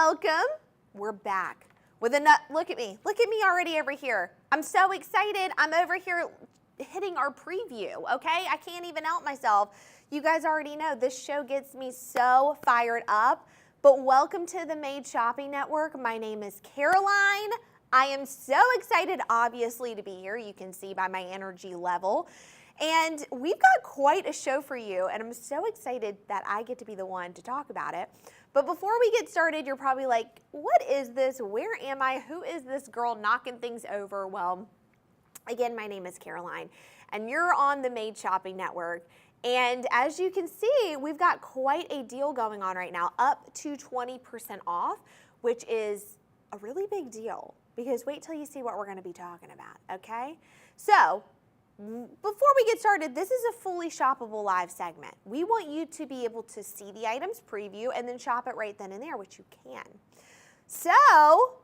welcome. We're back with look at me already over here. I'm so excited. I'm over here hitting our preview, okay? I can't even help myself. You guys already know this show gets me so fired up, but welcome to the Made Shopping Network. My name is Caroline. I am so excited, obviously, to be here. You can see by my energy level. And we've got quite a show for you, and I'm so excited that I get to be the one to talk about it. But before we get started, you're probably like, what is this? Where am I? Who is this girl knocking things over? Well, again, my name is Caroline, and you're on the Made Shopping Network. And as you can see, we've got quite a deal going on right now, up to 20% off, which is a really big deal, because wait till you see what we're going to be talking about, okay? So, before we get started, this is a fully shoppable live segment. We want you to be able to see the items preview and then shop it right then and there, which you can. So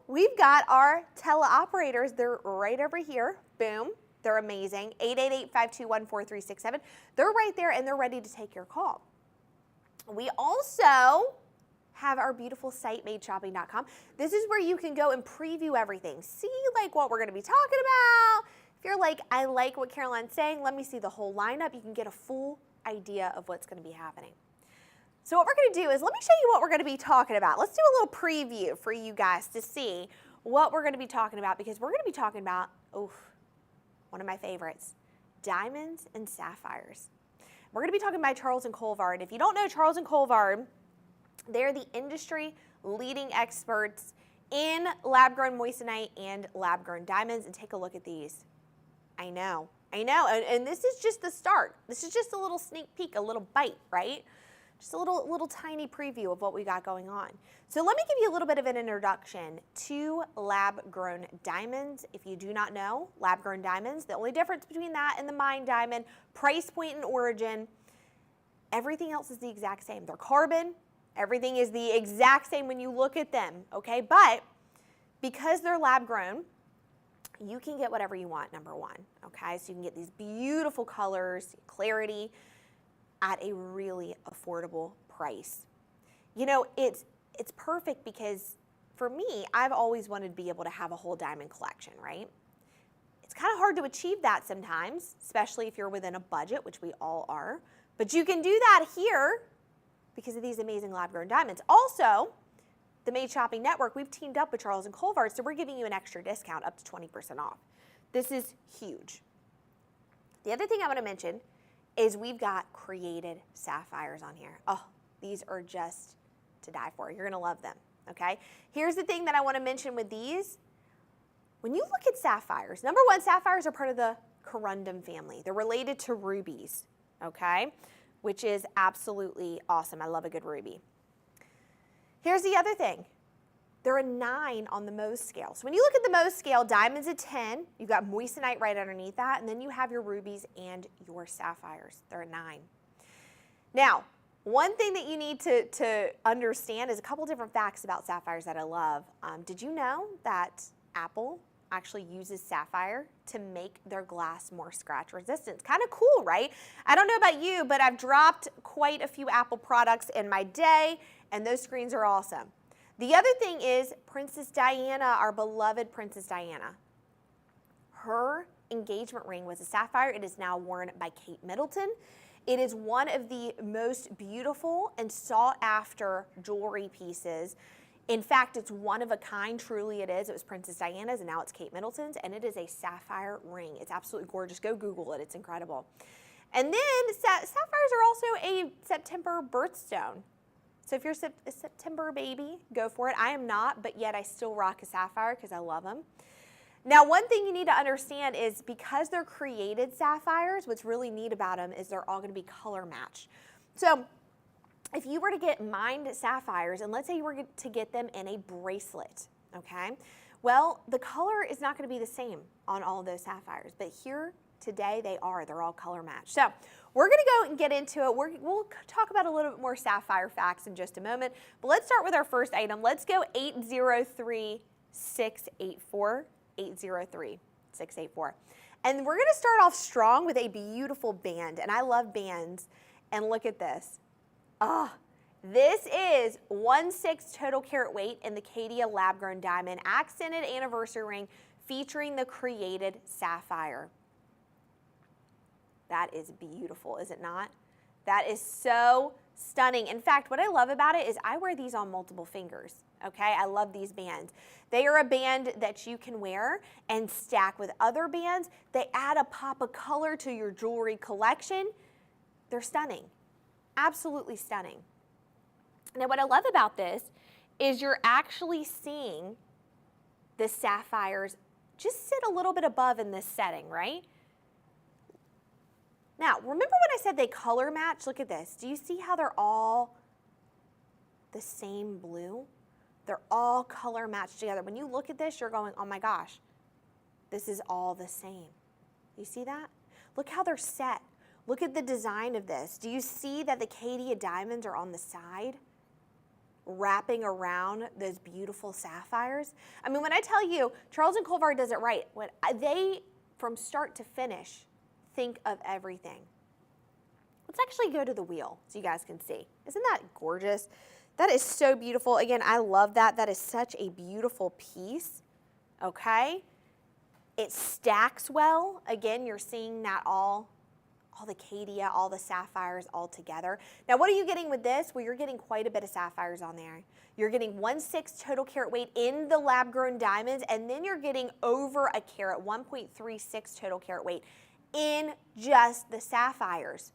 we've got our teleoperators. They're right over here. Boom. They're amazing. 888-521-4367. They're right there and they're ready to take your call. We also have our beautiful site, madeshopping.com. This is where you can go and preview everything. See like what we're going to be talking about. If you're like, I like what Caroline's saying, let me see the whole lineup. You can get a full idea of what's going to be happening. So what we're going to do is, let me show you what we're going to be talking about. Let's do a little preview for you guys to see what we're going to be talking about, because we're going to be talking about, one of my favorites, diamonds and sapphires. We're going to be talking about Charles Colvard. If you don't know Charles Colvard, they're the industry leading experts in lab-grown moissanite and lab-grown diamonds. And take a look at these. I know. And this is just the start. This is just a little sneak peek, a little bite, right? Just a little tiny preview of what we got going on. So let me give you a little bit of an introduction to lab-grown diamonds. If you do not know, lab-grown diamonds, the only difference between that and the mined diamond, price point and origin, everything else is the exact same. They're carbon. Everything is the exact same when you look at them, okay? But because they're lab-grown, you can get whatever you want, number one, okay? So you can get these beautiful colors, clarity, at a really affordable price. You know, it's perfect because for me, I've always wanted to be able to have a whole diamond collection, right? It's kind of hard to achieve that sometimes, especially if you're within a budget, which we all are. But you can do that here because of these amazing lab-grown diamonds. Also, the Made Shopping Network, we've teamed up with Charles Colvard, so we're giving you an extra discount up to 20% off. This is huge. The other thing I want to mention is we've got created sapphires on here. Oh, these are just to die for. You're going to love them, okay? Here's the thing that I want to mention with these. When you look at sapphires, number one, sapphires are part of the corundum family. They're related to rubies, okay, which is absolutely awesome. I love a good ruby. Here's the other thing. They're a 9 on the Mohs scale. So when you look at the Mohs scale, diamond's a 10. You've got moissanite right underneath that, and then you have your rubies and your sapphires. They're a 9. Now, one thing that you need to understand is a couple different facts about sapphires that I love. Did you know that Apple actually uses sapphire to make their glass more scratch resistant? It's kind of cool, right? I don't know about you, but I've dropped quite a few Apple products in my day, and those screens are awesome. The other thing is Princess Diana, our beloved Princess Diana. Her engagement ring was a sapphire. It is now worn by Kate Middleton. It is one of the most beautiful and sought after jewelry pieces. In fact, it's one of a kind, truly it is. It was Princess Diana's and now it's Kate Middleton's, and it is a sapphire ring. It's absolutely gorgeous. Go Google it, it's incredible. And then sapphires are also a September birthstone. So if you're a September baby, go for it. I am not, but yet I still rock a sapphire because I love them. Now, one thing you need to understand is because they're created sapphires, what's really neat about them is they're all going to be color matched. So if you were to get mined sapphires, and let's say you were to get them in a bracelet, okay? Well, the color is not going to be the same on all of those sapphires, but here today they are. They're all color matched. So we're going to go and get into it. We'll talk about a little bit more sapphire facts in just a moment, but let's start with our first item. Let's go 803-684. 803-684. And we're going to start off strong with a beautiful band, and I love bands. And look at this. This is 1/6 total carat weight in the Caydia lab-grown diamond accented anniversary ring featuring the created sapphire. That is beautiful, is it not? That is so stunning. In fact, what I love about it is I wear these on multiple fingers, okay? I love these bands. They are a band that you can wear and stack with other bands. They add a pop of color to your jewelry collection. They're stunning, absolutely stunning. Now, what I love about this is you're actually seeing the sapphires just sit a little bit above in this setting, right? Now, remember when I said they color match? Look at this. Do you see how they're all the same blue? They're all color matched together. When you look at this, you're going, oh my gosh, this is all the same. You see that? Look how they're set. Look at the design of this. Do you see that the Caydia diamonds are on the side, wrapping around those beautiful sapphires? I mean, when I tell you, Charles and Colvard does it right. When they, from start to finish, think of everything. Let's actually go to the wheel so you guys can see. Isn't that gorgeous? That is so beautiful. Again, I love that. That is such a beautiful piece, okay? It stacks well. Again, you're seeing that all the Caydia, all the sapphires all together. Now, what are you getting with this? Well, you're getting quite a bit of sapphires on there. You're getting 1/6 total carat weight in the lab-grown diamonds, and then you're getting over a carat, 1.36 total carat weight in just the sapphires.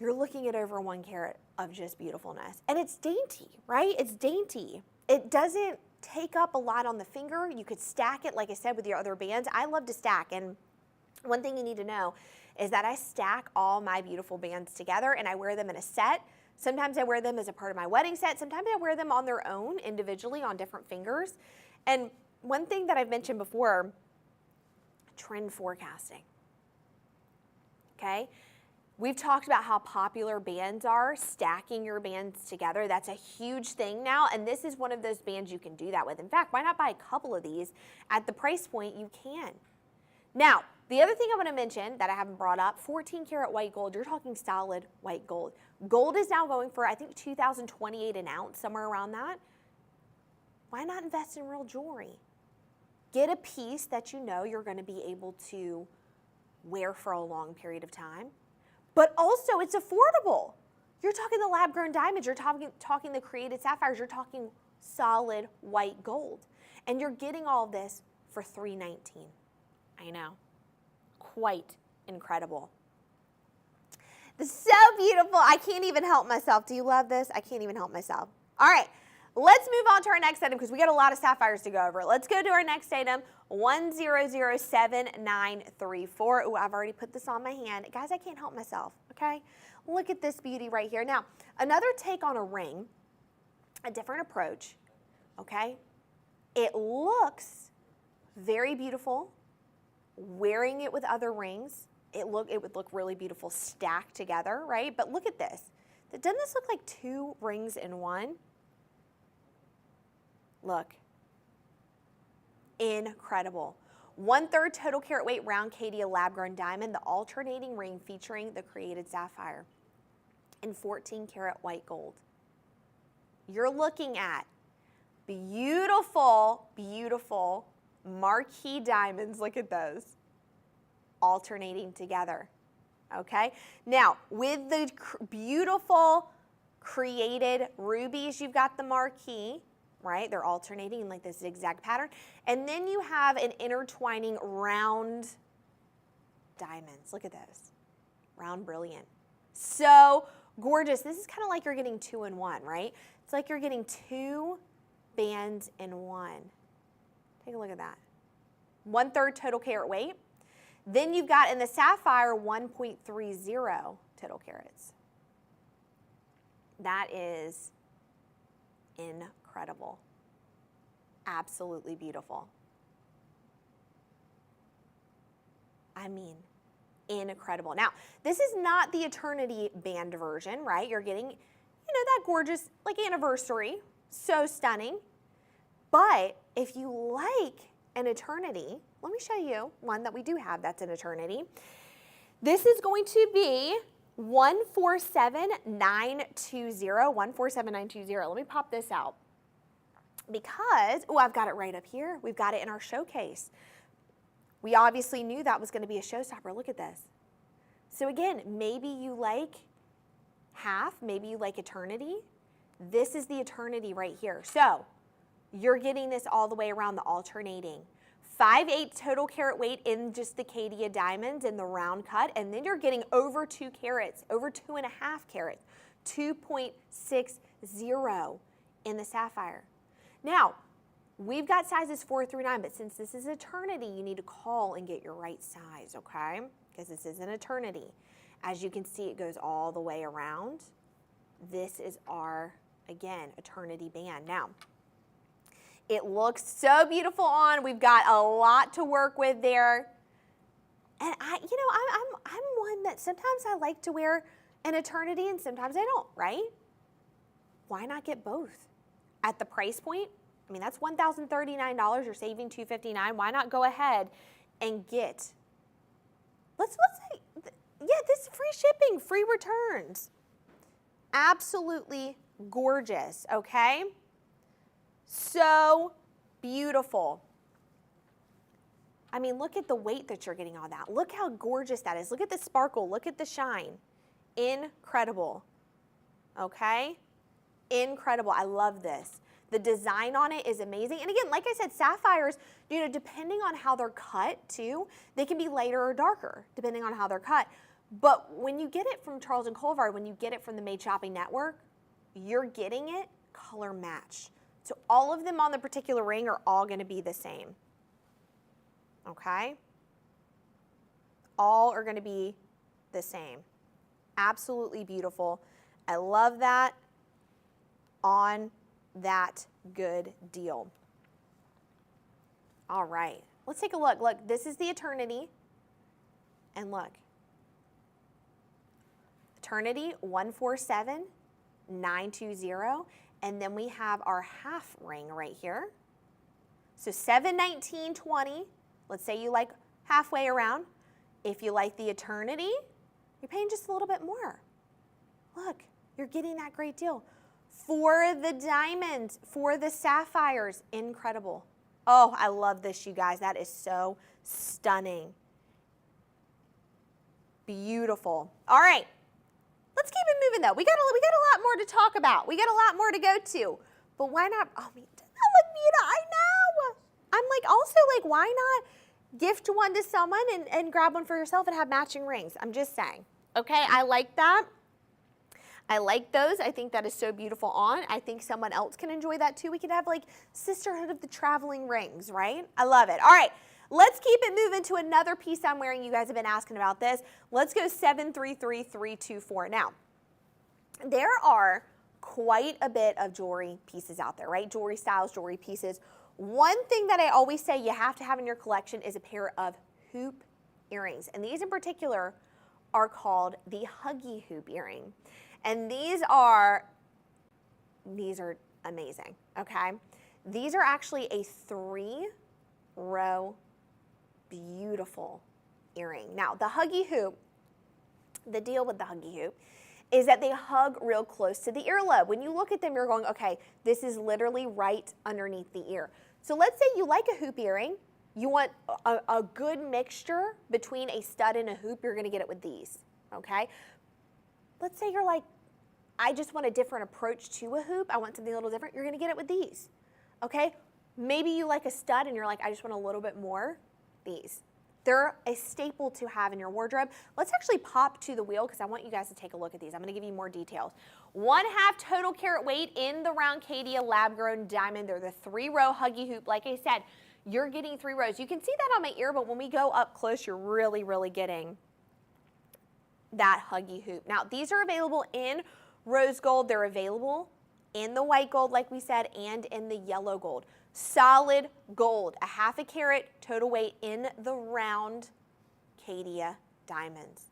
You're looking at over 1 carat of just beautifulness. And it's dainty, right? It's dainty. It doesn't take up a lot on the finger. You could stack it, like I said, with your other bands. I love to stack, and one thing you need to know is that I stack all my beautiful bands together and I wear them in a set. Sometimes I wear them as a part of my wedding set. Sometimes I wear them on their own individually on different fingers. And one thing that I've mentioned before, trend forecasting, okay? We've talked about how popular bands are, stacking your bands together. That's a huge thing now, and this is one of those bands you can do that with. In fact, why not buy a couple of these at the price point you can? Now, the other thing I want to mention that I haven't brought up, 14 karat white gold. You're talking solid white gold. Gold is now going for, I think, $2,028 an ounce, somewhere around that. Why not invest in real jewelry? Get a piece that you know you're going to be able to wear for a long period of time. But also, it's affordable. You're talking the lab-grown diamonds. You're talking the created sapphires. You're talking solid white gold. And you're getting all of this for $319. I know. Quite incredible. This is so beautiful. I can't even help myself. Do you love this? I can't even help myself. All right. Let's move on to our next item because we got a lot of sapphires to go over. Let's go to our next item, 1007-934. Oh, I've already put this on my hand. Guys, I can't help myself, okay? Look at this beauty right here. Now, another take on a ring, a different approach, okay? It looks very beautiful wearing it with other rings. It would look really beautiful stacked together, right? But look at this. Doesn't this look like 2 rings in one? Look, incredible. 1/3 total carat weight round Caydia lab-grown diamond, the alternating ring featuring the created sapphire in 14 karat white gold. You're looking at beautiful, beautiful marquee diamonds. Look at those, alternating together, okay? Now, with the beautiful created rubies, you've got the marquee, right? They're alternating in like this zigzag pattern. And then you have an intertwining round diamonds. Look at those. Round brilliant. So gorgeous. This is kind of like you're getting 2 in 1, right? It's like you're getting 2 bands in one. Take a look at that. 1/3 total carat weight. Then you've got in the sapphire 1.30 total carats. That is incredible. Absolutely beautiful. I mean, incredible. Now, this is not the Eternity band version, right? You're getting, that gorgeous, like, anniversary. So stunning. But if you like an Eternity, let me show you one that we do have that's an Eternity. This is going to be 147920, 147920. Let me pop this out because, oh, I've got it right up here. We've got it in our showcase. We obviously knew that was going to be a showstopper. Look at this. So again, maybe you like half, maybe you like eternity. This is the eternity right here. So you're getting this all the way around, the alternating. 5/8 total carat weight in just the Caydia diamonds in the round cut, and then you're getting over 2 carats, over 2.5 carats, 2.60 in the sapphire. Now, we've got sizes 4 through 9, but since this is eternity, you need to call and get your right size, okay? Because this is an eternity. As you can see, it goes all the way around. This is our, again, eternity band. Now, it looks so beautiful on. We've got a lot to work with there. And I'm one that sometimes I like to wear an eternity and sometimes I don't, right? Why not get both? At the price point, I mean, that's $1,039. You're saving $259. Why not go ahead and get, let's say, yeah, this is free shipping, free returns. Absolutely gorgeous, okay? So beautiful. I mean, look at the weight that you're getting on that. Look how gorgeous that is. Look at the sparkle. Look at the shine. Incredible. Okay? Incredible. I love this. The design on it is amazing. And again, like I said, sapphires, depending on how they're cut too, they can be lighter or darker, depending on how they're cut. But when you get it from Charles Colvard, when you get it from the Made Shopping Network, you're getting it color match. So all of them on the particular ring are all going to be the same. Okay? All are going to be the same. Absolutely beautiful. I love that on that good deal. All right. Let's take a look. Look, this is the eternity. And look. Eternity 147920. And then we have our half ring right here. So $719.20. Let's say you like halfway around. If you like the eternity, you're paying just a little bit more. Look, you're getting that great deal. For the diamonds, for the sapphires, incredible. Oh, I love this, you guys. That is so stunning. Beautiful. All right. Let's keep it moving, though. We got a lot more to talk about. We got a lot more to go to. But why not? Oh, doesn't that look beautiful? I know. I'm like, also, like, why not gift one to someone and grab one for yourself and have matching rings? I'm just saying. Okay, I like that. I like those. I think that is so beautiful on. I think someone else can enjoy that too. We could have like sisterhood of the traveling rings, right? I love it. All right. Let's keep it moving to another piece I'm wearing. You guys have been asking about this. Let's go 733324. Now, there are quite a bit of jewelry pieces out there, right? Jewelry styles, jewelry pieces. One thing that I always say you have to have in your collection is a pair of hoop earrings. And these in particular are called the Huggy Hoop earring. And these are amazing, okay? These are actually a 3-row beautiful earring. Now, the Huggy Hoop, the deal with the Huggy Hoop is that they hug real close to the earlobe. When you look at them, you're going, okay, this is literally right underneath the ear. So let's say you like a hoop earring. You want a good mixture between a stud and a hoop. You're going to get it with these, okay? Let's say you're like, I just want a different approach to a hoop. I want something a little different. You're going to get it with these, okay? Maybe you like a stud and you're like, I just want a little bit more. These. They're a staple to have in your wardrobe. Let's actually pop to the wheel because I want you guys to take a look at these. I'm going to give you more details. 1/2 total carat weight in the round Caydia lab-grown diamond. They're the 3-row Huggy Hoop. Like I said, you're getting 3 rows. You can see that on my ear, but when we go up close, you're really, really getting that Huggy Hoop. Now, these are available in rose gold. They're available in the white gold, like we said, and in the yellow gold. Solid gold, 1/2 carat total weight in the round Caydia diamonds.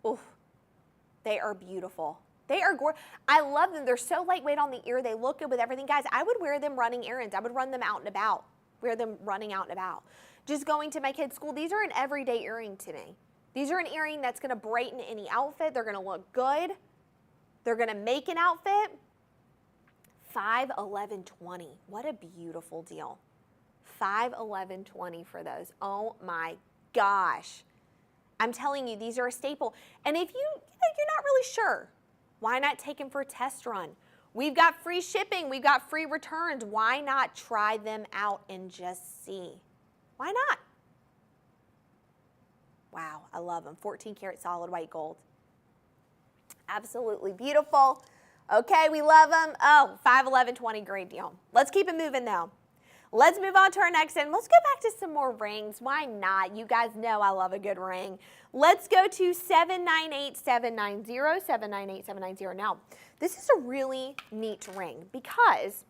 Oof, they are beautiful. They are gorgeous. I love them. They're so lightweight on the ear. They look good with everything. Guys, I would wear them running errands. I would run them out and about. Wear them running out and about. Just going to my kids' school. These are an everyday earring to me. These are an earring that's gonna brighten any outfit. They're gonna look good. They're gonna make an outfit. $511.20. What a beautiful deal. $511.20 for those. Oh my gosh. I'm telling you, these are a staple. And if you're not really sure, why not take them for a test run? We've got free shipping. We've got free returns. Why not try them out and just see? Why not? Wow, I love them. 14 karat solid white gold. Absolutely beautiful. Okay, we love them. Oh, $511.20, great deal. Let's keep it moving though. Let's move on to our next and let's go back to some more rings. Why not? You guys know I love a good ring. Let's go to 798790, 798790. Now, this is a really neat ring because,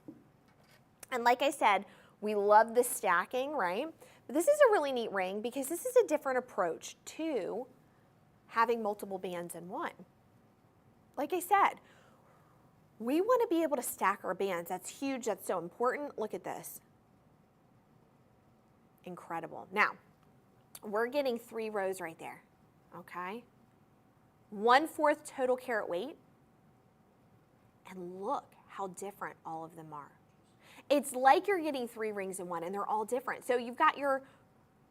and like I said, we love the stacking, right? But this is a really neat ring because this is a different approach to having multiple bands in one. Like I said, we want to be able to stack our bands. That's huge. That's so important. Look at this. Incredible. Now, we're getting 3 rows right there, okay? 1/4 total carat weight. And look how different all of them are. It's like you're getting 3 rings in one, and they're all different. So you've got your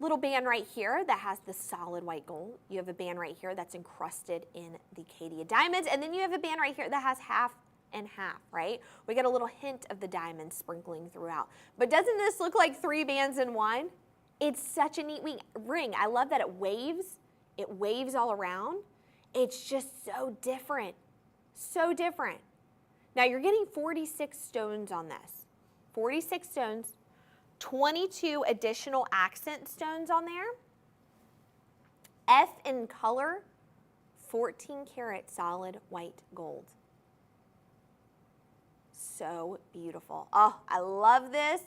little band right here that has the solid white gold. You have a band right here that's encrusted in the Caydia diamonds, and then you have a band right here that has half and half, right? We get a little hint of the diamonds sprinkling throughout. But doesn't this look like 3 bands in one? It's such a neat ring. I love that it waves. It waves all around. It's just so different. So different. Now you're getting 46 stones on this. 46 stones, 22 additional accent stones on there. F in color, 14 karat solid white gold. So beautiful. Oh, I love this.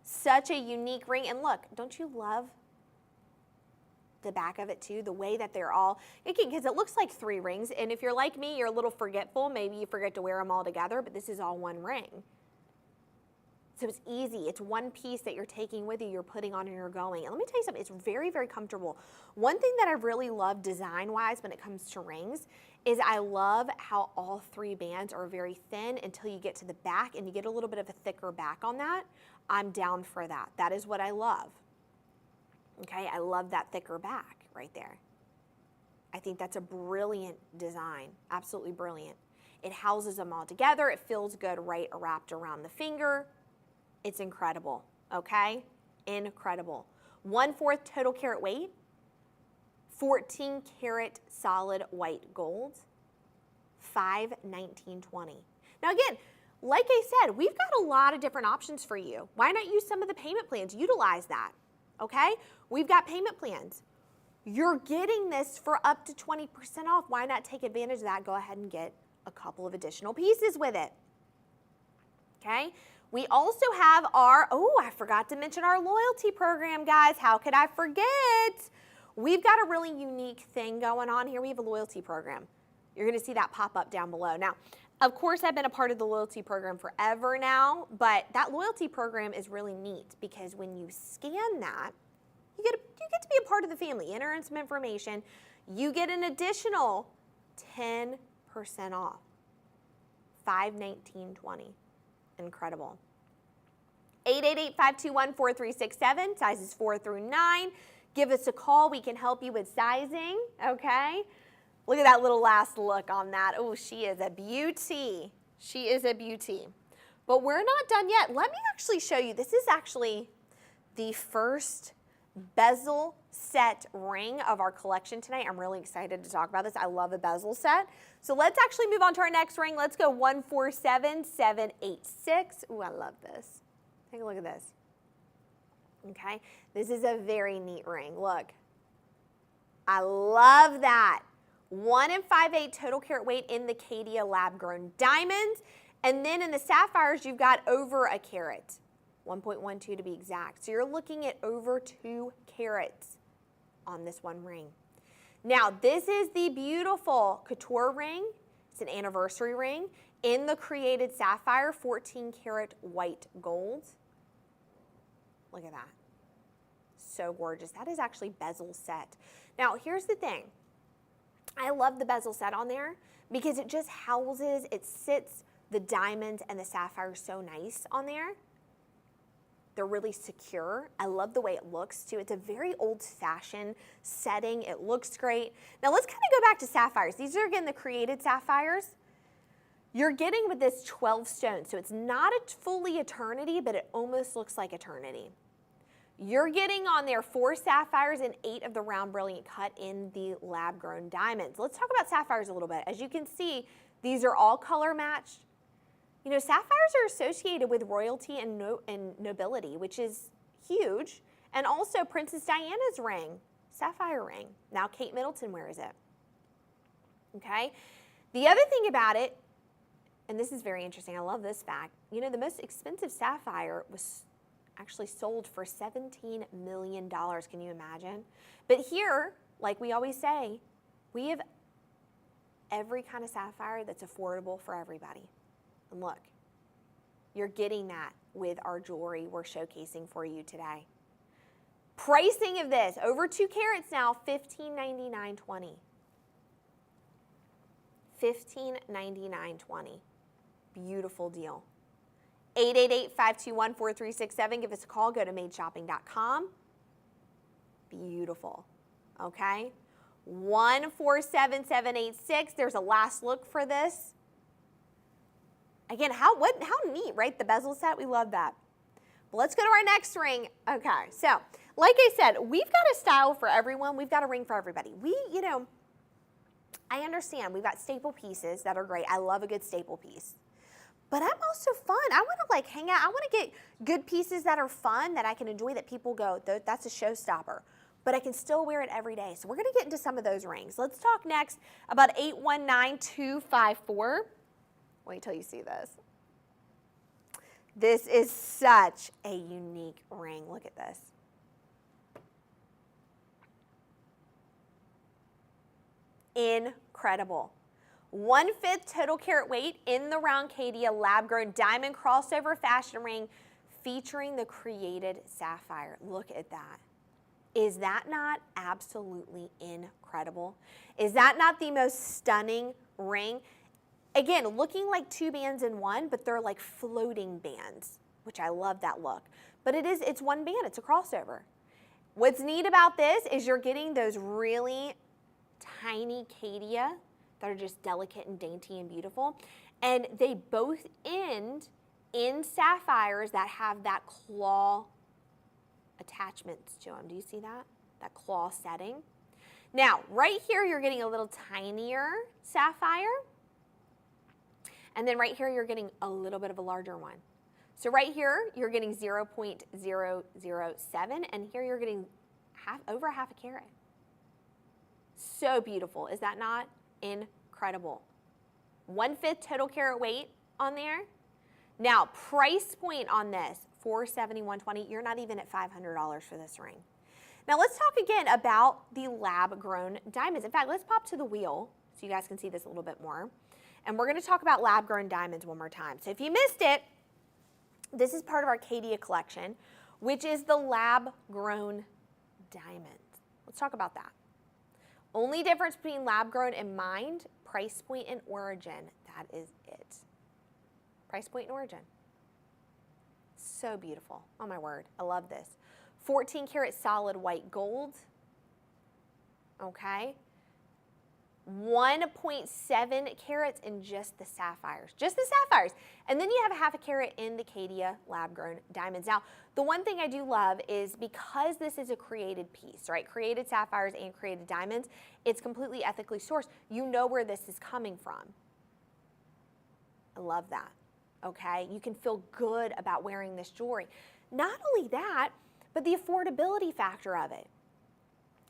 Such a unique ring. And look, don't you love the back of it too? The way that they're all, because it looks like 3 rings. And if you're like me, you're a little forgetful. Maybe you forget to wear them all together, but this is all one ring. So it's easy. It's one piece that you're taking with you, you're putting on and you're going. And let me tell you something, it's very, very comfortable. One thing that I really love design-wise when it comes to rings is I love how all 3 bands are very thin until you get to the back and you get a little bit of a thicker back on that. I'm down for that. That is what I love. Okay, I love that thicker back right there. I think that's a brilliant design, absolutely brilliant. It houses them all together. It feels good right wrapped around the finger. It's incredible, okay? Incredible. 1/4 total carat weight, 14 karat solid white gold, $519.20. Now again, like I said, we've got a lot of different options for you. Why not use some of the payment plans? Utilize that, okay? We've got payment plans. You're getting this for up to 20% off. Why not take advantage of that? Go ahead and get a couple of additional pieces with it, okay? We also have our, oh, I forgot to mention our loyalty program, guys. How could I forget? We've got a really unique thing going on here. We have a loyalty program. You're gonna see that pop up down below. Now, of course, I've been a part of the loyalty program forever now, but that loyalty program is really neat because when you scan that, you get to be a part of the family. Enter in some information. You get an additional 10% off, $519.20. Incredible. 888-521-4367, sizes 4 through 9. Give us a call. We can help you with sizing, okay? Look at that little last look on that. Oh, she is a beauty. She is a beauty. But we're not done yet. Let me actually show you. This is actually the first bezel set ring of our collection tonight. I'm really excited to talk about this. I love a bezel set. So let's actually move on to our next ring. Let's go 147786. Ooh, I love this. Take a look at this. Okay, this is a very neat ring. Look, I love that. 1 5/8 total carat weight in the Caydia lab-grown diamonds. And then in the sapphires, you've got over a carat. 1.12 to be exact. So you're looking at over 2 carats on this one ring. Now, this is the beautiful couture ring. It's an anniversary ring in the created sapphire, 14 karat white gold. Look at that. so gorgeous. That is actually bezel set. Now, here's the thing. I love the bezel set on there because it just houses, it sits the diamonds and the sapphires so nice on there. They're really secure. I love the way it looks too. It's a very old-fashioned setting. It looks great. Now let's kind of go back to sapphires. These are, again, the created sapphires. You're getting with this 12 stones, so it's not a fully eternity, but it almost looks like eternity. You're getting on there 4 sapphires and 8 of the round brilliant cut in the lab-grown diamonds. Let's talk about sapphires a little bit. As you can see, these are all color matched. You know, sapphires are associated with royalty and nobility, which is huge. And also Princess Diana's ring, sapphire ring. Now Kate Middleton wears it. Okay? The other thing about it, and this is very interesting, I love this fact, you know, the most expensive sapphire was actually sold for $17 million. Can you imagine? But here, like we always say, we have every kind of sapphire that's affordable for everybody. And look, you're getting that with our jewelry we're showcasing for you today. Pricing of this, over 2 carats now, $15.99.20. $15.99.20. Beautiful deal. 888-521-4367. Give us a call. Go to madeshopping.com. Beautiful. Okay? 147786. There's a last look for this. Again, how neat, right? The bezel set, we love that. But let's go to our next ring. Okay, so like I said, we've got a style for everyone. We've got a ring for everybody. You know, I understand we've got staple pieces that are great. I love a good staple piece. But I'm also fun. I want to like hang out. I want to get good pieces that are fun, that I can enjoy, that people go, that's a showstopper. But I can still wear it every day. So we're going to get into some of those rings. Let's talk next about 819254. Wait till you see this. This is such a unique ring. Look at this. Incredible. 1/5 total carat weight in the round Caydia lab-grown diamond crossover fashion ring featuring the created sapphire. Look at that. Is that not absolutely incredible? Is that not the most stunning ring? Again, looking like 2 bands in one, but they're like floating bands, which I love that look. But it's one band, it's a crossover. What's neat about this is you're getting those really tiny Caydia that are just delicate and dainty and beautiful. And they both end in sapphires that have that claw attachments to them. Do you see that? That claw setting. Now, right here, you're getting a little tinier sapphire. And then right here, you're getting a little bit of a larger one. So right here, you're getting 0.007, and here you're getting over a half a carat. So beautiful. Is that not incredible? 1/5 total carat weight on there. Now, price point on this, $471.20. You're not even at $500 for this ring. Now, let's talk again about the lab-grown diamonds. In fact, let's pop to the wheel so you guys can see this a little bit more. And we're going to talk about lab-grown diamonds one more time. So if you missed it, this is part of our Caydia collection, which is the lab-grown diamond. Let's talk about that. Only difference between lab-grown and mined, price point and origin. That is it. Price point and origin. So beautiful. Oh my word, I love this. 14 karat solid white gold. Okay. 1.7 carats in just the sapphires. Just the sapphires. And then you have a half a carat in the Caydia lab-grown diamonds. Now, the one thing I do love is because this is a created piece, right? Created sapphires and created diamonds, it's completely ethically sourced. You know where this is coming from. I love that, okay? You can feel good about wearing this jewelry. Not only that, but the affordability factor of it.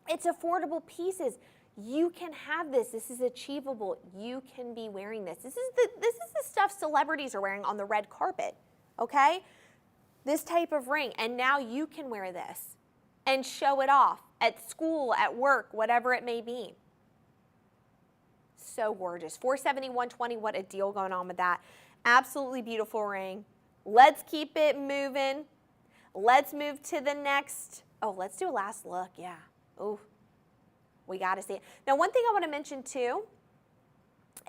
It's affordable pieces. You can have this. This is achievable. You can be wearing this. This is the stuff celebrities are wearing on the red carpet, okay? This type of ring. And now you can wear this and show it off at school, at work, whatever it may be. So gorgeous. $471.20. What a deal going on with that. Absolutely beautiful ring. Let's keep it moving. Let's move to the next Oh, let's do a last look, yeah. Ooh, we gotta see it. Now, one thing I wanna mention too,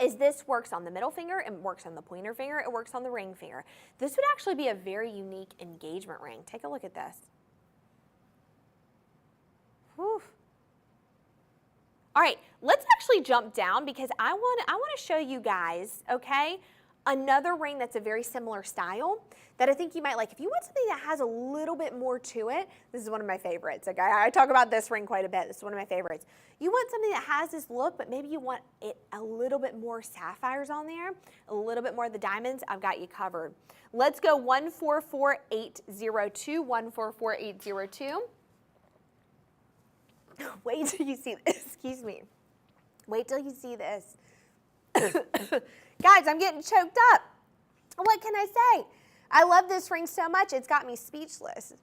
is this works on the middle finger, it works on the pointer finger, it works on the ring finger. This would actually be a very unique engagement ring. Take a look at this. Whew. All right, let's actually jump down because I want to show you guys, okay, another ring that's a very similar style that I think you might like. If you want something that has a little bit more to it, this is one of my favorites, okay? I talk about this ring quite a bit. This is one of my favorites. You want something that has this look, but maybe you want it a little bit more sapphires on there, a little bit more of the diamonds, I've got you covered. Let's go 144802, 144802. Wait till you see this, excuse me. Wait till you see this. Guys, I'm getting choked up. What can I say? I love this ring so much, it's got me speechless.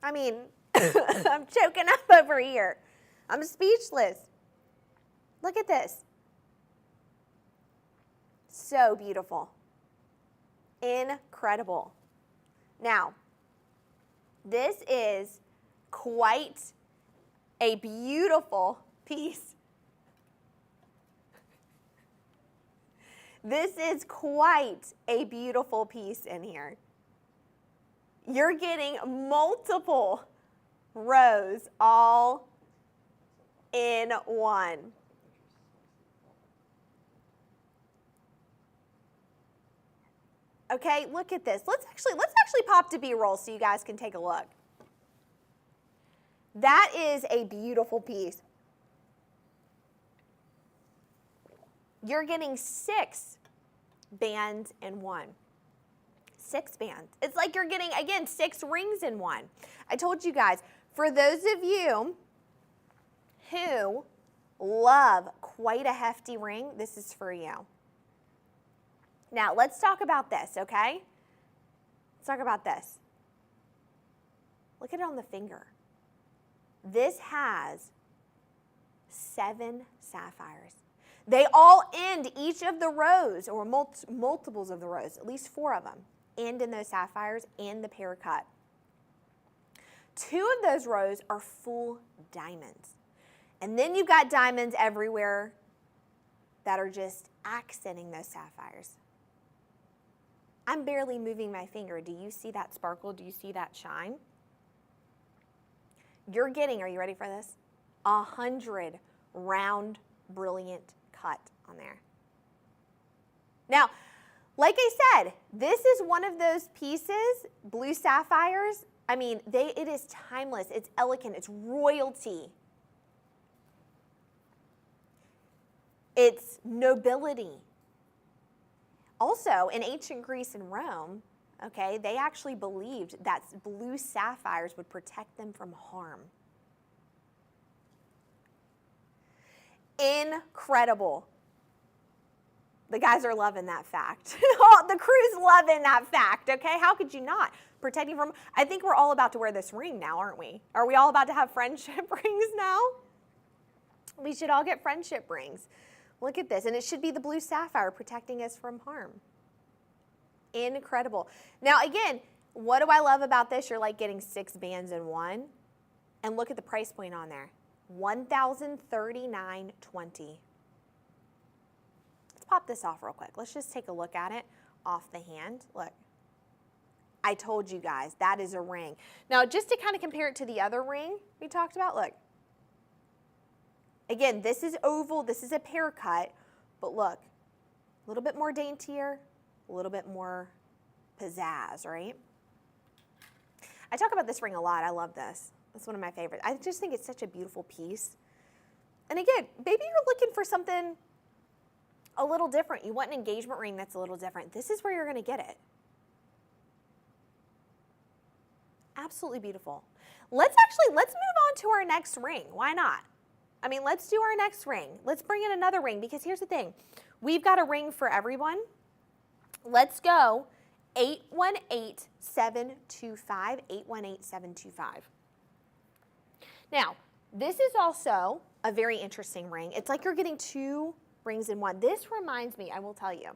I mean, I'm choking up over here. I'm speechless. Look at this. So beautiful. Incredible. Now, this is quite a beautiful piece. This is quite a beautiful piece in here. You're getting multiple rows all in one. Okay, look at this. Let's actually pop to B-roll so you guys can take a look. That is a beautiful piece. You're getting 6 bands in one. 6 bands. It's like you're getting, again, 6 rings in one. I told you guys, for those of you who love quite a hefty ring, this is for you. Now, let's talk about this, okay? Let's talk about this. Look at it on the finger. This has 7 sapphires. They all end each of the rows, or multiples of the rows, at least 4 of them, end in those sapphires and the pear cut. 2 of those rows are full diamonds. And then you've got diamonds everywhere that are just accenting those sapphires. I'm barely moving my finger. Do you see that sparkle? Do you see that shine? You're getting, are you ready for this? 100 round, brilliant cut on there. Now, like I said, this is one of those pieces, blue sapphires. I mean, it is timeless. It's elegant. It's royalty. It's nobility. Also, in ancient Greece and Rome, okay, they actually believed that blue sapphires would protect them from harm. Incredible. The guys are loving that fact. The crew's loving that fact, okay? How could you not? Protecting from, I think we're all about to wear this ring now, aren't we? Are we all about to have friendship rings now? We should all get friendship rings. Look at this, and it should be the blue sapphire protecting us from harm. Incredible. Now again, what do I love about this? You're like getting 6 bands in one. And look at the price point on there. $1,039.20. Let's pop this off real quick. Let's just take a look at it off the hand. Look. I told you guys, that is a ring. Now, just to kind of compare it to the other ring we talked about, look. Again, this is oval, this is a pear cut, but look, a little bit more daintier, a little bit more pizzazz, right? I talk about this ring a lot. I love this. It's one of my favorites. I just think it's such a beautiful piece. And again, maybe you're looking for something a little different. You want an engagement ring that's a little different. This is where you're going to get it. Absolutely beautiful. Let's move on to our next ring. Why not? I mean, let's do our next ring. Let's bring in another ring because here's the thing. We've got a ring for everyone. Let's go 818725, 818725. Now, this is also a very interesting ring. It's like you're getting 2 rings in one. This reminds me, I will tell you,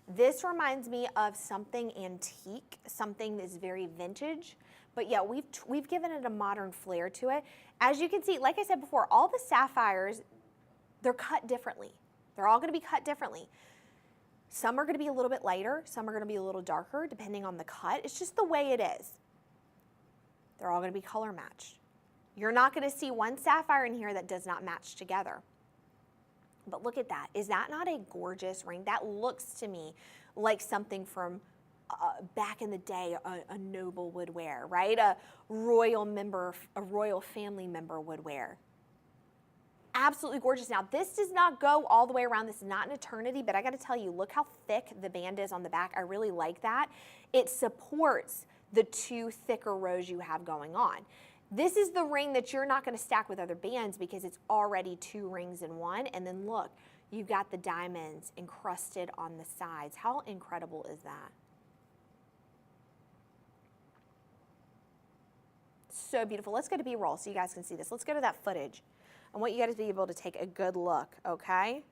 this reminds me of something antique, something that's very vintage, But yeah, we've given it a modern flair to it. As you can see, like I said before, all the sapphires, they're cut differently. They're all gonna be cut differently. Some are gonna be a little bit lighter, some are gonna be a little darker, depending on the cut. It's just the way it is. They're all gonna be color matched. You're not gonna see one sapphire in here that does not match together. But look at that. Is that not a gorgeous ring? That looks to me like something from back in the day a noble would wear, right? A royal family member would wear. Absolutely gorgeous. Now, this does not go all the way around. This is not an eternity, but I got to tell you, look how thick the band is on the back. I really like that. It supports the two thicker rows you have going on. This is the ring that you're not going to stack with other bands because it's already two rings in one. And then look, you've got the diamonds encrusted on the sides. How incredible is that? So beautiful. Let's go to B-roll so you guys can see this. Let's go to that footage. I want you guys to be able to take a good look, okay?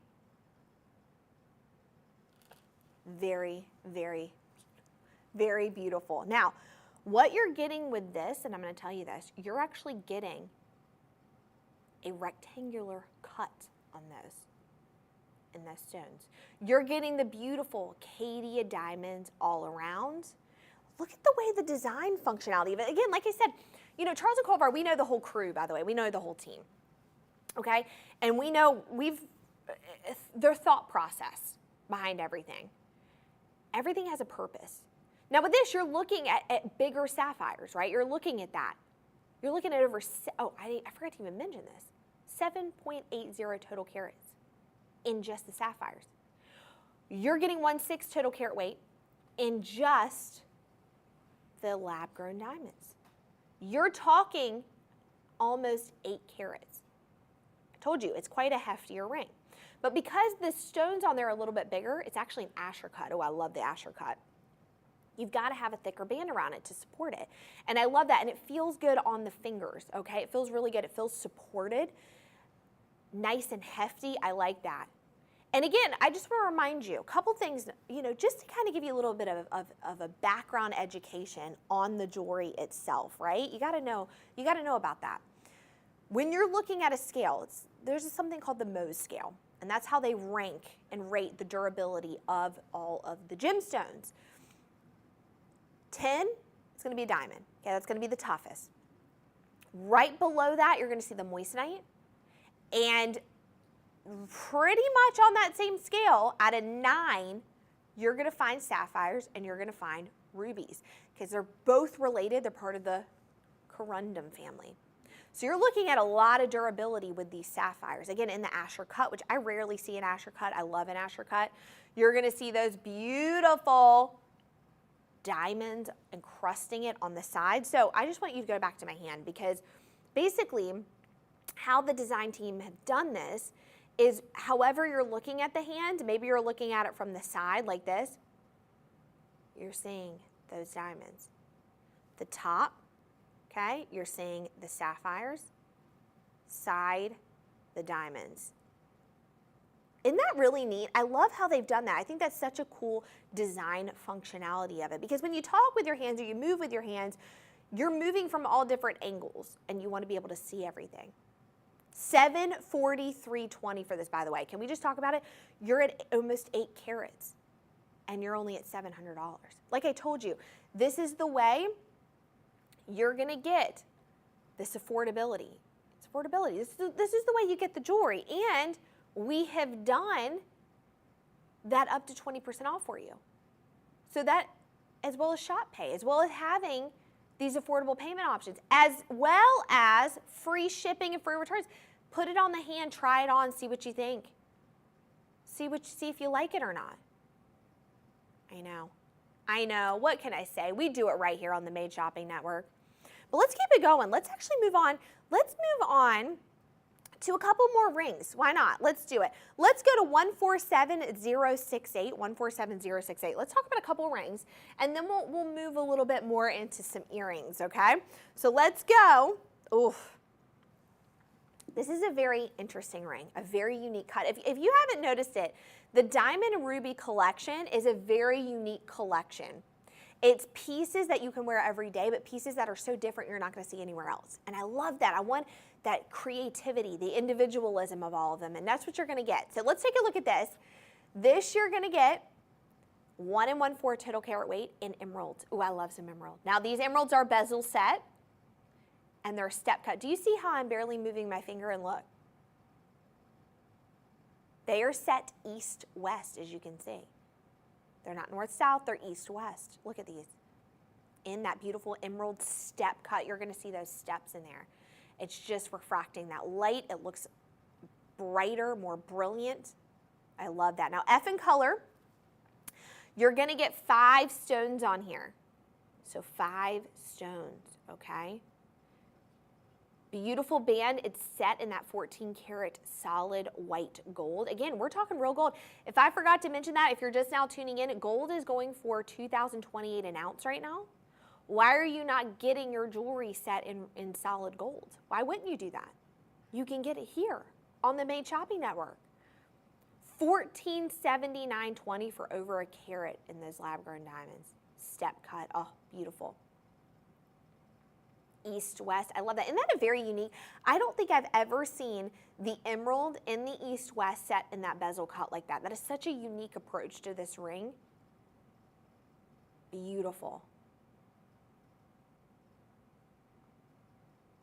Very, very, very beautiful. Now, what you're getting with this, and I'm going to tell you this, you're actually getting a rectangular cut on those, in those stones. You're getting the beautiful Caydia diamonds all around. Look at the way the design functionality of it. Again, like I said, you know, Charles Colvard, we know the whole crew, by the way. We know the whole team, okay? And we know their thought process behind everything. Everything has a purpose. Now with this, you're looking at bigger sapphires, right? You're looking at that. You're looking at over, I forgot to even mention this, 7.80 total carats in just the sapphires. You're getting 1/6 total carat weight in just the lab-grown diamonds. You're talking almost 8 carats. I told you, it's quite a heftier ring. But because the stones on there are a little bit bigger, it's actually an Asher cut. Oh, I love the Asher cut. You've got to have a thicker band around it to support it. And I love that, and it feels good on the fingers, okay? It feels really good. It feels supported, nice and hefty. I like that. And again, I just want to remind you a couple things, you know, just to kind of give you a little bit of a background education on the jewelry itself, right? You got to know about that. When you're looking at a scale, there's something called the Mohs scale, and that's how they rank and rate the durability of all of the gemstones. 10, it's going to be a diamond. Okay, that's going to be the toughest. Right below that, you're going to see the moissanite, and pretty much on that same scale, at a 9, you're going to find sapphires and you're going to find rubies because they're both related. They're part of the corundum family. So you're looking at a lot of durability with these sapphires. Again, in the Asher cut, which I rarely see an Asher cut. I love an Asher cut. You're going to see those beautiful diamonds encrusting it on the side. So I just want you to go back to my hand because basically how the design team have done this is however you're looking at the hand, maybe you're looking at it from the side like this, you're seeing those diamonds. The top, okay, you're seeing the sapphires, side, the diamonds. Isn't that really neat? I love how they've done that. I think that's such a cool design functionality of it because when you talk with your hands or you move with your hands, you're moving from all different angles and you want to be able to see everything. $743.20 for this, by the way. Can we just talk about it? You're at almost 8 carats and you're only at $700. Like I told you, this is the way you're going to get this affordability. It's affordability. This is the way you get the jewelry. And we have done that up to 20% off for you. So that, as well as shop pay, as well as having these affordable payment options, as well as free shipping and free returns. Put it on the hand, try it on, see what you think. See if you like it or not. I know, what can I say? We do it right here on the Made Shopping Network. But let's keep it going. Let's actually move on. Let's move on to a couple more rings. Why not? Let's do it. Let's go to 147068, 147068. Let's talk about a couple rings, and then we'll move a little bit more into some earrings, okay? So let's go. Oof. This is a very interesting ring, a very unique cut. If you haven't noticed it, the Diamond and Ruby collection is a very unique collection. It's pieces that you can wear every day, but pieces that are so different you're not going to see anywhere else. And I love that. I want that creativity, the individualism of all of them, and that's what you're going to get. So let's take a look at this. This you're going to get 1 1/4 total carat weight in emeralds. Ooh, I love some emerald. Now these emeralds are bezel set, and they're step cut. Do you see how I'm barely moving my finger and look? They are set east-west, as you can see. They're not north-south, they're east-west. Look at these. In that beautiful emerald step cut, you're going to see those steps in there. It's just refracting that light. It looks brighter, more brilliant. I love that. Now, F in color, you're going to get 5 stones on here. So 5 stones, okay? Beautiful band. It's set in that 14 karat solid white gold. Again, we're talking real gold. If I forgot to mention that, if you're just now tuning in, gold is going for $2,028 an ounce right now. Why are you not getting your jewelry set in solid gold? Why wouldn't you do that? You can get it here on the Made Shopping Network. $1479.20 for over a carat in those lab-grown diamonds. Step cut. Oh, beautiful. East-west. I love that. Isn't that a very unique? I don't think I've ever seen the emerald in the east-west set in that bezel cut like that. That is such a unique approach to this ring. Beautiful.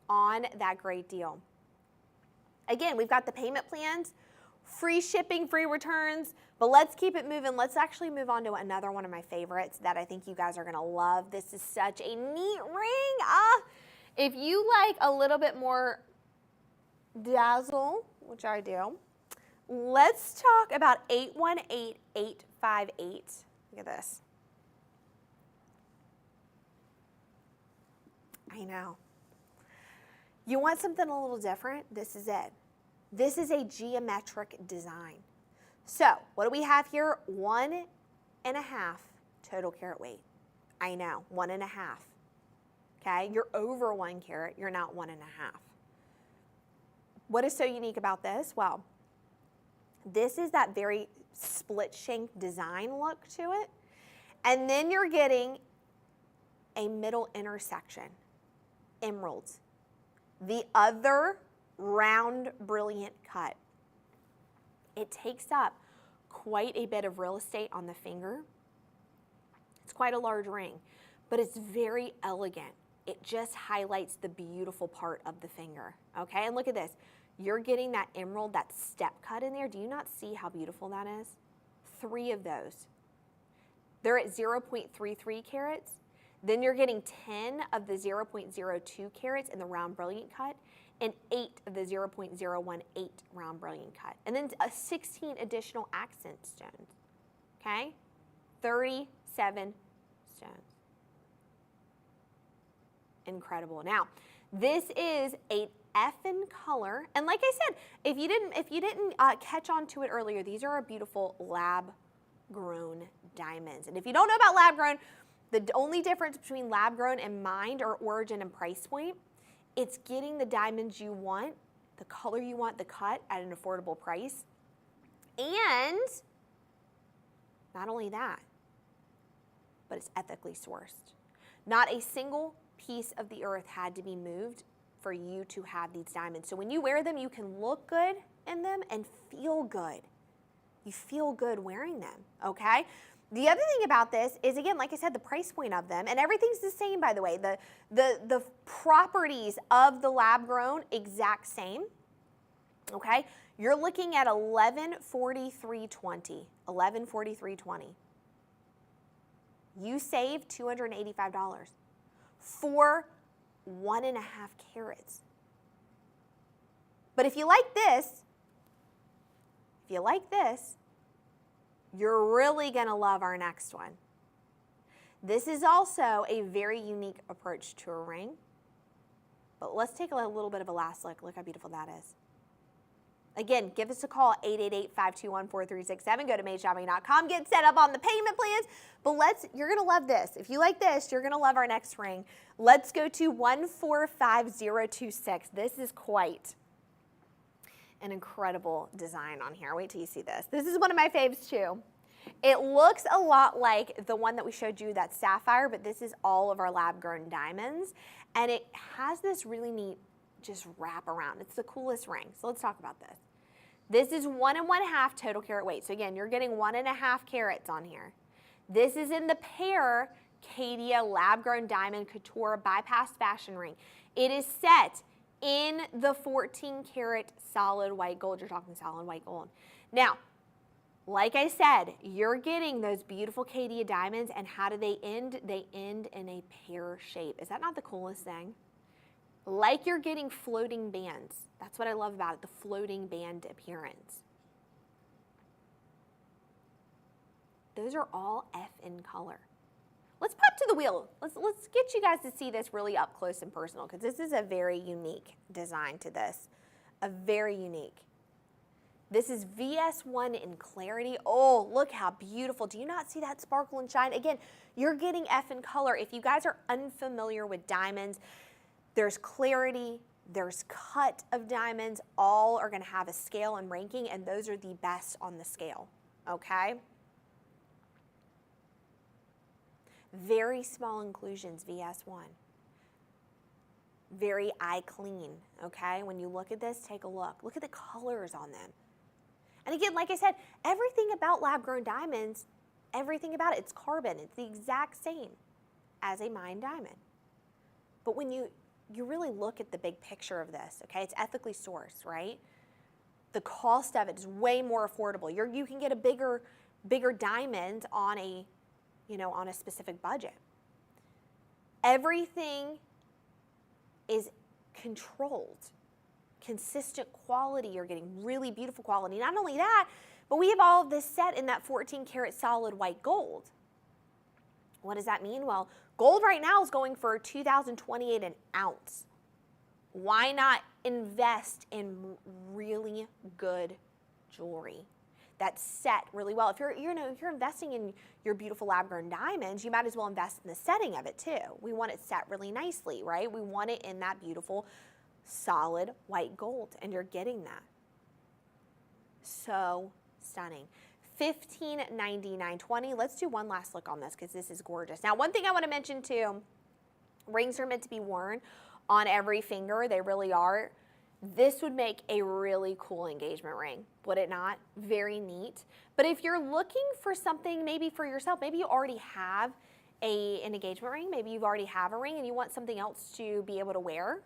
On that great deal. Again, we've got the payment plans, free shipping, free returns, but let's keep it moving. Let's actually move on to another one of my favorites that I think you guys are going to love. This is such a neat ring. If you like a little bit more dazzle, which I do, let's talk about 818858. Look at this. I know. You want something a little different? This is it. This is a geometric design. So what do we have here? 1 1/2 total carat weight. I know, 1 1/2. Okay, you're over 1 carat, you're not 1 1/2. What is so unique about this? Well, this is that very split shank design look to it. And then you're getting a middle intersection, emeralds. The other round, brilliant cut. It takes up quite a bit of real estate on the finger. It's quite a large ring, but it's very elegant. It just highlights the beautiful part of the finger, okay? And look at this. You're getting that emerald, that step cut in there. Do you not see how beautiful that is? 3 of those. They're at 0.33 carats. Then you're getting 10 of the 0.02 carats in the round brilliant cut and 8 of the 0.018 round brilliant cut. And then 16 additional accent stones, okay? 37 stones. Incredible. Now, this is a F in color, and like I said, if you didn't catch on to it earlier, these are our beautiful lab-grown diamonds. And if you don't know about lab-grown, the only difference between lab-grown and mined or origin and price point, it's getting the diamonds you want, the color you want, the cut at an affordable price, and not only that, but it's ethically sourced. Not a single piece of the earth had to be moved for you to have these diamonds. So when you wear them, you can look good in them and feel good. You feel good wearing them, okay? The other thing about this is, again, like I said, the price point of them, and everything's the same, by the way. The properties of the lab grown, exact same, okay? You're looking at $1143.20, $1143.20. You save $285 for 1 1/2 carats. But if you like this, you're really gonna love our next one. This is also a very unique approach to a ring. But let's take a little bit of a last look. Look how beautiful that is. Again, give us a call, 888-521-4367. Go to madeshopping.com. Get set up on the payment plans. But you're going to love this. If you like this, you're going to love our next ring. Let's go to 145026. This is quite an incredible design on here. Wait till you see this. This is one of my faves too. It looks a lot like the one that we showed you, that sapphire, but this is all of our lab-grown diamonds. And it has this really neat just wrap around. It's the coolest ring. So let's talk about this. This is 1 1/2 total carat weight. So again, you're getting 1 1/2 carats on here. This is in the pair Caydia lab-grown diamond couture bypass fashion ring. It is set in the 14 karat solid white gold. You're talking solid white gold. Now, like I said, you're getting those beautiful Caydia diamonds, and how do they end? They end in a pear shape. Is that not the coolest thing? Like you're getting floating bands. That's what I love about it, the floating band appearance. Those are all F in color. Let's pop to the wheel. Let's get you guys to see this really up close and personal, because this is a very unique design to this. A very unique. This is VS1 in clarity. Oh, look how beautiful. Do you not see that sparkle and shine? Again, you're getting F in color. If you guys are unfamiliar with diamonds, there's clarity, there's cut of diamonds. All are going to have a scale and ranking, and those are the best on the scale, okay? Very small inclusions, VS1. Very eye clean, okay? When you look at this, take a look. Look at the colors on them. And again, like I said, everything about lab-grown diamonds, everything about it, it's carbon. It's the exact same as a mined diamond. But when you really look at the big picture of this, okay, it's ethically sourced, right? The cost of it is way more affordable. You can get a bigger diamond on a, on a specific budget. Everything is controlled. Consistent quality, you're getting really beautiful quality. Not only that, but we have all of this set in that 14 karat solid white gold. What does that mean? Well, gold right now is going for $2,028 an ounce. Why not invest in really good jewelry that's set really well? If you're investing in your beautiful lab-grown diamonds, you might as well invest in the setting of it too. We want it set really nicely, right? We want it in that beautiful solid white gold, and you're getting that. So stunning. $1599.20. Let's do one last look on this, because this is gorgeous. Now, one thing I want to mention too, rings are meant to be worn on every finger. They really are. This would make a really cool engagement ring, would it not? Very neat. But if you're looking for something maybe for yourself, maybe you already have an engagement ring, maybe you already have a ring and you want something else to be able to wear.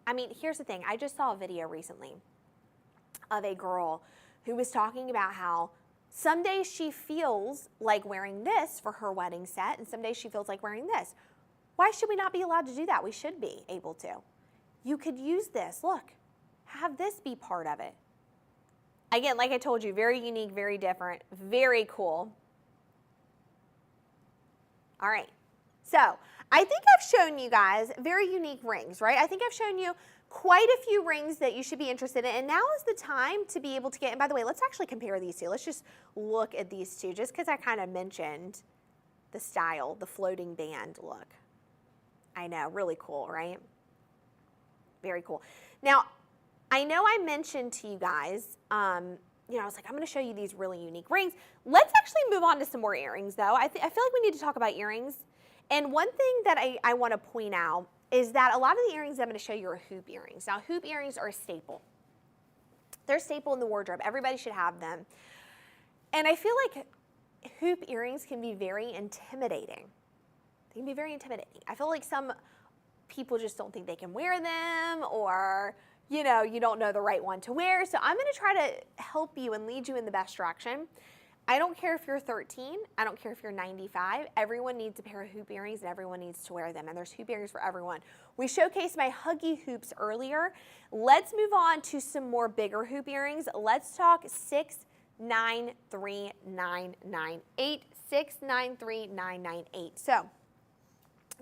I mean, here's the thing. I just saw a video recently of a girl who was talking about how some days she feels like wearing this for her wedding set, and some days she feels like wearing this. Why should we not be allowed to do that? We should be able to. You could use this. Look, have this be part of it. Again, like I told you, very unique, very different, very cool. All right. So I think I've shown you guys very unique rings, right? I think I've shown you quite a few rings that you should be interested in. And now is the time to be able to get, and by the way, let's actually compare these two. Let's just look at these two, just because I kind of mentioned the style, the floating band look. I know, really cool, right? Very cool. Now, I know I mentioned to you guys, I was like, I'm going to show you these really unique rings. Let's actually move on to some more earrings, though. I feel like we need to talk about earrings. And one thing that I want to point out is that a lot of the earrings I'm going to show you are hoop earrings. Now, hoop earrings are a staple. They're a staple in the wardrobe. Everybody should have them. And I feel like hoop earrings can be very intimidating. They can be very intimidating. I feel like some people just don't think they can wear them, or, you don't know the right one to wear. So I'm going to try to help you and lead you in the best direction. I don't care if you're 13. I don't care if you're 95. Everyone needs a pair of hoop earrings, and everyone needs to wear them. And there's hoop earrings for everyone. We showcased my huggy hoops earlier. Let's move on to some more bigger hoop earrings. Let's talk 693,998. 693,998. So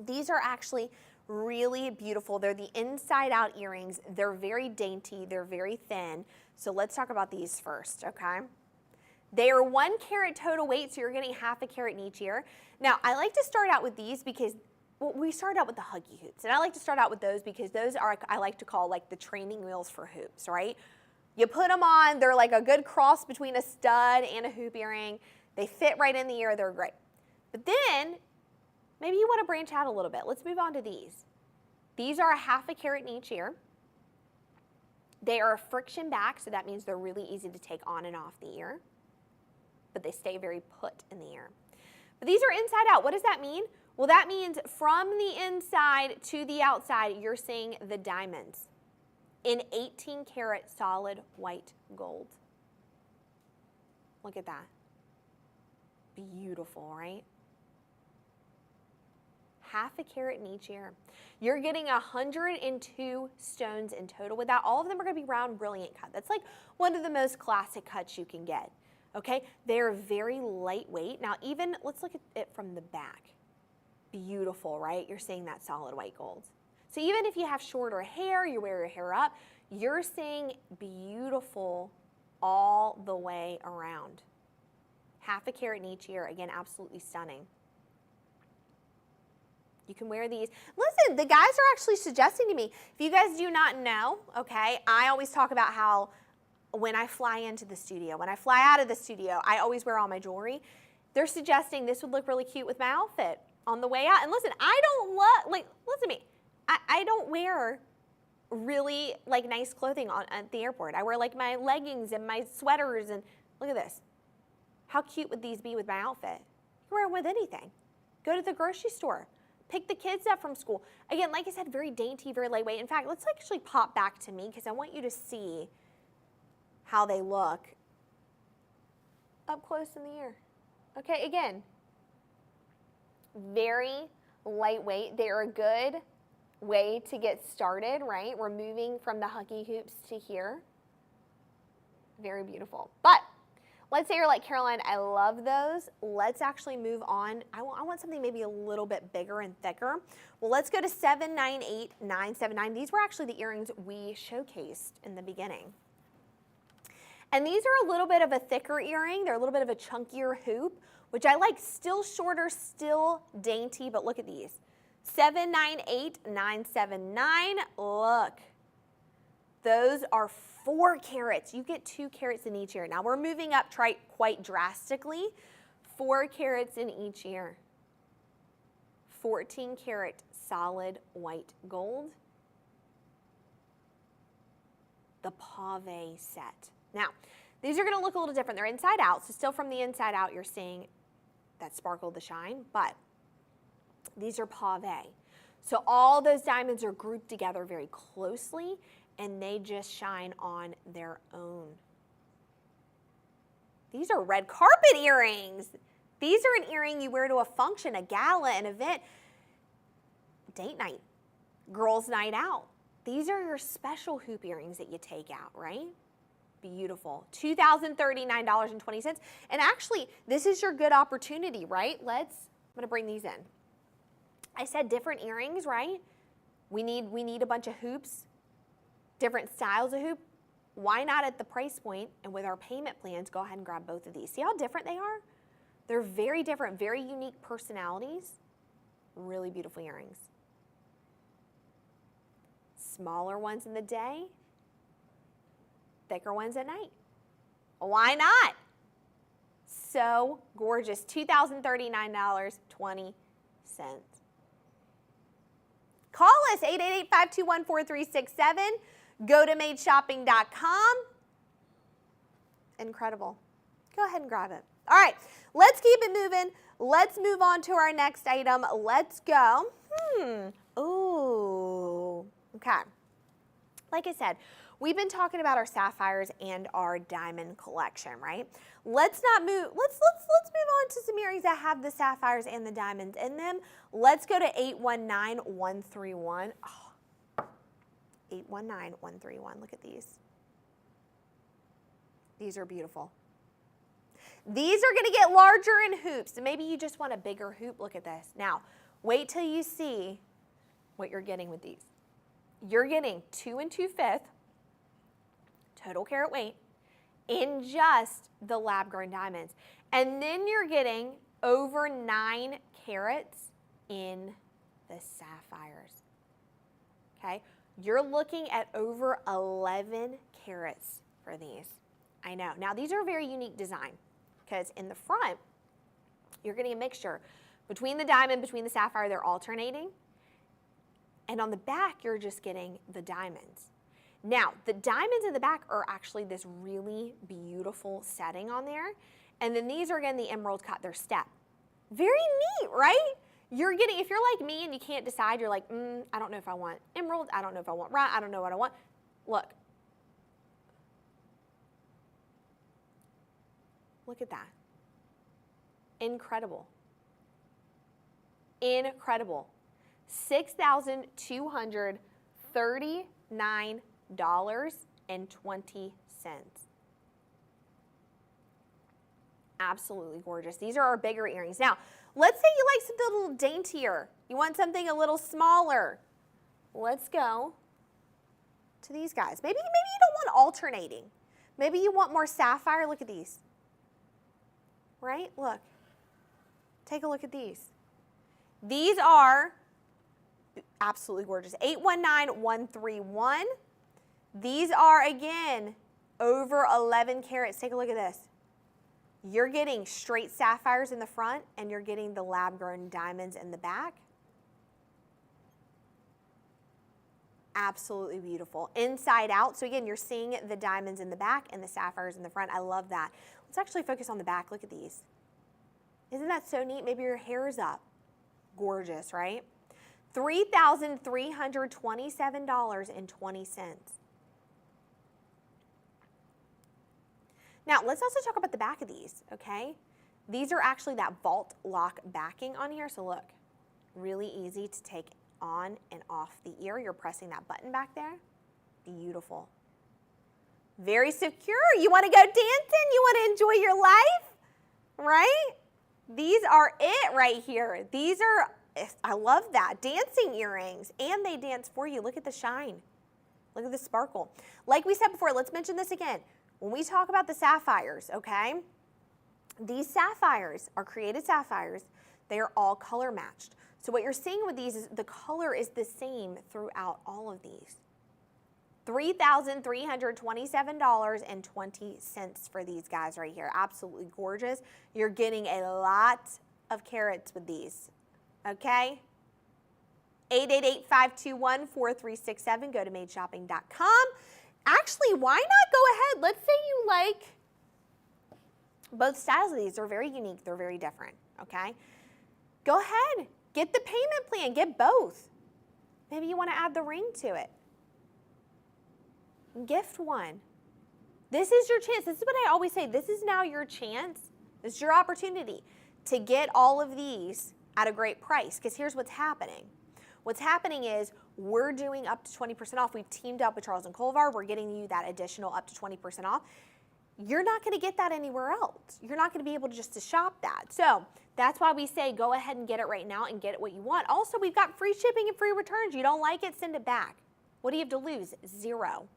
these are actually really beautiful. They're the inside out earrings. They're very dainty. They're very thin. So let's talk about these first, okay? They are 1 carat total weight, so you're getting half a carat in each ear. Now, I like to start out with these because, well, we started out with the huggy hoops, and I like to start out with those because those are, I like to call like the training wheels for hoops, right? You put them on, they're like a good cross between a stud and a hoop earring. They fit right in the ear, they're great. But then, maybe you want to branch out a little bit. Let's move on to these. These are a 1/2 carat in each ear. They are a friction back, so that means they're really easy to take on and off the ear, but they stay very put in the ear. But these are inside out. What does that mean? Well, that means from the inside to the outside, you're seeing the diamonds in 18 karat solid white gold. Look at that. Beautiful, right? 1/2 carat in each ear. You're getting 102 stones in total with that. All of them are going to be round, brilliant cut. That's like one of the most classic cuts you can get. Okay, they're very lightweight. Now, even let's look at it from the back. Beautiful, right? You're seeing that solid white gold. So even if you have shorter hair, you wear your hair up, you're seeing beautiful all the way around. 1/2 carat in each ear. Again, absolutely stunning. You can wear these. Listen, the guys are actually suggesting to me, if you guys do not know, okay, I always talk about how when I fly into the studio, when I fly out of the studio, I always wear all my jewelry. They're suggesting this would look really cute with my outfit on the way out. And listen, I don't love, like, listen to me. I don't wear really, like, nice clothing at the airport. I wear, like, my leggings and my sweaters, and look at this. How cute would these be with my outfit? You can wear them with anything. Go to the grocery store. Pick the kids up from school. Again, like I said, very dainty, very lightweight. In fact, let's actually pop back to me because I want you to see how they look up close in the ear. Okay, again, very lightweight. They're a good way to get started, right? We're moving from the huggy hoops to here. Very beautiful. But let's say you're like, Caroline, I love those. Let's actually move on. I want something maybe a little bit bigger and thicker. Well, let's go to 798979. These were actually the earrings we showcased in the beginning. And these are a little bit of a thicker earring. They're a little bit of a chunkier hoop, which I like. Still shorter, still dainty, but look at these. 798979. Look. Those are 4 carats. You get 2 carats in each ear. Now we're moving up quite drastically. 4 carats in each ear. 14 karat solid white gold. The pave set. Now, these are going to look a little different. They're inside out, so still from the inside out you're seeing that sparkle, the shine, but these are pave. So all those diamonds are grouped together very closely, and they just shine on their own. These are red carpet earrings. These are an earring you wear to a function, a gala, an event, date night, girls' night out. These are your special hoop earrings that you take out, right? Beautiful. $2,039.20. And actually, this is your good opportunity, right? I'm going to bring these in. I said different earrings, right? We need a bunch of hoops, different styles of hoop. Why not at the price point and with our payment plans, go ahead and grab both of these. See how different they are? They're very different, very unique personalities. Really beautiful earrings. Smaller ones in the day, thicker ones at night. Why not? So gorgeous. $2,039.20. Call us, 888-521-4367. Go to madeshopping.com. Incredible. Go ahead and grab it. All right, let's keep it moving. Let's move on to our next item. Let's go. Ooh. Okay. Like I said, we've been talking about our sapphires and our diamond collection, right? Let's move on to some earrings that have the sapphires and the diamonds in them. Let's go to 819131. Oh, 819131. Look at these. These are beautiful. These are going to get larger in hoops. And maybe you just want a bigger hoop. Look at this. Now, wait till you see what you're getting with these. You're getting 2 2/5 total carat weight in just the lab-grown diamonds. And then you're getting over 9 carats in the sapphires. Okay? You're looking at over 11 carats for these. I know. Now, these are a very unique design because in the front, You're getting a mixture. Between the diamond, between the sapphire, they're alternating. And on the back, you're just getting the diamonds. Now, the diamonds in the back are actually this really beautiful setting on there. And then these are, again, the emerald cut, their step. Very neat, right? You're getting, if you're like me and you can't decide, you're like, I don't know if I want emerald, I don't know if I want round, I don't know what I want. Look. Look at that. Incredible. Incredible. $6,239.20. Absolutely gorgeous. These are our bigger earrings. Now, let's say you like something a little daintier. You want something a little smaller. Let's go to these guys. Maybe you don't want alternating. Maybe you want more sapphire. Look at these. Right? Look. Take a look at these. These are absolutely gorgeous. 819131. These are, again, over 11 carats. Take a look at this. You're getting straight sapphires in the front, and you're getting the lab-grown diamonds in the back. Absolutely beautiful. Inside out. So again, you're seeing the diamonds in the back and the sapphires in the front. I love that. Let's actually focus on the back. Look at these. Isn't that so neat? Maybe your hair is up. Gorgeous, right? $3,327.20. Now, let's also talk about the back of these, okay? These are actually that vault lock backing on here. So look, really easy to take on and off the ear. You're pressing that button back there. Beautiful. Very secure. You want to go dancing? You want to enjoy your life? Right? These are it right here. These are, I love that. Dancing earrings. And they dance for you. Look at the shine. Look at the sparkle. Like we said before, let's mention this again. When we talk about the sapphires, okay? These sapphires are created sapphires. They are all color matched. So what you're seeing with these is the color is the same throughout all of these. $3,327.20 for these guys right here. Absolutely gorgeous. You're getting a lot of carats with these, okay? 888-521-4367. Go to madeshopping.com. Actually, why not go ahead? Let's say you like both styles of these. They're very unique. They're very different, okay? Go ahead. Get the payment plan. Get both. Maybe you want to add the ring to it. Gift one. This is your chance. This is what I always say. This is now your chance. This is your opportunity to get all of these at a great price. Because here's what's happening. What's happening is we're doing up to 20% off. We've teamed up with Charles Colvard. We're getting you that additional up to 20% off. You're not going to get that anywhere else. You're not going to be able to just to shop that. So that's why we say go ahead and get it right now and get what you want. Also, we've got free shipping and free returns. You don't like it, send it back. What do you have to lose? Zero.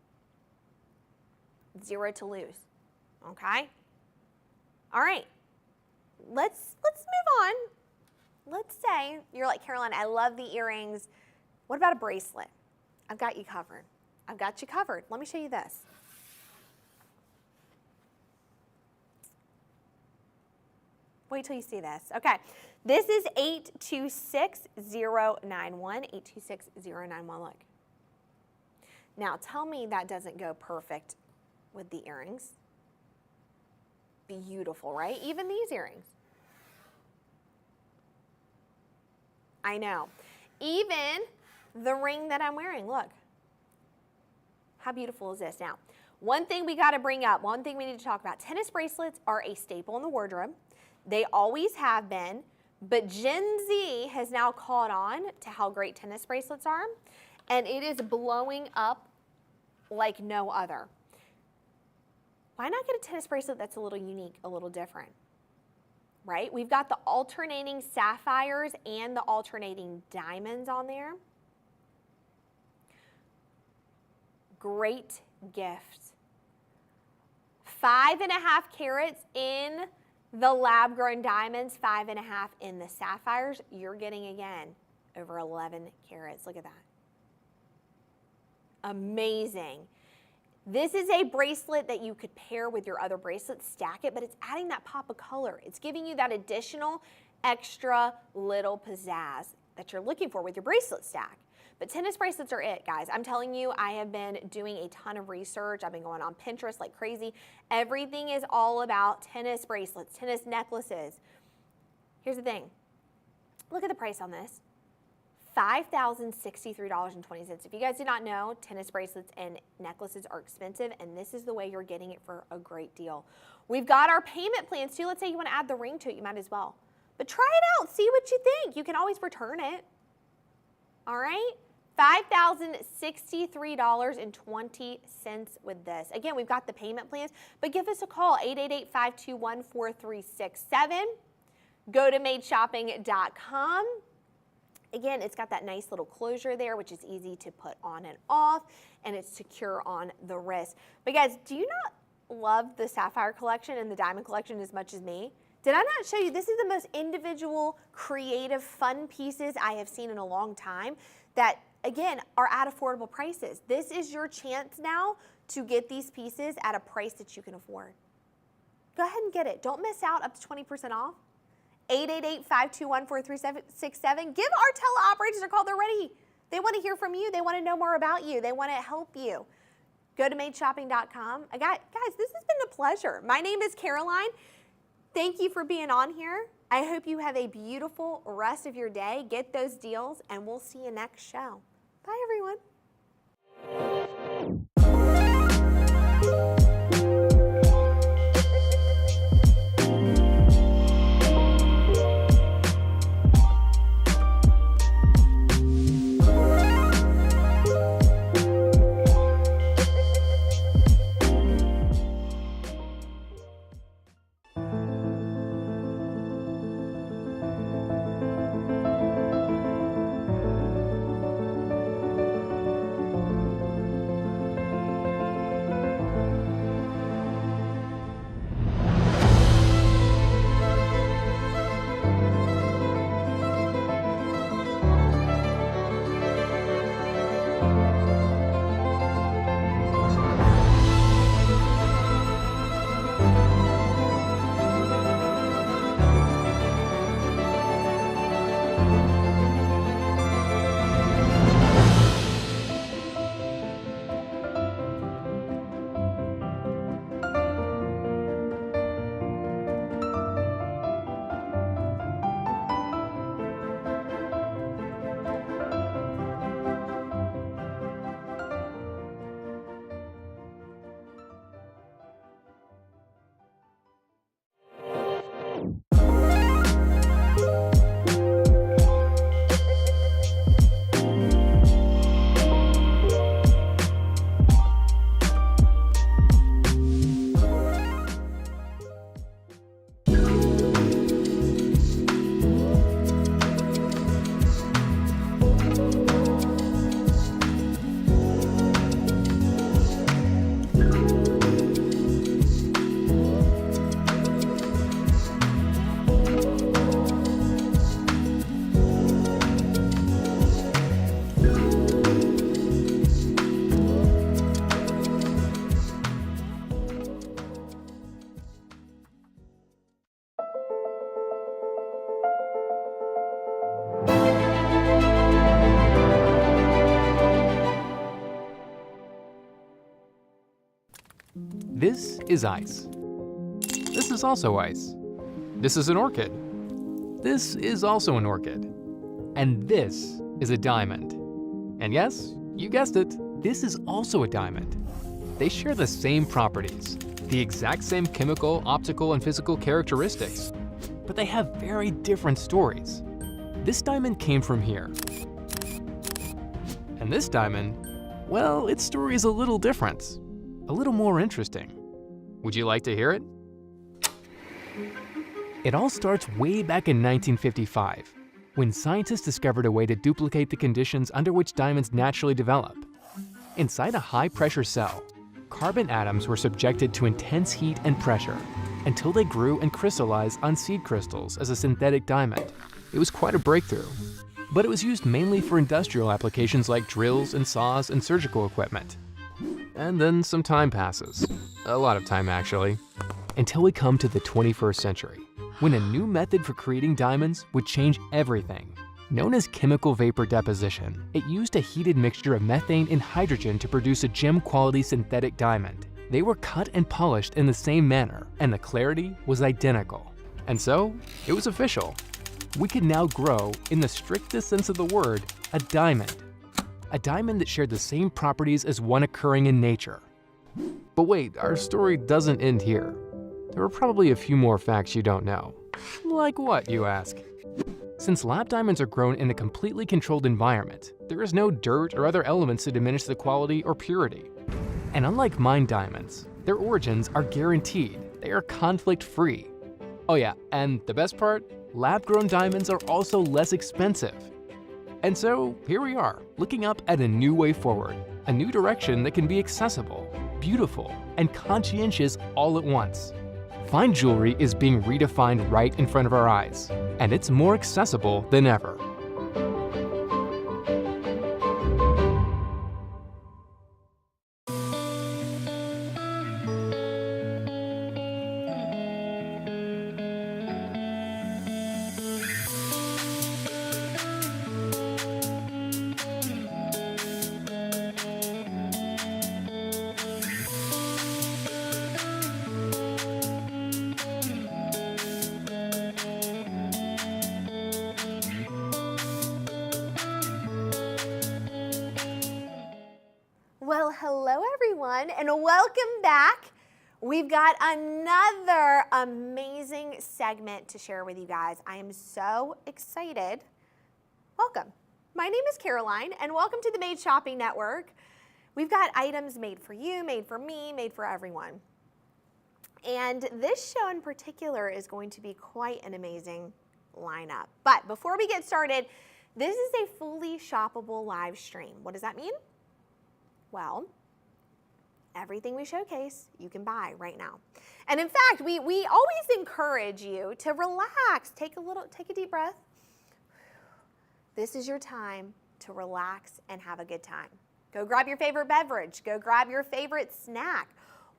Zero to lose. Okay? All right. Let's move on. Let's say you're like, Caroline, I love the earrings. What about a bracelet? I've got you covered. I've got you covered. Let me show you this. Wait till you see this. Okay, this is 826091. 826091, look. Now, tell me that doesn't go perfect with the earrings. Beautiful, right? Even these earrings. I know. Even the ring that I'm wearing, look. How beautiful is this? Now, one thing we got to bring up, one thing we need to talk about, tennis bracelets are a staple in the wardrobe. They always have been, but Gen Z has now caught on to how great tennis bracelets are, and it is blowing up like no other. Why not get a tennis bracelet that's a little unique, a little different? Right? We've got the alternating sapphires and the alternating diamonds on there. Great gift. 5.5 carats in the lab-grown diamonds, 5.5 in the sapphires. You're getting, again, over 11 carats. Look at that. Amazing. This is a bracelet that you could pair with your other bracelets, stack it, but it's adding that pop of color. It's giving you that additional extra little pizzazz that you're looking for with your bracelet stack. But tennis bracelets are it, guys. I'm telling you, I have been doing a ton of research. I've been going on Pinterest like crazy. Everything is all about tennis bracelets, tennis necklaces. Here's the thing. Look at the price on this. $5,063.20. If you guys did not know, tennis bracelets and necklaces are expensive, and this is the way you're getting it for a great deal. We've got our payment plans too. Let's say you want to add the ring to it, you might as well. But try it out, see what you think. You can always return it. All right? $5,063.20 with this. Again, we've got the payment plans, but give us a call, 888-521-4367. Go to madeshopping.com. Again, it's got that nice little closure there, which is easy to put on and off, and it's secure on the wrist. But guys, do you not love the sapphire collection and the diamond collection as much as me? Did I not show you? This is the most individual, creative, fun pieces I have seen in a long time that, again, are at affordable prices. This is your chance now to get these pieces at a price that you can afford. Go ahead and get it. Don't miss out, up to 20% off. 888-521-4367. Give our teleoperators a call. They're ready. They want to hear from you. They want to know more about you. They want to help you. Go to madeshopping.com. Guys, this has been a pleasure. My name is Caroline. Thank you for being on here. I hope you have a beautiful rest of your day. Get those deals, and we'll see you next show. Bye, everyone. This is ice. This is also ice. This is an orchid. This is also an orchid. And this is a diamond. And yes, you guessed it, this is also a diamond. They share the same properties, the exact same chemical, optical, and physical characteristics, but they have very different stories. This diamond came from here. And this diamond, well, its story is a little different, a little more interesting. Would you like to hear it? It all starts way back in 1955, when scientists discovered a way to duplicate the conditions under which diamonds naturally develop. Inside a high-pressure cell, carbon atoms were subjected to intense heat and pressure until they grew and crystallized on seed crystals as a synthetic diamond. It was quite a breakthrough, but it was used mainly for industrial applications like drills and saws and surgical equipment. And then some time passes. A lot of time, actually. Until we come to the 21st century, when a new method for creating diamonds would change everything. Known as chemical vapor deposition, it used a heated mixture of methane and hydrogen to produce a gem-quality synthetic diamond. They were cut and polished in the same manner, and the clarity was identical. And so, it was official. We could now grow, in the strictest sense of the word, a diamond. A diamond that shared the same properties as one occurring in nature. But wait, our story doesn't end here. There are probably a few more facts you don't know. Like what, you ask? Since lab diamonds are grown in a completely controlled environment, there is no dirt or other elements to diminish the quality or purity. And unlike mined diamonds, their origins are guaranteed. They are conflict-free. Oh yeah, and the best part? Lab-grown diamonds are also less expensive. And so, here we are, looking up at a new way forward, a new direction that can be accessible, beautiful, and conscientious all at once. Fine jewelry is being redefined right in front of our eyes, and it's more accessible than ever. Well, hello everyone, and welcome back. We've got another amazing segment to share with you guys. I am so excited. Welcome. My name is Caroline, and welcome to the Made Shopping Network. We've got items made for you, made for me, made for everyone. And this show in particular is going to be quite an amazing lineup. But before we get started, this is a fully shoppable live stream. What does that mean? Well, everything we showcase, you can buy right now. And in fact, we always encourage you to relax. Take a deep breath. This is your time to relax and have a good time. Go grab your favorite beverage. Go grab your favorite snack.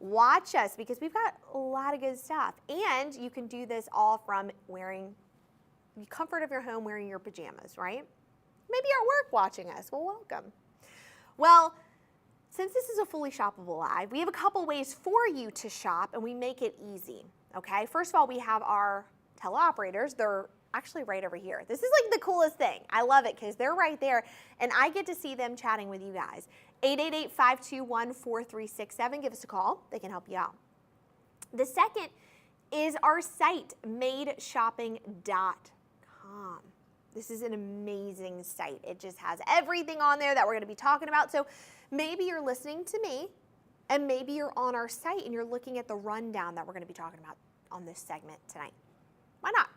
Watch us because we've got a lot of good stuff. And you can do this all from wearing the comfort of your home, wearing your pajamas, right? Maybe you're at work watching us. Well, welcome. Well, since this is a fully shoppable live, we have a couple ways for you to shop, and we make it easy, okay? First of all, we have our teleoperators. They're actually right over here. This is like the coolest thing. I love it because they're right there, and I get to see them chatting with you guys. 888-521-4367. Give us a call. They can help you out. The second is our site, madeshopping.com. This is an amazing site. It just has everything on there that we're going to be talking about. So maybe you're listening to me, and maybe you're on our site and you're looking at the rundown that we're going to be talking about on this segment tonight. Why not?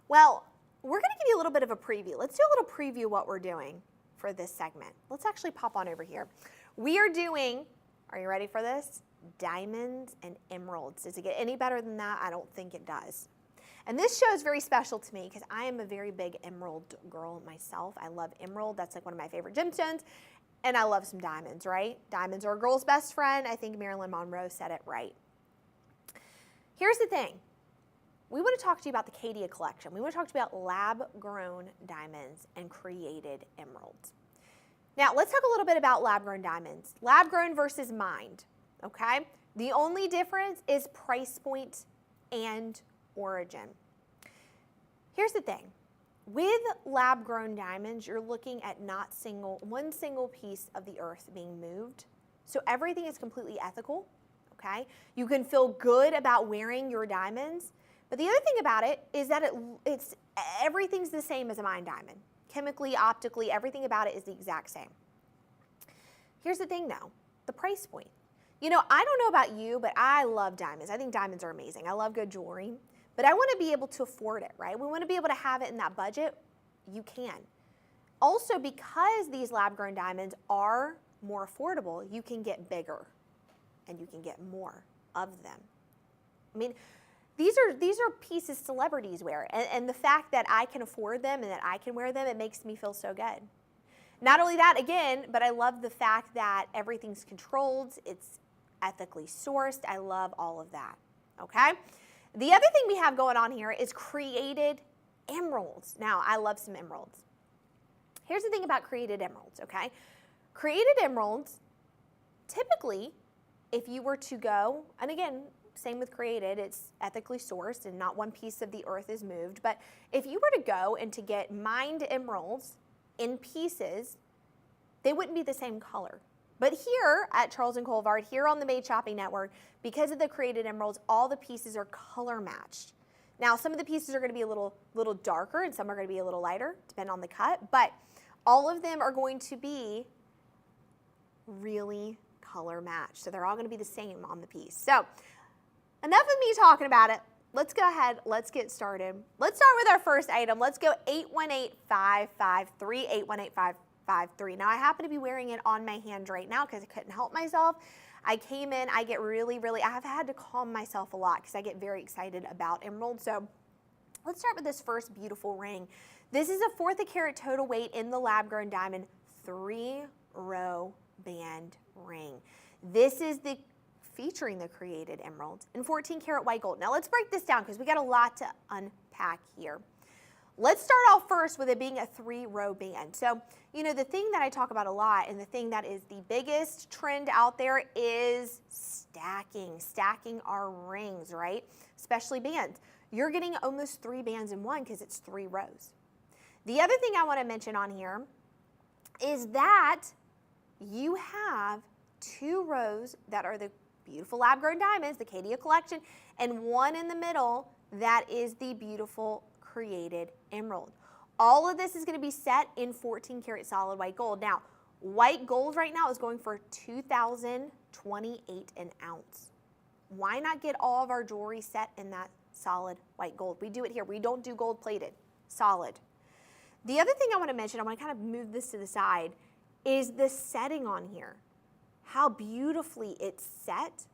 Well, we're going to give you a little bit of a preview. Let's do a little preview of what we're doing for this segment. Let's actually pop on over here. We are doing, are you ready for this? Diamonds and emeralds. Does it get any better than that? I don't think it does. And this show is very special to me because I am a very big emerald girl myself. I love emerald. That's like one of my favorite gemstones. And I love some diamonds, right? Diamonds are a girl's best friend. I think Marilyn Monroe said it right. Here's the thing. We want to talk to you about the Caydia collection. We want to talk to you about lab-grown diamonds and created emeralds. Now, let's talk a little bit about lab-grown diamonds. Lab-grown versus mined, okay? The only difference is price point and origin. Here's the thing. With lab-grown diamonds, you're looking at not one single piece of the earth being moved. So everything is completely ethical, okay? You can feel good about wearing your diamonds. But the other thing about it is that everything's the same as a mined diamond. Chemically, optically, everything about it is the exact same. Here's the thing though, the price point. You know, I don't know about you, but I love diamonds. I think diamonds are amazing. I love good jewelry. But I want to be able to afford it, right? We want to be able to have it in that budget. You can. Also, because these lab-grown diamonds are more affordable, you can get bigger and you can get more of them. I mean, these are pieces celebrities wear, and the fact that I can afford them and that I can wear them, it makes me feel so good. Not only that, again, but I love the fact that everything's controlled, it's ethically sourced. I love all of that, okay? The other thing we have going on here is created emeralds. Now, I love some emeralds. Here's the thing about created emeralds, okay? Created emeralds, typically, if you were to go, and again, same with created, it's ethically sourced and not one piece of the earth is moved, but if you were to go and to get mined emeralds in pieces, they wouldn't be the same color. But here at Charles and Colvard, here on the Made Shopping Network, because of the created emeralds, all the pieces are color matched. Now, some of the pieces are going to be a little darker and some are going to be a little lighter, depending on the cut, but all of them are going to be really color matched. So they're all going to be the same on the piece. So enough of me talking about it. Let's go ahead. Let's get started. Let's start with our first item. Let's go 818553, 818553. Now, I happen to be wearing it on my hand right now because I couldn't help myself. I came in, I get really, I have had to calm myself a lot because I get very excited about emeralds. So let's start with this first beautiful ring. This is a 1/4 carat total weight in the lab-grown diamond 3-row band ring. This is featuring the created emeralds in 14 karat white gold. Now let's break this down because we got a lot to unpack here. Let's start off first with it being a 3-row band. So, you know, the thing that I talk about a lot and the thing that is the biggest trend out there is stacking our rings, right? Especially bands. You're getting almost 3 bands in one because it's 3 rows. The other thing I want to mention on here is that you have 2 rows that are the beautiful lab-grown diamonds, the Caydia collection, and one in the middle that is the beautiful created emerald. All of this is going to be set in 14 karat solid white gold. Now, white gold right now is going for $2,028 an ounce. Why not get all of our jewelry set in that solid white gold? We do it here. We don't do gold plated, solid. The other thing I want to mention, I want to kind of move this to the side, is the setting on here. How beautifully it's set.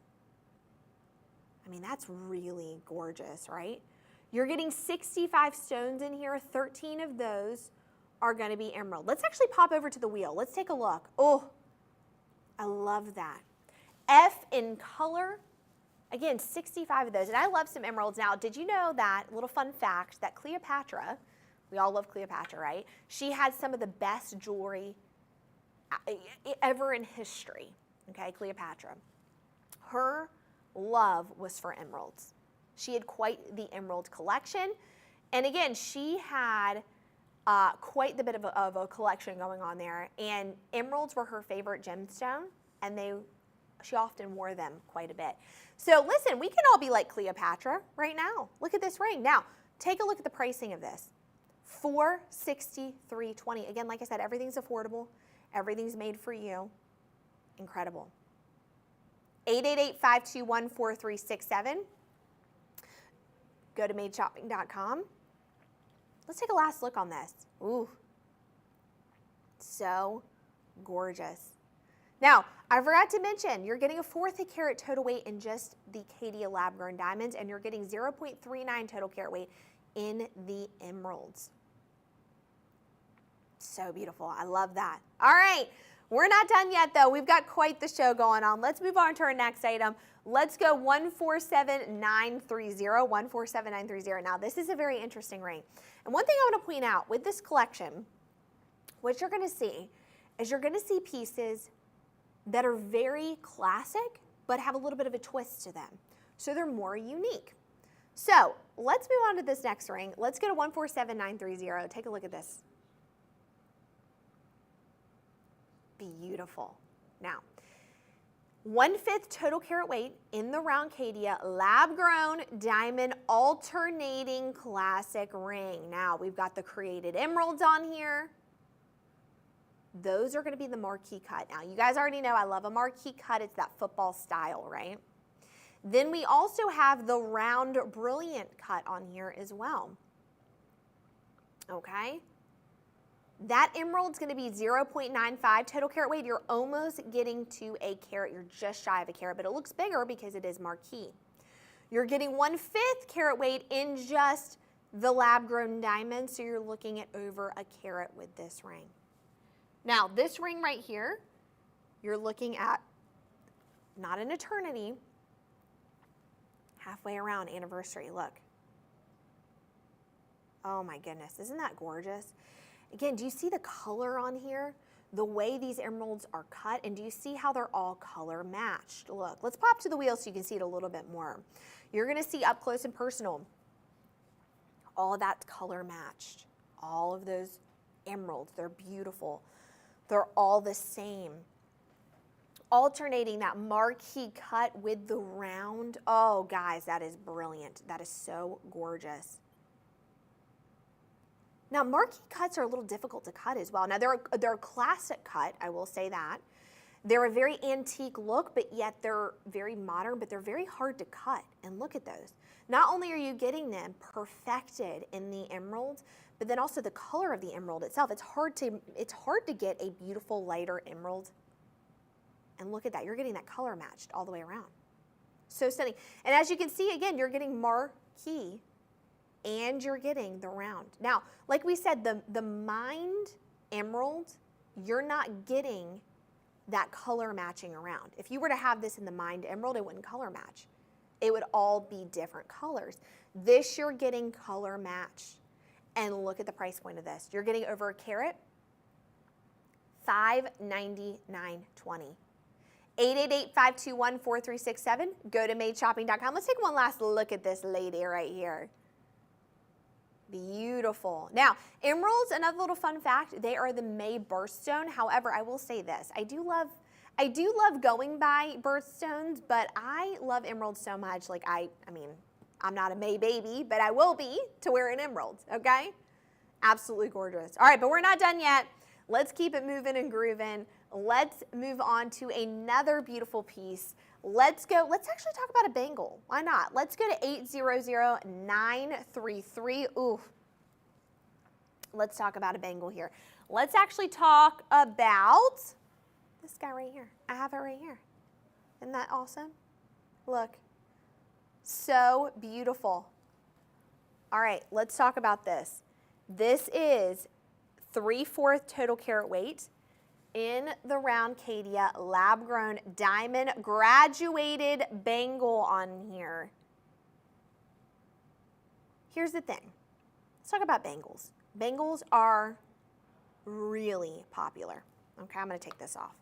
I mean, that's really gorgeous, right? You're getting 65 stones in here. 13 of those are going to be emerald. Let's actually pop over to the wheel. Let's take a look. Oh, I love that. F in color. Again, 65 of those. And I love some emeralds. Now, did you know that, little fun fact, that Cleopatra, we all love Cleopatra, right? She had some of the best jewelry ever in history. Okay, Cleopatra. Her love was for emeralds. She had quite the emerald collection. And again, she had quite the bit of a collection going on there. And emeralds were her favorite gemstone, and she often wore them quite a bit. So listen, we can all be like Cleopatra right now. Look at this ring. Now, take a look at the pricing of this. $463.20. Again, like I said, everything's affordable. Everything's made for you. Incredible. 888-521-4367. Go to madeshopping.com. Let's take a last look on this. Ooh, so gorgeous. Now, I forgot to mention, you're getting a 1/4 carat total weight in just the Caydia lab-grown diamonds, and you're getting 0.39 total carat weight in the emeralds. So beautiful. I love that. All right. We're not done yet, though. We've got quite the show going on. Let's move on to our next item. Let's go 147930, 147930. Now, this is a very interesting ring. And one thing I want to point out with this collection, what you're going to see is you're going to see pieces that are very classic, but have a little bit of a twist to them. So they're more unique. So let's move on to this next ring. Let's go to 147930. Take a look at this. Beautiful. Now, 1/5 total carat weight in the round Caydia lab-grown diamond alternating classic ring. Now, we've got the created emeralds on here. Those are going to be the marquee cut. Now, you guys already know I love a marquee cut. It's that football style, right? Then we also have the round brilliant cut on here as well. Okay? That emerald's going to be 0.95 total carat weight. You're almost getting to a carat. You're just shy of a carat, but it looks bigger because it is marquee. You're getting 1/5 carat weight in just the lab-grown diamond, so you're looking at over a carat with this ring. Now, this ring right here, you're looking at not an eternity, halfway around anniversary, look. Oh my goodness, isn't that gorgeous? Again, do you see the color on here? The way these emeralds are cut, and do you see how they're all color matched? Look, let's pop to the wheel so you can see it a little bit more. You're gonna see up close and personal, all of that's color matched. All of those emeralds, they're beautiful. They're all the same. Alternating that marquee cut with the round. Oh guys, that is brilliant. That is so gorgeous. Now, marquee cuts are a little difficult to cut as well. Now, they're a classic cut, I will say that. They're a very antique look, but yet they're very modern, but they're very hard to cut. And look at those. Not only are you getting them perfected in the emerald, but then also the color of the emerald itself. It's hard to get a beautiful lighter emerald. And look at that, you're getting that color matched all the way around. So stunning. And as you can see, again, you're getting marquee and you're getting the round. Now, like we said, the mined emerald, you're not getting that color matching around. If you were to have this in the mined emerald, it wouldn't color match. It would all be different colors. This, you're getting color match. And look at the price point of this. You're getting over a carat, $599.20. 888-521-4367. Go to madeshopping.com. Let's take one last look at this lady right here. Beautiful. Now, emeralds, another little fun fact, they are the May birthstone. However, I will say this, I do love going by birthstones, but I love emeralds so much. Like I mean, I'm not a May baby, but I will be to wear an emerald, okay? Absolutely gorgeous. All right, but we're not done yet. Let's keep it moving and grooving. Let's move on to another beautiful piece. Let's actually talk about a bangle. Why not? Let's go to 800-933. Ooh. Let's talk about a bangle here. Let's actually talk about this guy right here. I have it right here. Isn't that awesome? Look. So beautiful. All right, let's talk about this. This is 3/4 total carat weight in the round Caydia lab-grown diamond graduated bangle on here. Here's the thing. Let's talk about bangles. Bangles are really popular. Okay, I'm going to take this off.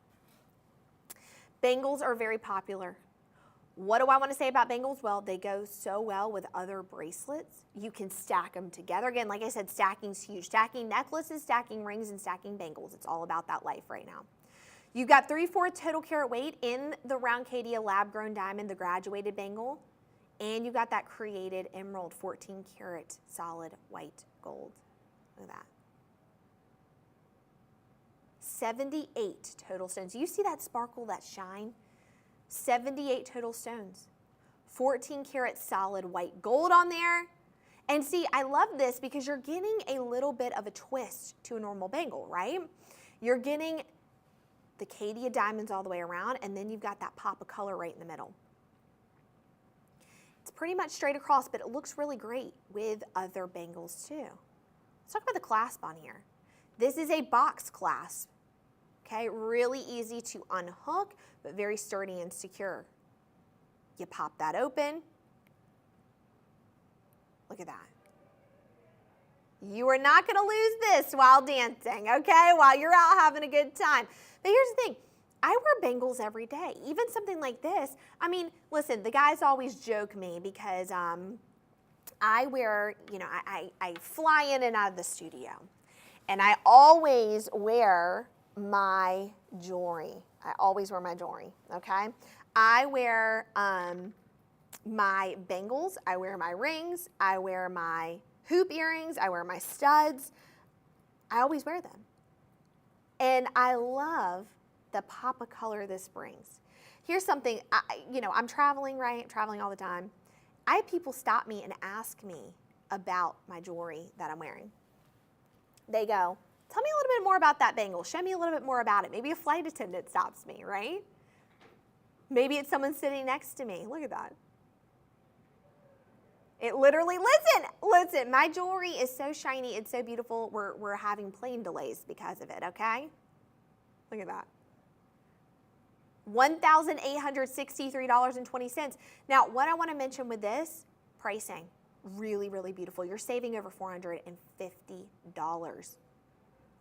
Bangles are very popular. What do I want to say about bangles? Well, they go so well with other bracelets. You can stack them together. Again, like I said, stacking's huge. Stacking necklaces, stacking rings, and stacking bangles. It's all about that life right now. You've got 3/4 total carat weight in the round Caydia lab-grown diamond, the graduated bangle, and you've got that created emerald, 14 karat solid white gold. Look at that. 78 total stones. You see that sparkle, that shine? 78 total stones, 14 karat solid white gold on there. And see, I love this because you're getting a little bit of a twist to a normal bangle, right? You're getting the Caydia diamonds all the way around, and then you've got that pop of color right in the middle. It's pretty much straight across, but it looks really great with other bangles too. Let's talk about the clasp on here. This is a box clasp. Okay, really easy to unhook, but very sturdy and secure. You pop that open. Look at that. You are not gonna lose this while dancing, okay? While you're out having a good time. But here's the thing, I wear bangles every day. Even something like this. I mean, listen, the guys always joke me because I wear, you know, I fly in and out of the studio. And I always wear my jewelry. I always wear my jewelry, okay? I wear my bangles, I wear my rings, I wear my hoop earrings, I wear my studs. I always wear them. And I love the pop of color this brings. Here's something, you know, I'm traveling, right? I'm traveling all the time. I have people stop me and ask me about my jewelry that I'm wearing. They go, tell me a little bit more about that bangle. Show me a little bit more about it. Maybe a flight attendant stops me, right? Maybe it's someone sitting next to me. Look at that. It literally, listen, my jewelry is so shiny, it's so beautiful, we're having plane delays because of it, okay? Look at that. $1,863.20. Now, what I want to mention with this, pricing, really, really beautiful. You're saving over $450.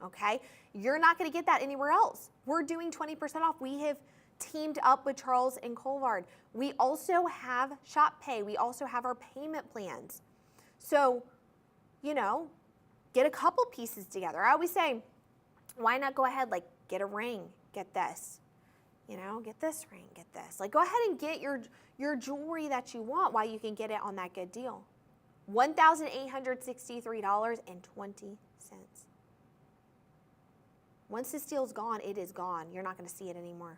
Okay? You're not going to get that anywhere else. We're doing 20% off. We have teamed up with Charles and Colvard. We also have Shop Pay. We also have our payment plans. So, you know, get a couple pieces together. I always say, why not go ahead, like, get a ring, get this. You know, get this ring, get this. Like, go ahead and get your jewelry that you want while you can get it on that good deal. $1,863.20. Once this deal's gone, it is gone. You're not going to see it anymore.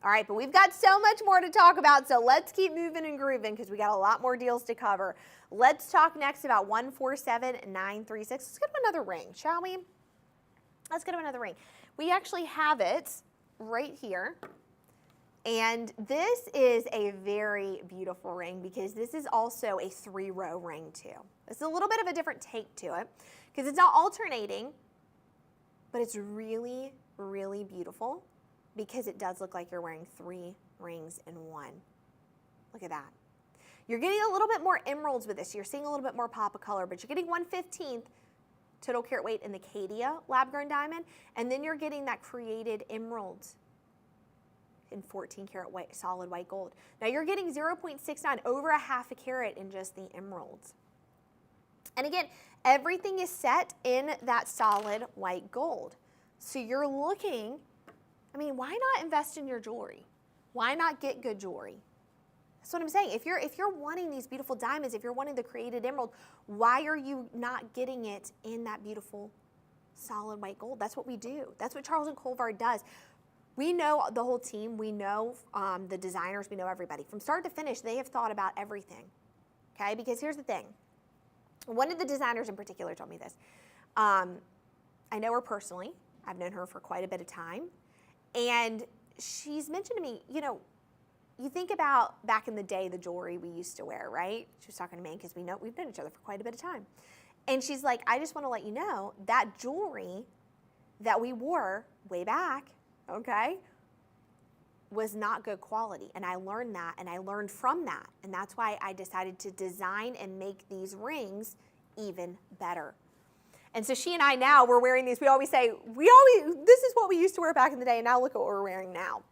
All right, but we've got so much more to talk about, so let's keep moving and grooving because we got a lot more deals to cover. Let's talk next about 147936. Let's get to another ring, shall we? Let's get to another ring. We actually have it right here. And this is a very beautiful ring because this is also a 3-row ring too. It's a little bit of a different take to it because it's not alternating, but it's really, really beautiful because it does look like you're wearing 3 rings in one. Look at that. You're getting a little bit more emeralds with this. You're seeing a little bit more pop of color, but you're getting 1/15 total carat weight in the Caydia lab-grown diamond, and then you're getting that created emerald in 14 karat white, solid white gold. Now you're getting 0.69, over a half a carat in just the emeralds. And again, everything is set in that solid white gold. So you're looking, I mean, why not invest in your jewelry? Why not get good jewelry? That's what I'm saying. If you're wanting these beautiful diamonds, if you're wanting the created emerald, why are you not getting it in that beautiful solid white gold? That's what we do. That's what Charles and Colvard does. We know the whole team. We know the designers. We know everybody. From start to finish, they have thought about everything, okay? Because here's the thing. One of the designers in particular told me this. I know her personally. I've known her for quite a bit of time. And she's mentioned to me, you know, you think about back in the day, the jewelry we used to wear, right? She was talking to me because we've known each other for quite a bit of time. And she's like, I just want to let you know that jewelry that we wore way back, okay, was not good quality. And I learned that, and I learned from that. And that's why I decided to design and make these rings even better. And so she and I now, we're wearing these. We always say, this is what we used to wear back in the day, and now look at what we're wearing now.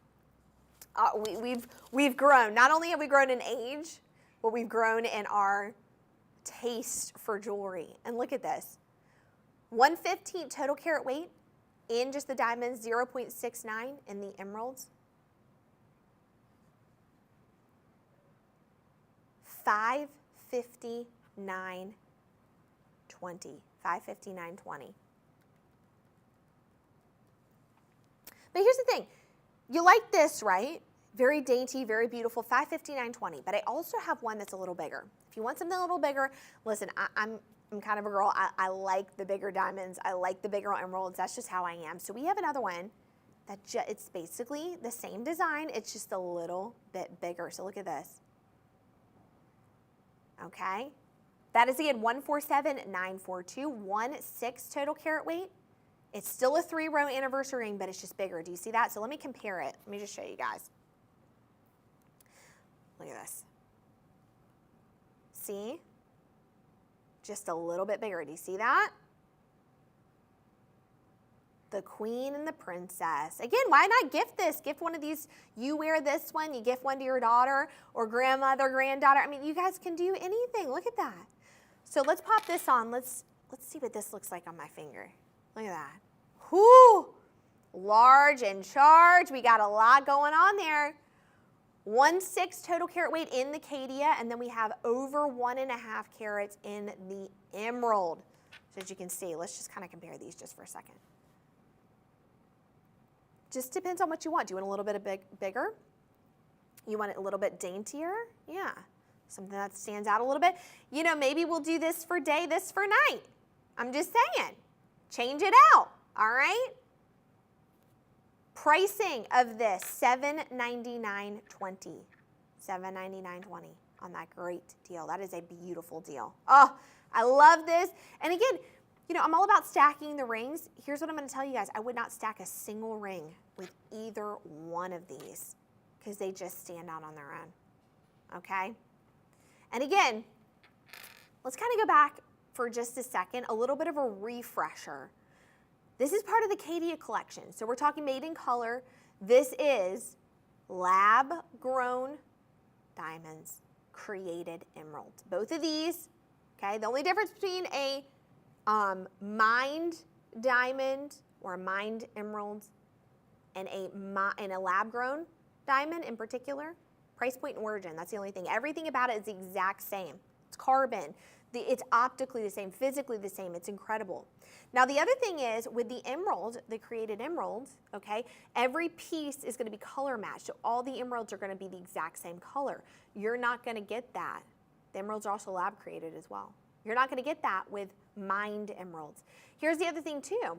We've grown. Not only have we grown in age, but we've grown in our taste for jewelry. And look at this. 1/15 total carat weight in just the diamonds, 0.69 in the emeralds. $559.20. $559.20. But here's the thing. You like this, right? Very dainty, very beautiful, $559.20. But I also have one that's a little bigger. If you want something a little bigger, listen, I'm kind of a girl. I like the bigger diamonds. I like the bigger emeralds. That's just how I am. So we have another one that it's basically the same design. It's just a little bit bigger. So look at this. Okay. That is again 147,942, 1/6 total carat weight. It's still a 3-row anniversary ring, but it's just bigger. Do you see that? So let me compare it. Let me just show you guys. Look at this. See? Just a little bit bigger. Do you see that? The queen and the princess. Again, why not gift this? Gift one of these. You wear this one. You gift one to your daughter or grandmother, granddaughter. I mean, you guys can do anything. Look at that. So let's pop this on. Let's see what this looks like on my finger. Look at that. Whoo! Large and charged. We got a lot going on there. 1/6 total carat weight in the Caydia, and then we have over 1.5 carats in the emerald. So as you can see, let's just kind of compare these just for a second. Just depends on what you want. Do you want a little bit of bigger? You want it a little bit daintier? Yeah. Something that stands out a little bit. You know, maybe we'll do this for day, this for night. I'm just saying. Change it out, all right? Pricing of this, $799.20. $799.20 on that great deal. That is a beautiful deal. Oh, I love this. And again, You know, I'm all about stacking the rings. Here's what I'm going to tell you guys. I would not stack a single ring with either one of these because they just stand out on their own, okay? And again, let's kind of go back for just a second, a little bit of a refresher. This is part of the Caydia collection. So we're talking made in color. This is lab-grown diamonds, created emeralds. Both of these, okay, the only difference between a mined diamond or a mined emerald and a lab-grown diamond in particular, price point and origin, that's the only thing. Everything about it is the exact same. It's carbon. It's optically the same, physically the same. It's incredible. Now, the other thing is with the emerald, the created emerald, okay, every piece is going to be color matched. So all the emeralds are going to be the exact same color. You're not going to get that. The emeralds are also lab created as well. You're not going to get that with mined emeralds. Here's the other thing too.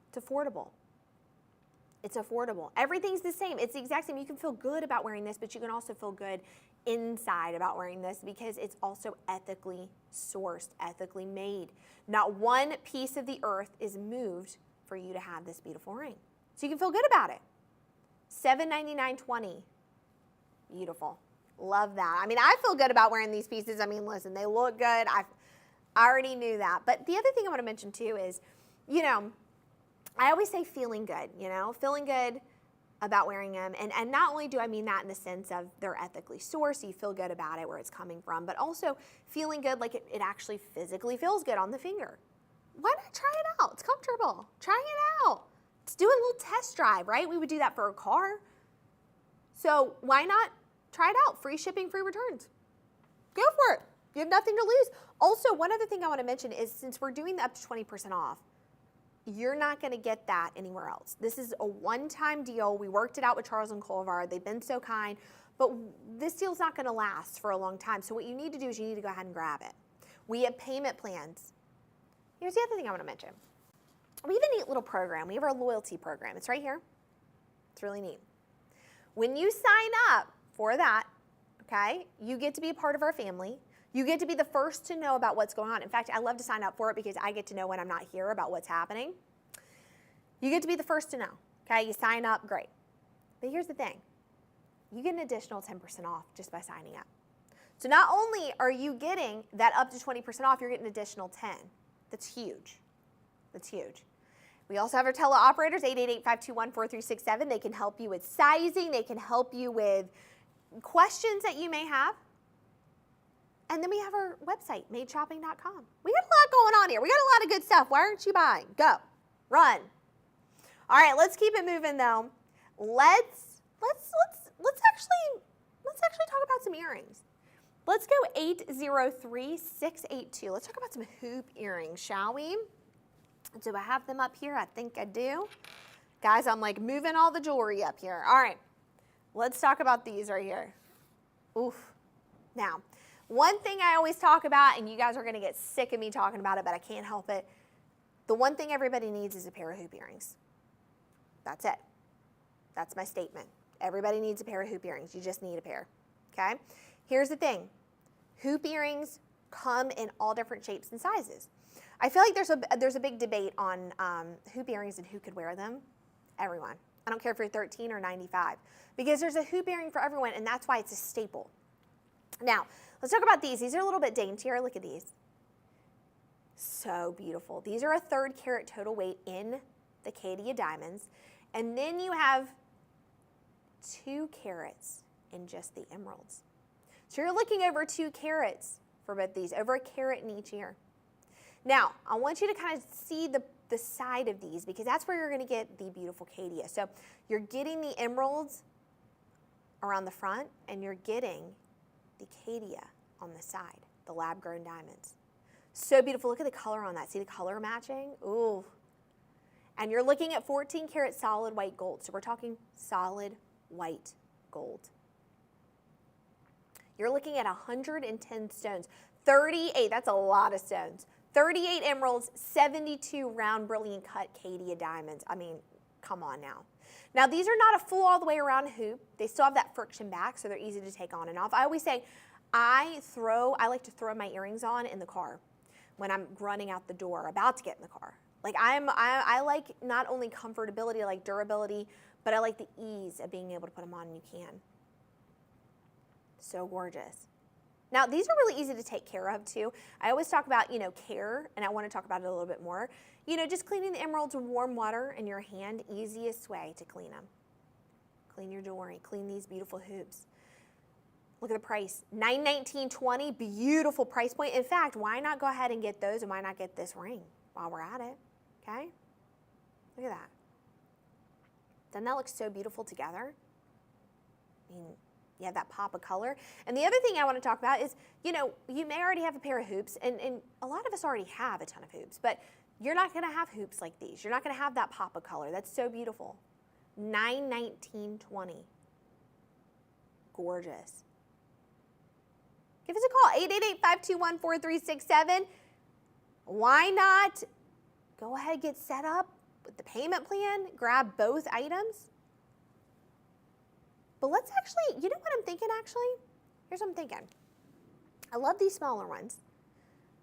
It's affordable. It's affordable. Everything's the same. It's the exact same. You can feel good about wearing this, but you can also feel good inside about wearing this because it's also ethically sourced, ethically made. Not one piece of the earth is moved for you to have this beautiful ring. So you can feel good about it. $799.20. Beautiful. Love that. I mean, I feel good about wearing these pieces. I mean, listen, they look good. I already knew that. But the other thing I want to mention too is, you know, I always say feeling good, you know, feeling good about wearing them. And not only do I mean that in the sense of they're ethically sourced, so you feel good about it, where it's coming from, but also feeling good like it actually physically feels good on the finger. Why not try it out? It's comfortable. Try it out. Let's do a little test drive, right? We would do that for a car. So why not try it out? Free shipping, free returns. Go for it. You have nothing to lose. Also, one other thing I want to mention is since we're doing the up to 20% off, you're not going to get that anywhere else. This is a one-time deal. We worked it out with Charles and Colvard. They've been so kind, but this deal's not going to last for a long time. So what you need to do is you need to go ahead and grab it. We have payment plans. Here's the other thing I want to mention. We have a neat little program. We have our loyalty program. It's right here. It's really neat. When you sign up for that, okay, you get to be a part of our family. You get to be the first to know about what's going on. In fact, I love to sign up for it because I get to know when I'm not here about what's happening. You get to be the first to know, okay? You sign up, great. But here's the thing. You get an additional 10% off just by signing up. So not only are you getting that up to 20% off, you're getting an additional 10. That's huge. That's huge. We also have our teleoperators, 888-521-4367. They can help you with sizing. They can help you with questions that you may have. And then we have our website, madeshopping.com. We got a lot going on here. We got a lot of good stuff. Why aren't you buying? Go. Run. All right, let's keep it moving though. Let's actually talk about some earrings. Let's go 803-682. Let's talk about some hoop earrings, shall we? Do I have them up here? I think I do. Guys, I'm like moving all the jewelry up here. All right, let's talk about these right here. Oof. Now, one thing I always talk about, and you guys are going to get sick of me talking about it, but I can't help it. The one thing everybody needs is a pair of hoop earrings. That's it. That's my statement. Everybody needs a pair of hoop earrings. You just need a pair, okay? Here's the thing. Hoop earrings come in all different shapes and sizes. I feel like there's a big debate on hoop earrings and who could wear them. Everyone. I don't care if you're 13 or 95, because there's a hoop earring for everyone, and that's why it's a staple. Now, let's talk about these. These are a little bit daintier. Look at these. So beautiful. These are a 3rd carat total weight in the Caydia diamonds. And then you have 2 carats in just the emeralds. So you're looking over 2 carats for both these, over a carat in each ear. Now, I want you to kind of see the side of these because that's where you're going to get the beautiful Caydia. So you're getting the emeralds around the front and you're getting the Caydia on the side, the lab-grown diamonds. So beautiful. Look at the color on that. See the color matching? Ooh. And you're looking at 14 karat solid white gold. So we're talking solid white gold. You're looking at 110 stones. 38, that's a lot of stones. 38 emeralds, 72 round brilliant cut Caydia diamonds. I mean, come on now. Now, these are not a full all the way around hoop. They still have that friction back, so they're easy to take on and off. I always say, I like to throw my earrings on in the car. when I'm running out the door, about to get in the car. Like I like not only comfortability, I like durability, but I like the ease of being able to put them on and you can. So gorgeous. Now, these are really easy to take care of too. I always talk about, care, and I want to talk about it a little bit more. Just cleaning the emeralds with warm water in your hand, easiest way to clean them. Clean your jewelry, clean these beautiful hoops. Look at the price, $919.20, beautiful price point. In fact, why not go ahead and get those, and why not get this ring while we're at it, okay? Look at that. Doesn't that look so beautiful together? I mean, you have that pop of color. And the other thing I want to talk about is, you may already have a pair of hoops, and a lot of us already have a ton of hoops, but you're not going to have hoops like these. You're not going to have that pop of color. That's so beautiful. $919.20. Gorgeous. Give us a call, 888-521-4367. Why not go ahead and get set up with the payment plan, grab both items? But let's actually, you know what I'm thinking actually? Here's what I'm thinking. I love these smaller ones,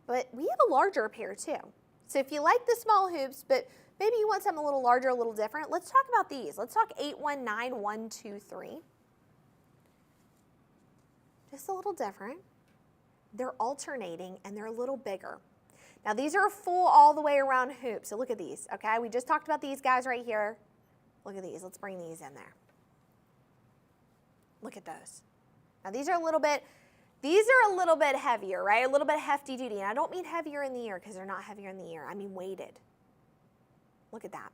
but we have a larger pair too. So if you like the small hoops, but maybe you want something a little larger, a little different, let's talk about these. Let's talk 819123. Just a little different. They're alternating and they're a little bigger. Now these are full all the way around hoops. So look at these, okay? We just talked about these guys right here. Look at these, let's bring these in there. Look at those. Now these are a little bit heavier, right? A little bit hefty duty. And I don't mean heavier in the ear because they're not heavier in the ear. I mean weighted. Look at that.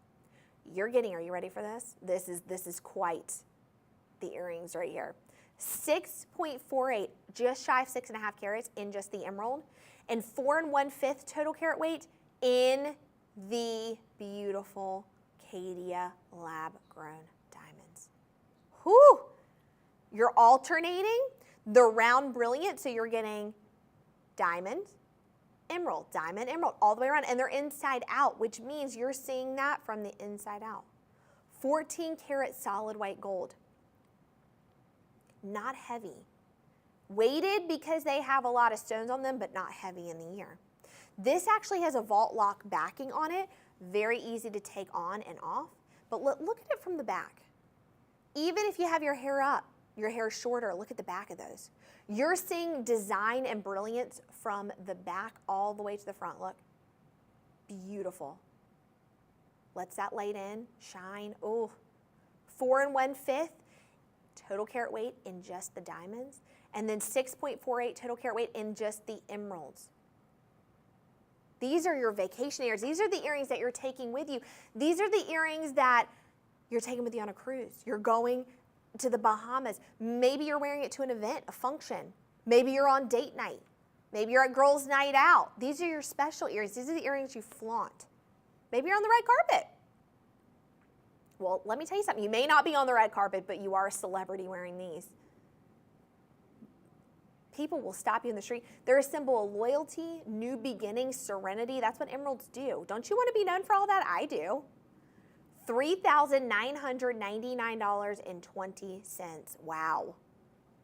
Are you ready for this? This is quite the earrings right here. 6.48, just shy of 6.5 carats in just the emerald, and 4 1/5 total carat weight in the beautiful Caydia lab-grown diamonds. Whew! You're alternating the round brilliant, so you're getting diamond, emerald, all the way around, and they're inside out, which means you're seeing that from the inside out. 14 karat solid white gold. Not heavy. Weighted because they have a lot of stones on them, but not heavy in the ear. This actually has a vault lock backing on it, very easy to take on and off, but look at it from the back. Even if you have your hair up, your hair shorter, look at the back of those. You're seeing design and brilliance from the back all the way to the front. Look, beautiful. Lets that light in, shine. Oh, 4 1/5 total carat weight in just the diamonds, and then 6.48 total carat weight in just the emeralds. These are your vacation earrings. These are the earrings that you're taking with you. These are the earrings that you're taking with you on a cruise. You're going to the Bahamas. Maybe you're wearing it to an event, a function. Maybe you're on date night. Maybe you're at girls' night out. These are your special earrings. These are the earrings you flaunt. Maybe you're on the red carpet. Well, let me tell you something. You may not be on the red carpet, but you are a celebrity wearing these. People will stop you in the street. They're a symbol of loyalty, new beginnings, serenity. That's what emeralds do. Don't you want to be known for all that? I do. $3,999.20. Wow.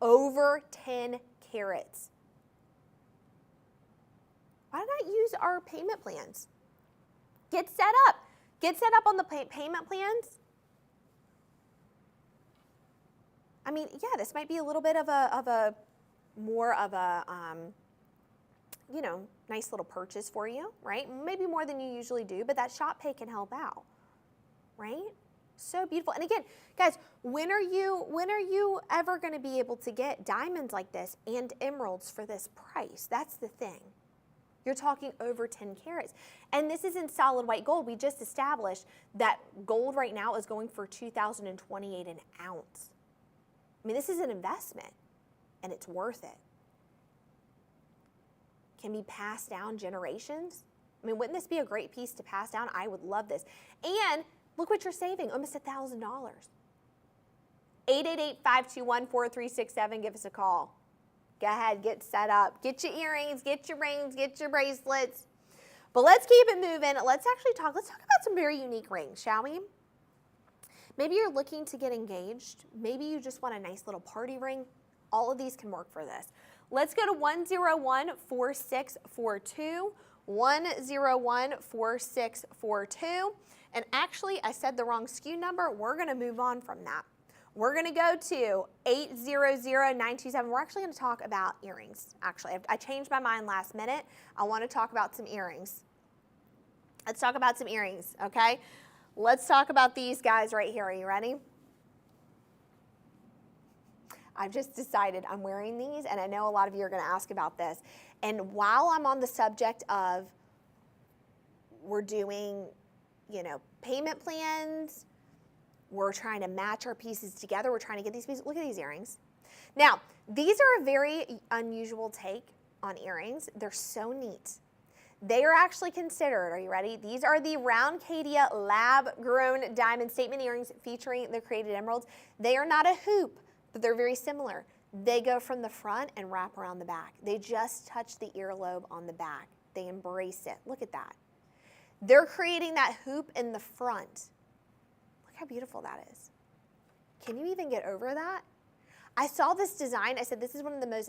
Over 10 carats. Why not use our payment plans? Get set up. Get set up on the payment plans. I mean, yeah, this might be a little bit of a nice little purchase for you, right? Maybe more than you usually do, but that shop pay can help out, right? So beautiful. And again, guys, when are you ever going to be able to get diamonds like this and emeralds for this price? That's the thing. You're talking over 10 carats. And this is in solid white gold. We just established that gold right now is going for $2,028 an ounce. I mean, this is an investment, and it's worth it. Can be passed down generations. I mean, wouldn't this be a great piece to pass down? I would love this. And look what you're saving, almost $1,000. 888-521-4367, give us a call. Go ahead, get set up. Get your earrings, get your rings, get your bracelets. But let's keep it moving. Let's talk about some very unique rings, shall we? Maybe you're looking to get engaged. Maybe you just want a nice little party ring. All of these can work for this. Let's go to 101-4642. 1014642. And actually, I said the wrong SKU number. We're going to move on from that. We're going to go to 800927. We're actually going to talk about earrings. Actually, I changed my mind last minute. I want to talk about some earrings. Let's talk about some earrings, okay? Let's talk about these guys right here. Are you ready? I've just decided I'm wearing these, and I know a lot of you are going to ask about this. And while I'm on the subject of we're doing, payment plans, we're trying to match our pieces together, we're trying to get these pieces, look at these earrings. Now, these are a very unusual take on earrings. They're so neat. They are actually considered, are you ready? These are the round Caydia lab-grown diamond statement earrings featuring the created emeralds. They are not a hoop, but they're very similar. They go from the front and wrap around the back. They just touch the earlobe on the back. They embrace it. Look at that. They're creating that hoop in the front. Look how beautiful that is. Can you even get over that? I saw this design. I said, this is one of the most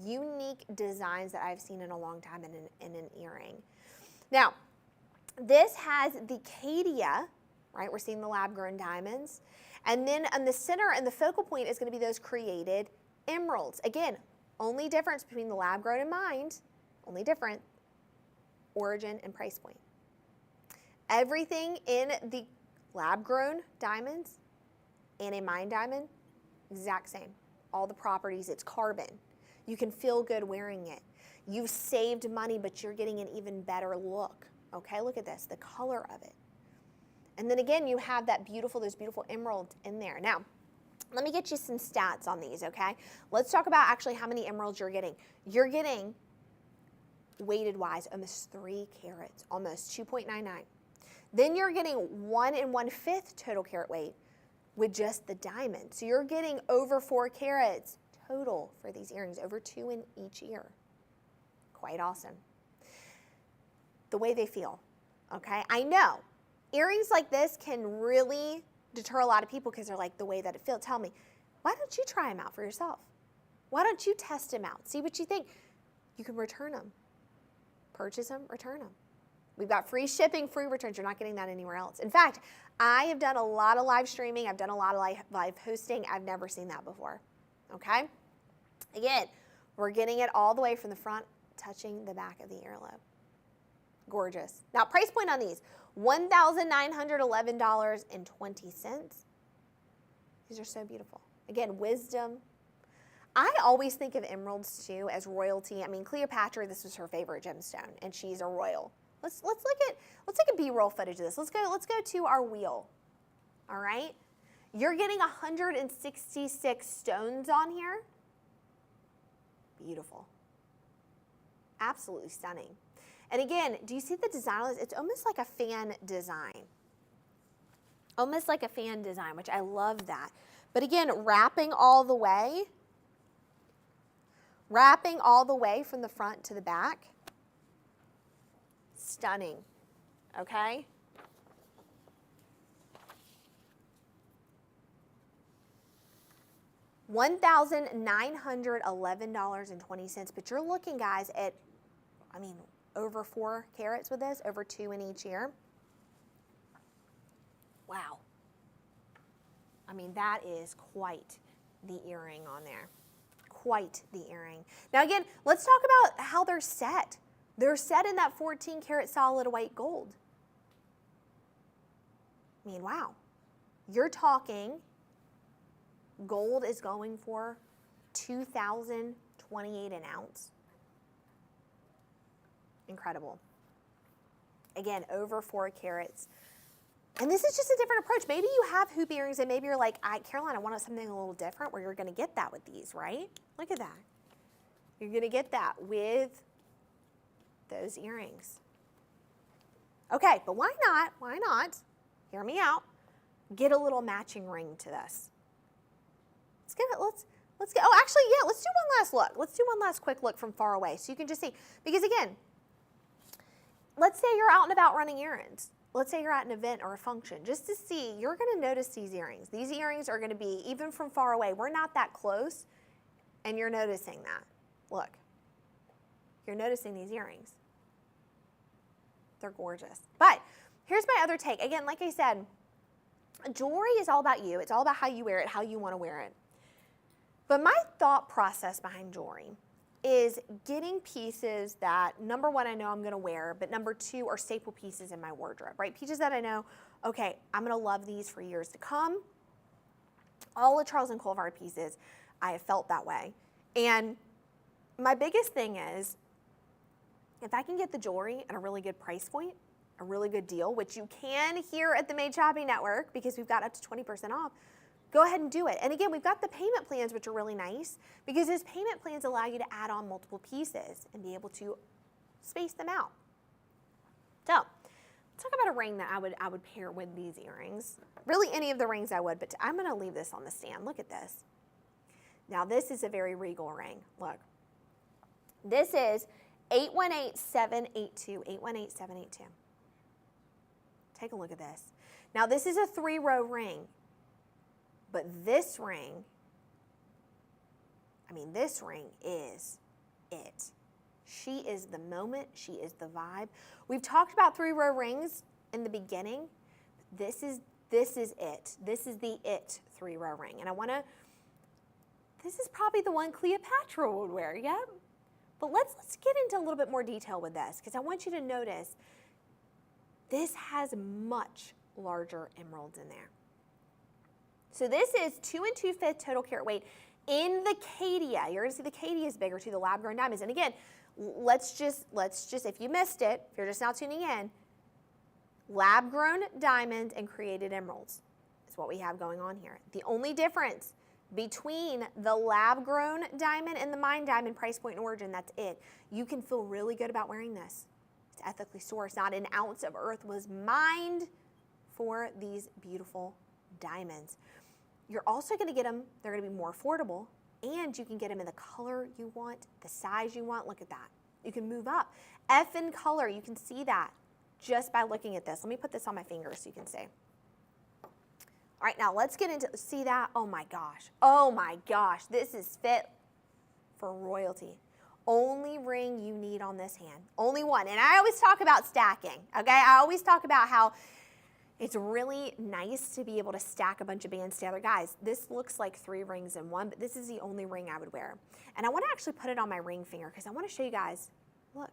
unique designs that I've seen in a long time in an earring. Now, this has the Caydia, right? We're seeing the lab-grown diamonds. And then on the center and the focal point is going to be those created emeralds. Again, only difference between the lab-grown and mined, only different, origin and price point. Everything in the lab-grown diamonds and a mined diamond, exact same. All the properties, it's carbon. You can feel good wearing it. You've saved money, but you're getting an even better look. Okay, look at this, the color of it. And then again, you have those beautiful emeralds in there. Now, let me get you some stats on these, okay? Let's talk about actually how many emeralds you're getting. You're getting, weighted wise, almost 3 carats, almost 2.99. Then you're getting 1 1/5 total carat weight with just the diamond. So you're getting over 4 carats total for these earrings, over 2 in each ear. Quite awesome. The way they feel, okay? I know, earrings like this can really deter a lot of people because they're like, the way that it feels. Tell me, why don't you try them out for yourself? Why don't you test them out? See what you think. You can return them. Purchase them, return them. We've got free shipping, free returns. You're not getting that anywhere else. In fact, I have done a lot of live streaming. I've done a lot of live hosting. I've never seen that before, okay? Again, we're getting it all the way from the front, touching the back of the earlobe. Gorgeous. Now, price point on these, $1,911.20. These are so beautiful. Again, wisdom. I always think of emeralds, too, as royalty. I mean, Cleopatra, this was her favorite gemstone, and she's a royal. Let's take a B-roll footage of this. Let's go to our wheel. All right? You're getting 166 stones on here. Beautiful. Absolutely stunning. And again, do you see the design on this? It's almost like a fan design. Almost like a fan design, which I love that. But again, wrapping all the way from the front to the back. Stunning, okay? $1,911.20, but you're looking, guys, at, I mean, over 4 carats with this, over 2 in each ear. Wow. I mean, that is quite the earring on there. Quite the earring. Now again, let's talk about how they're set. They're set in that 14 karat solid white gold. I mean, wow. You're talking gold is going for $2,028 an ounce. Incredible. Again, over 4 carats. And this is just a different approach. Maybe you have hoop earrings and maybe you're like, Caroline, I want something a little different where you're going to get that with these, right? Look at that. You're going to get that with those earrings. Okay, but why not? Why not? Hear me out. Get a little matching ring to this. Let's get it. Let's get. Oh, actually, yeah. Let's do one last look. Let's do one last quick look from far away, so you can just see. Because again, let's say you're out and about running errands. Let's say you're at an event or a function. Just to see, you're going to notice these earrings. These earrings are going to be even from far away. We're not that close, and you're noticing that. Look, you're noticing these earrings. They're gorgeous. But here's my other take. Again, like I said, jewelry is all about you. It's all about how you wear it, how you want to wear it. But my thought process behind jewelry is getting pieces that, number one, I know I'm going to wear, but number two, are staple pieces in my wardrobe, right? Pieces that I know, okay, I'm going to love these for years to come. All the Charles and Colvard pieces, I have felt that way. And my biggest thing is, if I can get the jewelry at a really good price point, a really good deal, which you can here at the Made Shopping Network because we've got up to 20% off, go ahead and do it. And again, we've got the payment plans, which are really nice because those payment plans allow you to add on multiple pieces and be able to space them out. So let's talk about a ring that I would pair with these earrings. Really any of the rings I would, but I'm gonna leave this on the stand. Look at this. Now this is a very regal ring. Look, this is 818782, 818782. Take a look at this. Now this is a 3-row ring. But this ring, I mean, this ring is it. She is the moment. She is the vibe. We've talked about 3-row rings in the beginning. This is it. This is the it 3-row ring. And this is probably the one Cleopatra would wear, yep. But let's get into a little bit more detail with this because I want you to notice this has much larger emeralds in there. So this is 2 2/5 total carat weight in the Caydia. You're gonna see the Caydia is bigger too, the lab grown diamonds. And again, let's just, if you missed it, if you're just now tuning in, lab grown diamonds and created emeralds is what we have going on here. The only difference between the lab grown diamond and the mined diamond price point and origin, that's it. You can feel really good about wearing this. It's ethically sourced. Not an ounce of earth was mined for these beautiful diamonds. You're also going to get them, they're going to be more affordable, and you can get them in the color you want, the size you want. Look at that. You can move up. F in color, you can see that just by looking at this. Let me put this on my finger so you can see. All right, now let's get into, see that? Oh my gosh, this is fit for royalty. Only ring you need on this hand, only one. And I always talk about stacking, okay? I always talk about how it's really nice to be able to stack a bunch of bands together. Guys, this looks like 3 rings in one, but this is the only ring I would wear. And I want to actually put it on my ring finger because I want to show you guys, look.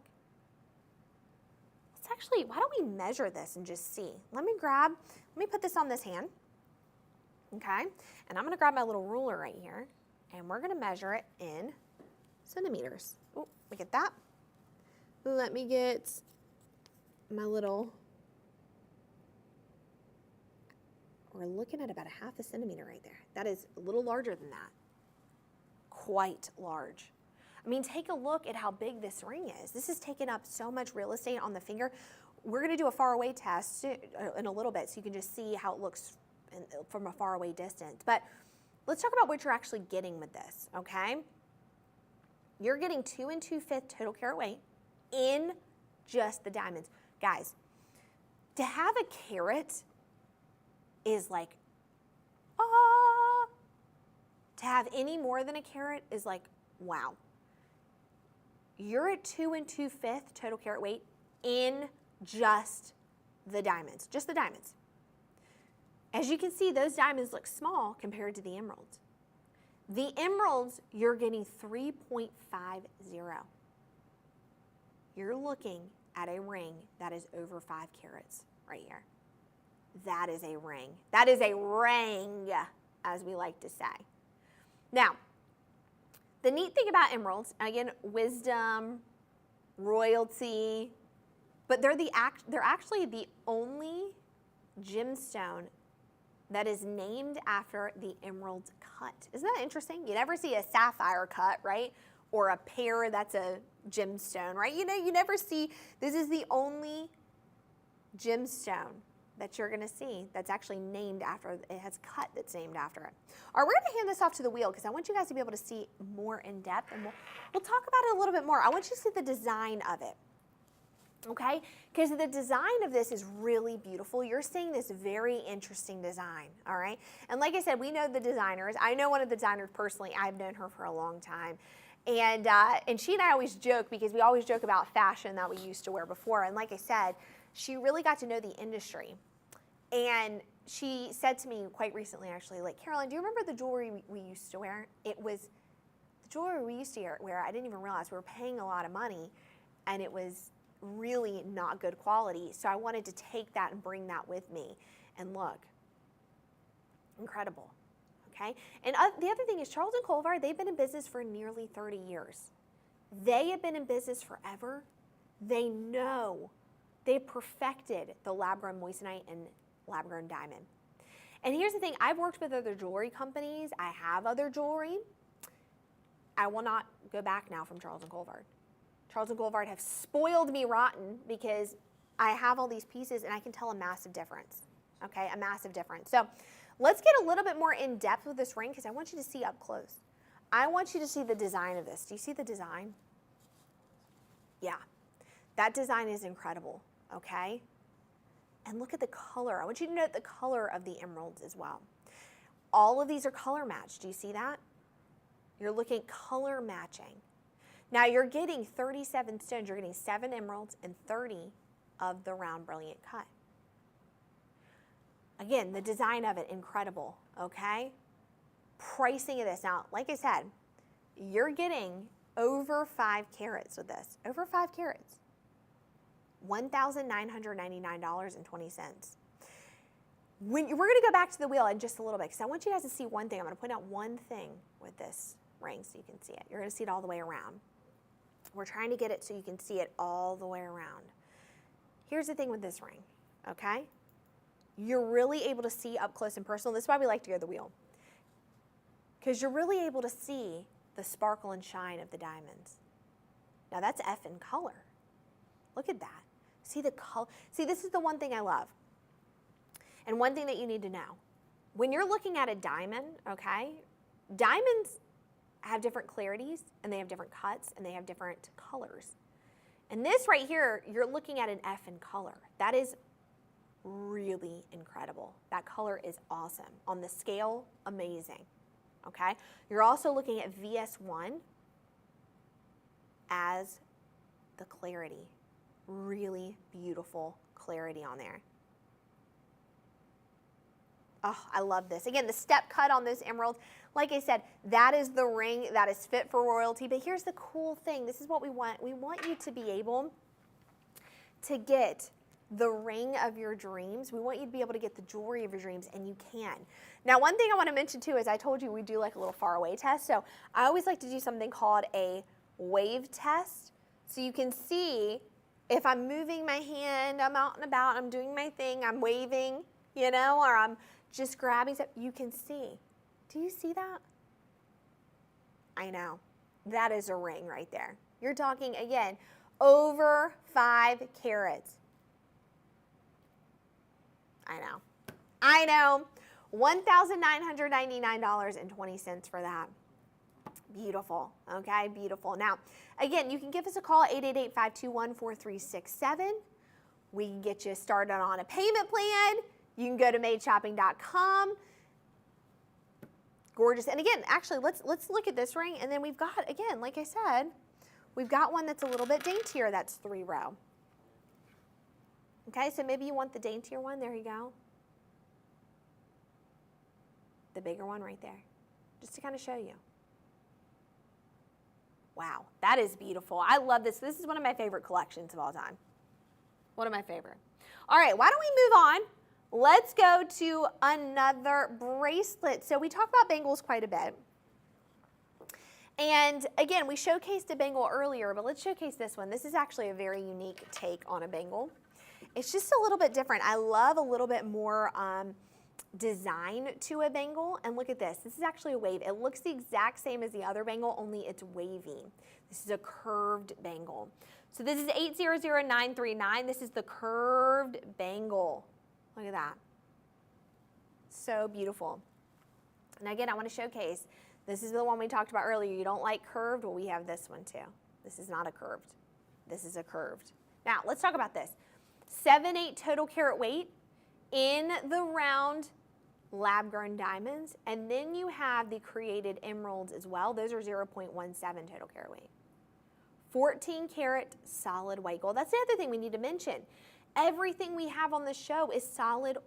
Let's actually, why don't we measure this and just see? Let me put this on this hand, okay? And I'm going to grab my little ruler right here, and we're going to measure it in centimeters. Oh, look at that. Let me get my little... We're looking at about a 1/2 centimeter right there. That is a little larger than that. Quite large. I mean, take a look at how big this ring is. This is taking up so much real estate on the finger. We're going to do a far away test in a little bit so you can just see how it looks from a far away distance. But let's talk about what you're actually getting with this, okay? You're getting 2 2/5 total carat weight in just the diamonds. Guys, to have a carat is like, to have any more than a carat is like, wow. You're at 2 2/5 total carat weight in just the diamonds, just the diamonds. As you can see, those diamonds look small compared to the emeralds. The emeralds, you're getting 3.50. You're looking at a ring that is over 5 carats right here. That is a ring. That is a ring, as we like to say. Now, the neat thing about emeralds, again, wisdom, royalty, but they're actually the only gemstone that is named after the emerald's cut. Isn't that interesting? You never see a sapphire cut, right? Or a pear that's a gemstone, right? You know, you never see, this is the only gemstone that you're gonna see that's actually named after, it has cut that's named after it. All right, we're gonna hand this off to the wheel because I want you guys to be able to see more in depth, and we'll talk about it a little bit more. I want you to see the design of it, okay? Because the design of this is really beautiful. You're seeing this very interesting design, all right? And like I said, we know the designers. I know one of the designers personally. I've known her for a long time. And she and I always joke, because we always joke about fashion that we used to wear before. And like I said, she really got to know the industry. And she said to me quite recently, actually, like, Carolyn, do you remember the jewelry we used to wear? It was the jewelry we used to wear. I didn't even realize we were paying a lot of money, and it was really not good quality. So I wanted to take that and bring that with me. And look, incredible. Okay? And the other thing is, Charles & Colvard, they've been in business for nearly 30 years. They have been in business forever. They know. They perfected the lab-grown moissanite and lab-grown diamond. And here's the thing, I've worked with other jewelry companies. I have other jewelry. I will not go back now from Charles & Colvard. Charles & Colvard have spoiled me rotten, because I have all these pieces and I can tell a massive difference. Okay, a massive difference. So let's get a little bit more in depth with this ring, because I want you to see up close. I want you to see the design of this. Do you see the design? Yeah, that design is incredible, okay? And look at the color. I want you to note the color of the emeralds as well. All of these are color matched. Do you see that? You're looking at color matching. Now you're getting 37 stones. You're getting 7 emeralds and 30 of the round brilliant cut. Again, the design of it, incredible, okay? Pricing of this. Now, like I said, you're getting over 5 carats with this. Over 5 carats. $1,999.20. We're going to go back to the wheel in just a little bit, because I want you guys to see one thing. I'm going to point out one thing with this ring so you can see it. You're going to see it all the way around. We're trying to get it so you can see it all the way around. Here's the thing with this ring, okay? You're really able to see up close and personal. This is why we like to go to the wheel, because you're really able to see the sparkle and shine of the diamonds. Now that's F in color. Look at that. See the color. See, this is the one thing I love. And one thing that you need to know. When you're looking at a diamond, okay, diamonds have different clarities, and they have different cuts, and they have different colors. And this right here, you're looking at an F in color. That is really incredible. That color is awesome. On the scale, amazing. Okay? You're also looking at VS1 as the clarity. Really beautiful clarity on there. Oh, I love this. Again, the step cut on those emeralds, like I said, that is the ring that is fit for royalty. But here's the cool thing. This is what we want. We want you to be able to get the ring of your dreams. We want you to be able to get the jewelry of your dreams, and you can. Now, one thing I want to mention too is I told you we do like a little far away test. So I always like to do something called a wave test. So you can see if I'm moving my hand, I'm out and about, I'm doing my thing, I'm waving, you know, or I'm just grabbing stuff, you can see. Do you see that? I know. That is a ring right there. You're talking, again, over 5 carats. I know. I know. $1,999.20 for that. Beautiful, okay, beautiful. Now, again, you can give us a call, 888-521-4367. We can get you started on a payment plan. You can go to madeshopping.com. Gorgeous. And again, actually, let's look at this ring. And then we've got, again, like I said, we've got one that's a little bit daintier. That's 3-row. Okay, so maybe you want the daintier one. There you go. The bigger one right there, just to kind of show you. Wow, that is beautiful. I love this. This is one of my favorite collections of all time. One of my favorite. All right, why don't we move on? Let's go to another bracelet. So we talk about bangles quite a bit. And again, we showcased a bangle earlier, but let's showcase this one. This is actually a very unique take on a bangle. It's just a little bit different. I love a little bit more design to a bangle. And look at this. This is actually a wave. It looks the exact same as the other bangle, only it's wavy. This is a curved bangle. So this is 800939. This is the curved bangle. Look at that. So beautiful. And again, I want to showcase, this is the one we talked about earlier. You don't like curved? Well, we have this one too. This is not a curved. This is a curved. Now, let's talk about this. 7/8 total carat weight in the round lab-grown diamonds, and then you have the created emeralds as well. Those are 0.17 total carat weight. 14 karat solid white gold. That's the other thing we need to mention. Everything we have on the show is solid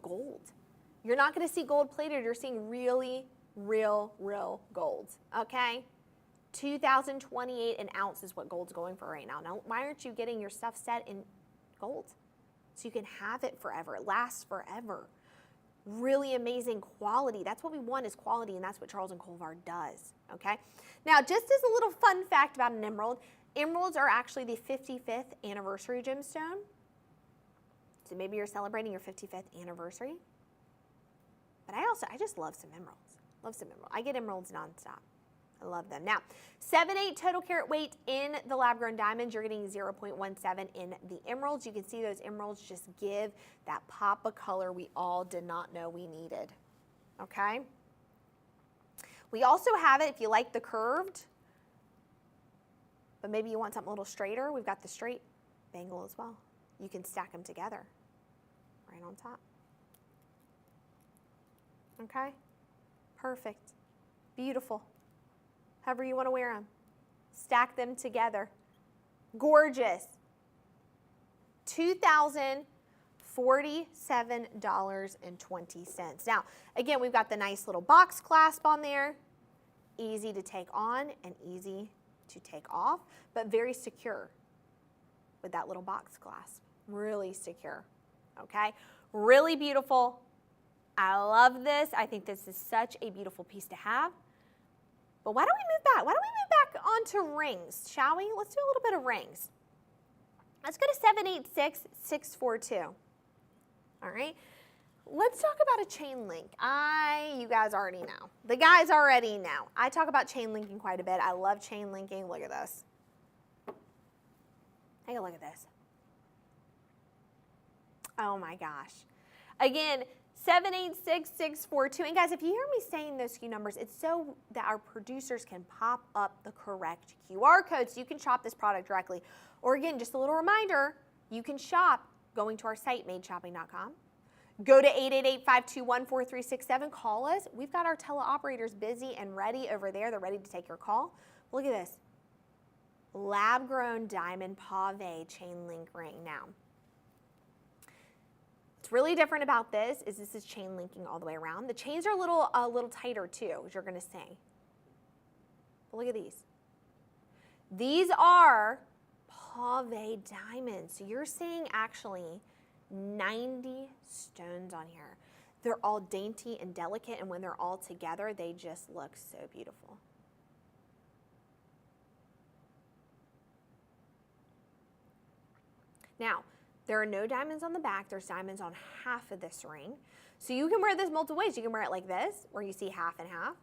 gold. You're not going to see gold plated. You're seeing really, real gold, okay? 2028 an ounce is what gold's going for right now. Now, why aren't you getting your stuff set in gold? So you can have it forever. It lasts forever. Really amazing quality. That's what we want, is quality, and that's what Charles & Colvard does, okay? Now, just as a little fun fact about an emerald, emeralds are actually the 55th anniversary gemstone. So maybe you're celebrating your 55th anniversary. But I just love some emeralds. Love some emeralds. I get emeralds nonstop. I love them. Now, 7/8 total carat weight in the lab-grown diamonds. You're getting 0.17 in the emeralds. You can see those emeralds just give that pop of color we all did not know we needed. Okay? We also have it, if you like the curved, but maybe you want something a little straighter, we've got the straight bangle as well. You can stack them together right on top. Okay? Perfect. Beautiful. However you want to wear them. Stack them together. Gorgeous. $2,047.20. Now, again, we've got the nice little box clasp on there. Easy to take on and easy to take off, but very secure with that little box clasp. Really secure. Okay? Really beautiful. I love this. I think this is such a beautiful piece to have. But why don't we move back? Why don't we move back onto rings, shall we? Let's do a little bit of rings. Let's go to 786642. All right. Let's talk about a chain link. You guys already know. The guys already know. I talk about chain linking quite a bit. I love chain linking. Look at this. Take a look at this. Oh my gosh. Again, 786642. And guys, if you hear me saying those SKU numbers, it's so that our producers can pop up the correct QR code so you can shop this product directly. Or again, just a little reminder, you can shop going to our site, madeshopping.com. Go to 888-521-4367. Call us. We've got our teleoperators busy and ready over there. They're ready to take your call. Look at this. Lab-grown diamond pave chain link ring. Now, what's really different about this is chain linking all the way around. The chains are a little tighter too, as you're going to see. But look at these. These are pave diamonds. So you're seeing actually 90 stones on here. They're all dainty and delicate, and when they're all together, they just look so beautiful. Now, there are no diamonds on the back. There's diamonds on half of this ring. So you can wear this multiple ways. You can wear it like this, where you see half and half.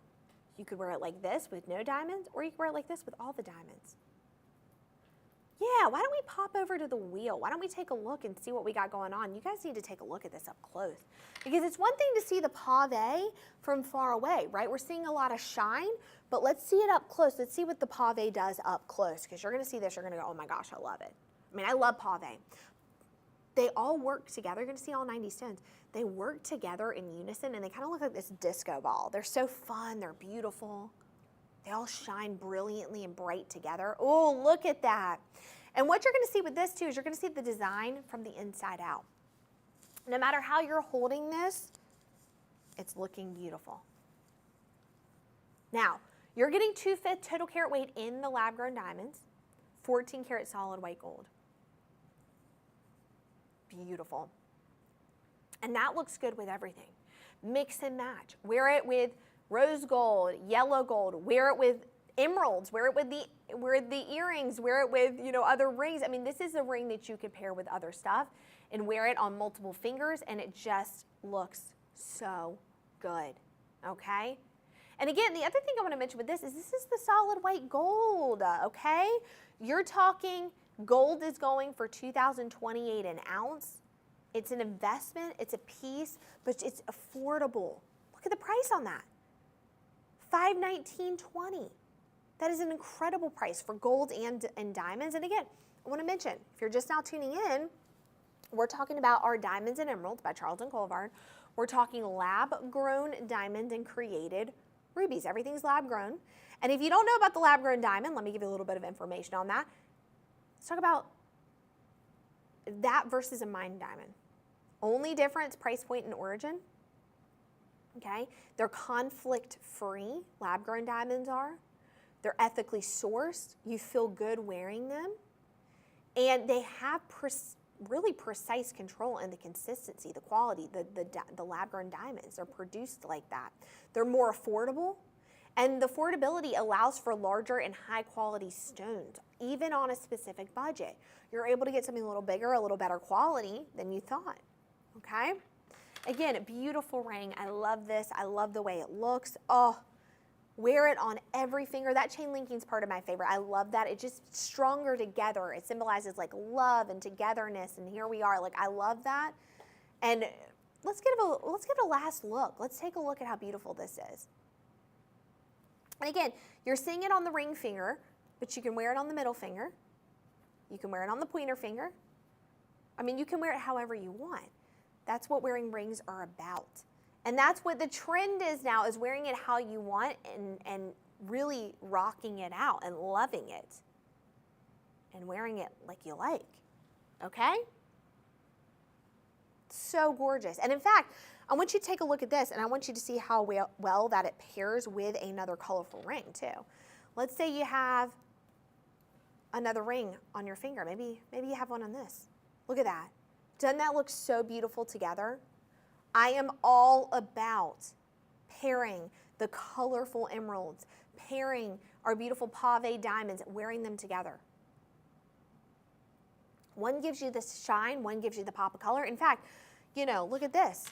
You could wear it like this with no diamonds, or you could wear it like this with all the diamonds. Yeah, why don't we pop over to the wheel? Why don't we take a look and see what we got going on? You guys need to take a look at this up close. Because it's one thing to see the pave from far away, right? We're seeing a lot of shine, but let's see it up close. Let's see what the pave does up close, because you're going to see this, you're going to go, oh my gosh, I love it. I mean, I love pave. They all work together. You're going to see all 90 stones. They work together in unison, and they kind of look like this disco ball. They're so fun. They're beautiful. They all shine brilliantly and bright together. Oh, look at that. And what you're going to see with this, too, is you're going to see the design from the inside out. No matter how you're holding this, it's looking beautiful. Now, you're getting 2/5 total carat weight in the lab-grown diamonds, 14 karat solid white gold. Beautiful. And that looks good with everything. Mix and match. Wear it with rose gold, yellow gold. Wear it with emeralds. Wear it with the earrings. Wear it with, other rings. I mean, this is a ring that you could pair with other stuff and wear it on multiple fingers, and it just looks so good. Okay? And again, the other thing I want to mention with this is the solid white gold. Okay? You're talking gold is going for $2,028 an ounce. It's an investment, it's a piece, but it's affordable. Look at the price on that. $519.20. That is an incredible price for gold and diamonds. And again, I want to mention, if you're just now tuning in, we're talking about our Diamonds and Emeralds by Charles & Colvard. We're talking lab-grown diamond and created rubies. Everything's lab-grown. And if you don't know about the lab-grown diamond, let me give you a little bit of information on that. Let's talk about that versus a mined diamond. Only difference, price point and origin. Okay, they're conflict-free, lab-grown diamonds are. They're ethically sourced. You feel good wearing them. And they have really precise control in the consistency, the quality, the lab-grown diamonds. They're produced like that. They're more affordable. And the affordability allows for larger and high-quality stones, even on a specific budget. You're able to get something a little bigger, a little better quality than you thought, okay? Again, a beautiful ring. I love this. I love the way it looks. Oh, wear it on every finger. That chain linking is part of my favorite. I love that. It's just stronger together. It symbolizes like love and togetherness, and here we are. Like, I love that. And let's give it a last look. Let's take a look at how beautiful this is. And again, you're seeing it on the ring finger, but you can wear it on the middle finger. You can wear it on the pointer finger. I mean, you can wear it however you want. That's what wearing rings are about. And that's what the trend is now, is wearing it how you want and really rocking it out and loving it and wearing it like you like, okay? So gorgeous. And in fact, I want you to take a look at this, and I want you to see how well that it pairs with another colorful ring too. Let's say you have another ring on your finger. Maybe you have one on this. Look at that. Doesn't that look so beautiful together? I am all about pairing the colorful emeralds, pairing our beautiful pave diamonds, wearing them together. One gives you the shine, one gives you the pop of color. In fact, you know, look at this.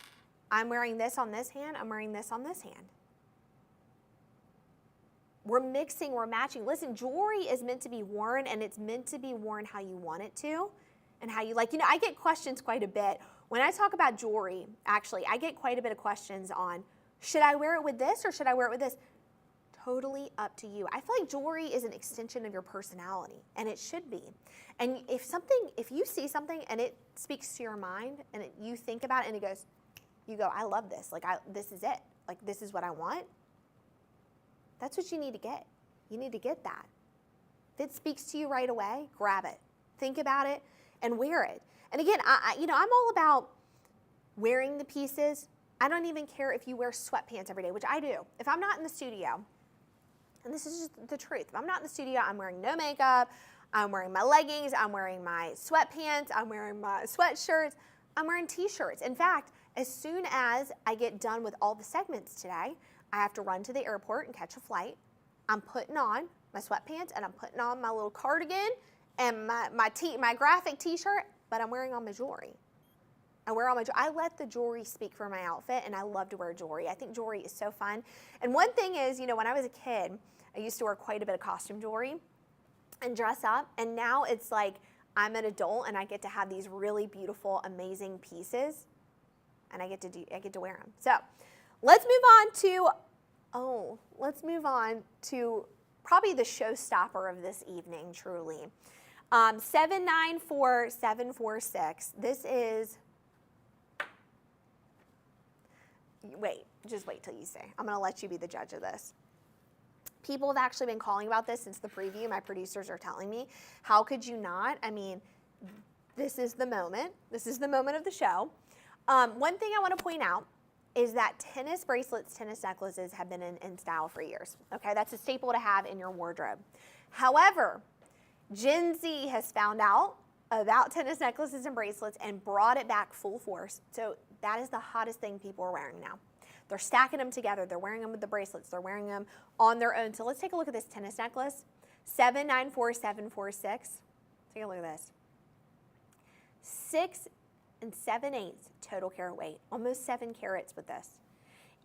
I'm wearing this on this hand, I'm wearing this on this hand. We're mixing, we're matching. Listen, jewelry is meant to be worn, and it's meant to be worn how you want it to and how you like. You know, I get questions quite a bit. When I talk about jewelry, actually, I get quite a bit of questions on, should I wear it with this or should I wear it with this? Totally up to you. I feel like jewelry is an extension of your personality, and it should be. And if you see something and it speaks to your mind and you think about it and you go, I love this. Like, this is it. Like, this is what I want. That's what you need to get. You need to get that. If it speaks to you right away, grab it. Think about it and wear it. And again, I'm all about wearing the pieces. I don't even care if you wear sweatpants every day, which I do. If I'm not in the studio, and this is just the truth, if I'm not in the studio, I'm wearing no makeup, I'm wearing my leggings, I'm wearing my sweatpants, I'm wearing my sweatshirts, I'm wearing t-shirts. In fact, as soon as I get done with all the segments today, I have to run to the airport and catch a flight. I'm putting on my sweatpants and I'm putting on my little cardigan and my graphic t-shirt, but I'm wearing all my jewelry. I let the jewelry speak for my outfit, and I love to wear jewelry. I think jewelry is so fun. And one thing is, you know, when I was a kid, I used to wear quite a bit of costume jewelry and dress up, and now it's like I'm an adult and I get to have these really beautiful, amazing pieces, and I get to wear them. So let's move on to probably the showstopper of this evening, truly. 794746. This is, just wait till you say. I'm going to let you be the judge of this. People have actually been calling about this since the preview. My producers are telling me, how could you not? I mean, this is the moment. This is the moment of the show. One thing I want to point out is that tennis bracelets, tennis necklaces have been in style for years. Okay, that's a staple to have in your wardrobe. However, Gen Z has found out about tennis necklaces and bracelets and brought it back full force. So that is the hottest thing people are wearing now. They're stacking them together. They're wearing them with the bracelets. They're wearing them on their own. So let's take a look at this tennis necklace. 794746. Take a look at this. 6 7/8 total carat weight. Almost 7 carats with this.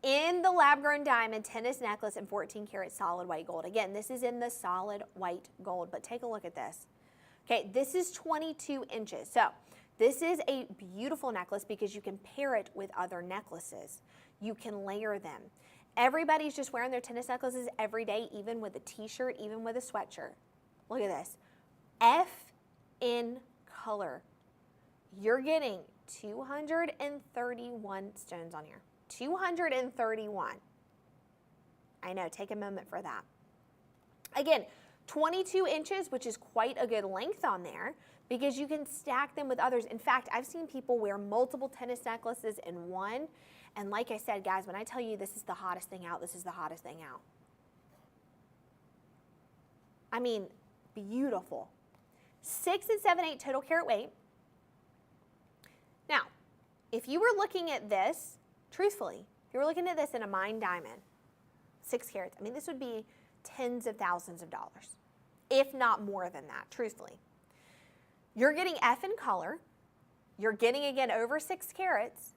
In the lab-grown diamond tennis necklace and 14 karat solid white gold. Again, this is in the solid white gold, but take a look at this. Okay, this is 22 inches. So this is a beautiful necklace because you can pair it with other necklaces. You can layer them. Everybody's just wearing their tennis necklaces every day, even with a t-shirt, even with a sweatshirt. Look at this. F in color. You're getting 231 stones on here. 231. I know, take a moment for that. Again, 22 inches, which is quite a good length on there because you can stack them with others. In fact, I've seen people wear multiple tennis necklaces in one. And like I said, guys, when I tell you this is the hottest thing out, this is the hottest thing out. I mean, beautiful. 6 7/8 total carat weight. Now, if you were looking at this, truthfully, if you were looking at this in a mine diamond, 6 carats, I mean, this would be tens of thousands of dollars, if not more than that, truthfully. You're getting F in color. You're getting, again, over 6 carats.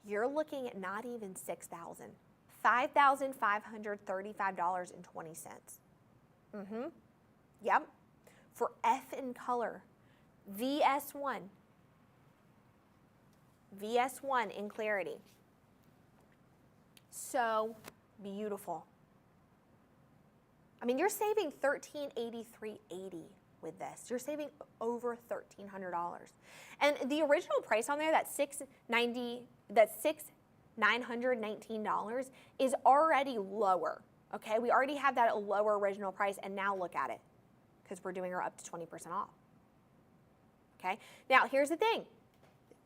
You're looking at not even $6,000, $5,535.20. Yep. For F in color, VS1 in clarity. So beautiful. I mean, you're saving $1,383.80 with this. You're saving over $1,300. And the original price on there, that $6,919 is already lower. Okay, we already have that at a lower original price, and now look at it, because we're doing her up to 20% off. Okay, now here's the thing.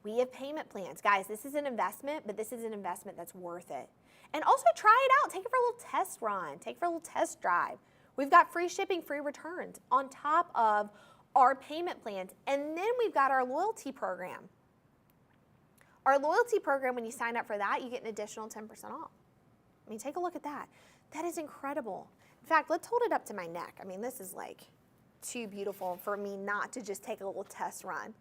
We have payment plans. Guys, this is an investment, but this is an investment that's worth it. And also try it out. Take it for a little test run. Take it for a little test drive. We've got free shipping, free returns on top of our payment plans. And then we've got our loyalty program. Our loyalty program, when you sign up for that, you get an additional 10% off. I mean, take a look at that. That is incredible. In fact, let's hold it up to my neck. I mean, this is like too beautiful for me not to just take a little test run.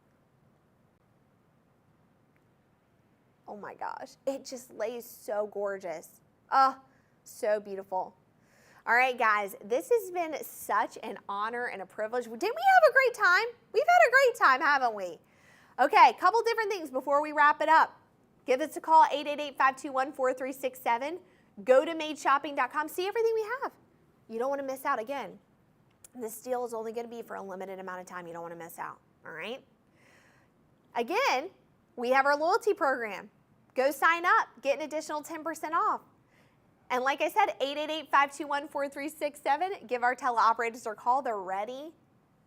Oh my gosh, it just lays so gorgeous. Oh, so beautiful. All right, guys, this has been such an honor and a privilege. Didn't we have a great time? We've had a great time, haven't we? Okay, a couple different things before we wrap it up. Give us a call, 888-521-4367. Go to madeshopping.com. See everything we have. You don't want to miss out. Again, this deal is only going to be for a limited amount of time. You don't want to miss out, all right? Again, we have our loyalty program. Go sign up. Get an additional 10% off. And like I said, 888-521-4367. Give our teleoperators a call. They're ready.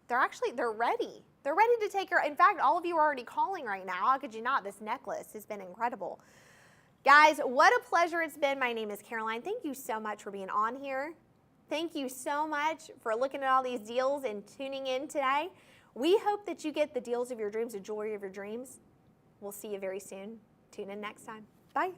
They're ready. They're ready to take your, in fact, all of you are already calling right now. How could you not? This necklace has been incredible. Guys, what a pleasure it's been. My name is Caroline. Thank you so much for being on here. Thank you so much for looking at all these deals and tuning in today. We hope that you get the deals of your dreams, the jewelry of your dreams. We'll see you very soon. Tune in next time. Bye.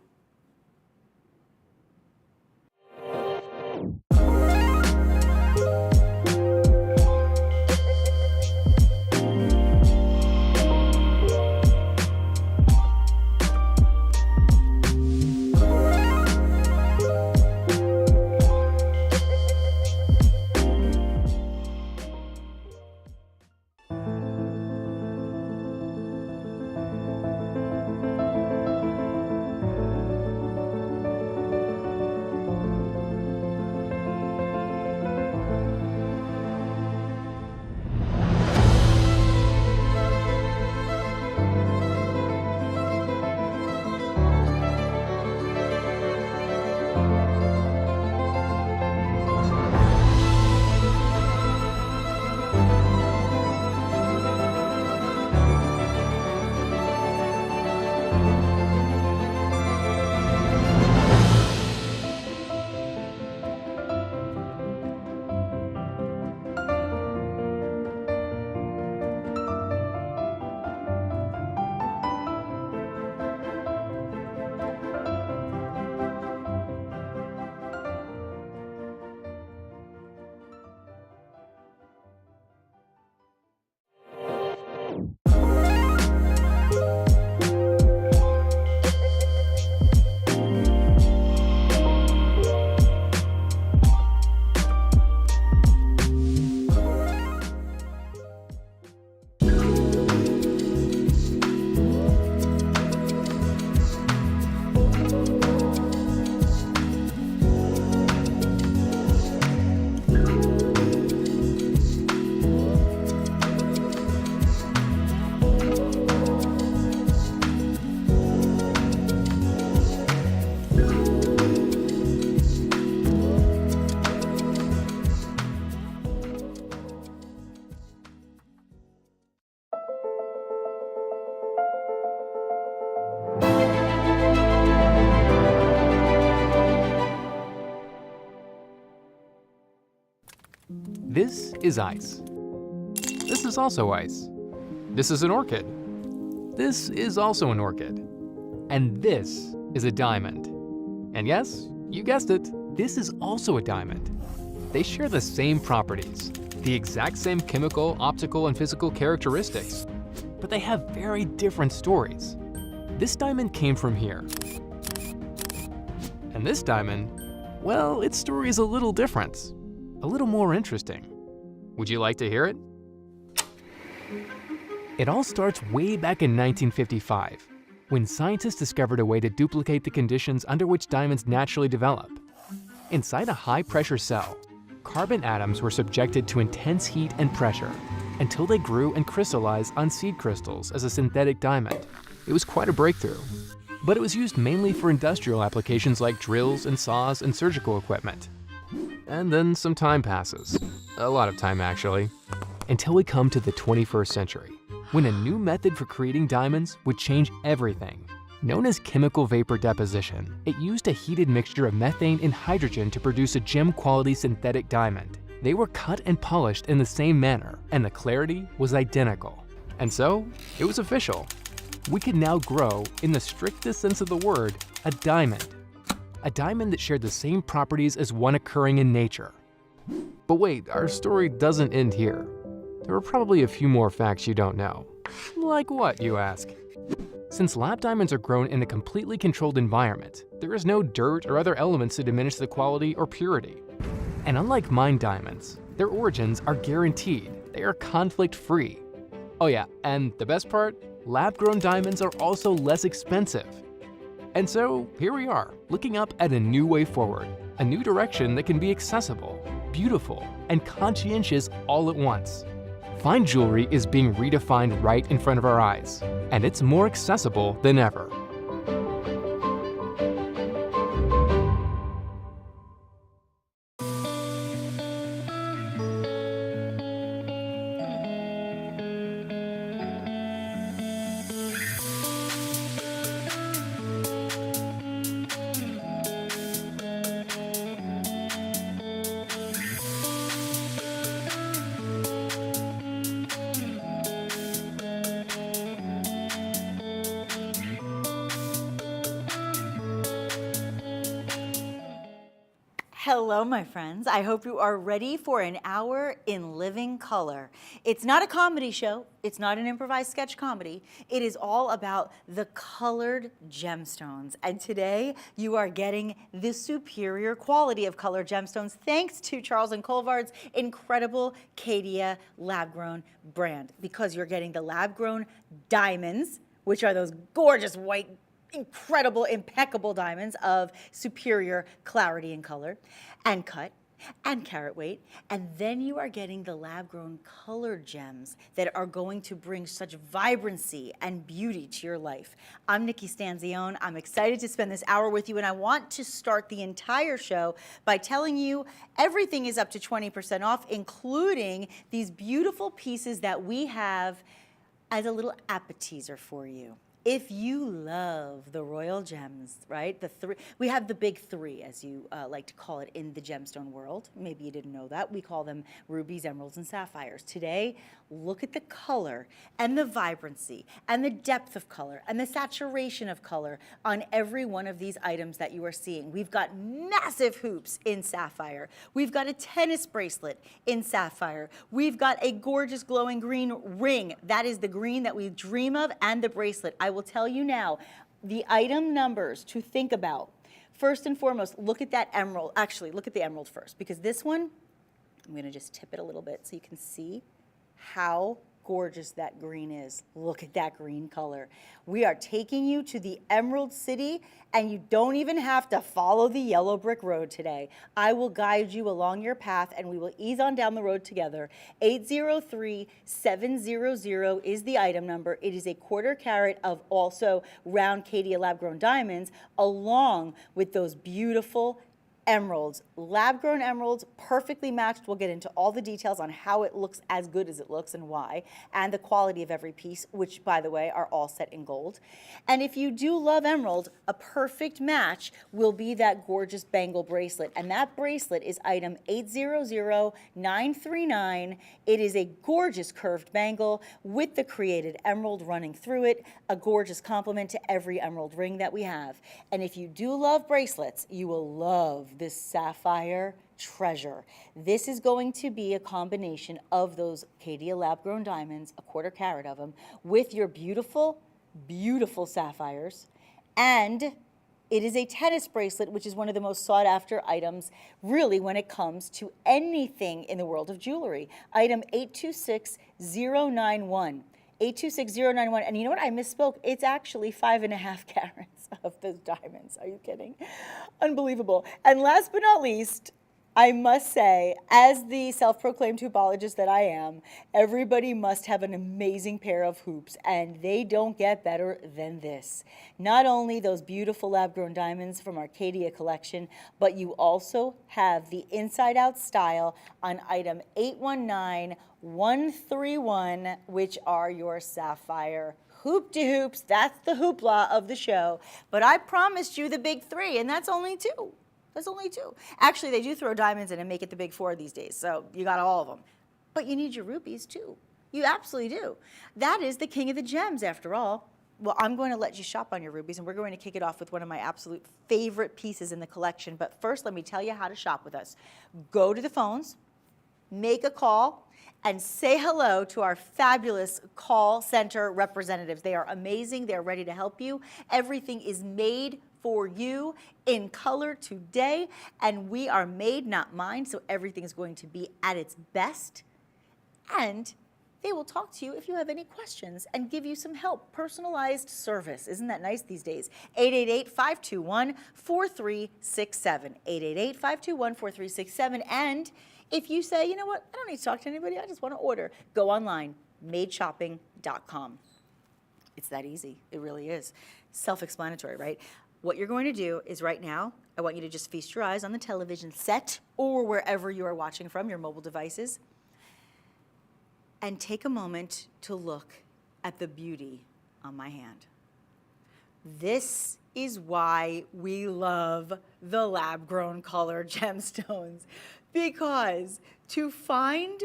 This is ice. This is also ice. This is an orchid. This is also an orchid. And this is a diamond. And yes, you guessed it, this is also a diamond. They share the same properties, the exact same chemical, optical, and physical characteristics, but they have very different stories. This diamond came from here. And this diamond, well, its story is a little different, a little more interesting. Would you like to hear it? It all starts way back in 1955, when scientists discovered a way to duplicate the conditions under which diamonds naturally develop. Inside a high-pressure cell, carbon atoms were subjected to intense heat and pressure until they grew and crystallized on seed crystals as a synthetic diamond. It was quite a breakthrough, but it was used mainly for industrial applications like drills and saws and surgical equipment. And then some time passes, a lot of time actually, until we come to the 21st century, when a new method for creating diamonds would change everything. Known as chemical vapor deposition, it used a heated mixture of methane and hydrogen to produce a gem-quality synthetic diamond. They were cut and polished in the same manner, and the clarity was identical. And so, it was official. We could now grow, in the strictest sense of the word, a diamond. A diamond that shared the same properties as one occurring in nature. But wait, our story doesn't end here. There are probably a few more facts you don't know. Like what, you ask? Since lab diamonds are grown in a completely controlled environment, there is no dirt or other elements to diminish the quality or purity. And unlike mine diamonds, their origins are guaranteed. They are conflict-free. Oh yeah, and the best part? Lab-grown diamonds are also less expensive. And so, here we are, looking up at a new way forward, a new direction that can be accessible, beautiful, and conscientious all at once. Fine jewelry is being redefined right in front of our eyes, and it's more accessible than ever. Hello, my friends. I hope you are ready for an hour in living color. It's not a comedy show. It's not an improvised sketch comedy. It is all about the colored gemstones. And today you are getting the superior quality of colored gemstones thanks to Charles and Colvard's incredible Caydia lab-grown brand, because you're getting the lab-grown diamonds, which are those gorgeous white, incredible, impeccable diamonds of superior clarity and color and cut and carat weight. And then you are getting the lab-grown colored gems that are going to bring such vibrancy and beauty to your life. I'm Nikki Stanzione. I'm excited to spend this hour with you, and I want to start the entire show by telling you everything is up to 20% off, including these beautiful pieces that we have as a little appetizer for you. If you love the royal gems, right? We have the big three, as you like to call it in the gemstone world. Maybe you didn't know that. We call them rubies, emeralds, and sapphires. Today, look at the color and the vibrancy and the depth of color and the saturation of color on every one of these items that you are seeing. We've got massive hoops in sapphire. We've got a tennis bracelet in sapphire. We've got a gorgeous glowing green ring. That is the green that we dream of, and the bracelet. I will tell you now, the item numbers to think about. First and foremost, look at that emerald. Actually, look at the emerald first, because this one, I'm gonna just tip it a little bit so you can see how gorgeous that green is. Look at that green color. We are taking you to the Emerald City, and you don't even have to follow the yellow brick road today. I will guide you along your path, and we will ease on down the road together. 803700 is the item number. It is a 1/4 carat of also round Caydia lab-grown diamonds, along with those beautiful emeralds, lab-grown emeralds, perfectly matched. We'll get into all the details on how it looks as good as it looks and why, and the quality of every piece, which, by the way, are all set in gold. And if you do love emerald, a perfect match will be that gorgeous bangle bracelet, and that bracelet is item 800939. It is a gorgeous curved bangle with the created emerald running through it, a gorgeous complement to every emerald ring that we have. And if you do love bracelets, you will love this sapphire treasure. This is going to be a combination of those Caydia lab-grown diamonds, a quarter carat of them, with your beautiful, beautiful sapphires. And it is a tennis bracelet, which is one of the most sought-after items, really, when it comes to anything in the world of jewelry. Item 826091. 826091, and you know what, I misspoke. It's actually 5.5 carats of those diamonds. Are you kidding? Unbelievable. And last but not least, I must say, as the self-proclaimed hoopologist that I am, everybody must have an amazing pair of hoops, and they don't get better than this. Not only those beautiful lab-grown diamonds from our Caydia collection, but you also have the inside-out style on item 819131, which are your sapphire hoop-de-hoops. That's the hoopla of the show. But I promised you the big three, and that's only two. That's only two. Actually, they do throw diamonds in and make it the big four these days, so you got all of them. But you need your rubies, too. You absolutely do. That is the king of the gems, after all. Well, I'm going to let you shop on your rubies, and we're going to kick it off with one of my absolute favorite pieces in the collection. But first, let me tell you how to shop with us. Go to the phones, make a call, and say hello to our fabulous call center representatives. They are amazing. They're ready to help you. Everything is made for you in color today, and we are made, not mined, so everything's going to be at its best. And they will talk to you if you have any questions and give you some help. Personalized service. Isn't that nice these days? 888-521-4367. 888-521-4367. And if you say, you know what, I don't need to talk to anybody, I just want to order, go online, madeshopping.com. It's that easy. It really is. Self-explanatory, right? What you're going to do is right now, I want you to just feast your eyes on the television set or wherever you are watching from, your mobile devices, and take a moment to look at the beauty on my hand. This is why we love the lab-grown color gemstones, because to find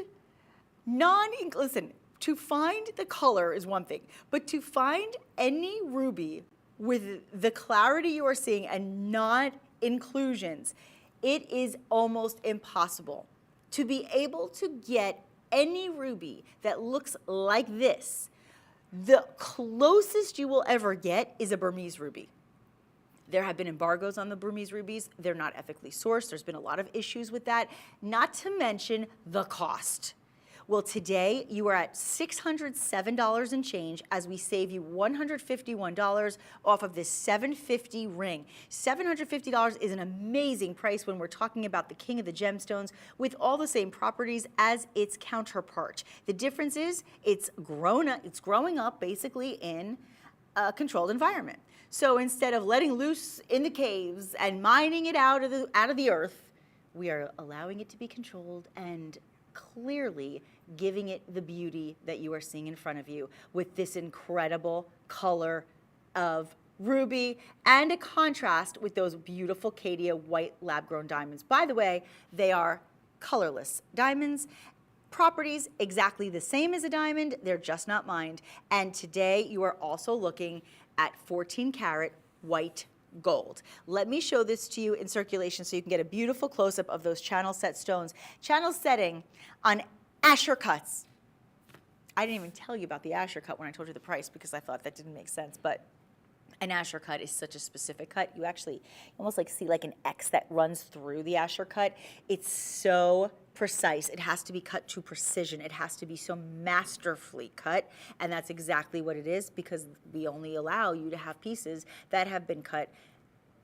to find the color is one thing, but to find any ruby with the clarity you are seeing and not inclusions, it is almost impossible. To be able to get any ruby that looks like this, the closest you will ever get is a Burmese ruby. There have been embargoes on the Burmese rubies. They're not ethically sourced. There's been a lot of issues with that, not to mention the cost. Well, today you are at $607 and change as we save you $151 off of this $750 ring. $750 is an amazing price when we're talking about the king of the gemstones with all the same properties as its counterpart. The difference is it's growing up basically in a controlled environment. So instead of letting loose in the caves and mining it out of the earth, we are allowing it to be controlled and clearly giving it the beauty that you are seeing in front of you with this incredible color of ruby and a contrast with those beautiful Caydia white lab-grown diamonds. By the way, they are colorless diamonds. Properties exactly the same as a diamond, they're just not mined. And today you are also looking at 14 karat white gold. Let me show this to you in circulation so you can get a beautiful close-up of those channel set stones. Channel setting on Asher cuts. I didn't even tell you about the Asher cut when I told you the price because I thought that didn't make sense, but an Asher cut is such a specific cut. You actually almost like see like an X that runs through the Asher cut. It's so precise. It has to be cut to precision. It has to be so masterfully cut, and that's exactly what it is because we only allow you to have pieces that have been cut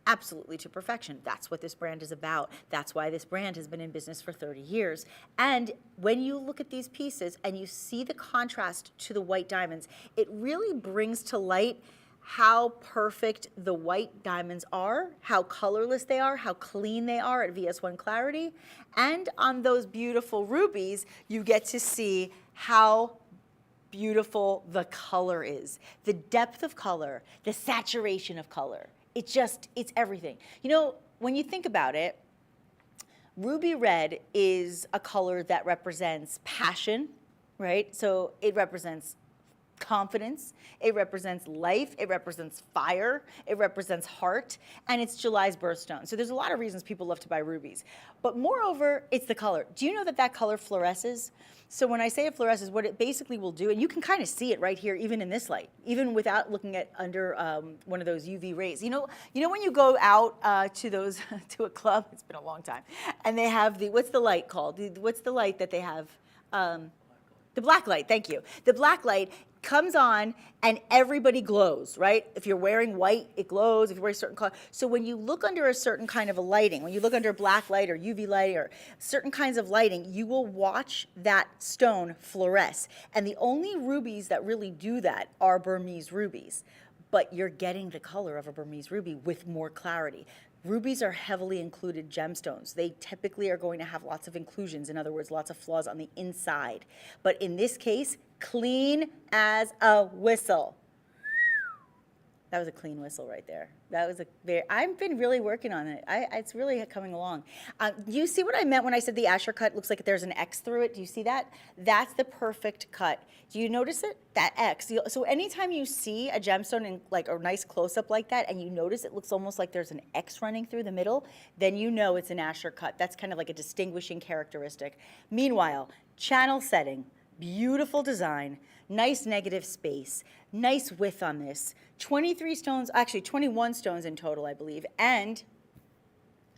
absolutely to perfection. That's what this brand is about. That's why this brand has been in business for 30 years. And when you look at these pieces and you see the contrast to the white diamonds, it really brings to light how perfect the white diamonds are, how colorless they are, how clean they are at VS1 clarity. And on those beautiful rubies, you get to see how beautiful the color is, the depth of color, the saturation of color. It's everything. You know, when you think about it, ruby red is a color that represents passion, right? So it represents confidence, it represents life, it represents fire, it represents heart, and it's July's birthstone. So there's a lot of reasons people love to buy rubies. But moreover, it's the color. Do you know that that color fluoresces? So when I say it fluoresces, what it basically will do, and you can kind of see it right here, even in this light, even without looking at under one of those UV rays. You know when you go out to a club, it's been a long time, and they have what's the light called? What's the light that they have? The black light, thank you. The black light comes on and everybody glows, right? If you're wearing white, it glows. If you're wearing a certain color. So when you look under a certain kind of a lighting, when you look under black light or UV light or certain kinds of lighting, you will watch that stone fluoresce. And the only rubies that really do that are Burmese rubies. But you're getting the color of a Burmese ruby with more clarity. Rubies are heavily included gemstones. They typically are going to have lots of inclusions, in other words, lots of flaws on the inside. But in this case, clean as a whistle. That was a clean whistle right there. That was I've been really working on it. It's really coming along. You see what I meant when I said the Asher cut looks like there's an X through it? Do you see that? That's the perfect cut. Do you notice it? That X. So anytime you see a gemstone in like a nice close-up like that and you notice it looks almost like there's an X running through the middle, then you know it's an Asher cut. That's kind of like a distinguishing characteristic. Meanwhile, channel setting, beautiful design, nice negative space, nice width on this. 23 stones, actually 21 stones in total, I believe. And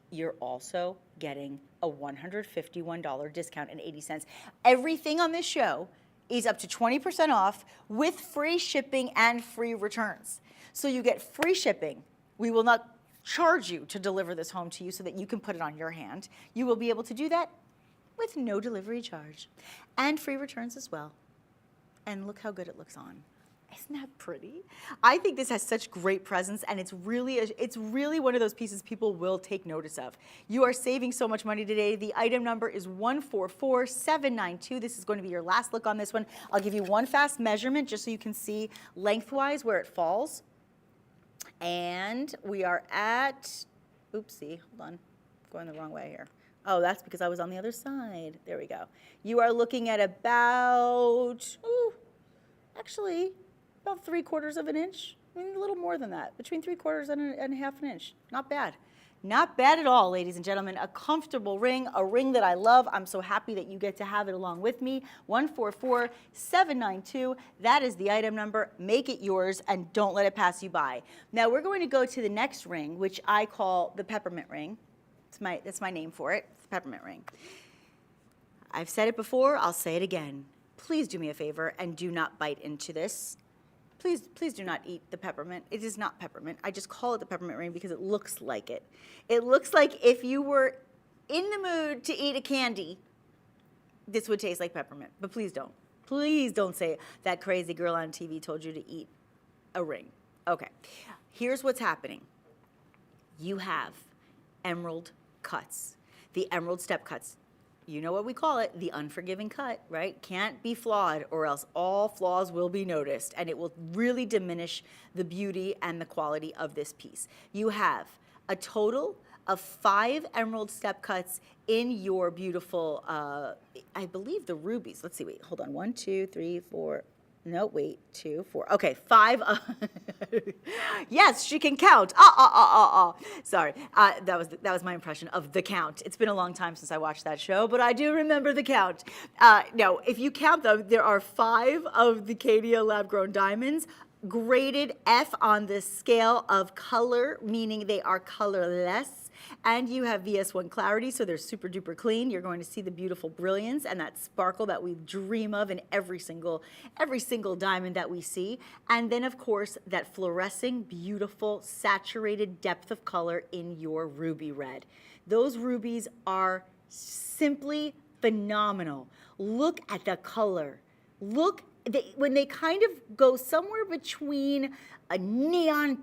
you're also getting a $151 discount and 80 cents. Everything on this show is up to 20% off with free shipping and free returns. So you get free shipping. We will not charge you to deliver this home to you so that you can put it on your hand. You will be able to do that with no delivery charge and free returns as well. And look how good it looks on. Isn't that pretty? I think this has such great presence, and it's really one of those pieces people will take notice of. You are saving so much money today. The item number is 144792. This is going to be your last look on this one. I'll give you one fast measurement just so you can see lengthwise where it falls. And we are at, oopsie, hold on, going the wrong way here. Oh, that's because I was on the other side. There we go. You are looking at about, actually, about 3/4 of an inch. I mean, a little more than that, between 3/4 and a half an inch. Not bad. Not bad at all, ladies and gentlemen. A comfortable ring, a ring that I love. I'm so happy that you get to have it along with me. 144792. That is the item number. Make it yours and don't let it pass you by. Now we're going to go to the next ring, which I call the peppermint ring. That's my name for it. It's the peppermint ring. I've said it before, I'll say it again. Please do me a favor and do not bite into this. Please do not eat the peppermint. It is not peppermint. I just call it the peppermint ring because it looks like it. It looks like if you were in the mood to eat a candy, this would taste like peppermint. But please don't. Please don't say that crazy girl on TV told you to eat a ring. Okay, here's what's happening. You have emerald cuts, the emerald step cuts. You know what we call it, the unforgiving cut, right? Can't be flawed or else all flaws will be noticed and it will really diminish the beauty and the quality of this piece. You have a total of 5 emerald step cuts in your beautiful, I believe the rubies. Let's see, wait, hold on. 1, 2, 3, 4. No, wait, 2, 4. Okay, 5. Yes, she can count. Sorry, that was my impression of the count. It's been a long time since I watched that show, but I do remember the count. No, if you count them, there are 5 of the Caydia lab-grown diamonds, graded F on the scale of color, meaning they are colorless. And you have VS1 clarity, so they're super duper clean. You're going to see the beautiful brilliance and that sparkle that we dream of in every single diamond that we see. And then, of course, that fluorescing, beautiful, saturated depth of color in your ruby red. Those rubies are simply phenomenal. Look at the color. Look when they kind of go somewhere between a neon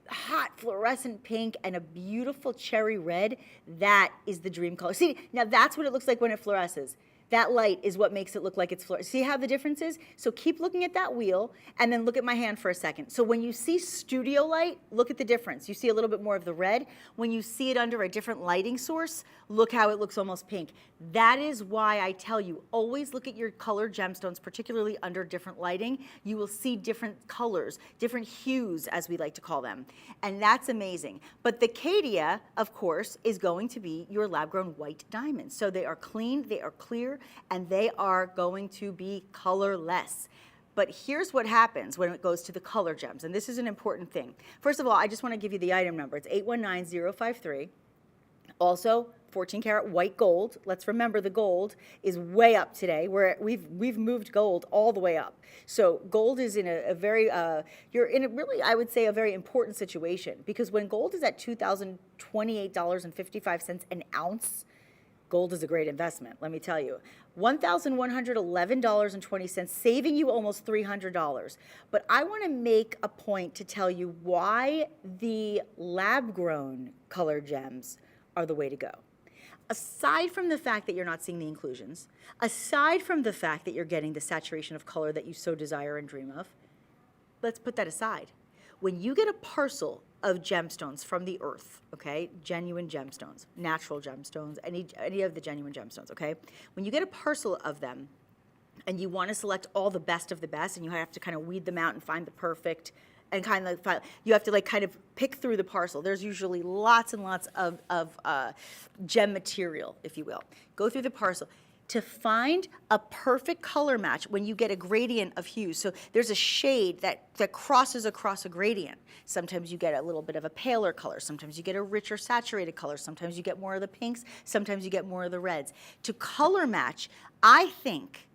hot fluorescent pink and a beautiful cherry red, that is the dream color. See, now that's what it looks like when it fluoresces. That light is what makes it look like it's fluorescent. See how the difference is? So keep looking at that wheel and then look at my hand for a second. So when you see studio light, look at the difference. You see a little bit more of the red. When you see it under a different lighting source, look how it looks almost pink. That is why I tell you, always look at your colored gemstones, particularly under different lighting. You will see different colors, different hues, as we like to call them. And that's amazing. But the Caydia, of course, is going to be your lab-grown white diamonds. So they are clean, they are clear, and they are going to be colorless. But here's what happens when it goes to the color gems, and this is an important thing. First of all, I just want to give you the item number. It's 819053. Also, 14 karat white gold. Let's remember the gold is way up today. We've moved gold all the way up. So gold is in a very, you're in a really, I would say, a very important situation, because when gold is at $2,028.55 an ounce, gold is a great investment, let me tell you. $1,111.20, saving you almost $300. But I want to make a point to tell you why the lab-grown color gems are the way to go. Aside from the fact that you're not seeing the inclusions, aside from the fact that you're getting the saturation of color that you so desire and dream of, let's put that aside. When you get a parcel of gemstones from the earth, okay, genuine gemstones, natural gemstones, any of the genuine gemstones, okay, when you get a parcel of them and you want to select all the best of the best, and you have to kind of weed them out and find the perfect, and kind of you have to like kind of pick through the parcel. There's usually lots and lots of gem material, if you will. Go through the parcel to find a perfect color match when you get a gradient of hues. So there's a shade that crosses across a gradient. Sometimes you get a little bit of a paler color. Sometimes you get a richer saturated color. Sometimes you get more of the pinks. Sometimes you get more of the reds. To color match, I think,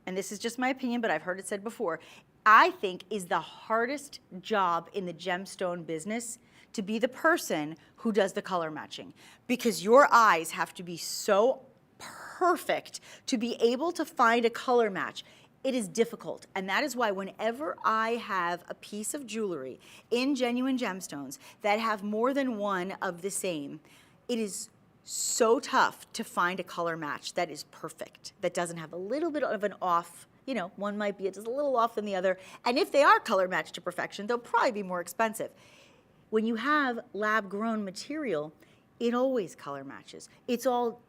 and this is just my opinion, but I've heard it said before, I think is the hardest job in the gemstone business, to be the person who does the color matching, because your eyes have to be so perfect to be able to find a color match. It is difficult, and that is why whenever I have a piece of jewelry in genuine gemstones that have more than one of the same, it is so tough to find a color match that is perfect, that doesn't have a little bit of an off. You know, one might be just a little off than the other, and if they are color matched to perfection, they'll probably be more expensive. When you have lab-grown material, it always color matches. It's all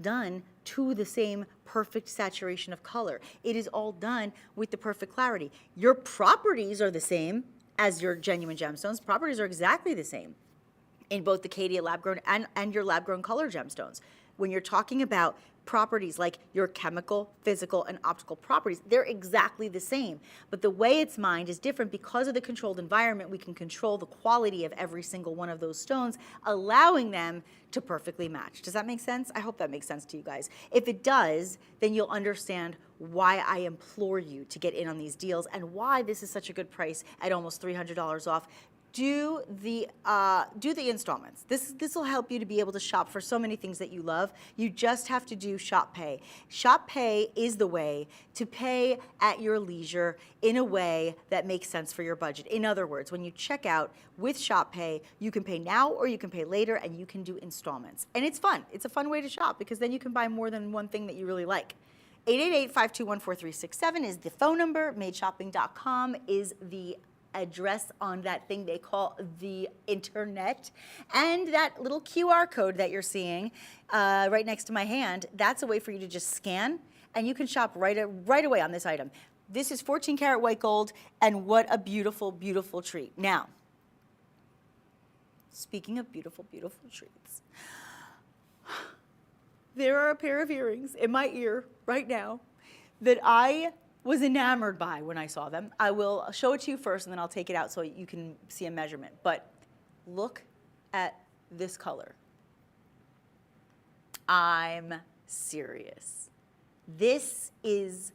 done to the same perfect saturation of color. It is all done with the perfect clarity. Your properties are the same as your genuine gemstones. Properties are exactly the same in both the Caydia lab-grown and your lab-grown color gemstones. When you're talking about properties like your chemical, physical, and optical properties, they're exactly the same. But the way it's mined is different. Because of the controlled environment, we can control the quality of every single one of those stones, allowing them to perfectly match. Does that make sense? I hope that makes sense to you guys. If it does, then you'll understand why I implore you to get in on these deals and why this is such a good price at almost $300 off. Do the installments. This will help you to be able to shop for so many things that you love. You just have to do Shop Pay. Shop Pay is the way to pay at your leisure in a way that makes sense for your budget. In other words, when you check out with Shop Pay, you can pay now or you can pay later, and you can do installments. And it's fun. It's a fun way to shop, because then you can buy more than one thing that you really like. 888-521-4367 is the phone number. Madeshopping.com is the address on that thing they call the internet. And that little QR code that you're seeing right next to my hand, that's a way for you to just scan, and you can shop right away on this item. This is 14 karat white gold, and what a beautiful, beautiful treat. Now, speaking of beautiful, beautiful treats, there are a pair of earrings in my ear right now that I was enamored by when I saw them. I will show it to you first, and then I'll take it out so you can see a measurement. But look at this color. I'm serious. This is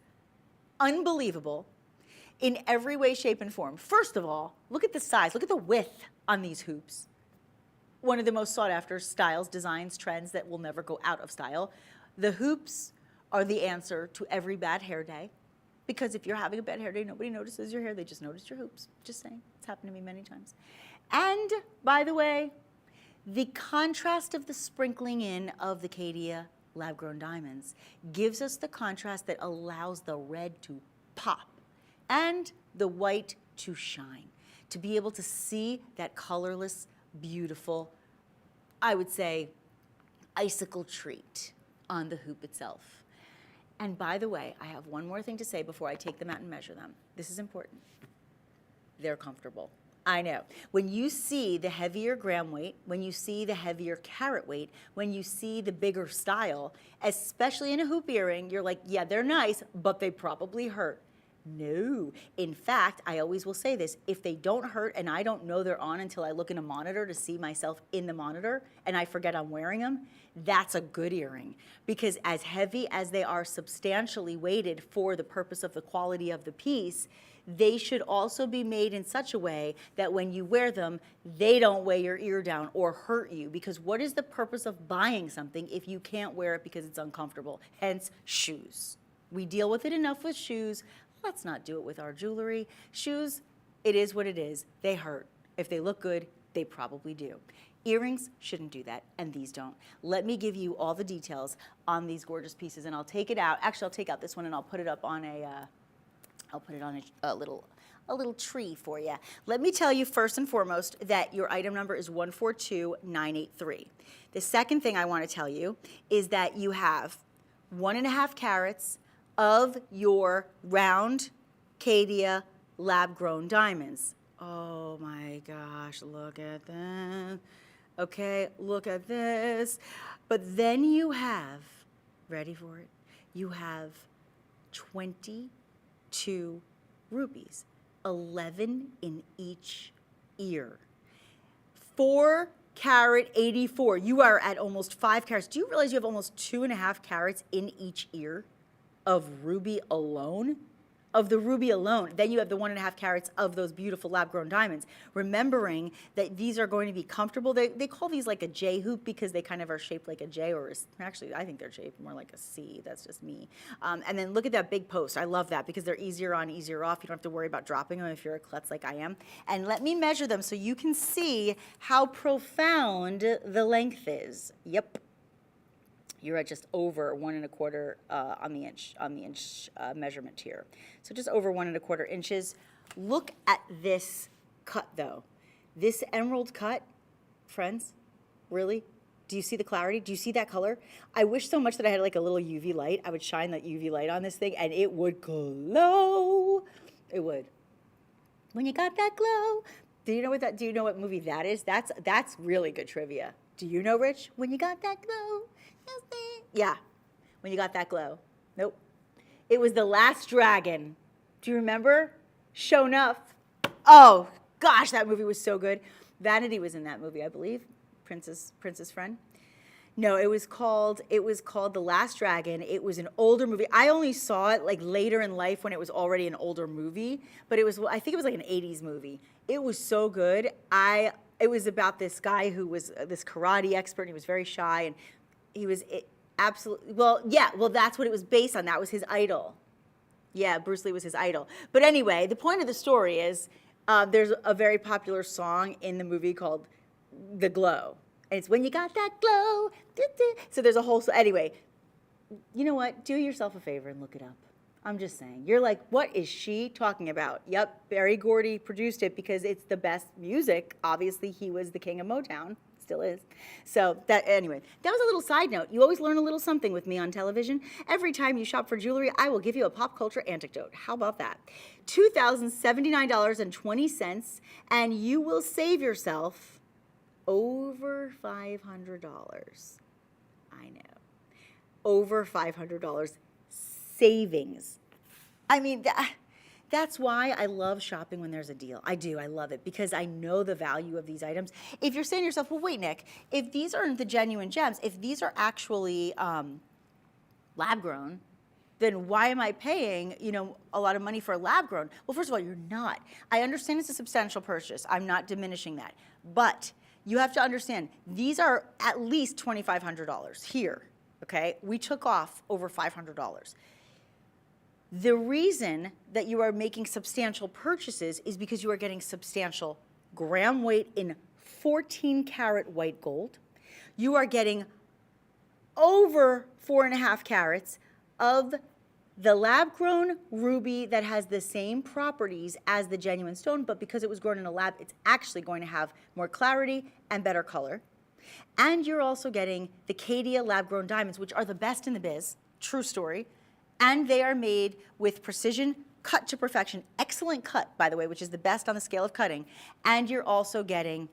unbelievable in every way, shape, and form. First of all, look at the size. Look at the width on these hoops. One of the most sought after styles, designs, trends that will never go out of style. The hoops are the answer to every bad hair day, because if you're having a bad hair day, nobody notices your hair. They just notice your hoops. Just saying. It's happened to me many times. And by the way, the contrast of the sprinkling in of the Caydia lab-grown diamonds gives us the contrast that allows the red to pop and the white to shine, to be able to see that colorless, beautiful, I would say, icicle treat on the hoop itself. And by the way, I have one more thing to say before I take them out and measure them. This is important. They're comfortable. I know. When you see the heavier gram weight, when you see the heavier carat weight, when you see the bigger style, especially in a hoop earring, you're like, yeah, they're nice, but they probably hurt. No. In fact, I always will say this, if they don't hurt and I don't know they're on until I look in a monitor to see myself in the monitor and I forget I'm wearing them, that's a good earring. Because as heavy as they are substantially weighted for the purpose of the quality of the piece, they should also be made in such a way that when you wear them, they don't weigh your ear down or hurt you. Because what is the purpose of buying something if you can't wear it because it's uncomfortable? Hence, shoes. We deal with it enough with shoes. Let's not do it with our jewelry. Shoes, it is what it is. They hurt. If they look good, they probably do. Earrings shouldn't do that, and these don't. Let me give you all the details on these gorgeous pieces, and I'll take it out. Actually, I'll take out this one and I'll put it up on I'll put it on a little tree for you. Let me tell you first and foremost that your item number is 142983. The second thing I want to tell you is that you have 1.5 carats of your round Caydia lab-grown diamonds. Oh my gosh, look at that. Okay, look at this. But then you have, ready for it, you have 22 rubies, 11 in each ear. 4 carat 84. You are at almost 5 carats. Do you realize you have almost 2.5 carats in each ear of ruby alone? Of the ruby alone. Then you have the 1.5 carats of those beautiful lab-grown diamonds. Remembering that these are going to be comfortable. They call these like a J hoop because they kind of are shaped like a J, or actually I think they're shaped more like a C. That's just me. And then look at that big post. I love that because they're easier on, easier off. You don't have to worry about dropping them if you're a klutz like I am. And let me measure them so you can see how profound the length is. Yep. You're at just over 1.25 on the inch measurement here. So just over 1.25 inches. Look at this cut though. This emerald cut, friends, really? Do you see the clarity? Do you see that color? I wish so much that I had like a little UV light. I would shine that UV light on this thing and it would glow. It would. When you got that glow. Do you know what movie that is? That's really good trivia. Do you know, Rich? When you got that glow. Yeah, when you got that glow. Nope. It was The Last Dragon. Do you remember? Show enough. Oh, gosh, that movie was so good. Vanity was in that movie, I believe. Princess Friend. No, it was called The Last Dragon. It was an older movie. I only saw it like later in life when it was already an older movie, but I think it was like an 80s movie. It was so good. It was about this guy who was this karate expert, and he was very shy, and he was absolutely, that's what it was based on. That was his idol. Yeah, Bruce Lee was his idol. But anyway, the point of the story is there's a very popular song in the movie called The Glow. And it's when you got that glow. So there's a whole, anyway, you know what? Do yourself a favor and look it up. I'm just saying. You're like, what is she talking about? Yep, Berry Gordy produced it because it's the best music. Obviously, he was the king of Motown. Still is. So anyway, that was a little side note. You always learn a little something with me on television. Every time you shop for jewelry, I will give you a pop culture anecdote. How about that? $2,079.20, and you will save yourself over $500. I know. Over $500 savings. I mean, that's why I love shopping when there's a deal. I do. I love it because I know the value of these items. If you're saying to yourself, well, wait, Nick, if these aren't the genuine gems, if these are actually lab-grown, then why am I paying, a lot of money for a lab-grown? Well, first of all, you're not. I understand it's a substantial purchase. I'm not diminishing that. But you have to understand, these are at least $2,500 here, okay? We took off over $500. The reason that you are making substantial purchases is because you are getting substantial gram weight in 14 karat white gold. You are getting over 4.5 carats of the lab-grown ruby that has the same properties as the genuine stone, but because it was grown in a lab, it's actually going to have more clarity and better color. And you're also getting the Caydia lab-grown diamonds, which are the best in the biz, true story, and they are made with precision, cut to perfection, excellent cut, by the way, which is the best on the scale of cutting, and you're also getting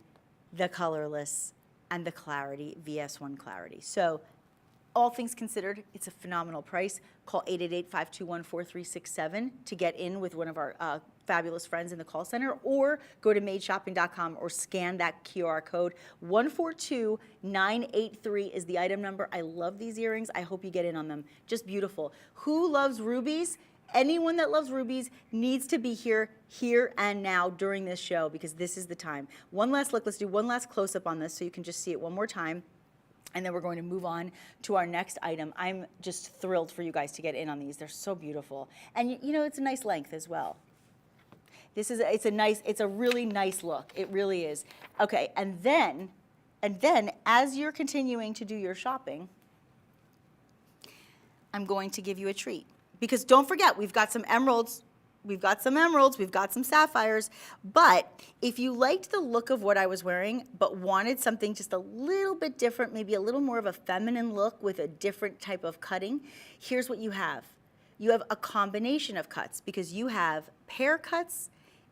the colorless and the clarity, VS1 clarity. So all things considered, it's a phenomenal price. Call 888-521-4367 to get in with one of our fabulous friends in the call center, or go to madeshopping.com or scan that QR code. 142983 is the item number. I love these earrings. I hope you get in on them. Just beautiful. Who loves rubies? Anyone that loves rubies needs to be here and now during this show, because this is the time. One last look. Let's do one last close-up on this so you can just see it one more time. And then we're going to move on to our next item. I'm just thrilled for you guys to get in on these. They're so beautiful. And you know, it's a nice length as well. It's a really nice look. It really is. Okay, and then as you're continuing to do your shopping, I'm going to give you a treat. Because don't forget, we've got some emeralds, we've got some sapphires, but if you liked the look of what I was wearing, but wanted something just a little bit different, maybe a little more of a feminine look with a different type of cutting, here's what you have. You have a combination of cuts, because you have pear cuts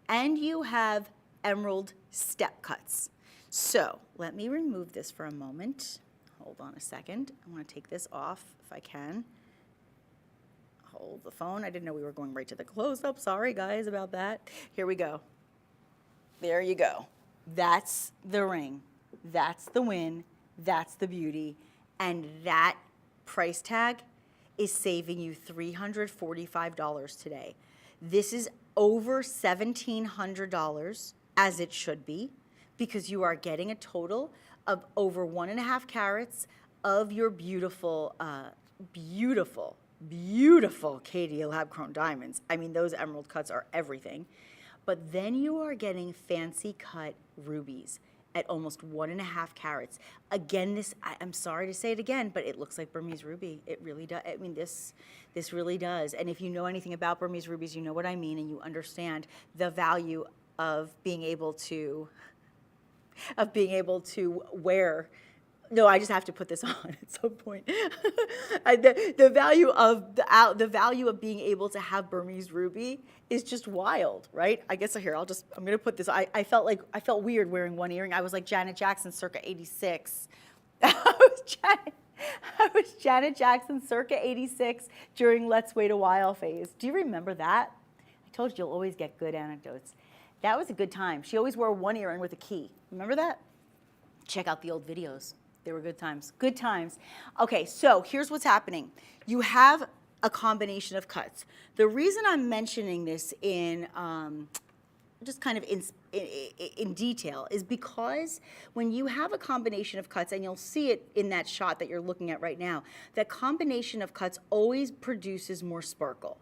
and you have emerald step cuts. So let me remove this for a moment. Hold on a second. I want to take this off if I can. Hold the phone. I didn't know we were going right to the close-up. Sorry, guys, about that. Here we go. There you go. That's the ring. That's the win. That's the beauty. And that price tag is saving you $345 today. This is over $1,700, as it should be, because you are getting a total of over 1.5 carats of your beautiful, beautiful Caydia lab-grown diamonds. I mean, those emerald cuts are everything. But then you are getting fancy cut rubies at almost 1.5 carats. Again, I'm sorry to say it again, but it looks like Burmese ruby. It really does. I mean, this really does. And if you know anything about Burmese rubies, you know what I mean, and you understand the value of being able to wear. No, I just have to put this on at some point. The value of being able to have Burmese ruby is just wild, right? I guess here I'm gonna put this. I felt weird wearing one earring. I was like Janet Jackson circa '86. I was Janet Jackson circa '86 during Let's Wait a While phase. Do you remember that? I told you you'll always get good anecdotes. That was a good time. She always wore one earring with a key. Remember that? Check out the old videos. They were good times. Good times. Okay, so here's what's happening. You have a combination of cuts. The reason I'm mentioning this in just kind of in detail is because when you have a combination of cuts, and you'll see it in that shot that you're looking at right now, that combination of cuts always produces more sparkle.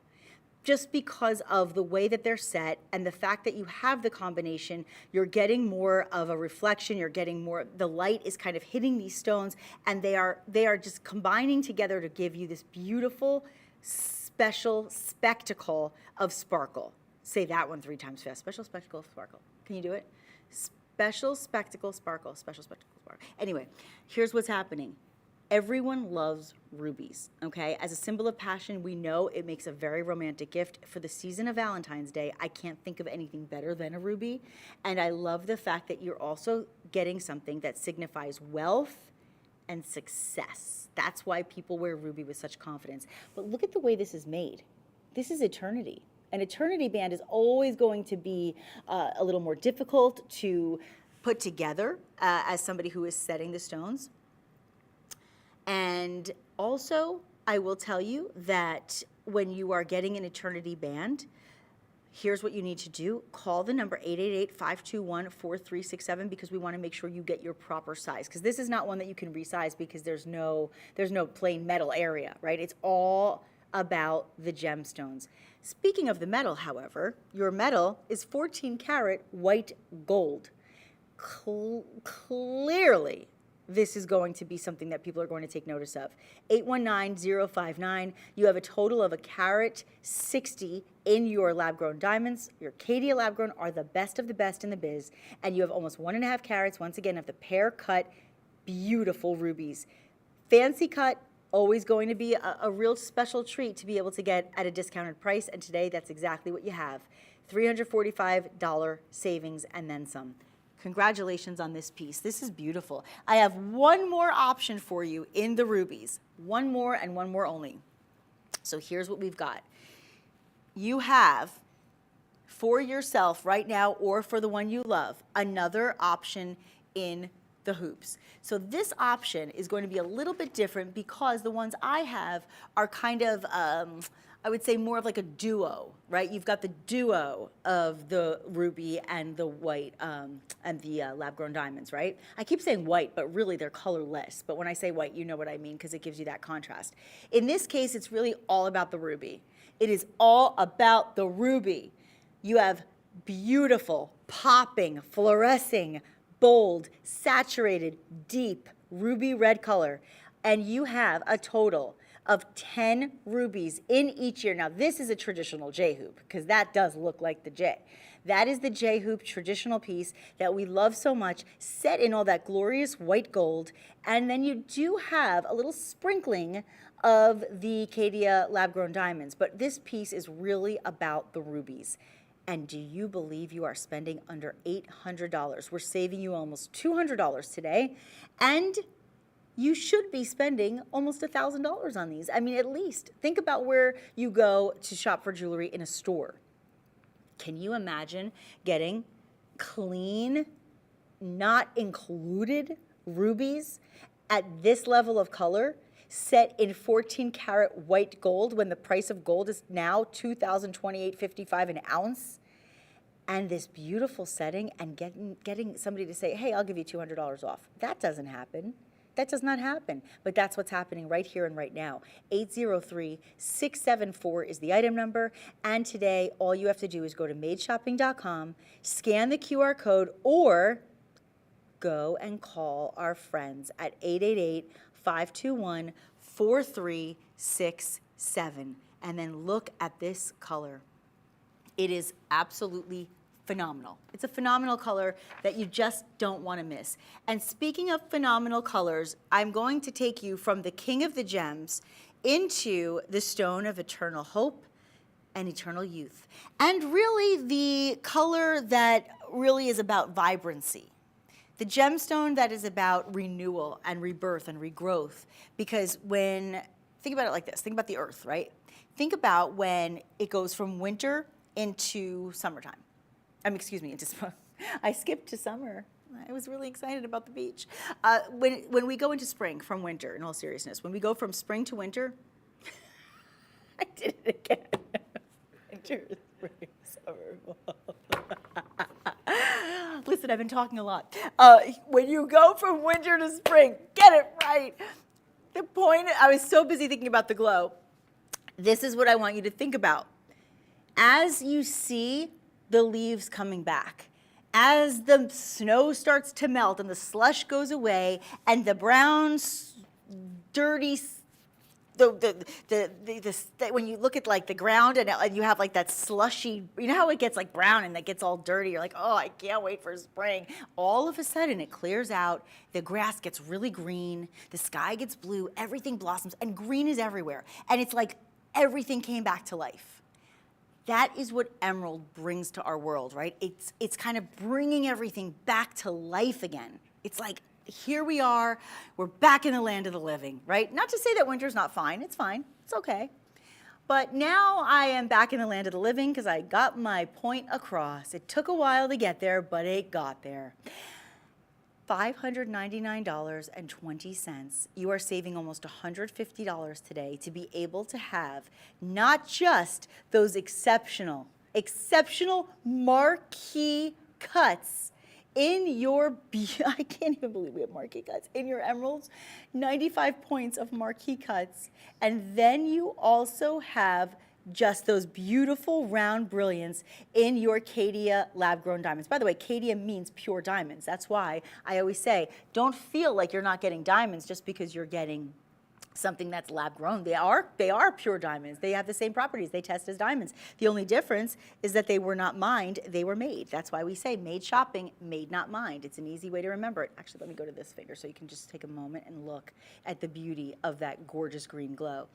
Just because of the way that they're set and the fact that you have the combination, you're getting more of a reflection, you're getting more, the light is kind of hitting these stones, and they are just combining together to give you this beautiful, special spectacle of sparkle. Say that one 3 times fast. Special spectacle of sparkle. Can you do it? Special spectacle sparkle. Special spectacle sparkle. Anyway, here's what's happening. Everyone loves rubies, okay? As a symbol of passion, we know it makes a very romantic gift. For the season of Valentine's Day, I can't think of anything better than a ruby. And I love the fact that you're also getting something that signifies wealth and success. That's why people wear ruby with such confidence. But look at the way this is made. This is eternity. An eternity band is always going to be a little more difficult to put together as somebody who is setting the stones. And also, I will tell you that when you are getting an eternity band, here's what you need to do. Call the number 888-521-4367 because we want to make sure you get your proper size. Because this is not one that you can resize because there's no plain metal area, right? It's all about the gemstones. Speaking of the metal, however, your metal is 14 karat white gold. Clearly, this is going to be something that people are going to take notice of. 819059, you have a total of 1.60 carat in your lab-grown diamonds. Your Caydia lab-grown are the best of the best in the biz, and you have almost 1.5 carats, once again, of the pear-cut, beautiful rubies. Fancy cut, always going to be a real special treat to be able to get at a discounted price, and today that's exactly what you have. $345 savings and then some. Congratulations on this piece. This is beautiful. I have one more option for you in the rubies. One more and one more only. So here's what we've got. You have, for yourself right now or for the one you love, another option in the hoops. So this option is going to be a little bit different because the ones I have are kind of, I would say more of like a duo, right? You've got the duo of the ruby and the white and the lab-grown diamonds, right? I keep saying white, but really they're colorless. But when I say white, you know what I mean because it gives you that contrast. In this case, it's really all about the ruby. It is all about the ruby. You have beautiful, popping, fluorescing, bold, saturated, deep ruby red color. And you have a total of 10 rubies in each ear. Now, this is a traditional J-hoop because that does look like the J. That is the J-hoop traditional piece that we love so much, set in all that glorious white gold. And then you do have a little sprinkling of the Caydia lab-grown diamonds. But this piece is really about the rubies. And do you believe you are spending under $800? We're saving you almost $200 today. And you should be spending almost $1,000 on these. I mean, at least. Think about where you go to shop for jewelry in a store. Can you imagine getting clean, not included rubies at this level of color, set in 14 karat white gold when the price of gold is now $2,028.55 an ounce? And this beautiful setting and getting somebody to say, hey, I'll give you $200 off. That doesn't happen. That does not happen, but that's what's happening right here and right now. 803-674 is the item number, and today all you have to do is go to madeshopping.com, scan the QR code, or go and call our friends at 888-521-4367, and then look at this color. It is absolutely phenomenal. It's a phenomenal color that you just don't want to miss. And speaking of phenomenal colors, I'm going to take you from the king of the gems into the stone of eternal hope and eternal youth. And really the color that really is about vibrancy. The gemstone that is about renewal and rebirth and regrowth. Because think about it like this, think about the earth, right? Think about when it goes from winter into summertime. I skipped to summer. I was really excited about the beach. When we go into spring from winter, in all seriousness, when we go from spring to winter, I did it again. Winter, spring, summer, fall. Listen, I've been talking a lot. When you go from winter to spring, get it right. The point, I was so busy thinking about the glow. This is what I want you to think about. As you see the leaves coming back, as the snow starts to melt and the slush goes away and the brown, dirty, when you look at like the ground and you have like that slushy, you know how it gets like brown and it gets all dirty, you're like, oh, I can't wait for spring. All of a sudden it clears out, the grass gets really green, the sky gets blue, everything blossoms, and green is everywhere. And it's like everything came back to life. That is what emerald brings to our world, right? It's kind of bringing everything back to life again. It's like, here we are, we're back in the land of the living, right? Not to say that winter's not fine, it's okay. But now I am back in the land of the living because I got my point across. It took a while to get there, but it got there. $599.20. You are saving almost $150 today to be able to have not just those exceptional marquee cuts In your, I can't even believe we have marquee cuts. In your emeralds, 95 points of marquee cuts. And then you also have just those beautiful round brilliants in your Caydia lab-grown diamonds. By the way, Caydia means pure diamonds. That's why I always say, don't feel like you're not getting diamonds just because you're getting something that's lab-grown. They are pure diamonds. They have the same properties. They test as diamonds. The only difference is that they were not mined, they were made. That's why we say made shopping, made not mined. It's an easy way to remember it. Actually, let me go to this finger so you can just take a moment and look at the beauty of that gorgeous green glow.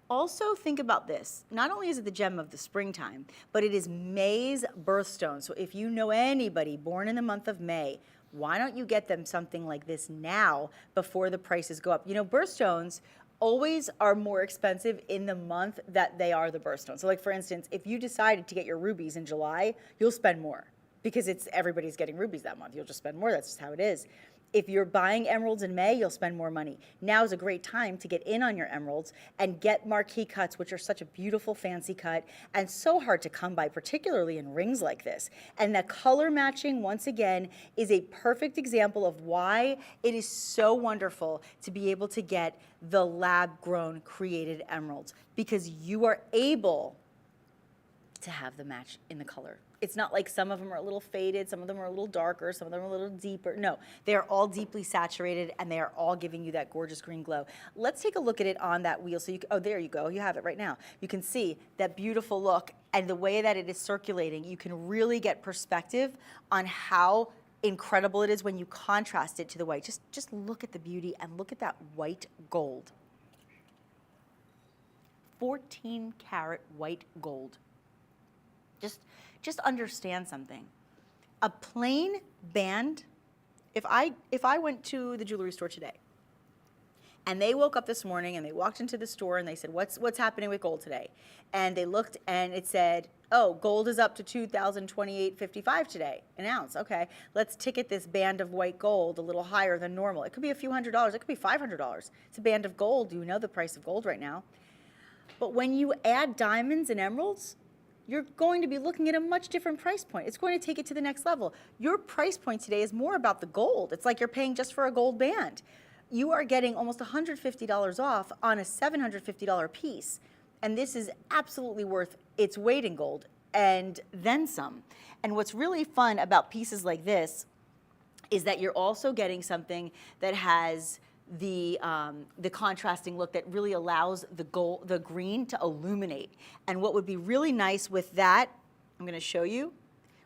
Also think about this, not only is it the gem of the springtime, but it is May's birthstone. So if you know anybody born in the month of May, why don't you get them something like this now before the prices go up? You know, birthstones always are more expensive in the month that they are the birthstone. So like for instance, if you decided to get your rubies in July, you'll spend more because everybody's getting rubies that month. You'll just spend more, that's just how it is. If you're buying emeralds in May, you'll spend more money. Now is a great time to get in on your emeralds and get marquee cuts, which are such a beautiful fancy cut and so hard to come by, particularly in rings like this. And the color matching, once again, is a perfect example of why it is so wonderful to be able to get the lab-grown created emeralds, because you are able to have the match in the color. It's not like some of them are a little faded, some of them are a little darker, some of them are a little deeper. No, they are all deeply saturated and they are all giving you that gorgeous green glow. Let's take a look at it on that wheel. So oh, there you go, you have it right now. You can see that beautiful look and the way that it is circulating. You can really get perspective on how incredible it is when you contrast it to the white. Just look at the beauty and look at that white gold. 14 karat white gold. Just understand something. A plain band, if I went to the jewelry store today and they woke up this morning and they walked into the store and they said, what's happening with gold today? And they looked and it said, oh, gold is up to $2,028.55 today, an ounce. Okay, let's ticket this band of white gold a little higher than normal. It could be a few $100s, it could be $500. It's a band of gold. You know the price of gold right now. But when you add diamonds and emeralds, you're going to be looking at a much different price point. It's going to take it to the next level. Your price point today is more about the gold. It's like you're paying just for a gold band. You are getting almost $150 off on a $750 piece. And this is absolutely worth its weight in gold and then some. And what's really fun about pieces like this is that you're also getting something that has the contrasting look that really allows the green to illuminate. And what would be really nice with that, I'm going to show you,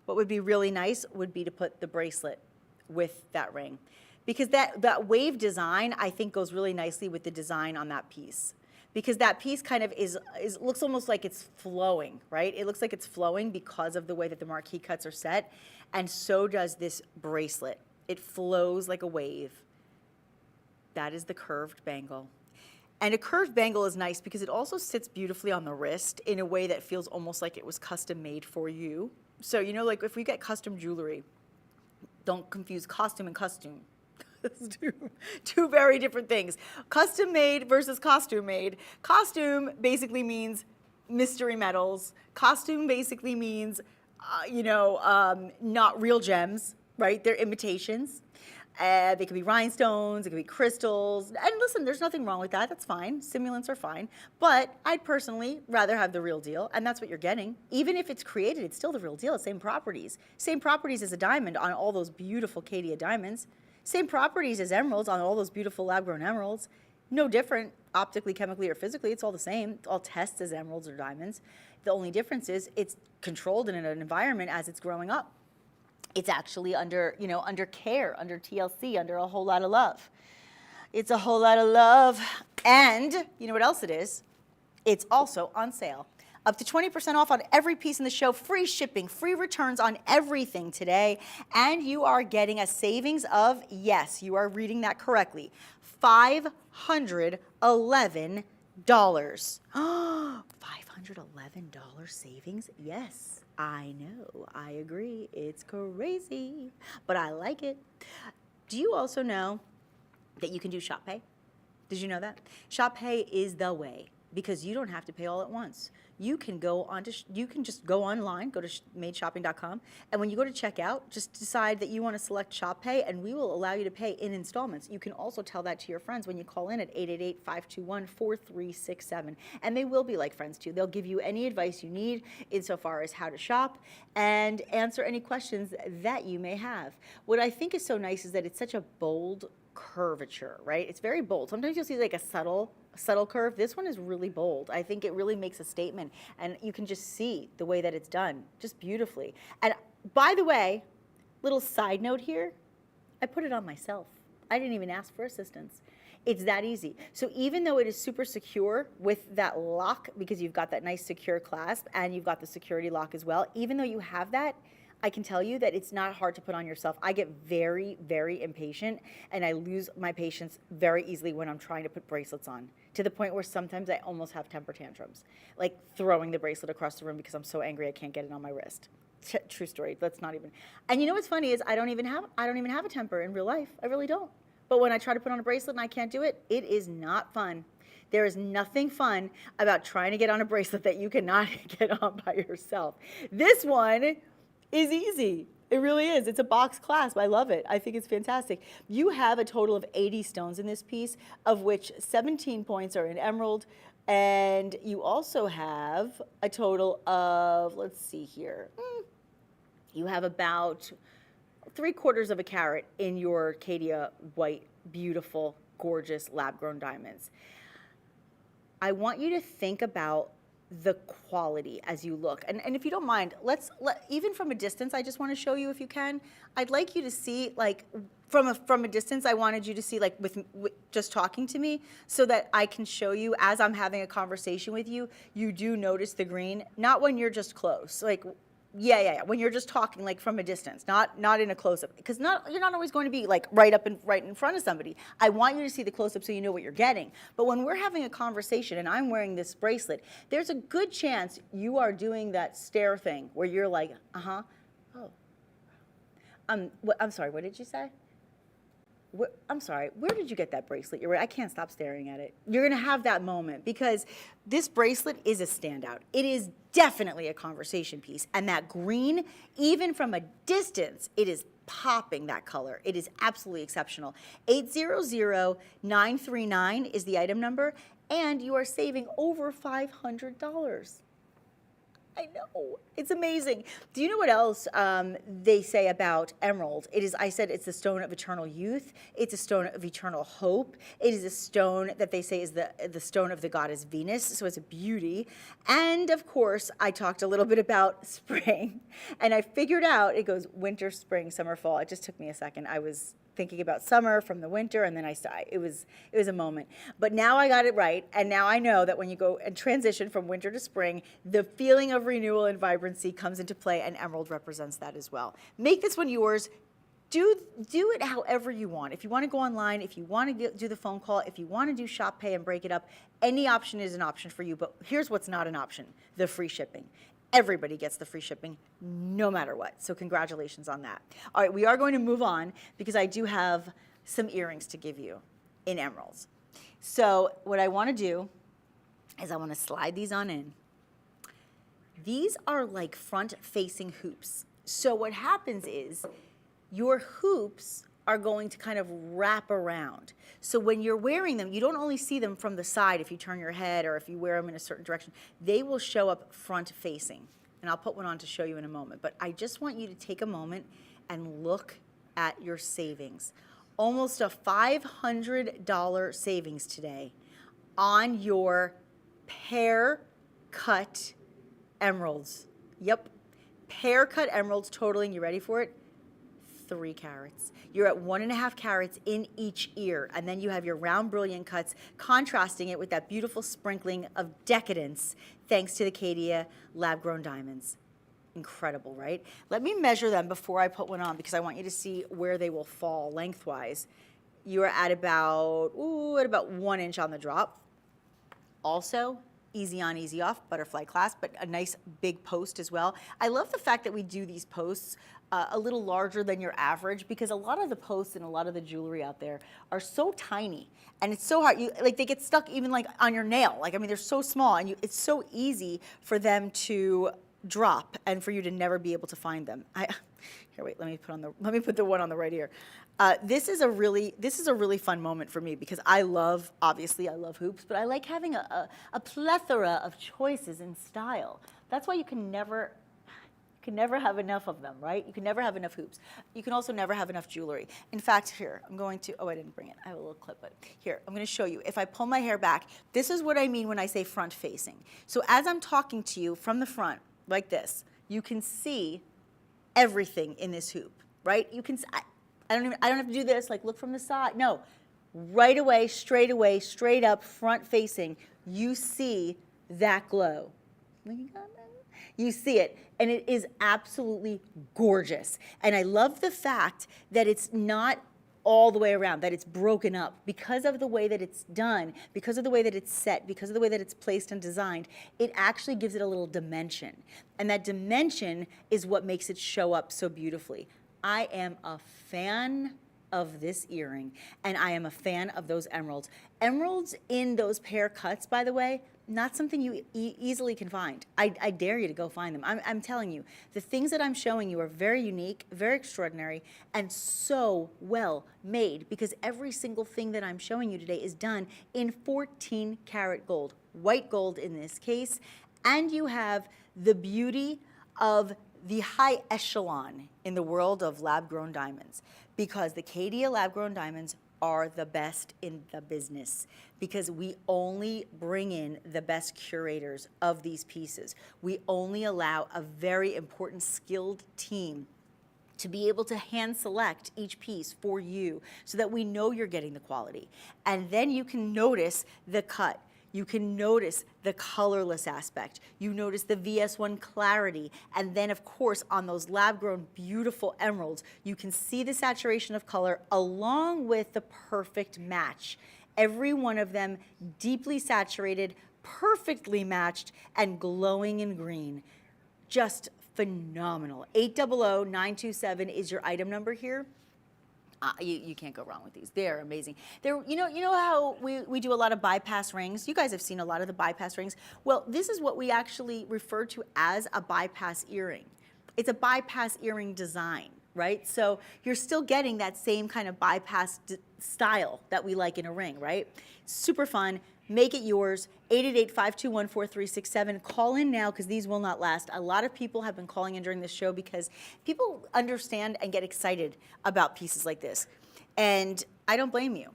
what would be really nice would be to put the bracelet with that ring. Because that wave design, I think, goes really nicely with the design on that piece. Because that piece kind of looks almost like it's flowing, right? It looks like it's flowing because of the way that the marquee cuts are set. And so does this bracelet. It flows like a wave. That is the curved bangle. And a curved bangle is nice because it also sits beautifully on the wrist in a way that feels almost like it was custom made for you. So, you know, like if we get custom jewelry, don't confuse costume and costume. It's two very different things. Custom made versus costume made. Costume basically means mystery metals. Costume basically means, not real gems, right? They're imitations. They could be rhinestones, it could be crystals. And listen, there's nothing wrong with that. That's fine. Simulants are fine. But I'd personally rather have the real deal, and that's what you're getting. Even if it's created, it's still the real deal. Same properties. Same properties as a diamond on all those beautiful Caydia diamonds. Same properties as emeralds on all those beautiful lab-grown emeralds. No different optically, chemically, or physically. It's all the same. It all tests as emeralds or diamonds. The only difference is it's controlled in an environment as it's growing up. It's actually under care, under TLC, under a whole lot of love. It's a whole lot of love. And you know what else it is? It's also on sale. Up to 20% off on every piece in the show, free shipping, free returns on everything today. And you are getting a savings of, yes, you are reading that correctly, $511. $511 savings? Yes. I know, I agree, it's crazy, but I like it. Do you also know that you can do Shop Pay? Did you know that? Shop Pay is the way because you don't have to pay all at once. You can go on to, you can just go online, go to madeshopping.com, and when you go to checkout, just decide that you want to select Shop Pay, and we will allow you to pay in installments. You can also tell that to your friends when you call in at 888-521-4367, and they will be like friends too. They'll give you any advice you need insofar as how to shop and answer any questions that you may have. What I think is so nice is that it's such a bold curvature, right? It's very bold. Sometimes you'll see like a subtle curve. This one is really bold. I think it really makes a statement, and you can just see the way that it's done just beautifully. And by the way, little side note here, I put it on myself. I didn't even ask for assistance. It's that easy. So even though it is super secure with that lock, because you've got that nice secure clasp and you've got the security lock as well, even though you have that, I can tell you that it's not hard to put on yourself. I get very, very impatient, and I lose my patience very easily when I'm trying to put bracelets on, to the point where sometimes I almost have temper tantrums, like throwing the bracelet across the room because I'm so angry I can't get it on my wrist. True story. Let's not even. And you know what's funny is I don't even have a temper in real life. I really don't. But when I try to put on a bracelet and I can't do it, it is not fun. There is nothing fun about trying to get on a bracelet that you cannot get on by yourself. This one is easy. It really is. It's a box clasp. I love it. I think it's fantastic. You have a total of 80 stones in this piece, of which 17 points are in emerald. And you also have a total of, let's see here, you have about 3/4 of a carat in your Caydia white, beautiful, gorgeous lab-grown diamonds. I want you to think about the quality as you look. And if you don't mind, even from a distance, I just want to show you if you can. I'd like you to see, like, from a distance, I wanted you to see, like, with just talking to me, so that I can show you as I'm having a conversation with you, you do notice the green, not when you're just close. Like, yeah. When you're just talking, like, from a distance, not in a close-up, because you're not always going to be like right in front of somebody. I want you to see the close-up so you know what you're getting. But when we're having a conversation and I'm wearing this bracelet, there's a good chance you are doing that stare thing where you're like, oh, I'm sorry, what did you say? I'm sorry, where did you get that bracelet? You're right, I can't stop staring at it. You're gonna have that moment because this bracelet is a standout. It is definitely a conversation piece. And that green, even from a distance, it is popping that color. It is absolutely exceptional. 800939 is the item number, and you are saving over $500. I know, it's amazing. Do you know what else they say about emerald? I said it's the stone of eternal youth. It's a stone of eternal hope. It is a stone that they say is the stone of the goddess Venus, so it's a beauty. And of course, I talked a little bit about spring, and I figured out it goes winter, spring, summer, fall. It just took me a second. I was thinking about summer from the winter, and then it was a moment. But now I got it right, and now I know that when you go and transition from winter to spring, the feeling of renewal and vibrancy comes into play, and emerald represents that as well. Make this one yours. Do it however you want. If you want to go online, if you want to do the phone call, if you want to do Shop Pay and break it up, any option is an option for you. But here's what's not an option: the free shipping. Everybody gets the free shipping no matter what. So congratulations on that. All right, we are going to move on because I do have some earrings to give you in emeralds. So what I want to do is I want to slide these on in. These are like front-facing hoops. So what happens is your hoops are going to kind of wrap around. So when you're wearing them, you don't only see them from the side if you turn your head or if you wear them in a certain direction. They will show up front facing. And I'll put one on to show you in a moment. But I just want you to take a moment and look at your savings. Almost a $500 savings today on your pear cut emeralds. Yep, pear cut emeralds totaling, you ready for it? 3 carats. You're at 1.5 carats in each ear, and then you have your round brilliant cuts, contrasting it with that beautiful sprinkling of decadence thanks to the Caydia lab-grown diamonds. Incredible, right? Let me measure them before I put one on because I want you to see where they will fall lengthwise. You are at about 1 inch on the drop. Also, easy on, easy off, butterfly clasp, but a nice big post as well. I love the fact that we do these posts a little larger than your average, because a lot of the posts and a lot of the jewelry out there are so tiny, and it's so hard. Like they get stuck even like on your nail. Like, I mean, they're so small, and it's so easy for them to drop and for you to never be able to find them. Here, wait, let me put the one on the right here. This is a really fun moment for me, because obviously I love hoops, but I like having a plethora of choices in style. That's why you can never have enough of them, right? You can never have enough hoops. You can also never have enough jewelry. In fact, here, I'm going to, oh, I didn't bring it. I have a little clip, but here, I'm going to show you. If I pull my hair back, this is what I mean when I say front facing. So as I'm talking to you from the front, like this, you can see everything in this hoop, right? You can, I don't have to do this, like look from the side. No, right away, straight up, front facing, you see that glow. You see it, and it is absolutely gorgeous. And I love the fact that it's not all the way around, that it's broken up. Because of the way that it's done, because of the way that it's set, because of the way that it's placed and designed, it actually gives it a little dimension. And that dimension is what makes it show up so beautifully. I am a fan of this earring, and I am a fan of those emeralds. Emeralds in those pear cuts, by the way, not something you easily can find. I dare you to go find them. I'm telling you, the things that I'm showing you are very unique, very extraordinary, and so well made, because every single thing that I'm showing you today is done in 14 karat gold, white gold in this case, and you have the beauty of the high echelon in the world of lab-grown diamonds, because the Caydia lab-grown diamonds are the best in the business, because we only bring in the best curators of these pieces. We only allow a very important skilled team to be able to hand select each piece for you so that we know you're getting the quality. And then you can notice the cut. You can notice the colorless aspect. You notice the VS1 clarity. And then, of course, on those lab-grown beautiful emeralds, you can see the saturation of color along with the perfect match. Every one of them deeply saturated, perfectly matched, and glowing in green. Just phenomenal. 800-927 is your item number here. You can't go wrong with these. They're amazing. You know how we do a lot of bypass rings? You guys have seen a lot of the bypass rings. Well, this is what we actually refer to as a bypass earring. It's a bypass earring design, right? So you're still getting that same kind of bypass style that we like in a ring, right? Super fun. Make it yours. 888-521-4367. Call in now, because these will not last. A lot of people have been calling in during this show because people understand and get excited about pieces like this. And I don't blame you.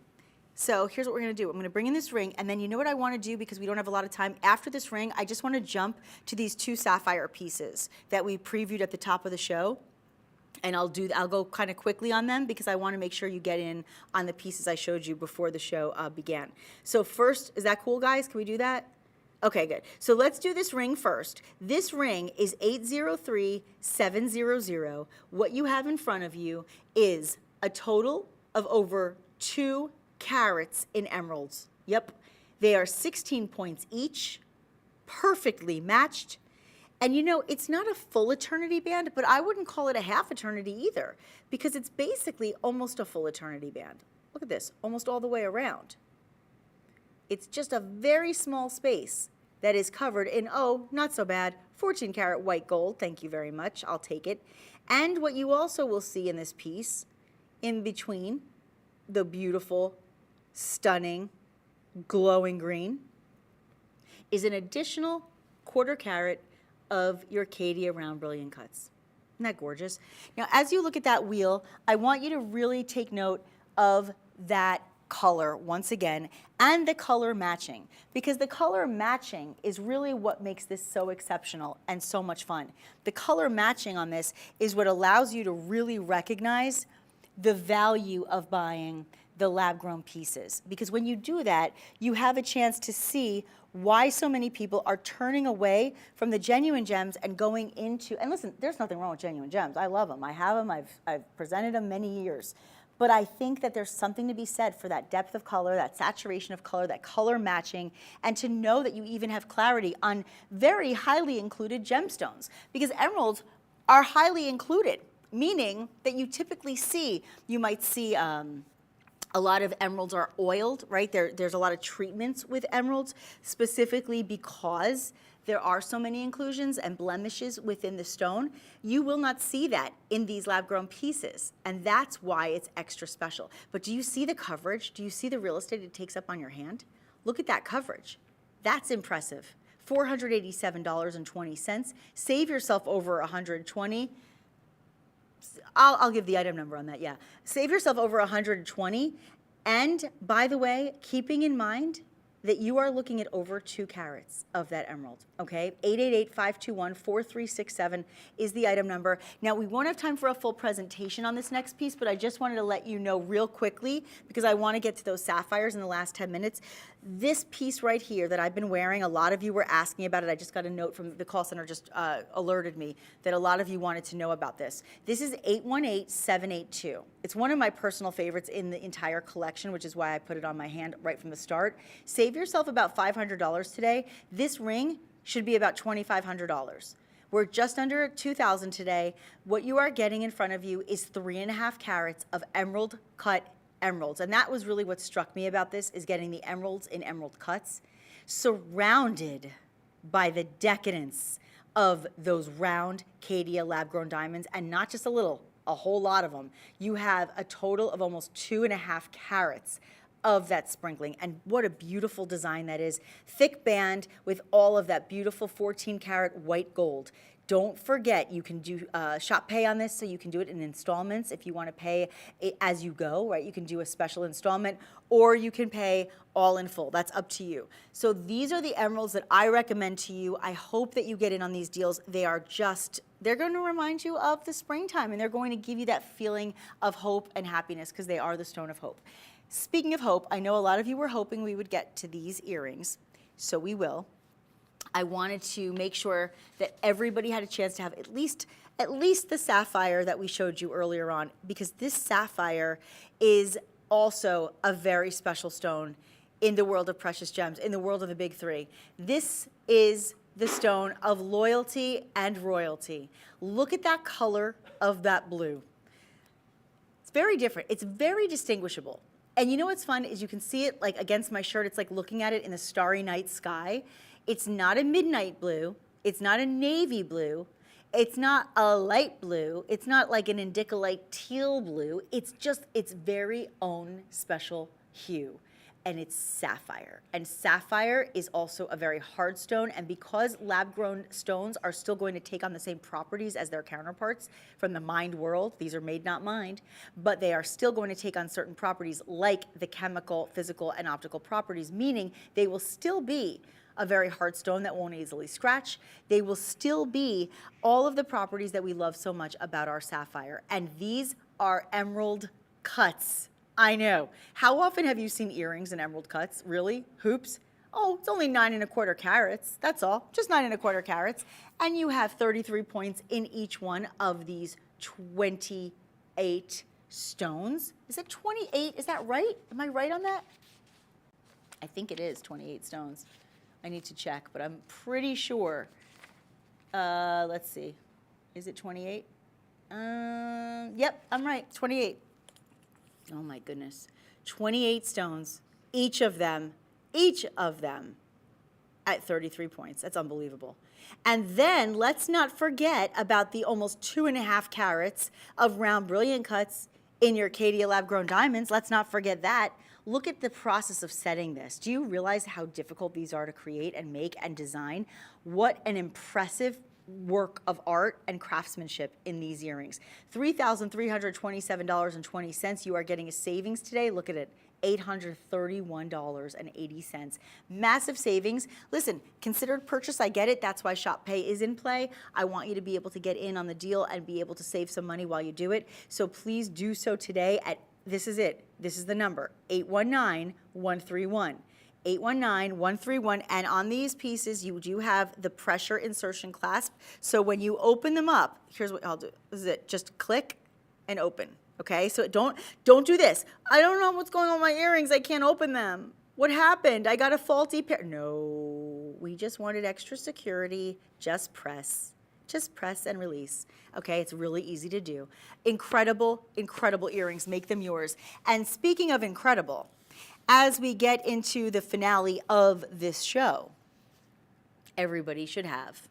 So here's what we're going to do. I'm going to bring in this ring, and then you know what I want to do, because we don't have a lot of time. After this ring, I just want to jump to these two sapphire pieces that we previewed at the top of the show. And I'll go kind of quickly on them, because I want to make sure you get in on the pieces I showed you before the show began. So first, is that cool, guys? Can we do that? Okay, good. So let's do this ring first. This ring is 803700. What you have in front of you is a total of over 2 carats in emeralds. Yep, they are 16 points each, perfectly matched. And you know, it's not a full eternity band, but I wouldn't call it a half eternity either, because it's basically almost a full eternity band. Look at this, almost all the way around. It's just a very small space that is covered in, oh, not so bad, 14 karat white gold. Thank you very much, I'll take it. And what you also will see in this piece, in between the beautiful, stunning, glowing green, is an additional 1/4 carat of your Caydia round brilliant cuts. Isn't that gorgeous? Now, as you look at that wheel, I want you to really take note of that color once again, and the color matching, because the color matching is really what makes this so exceptional and so much fun. The color matching on this is what allows you to really recognize the value of buying the lab-grown pieces, because when you do that, you have a chance to see why so many people are turning away from the genuine gems and going into, and listen, there's nothing wrong with genuine gems. I love them. I have them. I've presented them many years. But I think that there's something to be said for that depth of color, that saturation of color, that color matching, and to know that you even have clarity on very highly included gemstones, because emeralds are highly included. meaning that you typically see, you might see a lot of emeralds are oiled, right? There's a lot of treatments with emeralds, specifically because there are so many inclusions and blemishes within the stone. You will not see that in these lab-grown pieces, and that's why it's extra special. But do you see the coverage? Do you see the real estate it takes up on your hand? Look at that coverage. That's impressive. $487.20. Save yourself over $120. I'll give the item number on that, yeah. Save yourself over $120. And by the way, keeping in mind that you are looking at over 2 carats of that emerald, okay? 888-521-4367 is the item number. Now, we won't have time for a full presentation on this next piece, but I just wanted to let you know real quickly, because I want to get to those sapphires in the last 10 minutes. This piece right here that I've been wearing, a lot of you were asking about it. I just got a note from the call center, just alerted me that a lot of you wanted to know about this. This is 818782. It's one of my personal favorites in the entire collection, which is why I put it on my hand right from the start. Save yourself about $500 today. This ring should be about $2,500. We're just under $2,000 today. What you are getting in front of you is 3.5 carats of emerald cut emeralds. And that was really what struck me about this, is getting the emeralds in emerald cuts, surrounded by the decadence of those round Caydia lab-grown diamonds, and not just a little, a whole lot of them. You have a total of almost 2.5 carats of that sprinkling, and what a beautiful design that is. Thick band with all of that beautiful 14 karat white gold. Don't forget, you can do shop pay on this, so you can do it in installments if you want to pay it as you go, right? You can do a special installment, or you can pay all in full. That's up to you. So these are the emeralds that I recommend to you. I hope that you get in on these deals. They are just, they're going to remind you of the springtime, and they're going to give you that feeling of hope and happiness, because they are the stone of hope. Speaking of hope, I know a lot of you were hoping we would get to these earrings, so we will. I wanted to make sure that everybody had a chance to have at least the sapphire that we showed you earlier on, because this sapphire is also a very special stone in the world of precious gems, in the world of the big three. This is the stone of loyalty and royalty. Look at that color of that blue. It's very different. It's very distinguishable. And you know what's fun is you can see it like against my shirt. It's like looking at it in the starry night sky. It's not a midnight blue. It's not a navy blue. It's not a light blue. It's not like an indica light teal blue. It's just its very own special hue. And it's sapphire. And sapphire is also a very hard stone. And because lab-grown stones are still going to take on the same properties as their counterparts from the mined world, these are made, not mined, but they are still going to take on certain properties like the chemical, physical, and optical properties, meaning they will still be a very hard stone that won't easily scratch. They will still be all of the properties that we love so much about our sapphire. And these are emerald cuts. I know. How often have you seen earrings in emerald cuts? Really? Hoops? Oh, it's only 9.25 carats. That's all. Just 9.25 carats. And you have 33 points in each one of these 28 stones. Is it 28? Is that right? Am I right on that? I think it is 28 stones. I need to check, but I'm pretty sure. Let's see. Is it 28? Yep, I'm right. 28. Oh my goodness. 28 stones, each of them at 33 points. That's unbelievable. And then let's not forget about the almost 2.5 carats of round brilliant cuts in your Caydia lab-grown diamonds. Let's not forget that. Look at the process of setting this. Do you realize how difficult these are to create and make and design? What an impressive work of art and craftsmanship in these earrings. $3,327.20. You are getting a savings today. Look at it. $831.80. Massive savings. Listen, considered purchase, I get it. That's why Shop Pay is in play. I want you to be able to get in on the deal and be able to save some money while you do it. So please do so today at, this is it. This is the number, 819-131. 819-131, and on these pieces, you do have the pressure insertion clasp. So when you open them up, here's what I'll do. This is it. Just click and open. Okay, so don't do this. I don't know what's going on with my earrings. I can't open them. What happened? I got a faulty pair. No, we just wanted extra security. Just press. Just press and release. Okay, it's really easy to do. Incredible, incredible earrings. Make them yours. And speaking of incredible, as we get into the finale of this show, everybody should have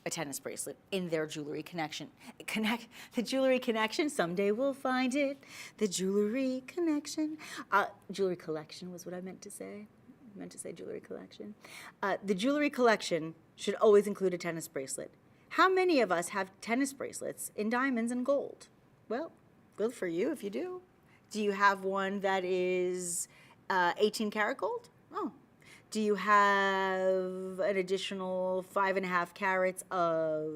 a tennis bracelet in their jewelry connection. The jewelry connection, someday we'll find it. The jewelry connection. Jewelry collection was what I meant to say. I meant to say jewelry collection. The jewelry collection should always include a tennis bracelet. How many of us have tennis bracelets in diamonds and gold? Well, good for you if you do. Do you have one that is 18 karat gold? Oh. Do you have an additional 5.5 carats of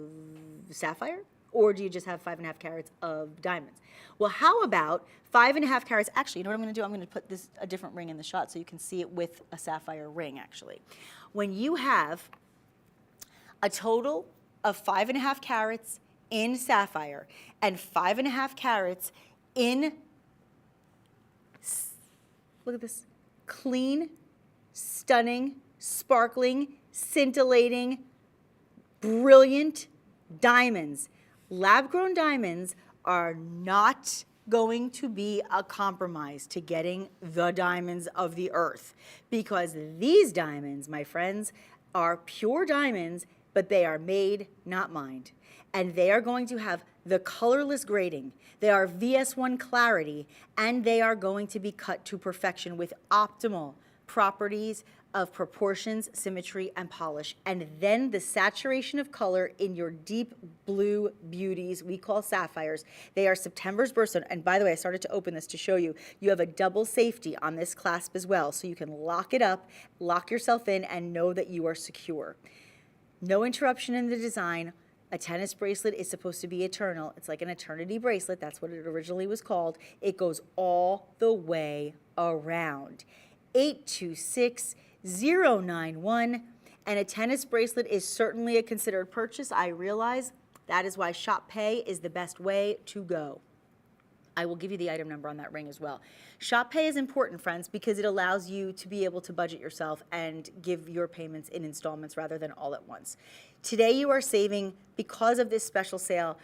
sapphire? Or do you just have 5.5 carats of diamonds? Well, how about 5.5 carats? Actually, you know what I'm going to do? I'm going to put a different ring in the shot so you can see it with a sapphire ring, actually. When you have a total of 5.5 carats in sapphire and 5.5 carats in, look at this, clean, stunning, sparkling, scintillating, brilliant diamonds. Lab-grown diamonds are not going to be a compromise to getting the diamonds of the earth, because these diamonds, my friends, are pure diamonds, but they are made, not mined. And they are going to have the colorless grading. They are VS1 clarity, and they are going to be cut to perfection with optimal properties of proportions, symmetry, and polish. And then the saturation of color in your deep blue beauties we call sapphires. They are September's birthstone. And by the way, I started to open this to show you. You have a double safety on this clasp as well, so you can lock it up, lock yourself in, and know that you are secure. No interruption in the design. A tennis bracelet is supposed to be eternal. It's like an eternity bracelet. That's what it originally was called. It goes all the way around. 826-091. And a tennis bracelet is certainly a considered purchase. I realize that is why Shop Pay is the best way to go. I will give you the item number on that ring as well. Shop Pay is important, friends, because it allows you to be able to budget yourself and give your payments in installments rather than all at once. Today you are saving, because of this special sale,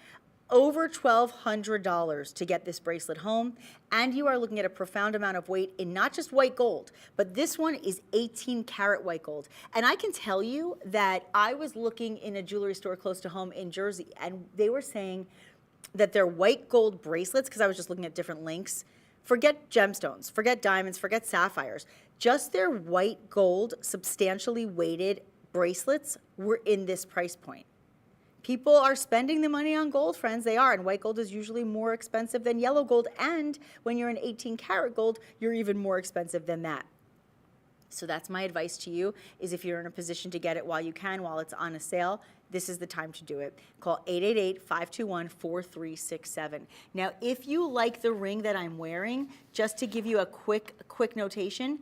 over $1,200 to get this bracelet home, and you are looking at a profound amount of weight in not just white gold, but this one is 18 karat white gold. And I can tell you that I was looking in a jewelry store close to home in Jersey, and they were saying that their white gold bracelets, because I was just looking at different links, forget gemstones, forget diamonds, forget sapphires, just their white gold substantially weighted bracelets were in this price point. People are spending the money on gold, friends. They are, and white gold is usually more expensive than yellow gold, and when you're in 18 karat gold, you're even more expensive than that. So that's my advice to you, is if you're in a position to get it while you can, while it's on a sale, this is the time to do it. Call 888-521-4367. Now, if you like the ring that I'm wearing, just to give you a quick notation,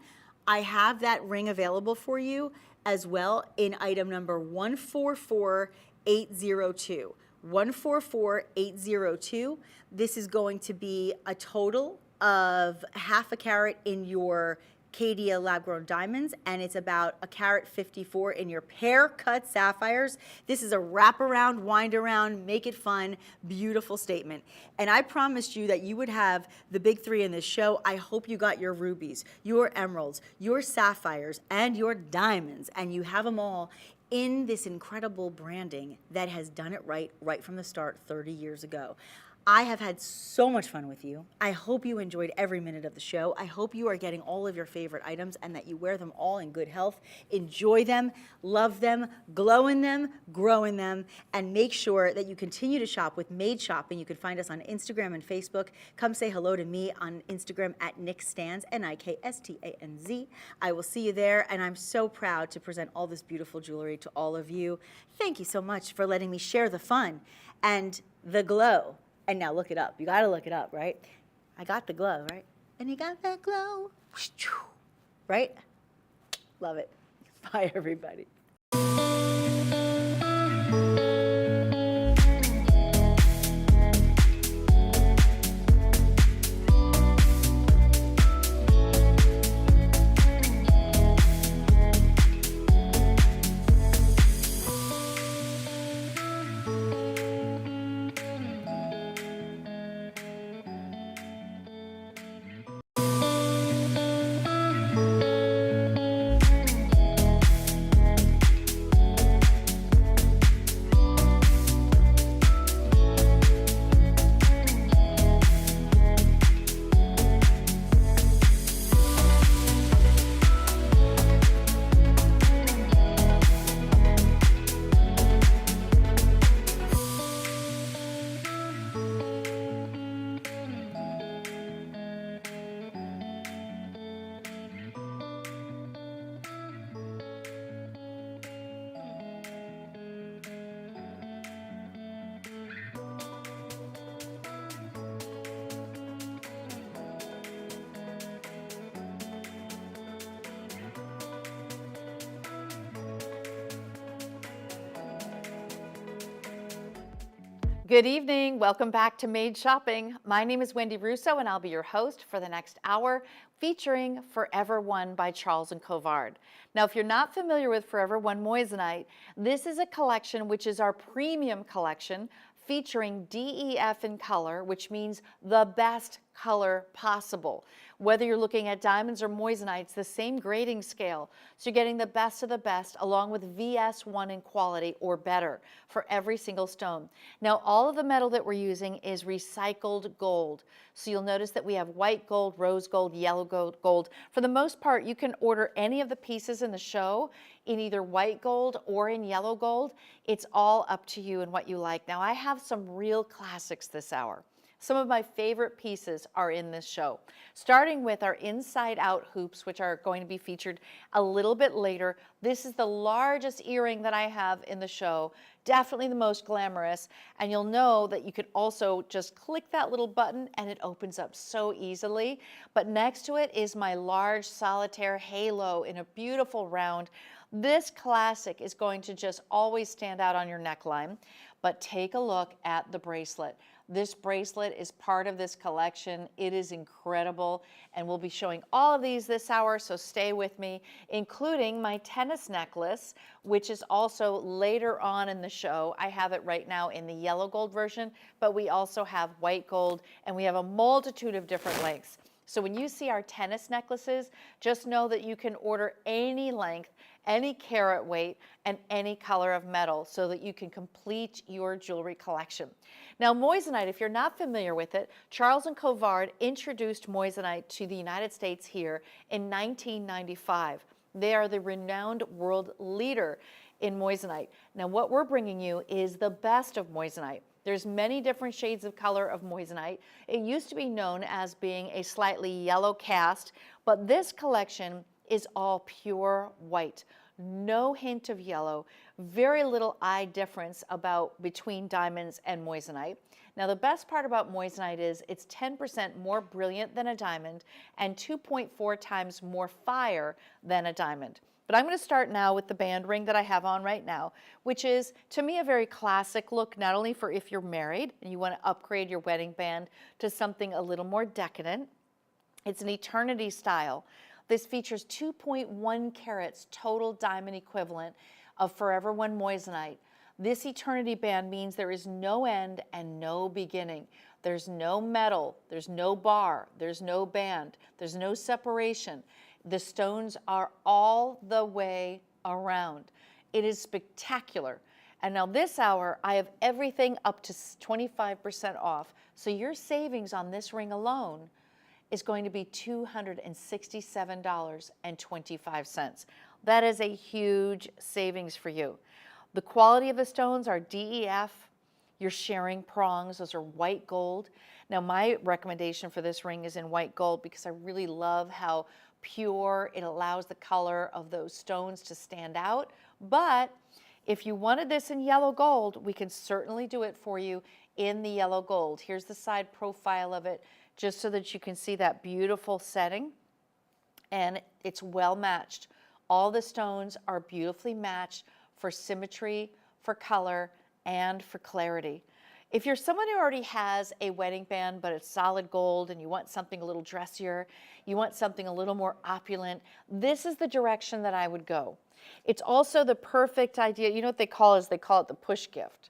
I have that ring available for you as well in item number 144802. 144802. This is going to be a total of 1/2 carat in your Caydia lab-grown diamonds, and it's about 1.54 carat in your pear-cut sapphires. This is a wrap-around, wind-around, make-it-fun, beautiful statement. And I promised you that you would have the big three in this show. I hope you got your rubies, your emeralds, your sapphires, and your diamonds, and you have them all in this incredible branding that has done it right from the start 30 years ago. I have had so much fun with you. I hope you enjoyed every minute of the show. I hope you are getting all of your favorite items and that you wear them all in good health. Enjoy them, love them, glow in them, grow in them, and make sure that you continue to shop with Made Shopping. You can find us on Instagram and Facebook. Come say hello to me on Instagram at NickStanz, Nikstanz. I will see you there, and I'm so proud to present all this beautiful jewelry to all of you. Thank you so much for letting me share the fun and the glow. And now look it up. You got to look it up, right? I got the glow, right? And you got that glow, right? Love it. Bye, everybody. Good evening. Welcome back to Made Shopping. My name is Wendy Russo and I'll be your host for the next hour featuring Forever One by Charles Colvard. Now, if you're not familiar with Forever One moissanite, this is a collection which is our premium collection featuring DEF in color, which means the best color possible. Whether you're looking at diamonds or moissanite, it's the same grading scale. So you're getting the best of the best along with VS1 in quality or better for every single stone. Now, all of the metal that we're using is recycled gold. So you'll notice that we have white gold, rose gold, yellow gold. For the most part, you can order any of the pieces in the show in either white gold or in yellow gold. It's all up to you and what you like. Now, I have some real classics this hour. Some of my favorite pieces are in this show, starting with our inside out hoops, which are going to be featured a little bit later. This is the largest earring that I have in the show, definitely the most glamorous, and you'll know that you could also just click that little button and it opens up so easily. But next to it is my large solitaire halo in a beautiful round. This classic is going to just always stand out on your neckline, but take a look at the bracelet. This bracelet is part of this collection. It is incredible, and we'll be showing all of these this hour, so stay with me, including my tennis necklace, which is also later on in the show. I have it right now in the yellow gold version, but we also have white gold, and we have a multitude of different lengths. So when you see our tennis necklaces, just know that you can order any length, any carat weight, and any color of metal so that you can complete your jewelry collection. Now, moissanite, if you're not familiar with it, Charles Colvard introduced moissanite to the United States here in 1995. They are the renowned world leader in moissanite. Now, what we're bringing you is the best of moissanite. There's many different shades of color of moissanite. It used to be known as being a slightly yellow cast, but this collection is all pure white. No hint of yellow, very little eye difference between diamonds and moissanite. Now, the best part about moissanite is it's 10% more brilliant than a diamond and 2.4 times more fire than a diamond. But I'm going to start now with the band ring that I have on right now, which is, to me, a very classic look, not only for if you're married and you want to upgrade your wedding band to something a little more decadent. It's an eternity style. This features 2.1 carats total diamond equivalent of Forever One moissanite. This eternity band means there is no end and no beginning. There's no metal, there's no bar, there's no band, there's no separation. The stones are all the way around. It is spectacular. And now this hour, I have everything up to 25% off. So your savings on this ring alone is going to be $267.25. That is a huge savings for you. The quality of the stones are DEF. You're sharing prongs. Those are white gold. Now, my recommendation for this ring is in white gold because I really love how pure it allows the color of those stones to stand out. But if you wanted this in yellow gold, we can certainly do it for you in the yellow gold. Here's the side profile of it, just so that you can see that beautiful setting. And it's well matched. All the stones are beautifully matched for symmetry, for color, and for clarity. If you're someone who already has a wedding band, but it's solid gold and you want something a little dressier, you want something a little more opulent, this is the direction that I would go. It's also the perfect idea. You know what they call it? They call it the push gift,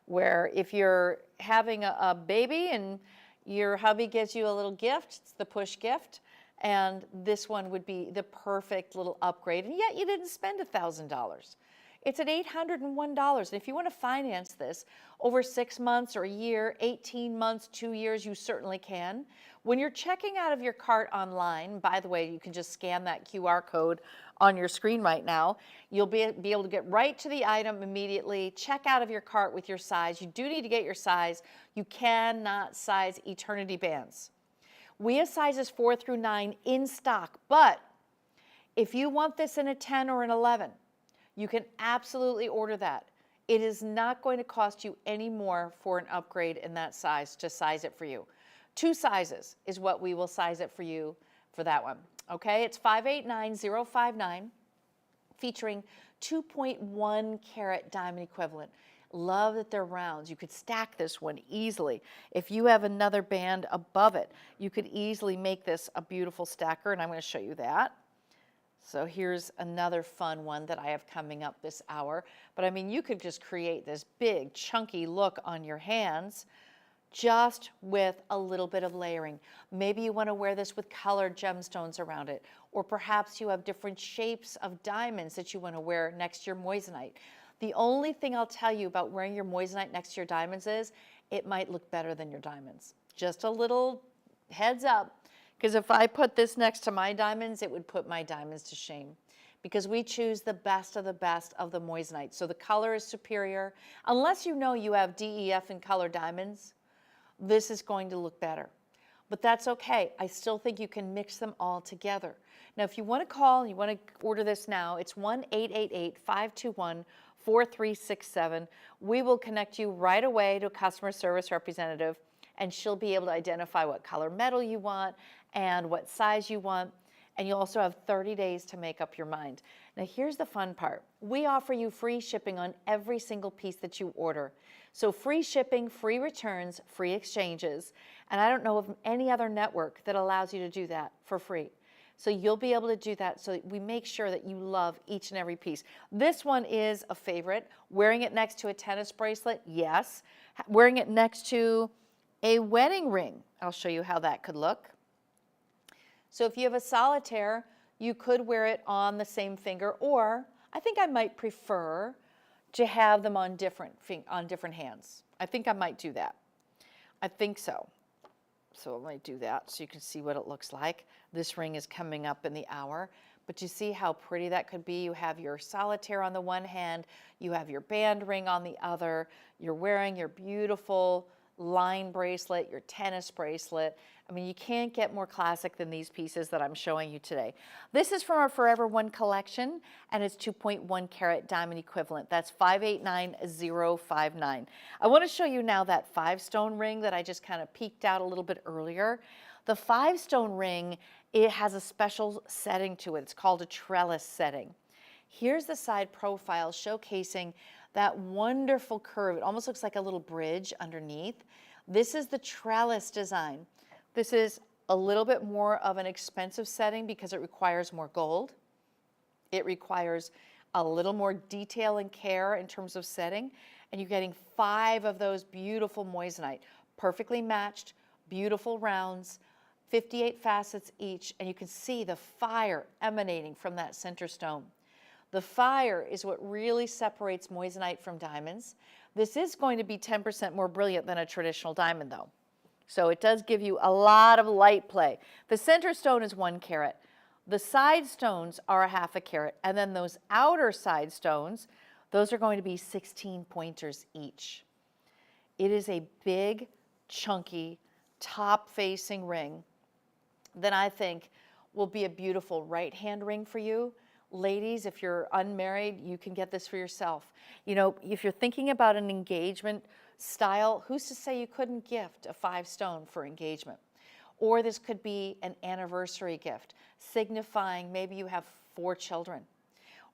where if you're having a baby and your hubby gives you a little gift, it's the push gift, and this one would be the perfect little upgrade, and yet you didn't spend $1,000. It's at $801, and if you want to finance this over 6 months or a year, 18 months, 2 years, you certainly can. When you're checking out of your cart online, by the way, you can just scan that QR code on your screen right now. You'll be able to get right to the item immediately, check out of your cart with your size. You do need to get your size. You cannot size eternity bands. We have sizes 4 through 9 in stock, but if you want this in a 10 or an 11, you can absolutely order that. It is not going to cost you any more for an upgrade in that size to size it for you. 2 sizes is what we will size it for you for that one. Okay, it's 589059, featuring 2.1 carat diamond equivalent. Love that they're rounds. You could stack this one easily. If you have another band above it, you could easily make this a beautiful stacker, and I'm going to show you that. So here's another fun one that I have coming up this hour. But I mean, you could just create this big, chunky look on your hands just with a little bit of layering. Maybe you want to wear this with colored gemstones around it, or perhaps you have different shapes of diamonds that you want to wear next to your moissanite. The only thing I'll tell you about wearing your moissanite next to your diamonds is it might look better than your diamonds. Just a little heads up, because if I put this next to my diamonds, it would put my diamonds to shame, because we choose the best of the moissanite. So the color is superior. Unless you know you have DEF and color diamonds, this is going to look better. But that's okay. I still think you can mix them all together. Now, if you want to call, you want to order this now, it's 1-888-521-4367. We will connect you right away to a customer service representative, and she'll be able to identify what color metal you want and what size you want. And you'll also have 30 days to make up your mind. Now, here's the fun part. We offer you free shipping on every single piece that you order. So free shipping, free returns, free exchanges. And I don't know of any other network that allows you to do that for free. So you'll be able to do that, so that we make sure that you love each and every piece. This one is a favorite. Wearing it next to a tennis bracelet, yes. Wearing it next to a wedding ring, I'll show you how that could look. So if you have a solitaire, you could wear it on the same finger, or I think I might prefer to have them on different hands. I think I might do that. I think so. So I might do that so you can see what it looks like. This ring is coming up in the hour, but you see how pretty that could be. You have your solitaire on the one hand, you have your band ring on the other, you're wearing your beautiful line bracelet, your tennis bracelet. I mean, you can't get more classic than these pieces that I'm showing you today. This is from our Forever One collection, and it's 2.1 carat diamond equivalent. That's 589059. I want to show you now that 5-stone ring that I just kind of peeked out a little bit earlier. The 5-stone ring, it has a special setting to it. It's called a trellis setting. Here's the side profile showcasing that wonderful curve. It almost looks like a little bridge underneath. This is the trellis design. This is a little bit more of an expensive setting because it requires more gold. It requires a little more detail and care in terms of setting. And you're getting 5 of those beautiful moissanite, perfectly matched, beautiful rounds, 58 facets each. And you can see the fire emanating from that center stone. The fire is what really separates moissanite from diamonds. This is going to be 10% more brilliant than a traditional diamond though. So it does give you a lot of light play. The center stone is 1 carat. The side stones are a 1/2 carat. And then those outer side stones, those are going to be 16 pointers each. It is a big, chunky, top-facing ring that I think will be a beautiful right-hand ring for you. Ladies, if you're unmarried, you can get this for yourself. You know, if you're thinking about an engagement style, who's to say you couldn't gift a 5-stone for engagement? Or this could be an anniversary gift, signifying maybe you have 4 children,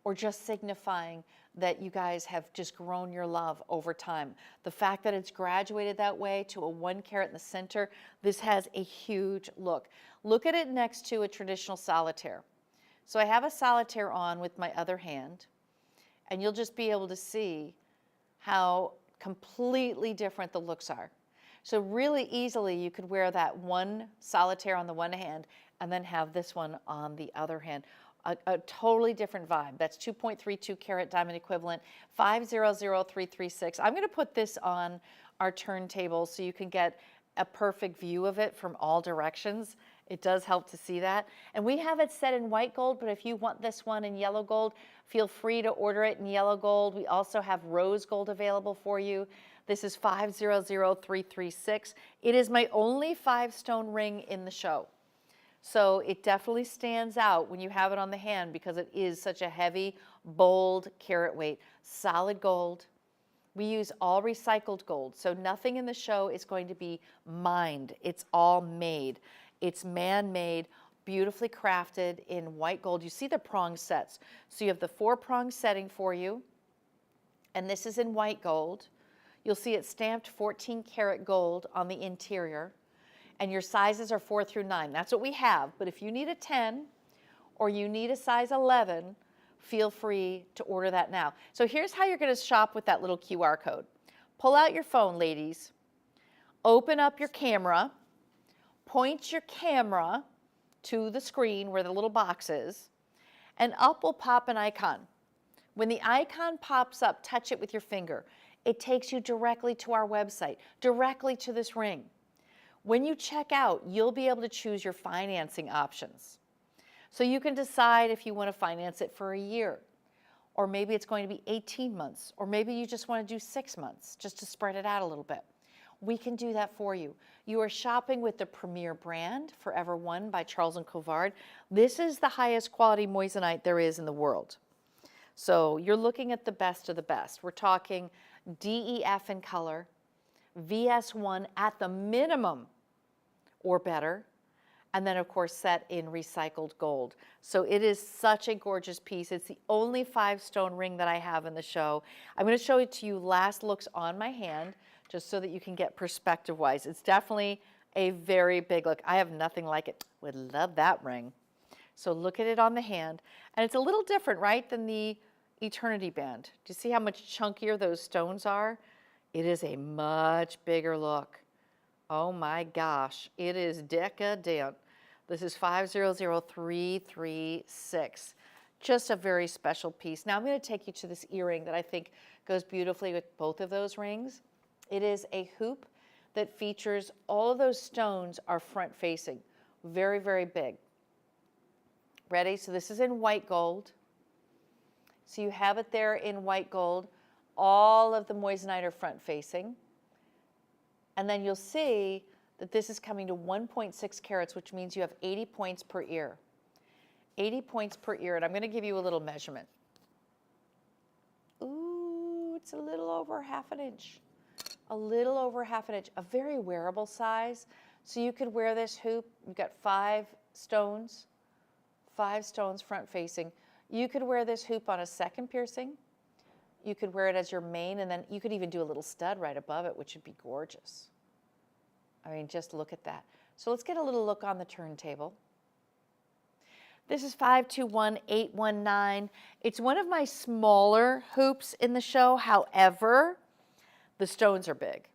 or just signifying that you guys have just grown your love over time. The fact that it's graduated that way to a 1 carat in the center, this has a huge look. Look at it next to a traditional solitaire. So I have a solitaire on with my other hand, and you'll just be able to see how completely different the looks are. So really easily you could wear that one solitaire on the one hand and then have this one on the other hand. A totally different vibe. That's 2.32 carat diamond equivalent, 500336. I'm going to put this on our turntable so you can get a perfect view of it from all directions. It does help to see that. And we have it set in white gold, but if you want this one in yellow gold, feel free to order it in yellow gold. We also have rose gold available for you. This is 500336. It is my only 5-stone ring in the show. So it definitely stands out when you have it on the hand because it is such a heavy, bold carat weight. Solid gold. We use all recycled gold, so nothing in the show is going to be mined. It's all made. It's man-made, beautifully crafted in white gold. You see the prong sets. So you have the 4-prong setting for you, and this is in white gold. You'll see it stamped 14 karat gold on the interior, and your sizes are 4 through 9. That's what we have, but if you need a 10 or you need a size 11, feel free to order that now. So here's how you're going to shop with that little QR code. Pull out your phone, ladies. Open up your camera. Point your camera to the screen where the little box is, and up will pop an icon. When the icon pops up, touch it with your finger. It takes you directly to our website, directly to this ring. When you check out, you'll be able to choose your financing options. So you can decide if you want to finance it for a year, or maybe it's going to be 18 months, or maybe you just want to do 6 months just to spread it out a little bit. We can do that for you. You are shopping with the premier brand, Forever One by Charles Colvard. This is the highest quality moissanite there is in the world. So you're looking at the best of the best. We're talking DEF in color, VS1 at the minimum or better, and then of course set in recycled gold. So it is such a gorgeous piece. It's the only 5-stone ring that I have in the show. I'm going to show it to you last looks on my hand, just so that you can get perspective-wise. It's definitely a very big look. I have nothing like it. Would love that ring. So look at it on the hand. And it's a little different, right, than the Eternity Band. Do you see how much chunkier those stones are? It is a much bigger look. Oh my gosh, it is decadent. This is 500336. Just a very special piece. Now I'm going to take you to this earring that I think goes beautifully with both of those rings. It is a hoop that features all of those stones are front facing. Very, very big. Ready? So this is in white gold. So you have it there in white gold. All of the moissanite are front facing. And then you'll see that this is coming to 1.6 carats, which means you have 80 points per ear. 80 points per ear, and I'm going to give you a little measurement. Ooh, it's a little over half an inch. A little over half an inch, a very wearable size. So you could wear this hoop. You've got 5 stones front facing. You could wear this hoop on a second piercing. You could wear it as your main, and then you could even do a little stud right above it, which would be gorgeous. I mean, just look at that. So let's get a little look on the turntable. This is 521819. It's one of my smaller hoops in the show. However, the stones are big.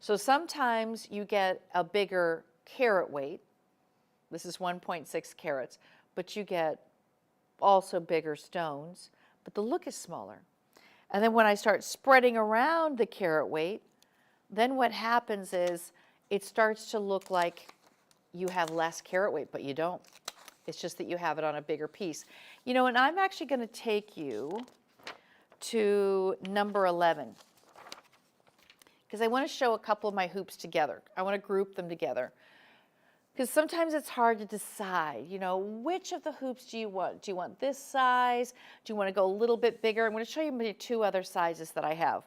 So sometimes you get a bigger carat weight. This is 1.6 carats, but you get also bigger stones, but the look is smaller. And then when I start spreading around the carat weight, then what happens is it starts to look like you have less carat weight, but you don't. It's just that you have it on a bigger piece. You know, and I'm actually going to take you to number 11. Because I want to show a couple of my hoops together. I want to group them together. Because sometimes it's hard to decide, you know, which of the hoops do you want? Do you want this size? Do you want to go a little bit bigger? I'm going to show you my 2 other sizes that I have.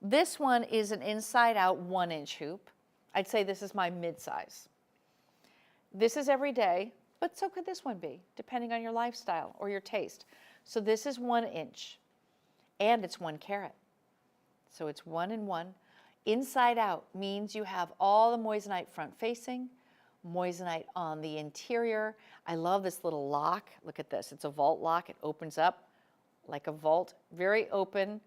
This one is an inside-out 1-inch hoop. I'd say this is my mid-size. This is every day, but so could this one be, depending on your lifestyle or your taste. So this is 1 inch, and it's 1 carat. So it's 1 and 1. Inside out means you have all the moissanite front facing, moissanite on the interior. I love this little lock. Look at this. It's a vault lock. It opens up like a vault. Very open.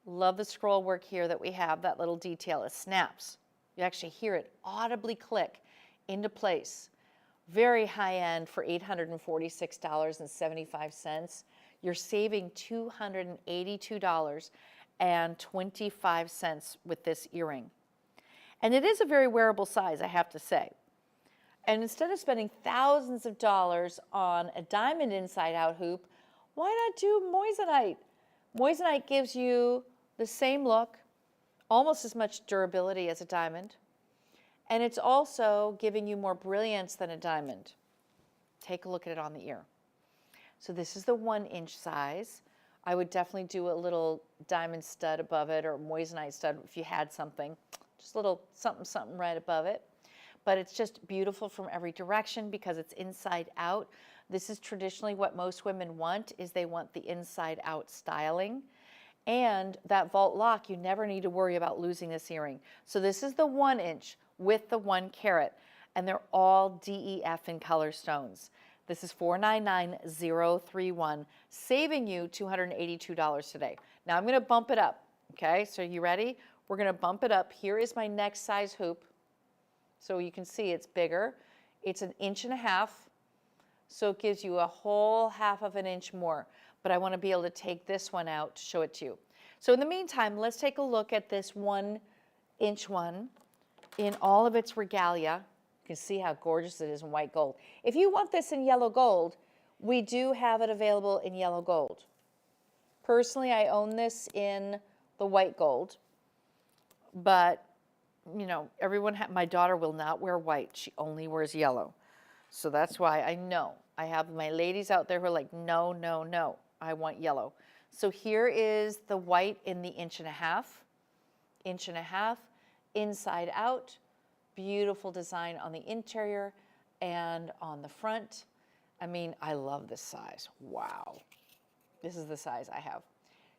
Love the scroll work here that we have, that little detail. It snaps. You actually hear it audibly click into place. Very high end for $846.75. You're saving $282.25 with this earring. And it is a very wearable size, I have to say. And instead of spending thousands of dollars on a diamond inside out hoop, why not do moissanite? Moissanite gives you the same look, almost as much durability as a diamond, and it's also giving you more brilliance than a diamond. Take a look at it on the ear. So this is the 1 inch size. I would definitely do a little diamond stud above it, or moissanite stud if you had something. Just a little something, something right above it. But it's just beautiful from every direction because it's inside out. This is traditionally what most women want, is they want the inside out styling. And that vault lock, you never need to worry about losing this earring. So this is the 1 inch with the 1 carat, and they're all DEF in color stones. This is $499,031, saving you $282 today. Now I'm going to bump it up. Okay, so you ready? We're going to bump it up. Here is my next size hoop. So you can see it's bigger. It's 1.5 inches, so it gives you a whole 1/2 inch more. But I want to be able to take this one out to show it to you. So in the meantime, let's take a look at this 1 inch one in all of its regalia. You can see how gorgeous it is in white gold. If you want this in yellow gold, we do have it available in yellow gold. Personally, I own this in the white gold, but you know, my daughter will not wear white. She only wears yellow. So that's why I know. I have my ladies out there who are like, no, no, no, I want yellow. So here is the white in the 1.5 inches, inside out. Beautiful design on the interior and on the front. I mean, I love this size. Wow. This is the size I have.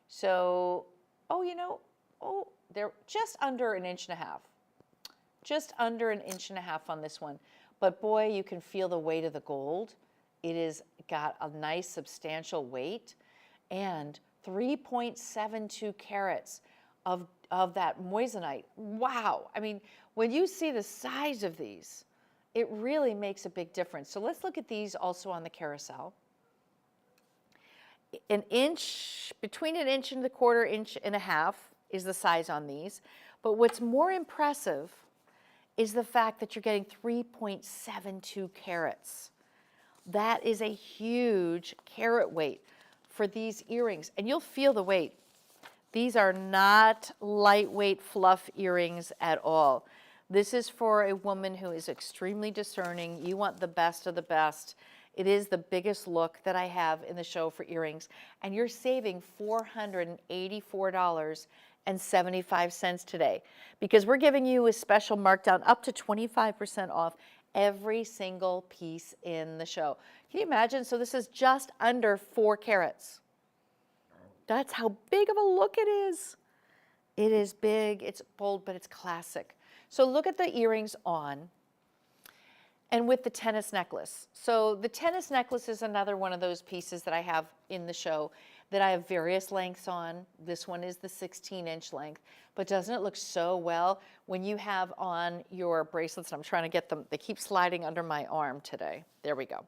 So, they're just under 1.5 inches. Just under 1.5 inches on this one. But boy, you can feel the weight of the gold. It has got a nice substantial weight, and 3.72 carats of that moissanite. Wow. I mean, when you see the size of these, it really makes a big difference. So let's look at these also on the carousel. 1 inch, between 1.25 inches, 1.5 inches is the size on these. But what's more impressive is the fact that you're getting 3.72 carats. That is a huge carat weight for these earrings, and you'll feel the weight. These are not lightweight fluff earrings at all. This is for a woman who is extremely discerning. You want the best of the best. It is the biggest look that I have in the show for earrings, and you're saving $484.75 today because we're giving you a special markdown up to 25% off every single piece in the show. Can you imagine? So this is just under 4 carats. That's how big of a look it is. It is big, it's bold, but it's classic. So look at the earrings on and with the tennis necklace. So the tennis necklace is another one of those pieces that I have in the show that I have various lengths on. This one is the 16-inch length, but doesn't it look so well when you have on your bracelets? I'm trying to get them, they keep sliding under my arm today. There we go.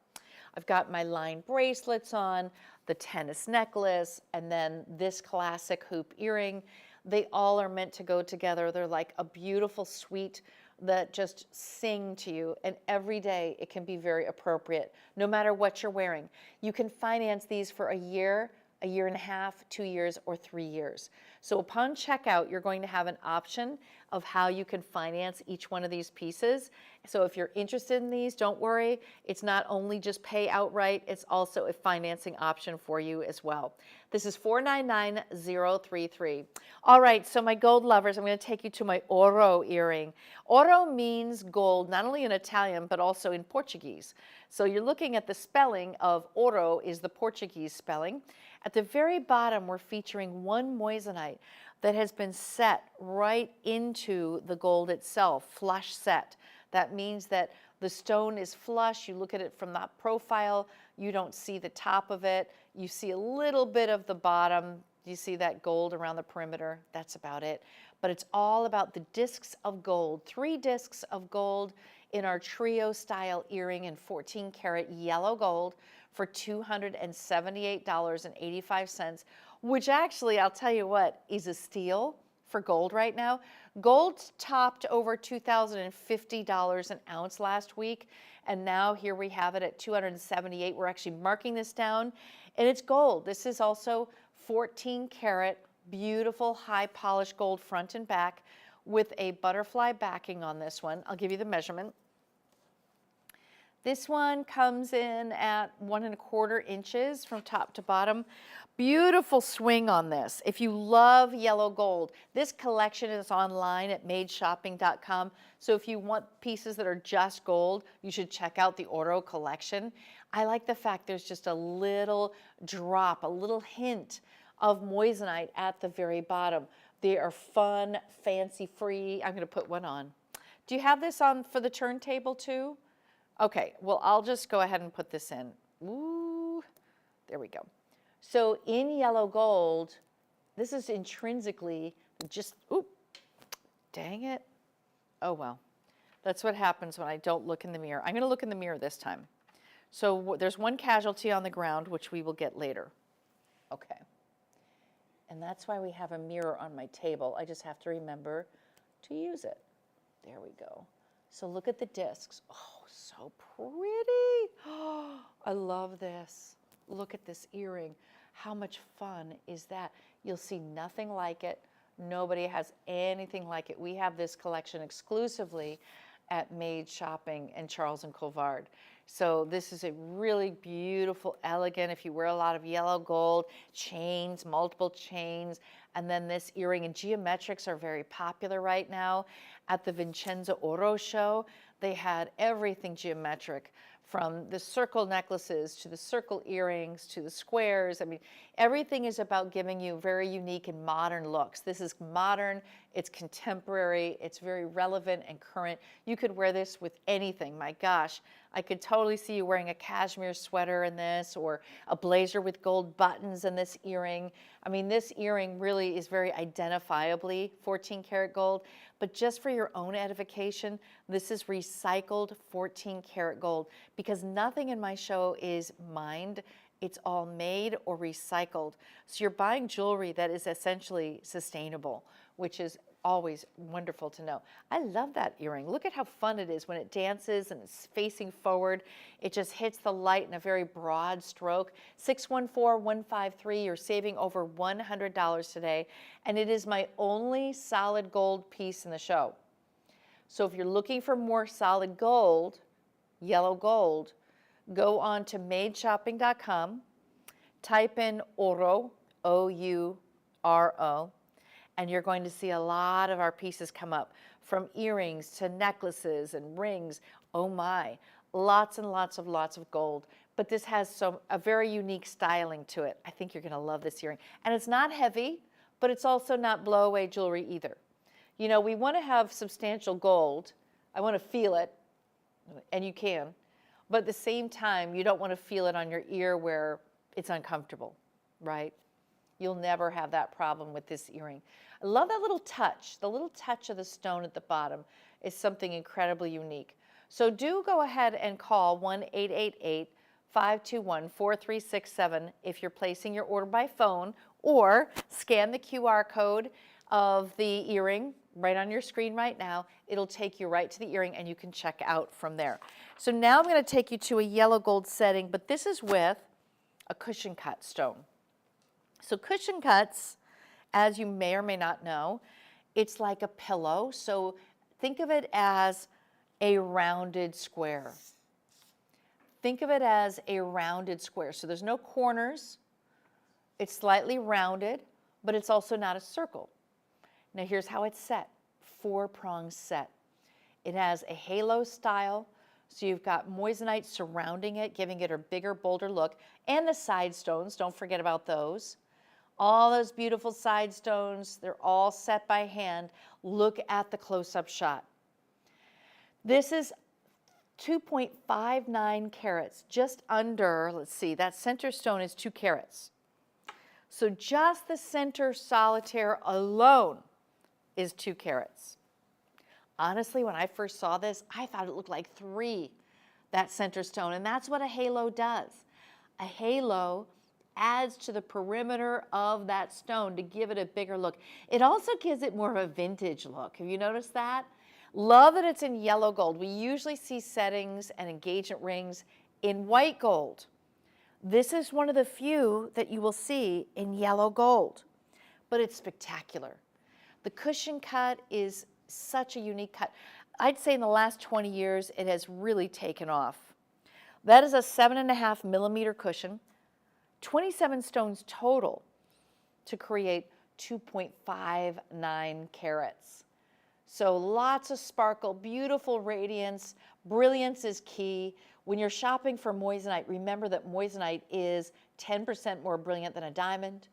I've got my lined bracelets on, the tennis necklace, and then this classic hoop earring. They all are meant to go together. They're like a beautiful suite that just sing to you, and every day it can be very appropriate, no matter what you're wearing. You can finance these for a year and a half, 2 years, or 3 years. So upon checkout, you're going to have an option of how you can finance each one of these pieces. So if you're interested in these, don't worry. It's not only just pay outright, it's also a financing option for you as well. This is $499,033. All right, so my gold lovers, I'm going to take you to my oro earring. Oro means gold, not only in Italian, but also in Portuguese. So you're looking at the spelling of oro is the Portuguese spelling. At the very bottom, we're featuring one moissanite that has been set right into the gold itself, flush set. That means that the stone is flush. You look at it from that profile, you don't see the top of it. You see a little bit of the bottom. You see that gold around the perimeter. That's about it. But it's all about the discs of gold, 3 discs of gold in our trio style earring in 14 karat yellow gold for $278.85, which actually, I'll tell you what, is a steal for gold right now. Gold topped over $2,050 an ounce last week, and now here we have it at $278. We're actually marking this down, and it's gold. This is also 14 karat, beautiful, high polished gold front and back with a butterfly backing on this one. I'll give you the measurement. This one comes in at 1.25 inches from top to bottom. Beautiful swing on this. If you love yellow gold, this collection is online at madeshopping.com. So if you want pieces that are just gold, you should check out the Oro collection. I like the fact there's just a little drop, a little hint of moissanite at the very bottom. They are fun, fancy-free. I'm going to put one on. Do you have this on for the turntable too? Okay, well, I'll just go ahead and put this in. Ooh, there we go. So in yellow gold, this is intrinsically just, oop, dang it. Oh, well, that's what happens when I don't look in the mirror. I'm going to look in the mirror this time. So there's one casualty on the ground, which we will get later. Okay. And that's why we have a mirror on my table. I just have to remember to use it. There we go. So look at the discs. Oh, so pretty. Oh, I love this. Look at this earring. How much fun is that? You'll see nothing like it. Nobody has anything like it. We have this collection exclusively at Made Shopping and Charles Colvard. So this is a really beautiful, elegant, if you wear a lot of yellow gold, chains, multiple chains, and then this earring. And geometrics are very popular right now. At the Vincenzo Oro show, they had everything geometric, from the circle necklaces to the circle earrings to the squares. I mean, everything is about giving you very unique and modern looks. This is modern, it's contemporary, it's very relevant and current. You could wear this with anything. My gosh, I could totally see you wearing a cashmere sweater in this, or a blazer with gold buttons and this earring. I mean, this earring really is very identifiably 14 karat gold, but just for your own edification, this is recycled 14 karat gold, because nothing in my show is mined. It's all made or recycled. So you're buying jewelry that is essentially sustainable, which is always wonderful to know. I love that earring. Look at how fun it is when it dances and it's facing forward. It just hits the light in a very broad stroke. 614-153, you're saving over $100 today. And it is my only solid gold piece in the show. So if you're looking for more solid gold, yellow gold, go on to madeshopping.com, type in Oro, O-U-R-O, and you're going to see a lot of our pieces come up, from earrings to necklaces and rings. Oh my, lots and lots of gold. But this has a very unique styling to it. I think you're gonna love this earring. And it's not heavy, but it's also not blow away jewelry either. You know, we wanna have substantial gold. I wanna feel it, and you can. But at the same time, you don't wanna feel it on your ear where it's uncomfortable, right? You'll never have that problem with this earring. I love that little touch. The little touch of the stone at the bottom is something incredibly unique. So do go ahead and call 1-888-521-4367 if you're placing your order by phone, or scan the QR code of the earring right on your screen right now. It'll take you right to the earring and you can check out from there. So now I'm going to take you to a yellow gold setting, but this is with a cushion cut stone. So cushion cuts, as you may or may not know, it's like a pillow. So think of it as a rounded square. Think of it as a rounded square. So there's no corners. It's slightly rounded, but it's also not a circle. Now here's how it's set. 4-prong set. It has a halo style. So you've got moissanite surrounding it, giving it a bigger, bolder look. And the side stones, don't forget about those. All those beautiful side stones, they're all set by hand. Look at the close-up shot. This is 2.59 carats, just under, let's see, that center stone is 2 carats. So just the center solitaire alone is 2 carats. Honestly, when I first saw this, I thought it looked like 3, that center stone, and that's what a halo does. A halo adds to the perimeter of that stone to give it a bigger look. It also gives it more of a vintage look. Have you noticed that? Love that it's in yellow gold. We usually see settings and engagement rings in white gold. This is one of the few that you will see in yellow gold, but it's spectacular. The cushion cut is such a unique cut. I'd say in the last 20 years, it has really taken off. That is a 7.5 millimeter cushion. 27 stones total to create 2.59 carats. So lots of sparkle, beautiful radiance. Brilliance is key. When you're shopping for moissanite, remember that moissanite is 10% more brilliant than a diamond,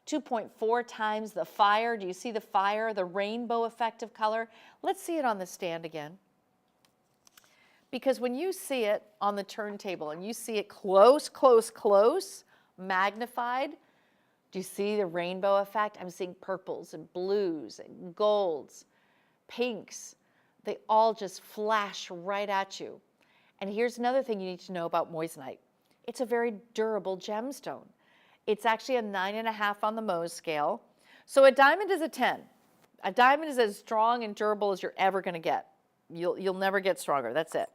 2.4 times the fire. Do you see the fire, the rainbow effect of color? Let's see it on the stand again. Because when you see it on the turntable and you see it close, close, close, magnified, do you see the rainbow effect? I'm seeing purples and blues and golds, pinks. They all just flash right at you. And here's another thing you need to know about moissanite. It's a very durable gemstone. It's actually a 9.5 on the Mohs scale. So a diamond is a 10. A diamond is as strong and durable as you're ever going to get. You'll never get stronger. That's it.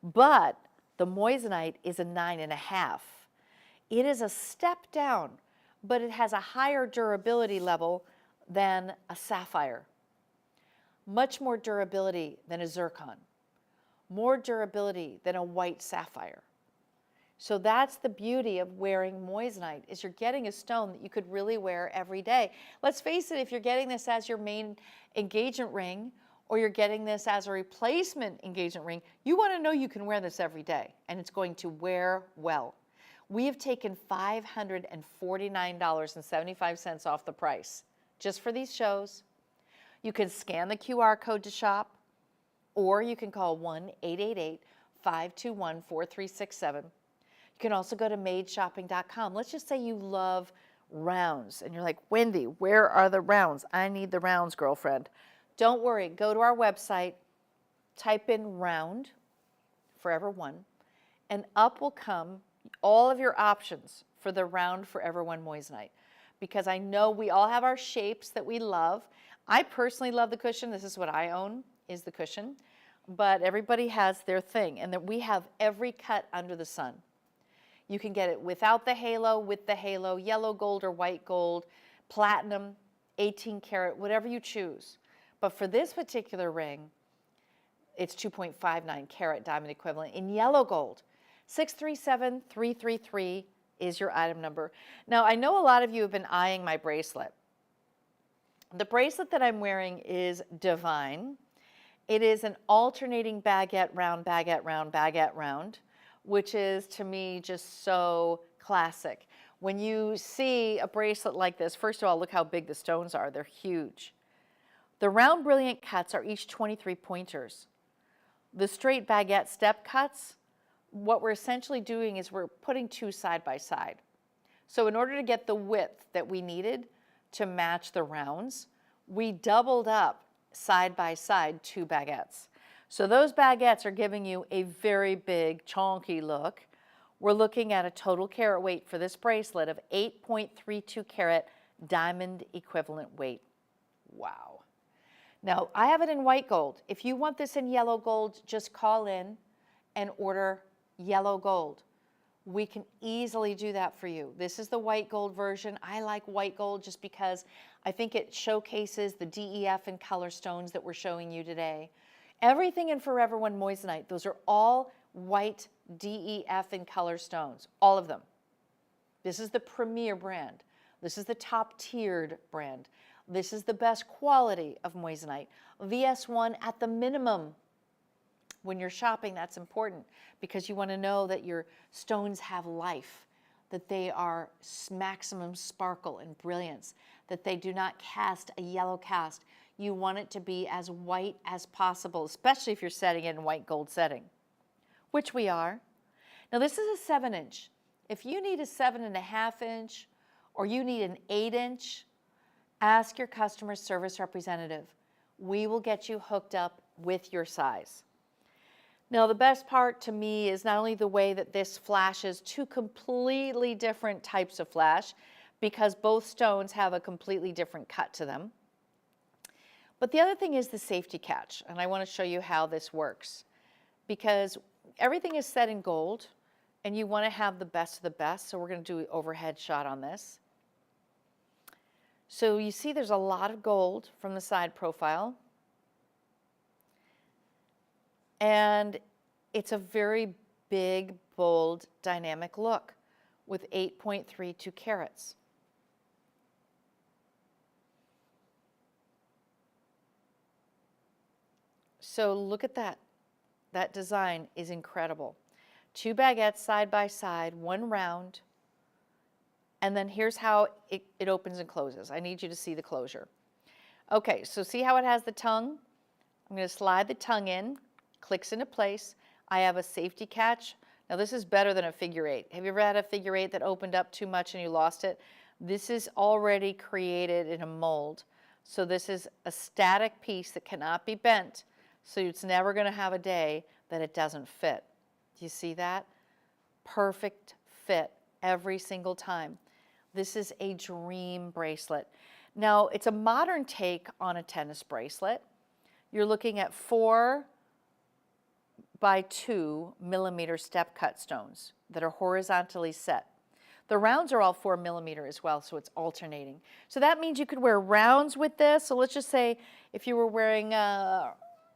But the moissanite is a 9.5. It is a step down, but it has a higher durability level than a sapphire. Much more durability than a zircon. More durability than a white sapphire. So that's the beauty of wearing moissanite, is you're getting a stone that you could really wear every day. Let's face it, if you're getting this as your main engagement ring, or you're getting this as a replacement engagement ring, you want to know you can wear this every day, and it's going to wear well. We have taken $549.75 off the price just for these shows. You can scan the QR code to shop, or you can call 1-888-521-4367. You can also go to madeshopping.com. Let's just say you love rounds and you're like, Wendy, where are the rounds? I need the rounds, girlfriend. Don't worry, go to our website, type in round, Forever One, and up will come all of your options for the round Forever One moissanite. Because I know we all have our shapes that we love. I personally love the cushion. This is what I own, is the cushion. But everybody has their thing, and that we have every cut under the sun. You can get it without the halo, with the halo, yellow gold or white gold, platinum, 18 karat, whatever you choose. But for this particular ring, it's 2.59 karat diamond equivalent in yellow gold. 637333 is your item number. Now, I know a lot of you have been eyeing my bracelet. The bracelet that I'm wearing is divine. It is an alternating baguette round, baguette round, baguette round, which is, to me, just so classic. When you see a bracelet like this, first of all, look how big the stones are. They're huge. The round brilliant cuts are each 23 pointers. The straight baguette step cuts, what we're essentially doing is we're putting two side by side. So in order to get the width that we needed to match the rounds, we doubled up side by side two baguettes. So those baguettes are giving you a very big, chonky look. We're looking at a total carat weight for this bracelet of 8.32 carat diamond equivalent weight. Wow. Now, I have it in white gold. If you want this in yellow gold, just call in and order yellow gold. We can easily do that for you. This is the white gold version. I like white gold just because I think it showcases the DEF and color stones that we're showing you today. Everything in Forever One moissanite, those are all white DEF and color stones, all of them. This is the premier brand. This is the top tiered brand. This is the best quality of moissanite. VS1 at the minimum. When you're shopping, that's important because you want to know that your stones have life, that they are maximum sparkle and brilliance, that they do not cast a yellow cast. You want it to be as white as possible, especially if you're setting it in white gold setting, which we are. Now this is a 7-inch. If you need a 7.5 inch or you need an 8-inch, ask your customer service representative. We will get you hooked up with your size. Now the best part to me is not only the way that this flashes two completely different types of flash, because both stones have a completely different cut to them. But the other thing is the safety catch, and I want to show you how this works. Because everything is set in gold, and you want to have the best of the best, so we're going to do an overhead shot on this. So you see there's a lot of gold from the side profile. And it's a very big, bold, dynamic look with 8.32 carats. So look at that. That design is incredible. Two baguettes side by side, one round, And then here's how it opens and closes. I need you to see the closure. Okay, so see how it has the tongue? I'm going to slide the tongue in, clicks into place. I have a safety catch. Now this is better than a figure eight. Have you ever had a figure eight that opened up too much and you lost it? This is already created in a mold. So this is a static piece that cannot be bent. So it's never going to have a day that it doesn't fit. Do you see that? Perfect fit every single time. This is a dream bracelet. Now, it's a modern take on a tennis bracelet. You're looking at 4 by 2 millimeter step cut stones that are horizontally set. The rounds are all 4 millimeter as well, so it's alternating. So that means you could wear rounds with this. So let's just say if you were wearing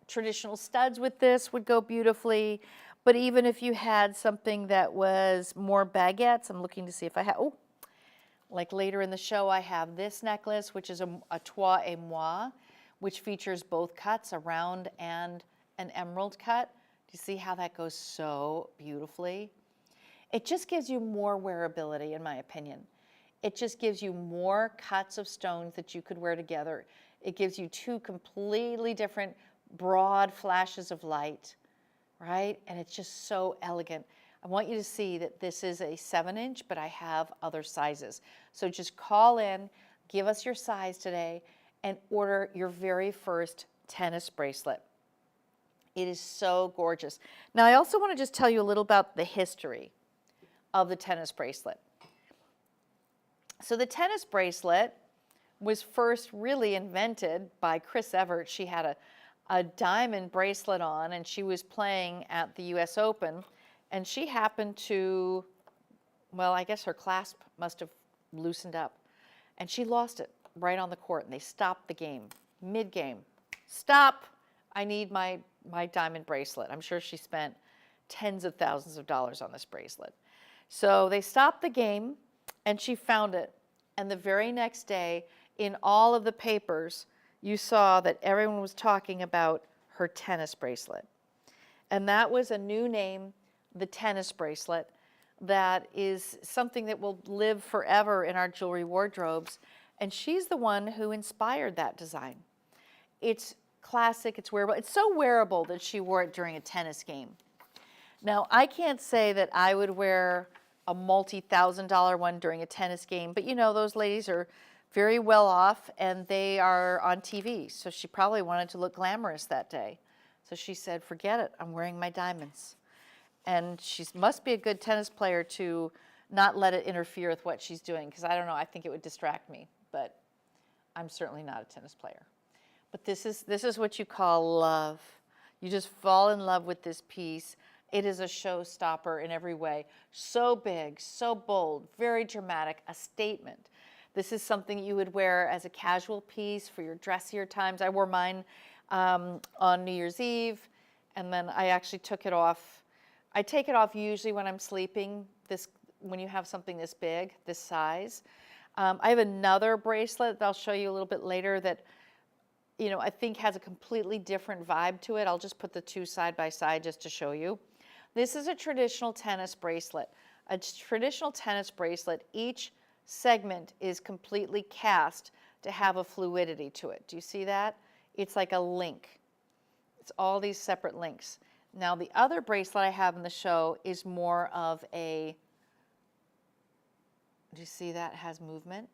traditional studs with this would go beautifully. But even if you had something that was more baguettes, I'm looking to see if I have, like later in the show, I have this necklace, which is a trois et moi, which features both cuts, a round and an emerald cut. Do you see how that goes so beautifully? It just gives you more wearability, in my opinion. It just gives you more cuts of stones that you could wear together. It gives you 2 completely different broad flashes of light, right? And it's just so elegant. I want you to see that this is a 7-inch, but I have other sizes. So just call in, give us your size today, and order your very first tennis bracelet. It is so gorgeous. Now, I also want to just tell you a little about the history of the tennis bracelet. So the tennis bracelet was first really invented by Chris Evert. She had a diamond bracelet on, and she was playing at the US Open. And she happened to, well, I guess her clasp must have loosened up. And she lost it right on the court, and they stopped the game, mid-game. Stop! I need my diamond bracelet. I'm sure she spent tens of thousands of dollars on this bracelet. So they stopped the game, and she found it. And the very next day, in all of the papers, you saw that everyone was talking about her tennis bracelet. And that was a new name, the tennis bracelet, that is something that will live forever in our jewelry wardrobes. And she's the one who inspired that design. It's classic, it's wearable. It's so wearable that she wore it during a tennis game. Now, I can't say that I would wear a multi-$1,000 one during a tennis game, but you know, those ladies are very well off and they are on TV. So she probably wanted to look glamorous that day. So she said, forget it, I'm wearing my diamonds. And she must be a good tennis player to not let it interfere with what she's doing, because I don't know, I think it would distract me, but I'm certainly not a tennis player. But this is what you call love. You just fall in love with this piece. It is a showstopper in every way. So big, so bold, very dramatic, a statement. This is something you would wear as a casual piece for your dressier times. I wore mine on New Year's Eve, and then I actually took it off. I take it off usually when I'm sleeping, when you have something this big, this size. I have another bracelet that I'll show you a little bit later that, you know, I think has a completely different vibe to it. I'll just put the 2 side by side just to show you. This is a traditional tennis bracelet. A traditional tennis bracelet, each segment is completely cast to have a fluidity to it. Do you see that? It's like a link. It's all these separate links. Now, the other bracelet I have in the show is more of a, do you see that has movement?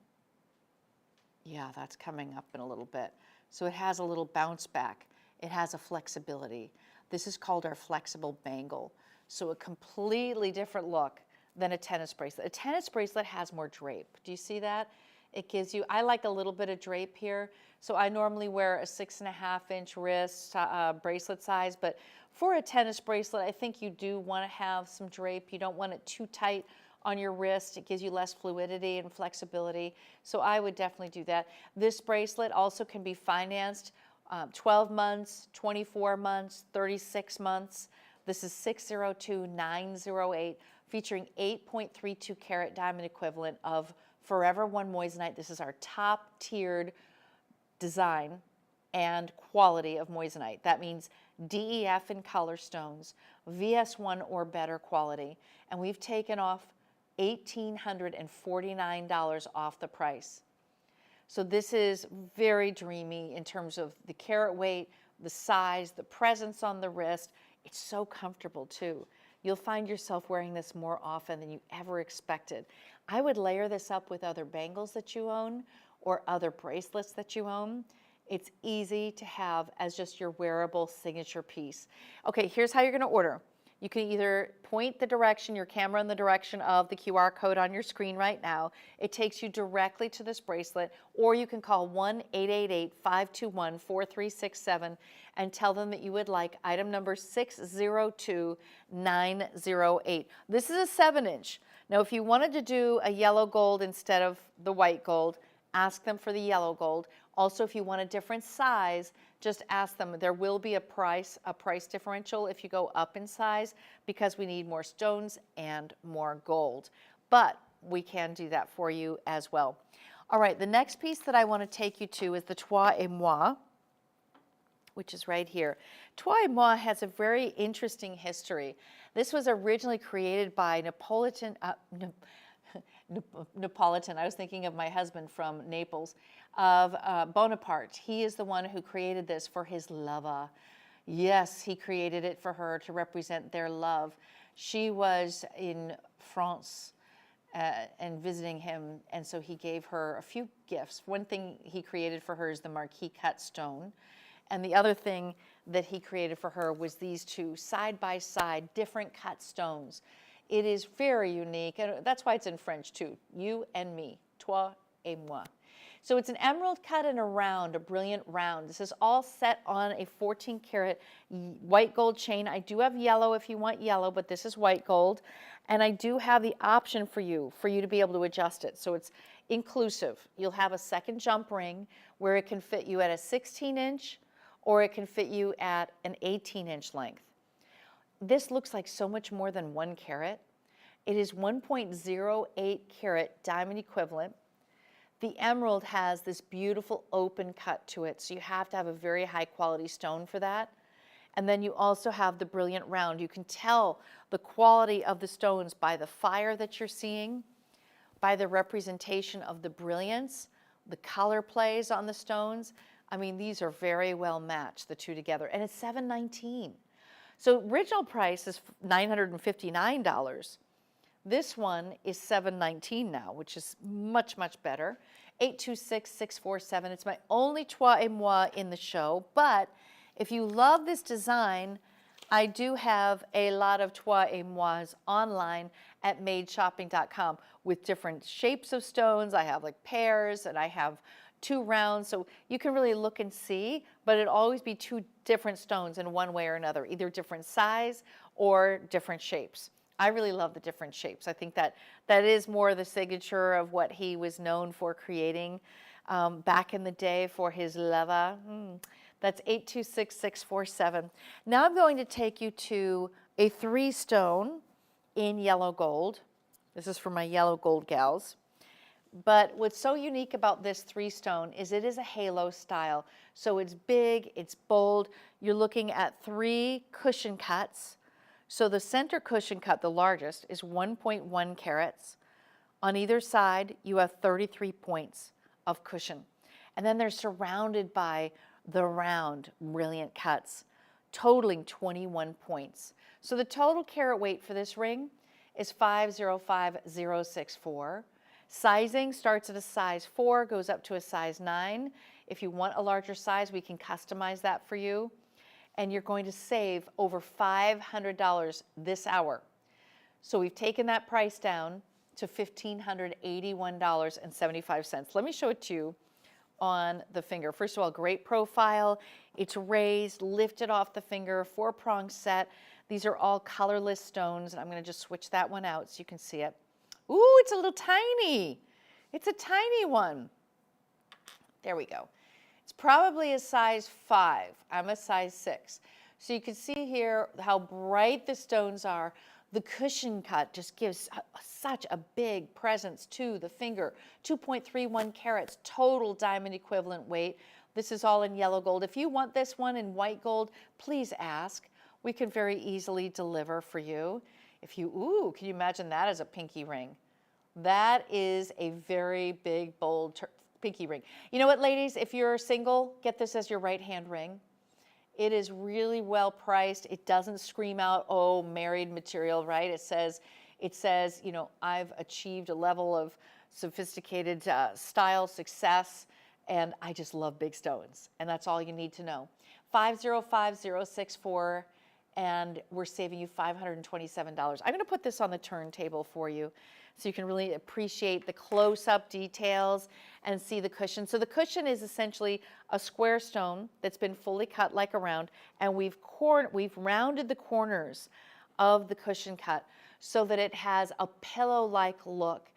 Yeah, that's coming up in a little bit. So it has a little bounce back. It has a flexibility. This is called our flexible bangle. So a completely different look than a tennis bracelet. A tennis bracelet has more drape. Do you see that? It gives you, I like a little bit of drape here. So I normally wear a 6.5-inch wrist bracelet size, but for a tennis bracelet, I think you do want to have some drape. You don't want it too tight on your wrist. It gives you less fluidity and flexibility. So I would definitely do that. This bracelet also can be financed 12 months, 24 months, 36 months. This is 602908, featuring 8.32 carat diamond equivalent of Forever One moissanite. This is our top tiered design and quality of moissanite. That means DEF in color stones, VS1 or better quality. And we've taken off $1,849 off the price. So this is very dreamy in terms of the carat weight, the size, the presence on the wrist. It's so comfortable too. You'll find yourself wearing this more often than you ever expected. I would layer this up with other bangles that you own or other bracelets that you own. It's easy to have as just your wearable signature piece. Okay, here's how you're gonna order. You can either point the direction, your camera in the direction of the QR code on your screen right now. It takes you directly to this bracelet, or you can call 1-888-521-4367 and tell them that you would like item number 602908. This is a 7-inch. Now, if you wanted to do a yellow gold instead of the white gold, ask them for the yellow gold. Also, if you want a different size, just ask them. There will be a price differential if you go up in size because we need more stones and more gold. But we can do that for you as well. All right, the next piece that I want to take you to is the Toi et Moi, which is right here. Toi et Moi has a very interesting history. This was originally created by Napolitan, I was thinking of my husband from Naples, of Bonaparte. He is the one who created this for his lover. Yes, he created it for her to represent their love. She was in France and visiting him, and so he gave her a few gifts. One thing he created for her is the marquise cut stone, and the other thing that he created for her was these two side-by-side different cut stones. It is very unique, and that's why it's in French too. You and me, toi et moi. So it's an emerald cut in a round, a brilliant round. This is all set on a 14-karat white gold chain. I do have yellow if you want yellow, but this is white gold. And I do have the option for you to be able to adjust it. So it's inclusive. You'll have a second jump ring where it can fit you at a 16-inch or it can fit you at an 18-inch length. This looks like so much more than 1 carat. It is 1.08 carat diamond equivalent. The emerald has this beautiful open cut to it, so you have to have a very high quality stone for that. And then you also have the brilliant round. You can tell the quality of the stones by the fire that you're seeing, by the representation of the brilliance, the color plays on the stones. I mean, these are very well matched, the two together, and it's $719. So original price is $959. This one is $719 now, which is much, much better. 826-647. It's my only Toi et Moi in the show, but if you love this design, I do have a lot of Toi et Mois online at madeshopping.com with different shapes of stones. I have like pairs and I have 2 rounds, so you can really look and see, but it'll always be 2 different stones in one way or another, either different size or different shapes. I really love the different shapes. I think that is more the signature of what he was known for creating back in the day for his lover. That's 826-647. Now I'm going to take you to a 3-stone in yellow gold. This is for my yellow gold gals. But what's so unique about this 3-stone is it is a halo style. So it's big, it's bold. You're looking at 3 cushion cuts. So the center cushion cut, the largest, is 1.1 carats. On either side, you have 33 points of cushion. And then they're surrounded by the round, brilliant cuts, totaling 21 points. So the total carat weight for this ring is 505064. Sizing starts at a size 4, goes up to a size 9. If you want a larger size, we can customize that for you. And you're going to save over $500 this hour. So we've taken that price down to $1,581.75. Let me show it to you on the finger. First of all, great profile. It's raised, lifted off the finger, 4-prong set. These are all colorless stones, and I'm going to just switch that one out so you can see it. Ooh, it's a little tiny. It's a tiny one. There we go. It's probably a size 5. I'm a size 6. So you can see here how bright the stones are. The cushion cut just gives such a big presence to the finger. 2.31 carats total diamond equivalent weight. This is all in yellow gold. If you want this one in white gold, please ask. we can very easily deliver for you. If you, ooh, can you imagine that as a pinky ring? That is a very big, bold pinky ring. You know what, ladies? If you're single, get this as your right-hand ring. It is really well priced. It doesn't scream out, oh, married material, right? It says, you know, I've achieved a level of sophisticated style success, and I just love big stones. And that's all you need to know. 505064, and we're saving you $527. I'm going to put this on the turntable for you so you can really appreciate the close-up details and see the cushion. So the cushion is essentially a square stone that's been fully cut like a round, and we've rounded the corners of the cushion cut so that it has a pillow-like look.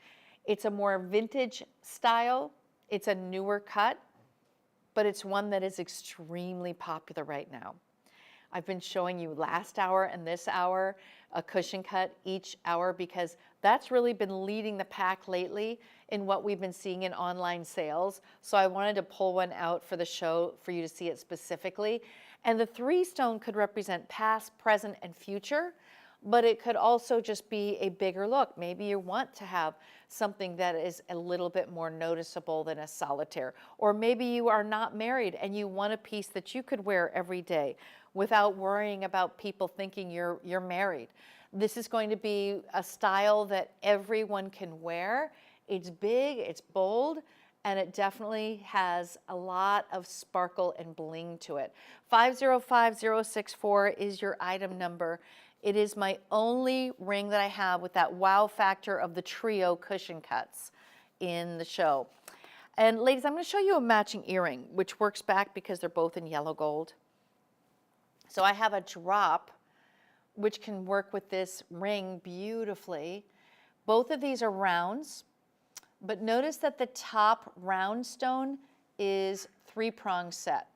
It's a more vintage style. It's a newer cut, but it's one that is extremely popular right now. I've been showing you last hour and this hour a cushion cut each hour because that's really been leading the pack lately in what we've been seeing in online sales. So I wanted to pull one out for the show for you to see it specifically. And the 3 stone could represent past, present, and future, but it could also just be a bigger look. Maybe you want to have something that is a little bit more noticeable than a solitaire. Or maybe you are not married and you want a piece that you could wear every day without worrying about people thinking you're married. This is going to be a style that everyone can wear. It's big, it's bold, and it definitely has a lot of sparkle and bling to it. 505064 is your item number. It is my only ring that I have with that wow factor of the trio cushion cuts in the show. And ladies, I'm going to show you a matching earring, which works back because they're both in yellow gold. So I have a drop, which can work with this ring beautifully. Both of these are rounds, but notice that the top round stone is 3-prong set.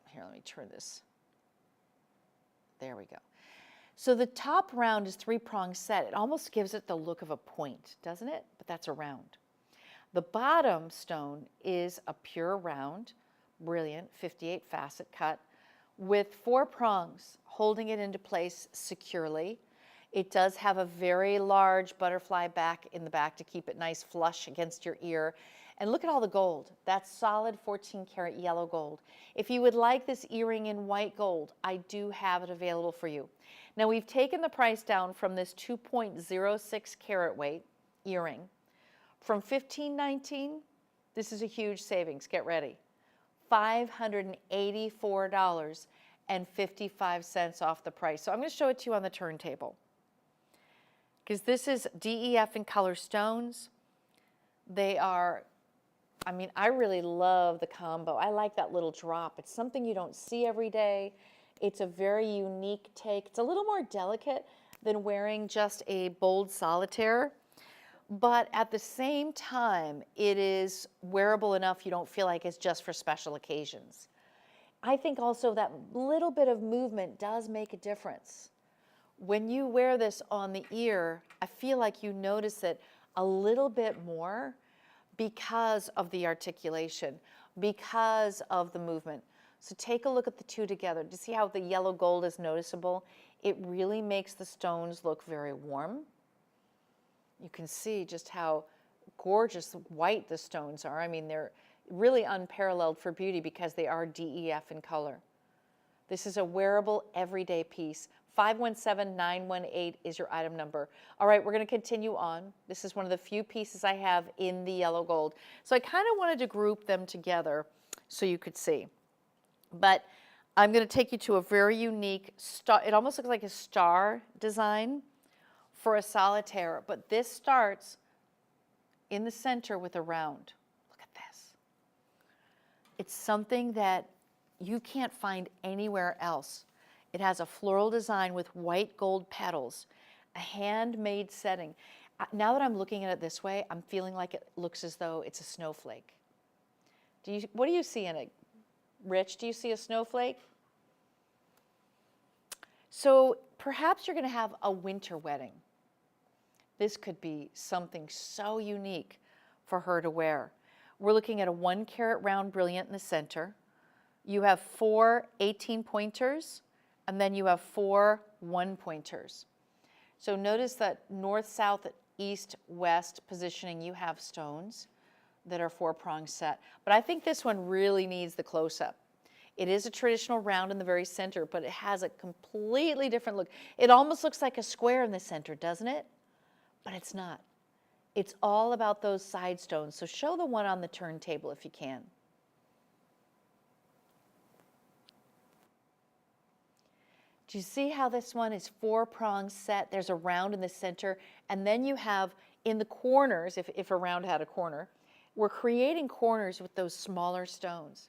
Here, let me turn this. There we go. So the top round is 3-prong set. It almost gives it the look of a point, doesn't it? But that's a round. The bottom stone is a pure round, brilliant 58 facet cut with 4 prongs holding it into place securely. It does have a very large butterfly back in the back to keep it nice flush against your ear. And look at all the gold. That's solid 14 karat yellow gold. If you would like this earring in white gold, I do have it available for you. Now we've taken the price down from this 2.06 carat weight earring from $15.19. This is a huge savings. Get ready. $584.55 off the price. So I'm going to show it to you on the turntable because this is DEF in color stones. They are, I mean, I really love the combo. I like that little drop. It's something you don't see every day. It's a very unique take. It's a little more delicate than wearing just a bold solitaire, but at the same time, it is wearable enough you don't feel like it's just for special occasions. I think also that little bit of movement does make a difference. When you wear this on the ear, I feel like you notice it a little bit more because of the articulation, because of the movement. So take a look at the two together. Do you see how the yellow gold is noticeable? It really makes the stones look very warm. You can see just how gorgeous white the stones are. I mean, they're really unparalleled for beauty because they are DEF in color. This is a wearable everyday piece. 517918 is your item number. All right, we're going to continue on. This is one of the few pieces I have in the yellow gold. So I kind of wanted to group them together so you could see. But I'm going to take you to a very unique star. It almost looks like a star design for a solitaire, but this starts in the center with a round. Look at this. It's something that you can't find anywhere else. It has a floral design with white gold petals, a handmade setting. Now that I'm looking at it this way, I'm feeling like it looks as though it's a snowflake. What do you see in it? Rich, do you see a snowflake? So perhaps you're going to have a winter wedding. This could be something so unique for her to wear. We're looking at a 1 carat round brilliant in the center. You have 4 18 pointers, And then you have 4 one-pointers. So notice that north, south, east, west positioning, you have stones that are 4-prong set. But I think this one really needs the close-up. It is a traditional round in the very center, but it has a completely different look. It almost looks like a square in the center, doesn't it? But it's not. It's all about those side stones. So show the one on the turntable if you can. Do you see how this one is 4-prong set? There's a round in the center, and then you have in the corners, if a round had a corner, we're creating corners with those smaller stones.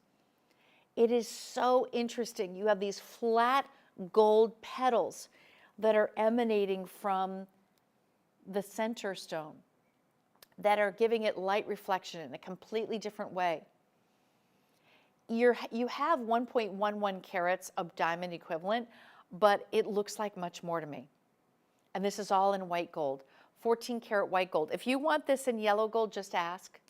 It is so interesting. You have these flat gold petals that are emanating from the center stone that are giving it light reflection in a completely different way. You have 1.11 carats of diamond equivalent, but it looks like much more to me. And this is all in white gold, 14 karat white gold. If you want this in yellow gold, just ask.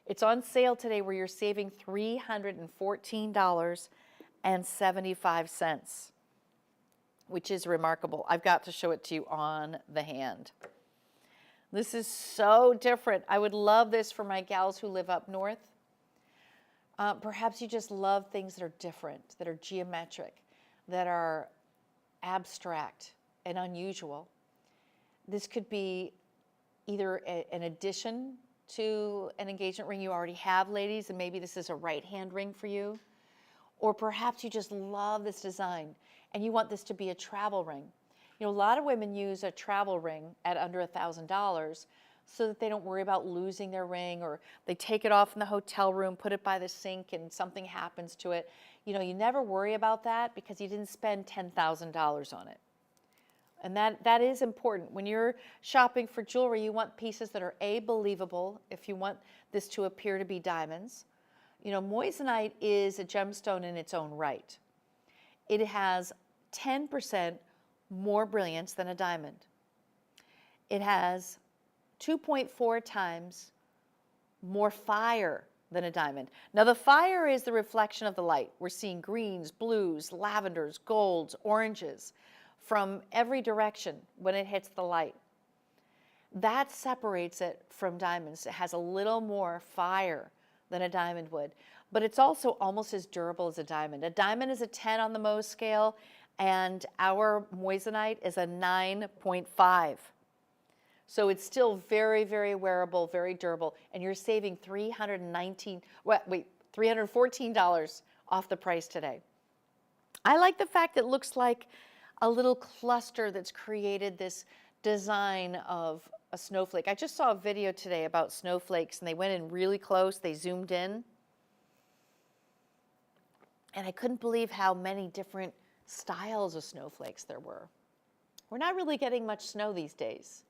It's on sale today where you're saving $314.75, which is remarkable. I've got to show it to you on the hand. This is so different. I would love this for my gals who live up north. Perhaps you just love things that are different, that are geometric, that are abstract and unusual. This could be either an addition to an engagement ring you already have, ladies, and maybe this is a right-hand ring for you. Or perhaps you just love this design and you want this to be a travel ring. You know, a lot of women use a travel ring at under $1,000 so that they don't worry about losing their ring, or they take it off in the hotel room, put it by the sink, and something happens to it. You know, you never worry about that because you didn't spend $10,000 on it. And that is important. When you're shopping for jewelry, you want pieces that are A, believable, if you want this to appear to be diamonds. You know, moissanite is a gemstone in its own right. It has 10% more brilliance than a diamond. It has 2.4 times more fire than a diamond. Now the fire is the reflection of the light. We're seeing greens, blues, lavenders, golds, oranges from every direction when it hits the light. That separates it from diamonds. It has a little more fire than a diamond would, but it's also almost as durable as a diamond. A diamond is a 10 on the Mohs scale, and our moissanite is a 9.5. So it's still very, very wearable, very durable, and you're saving $314 off the price today. I like the fact that it looks like a little cluster that's created this design of a snowflake. I just saw a video today about snowflakes, and they went in really close, they zoomed in, and I couldn't believe how many different styles of snowflakes there were. We're not really getting much snow these days.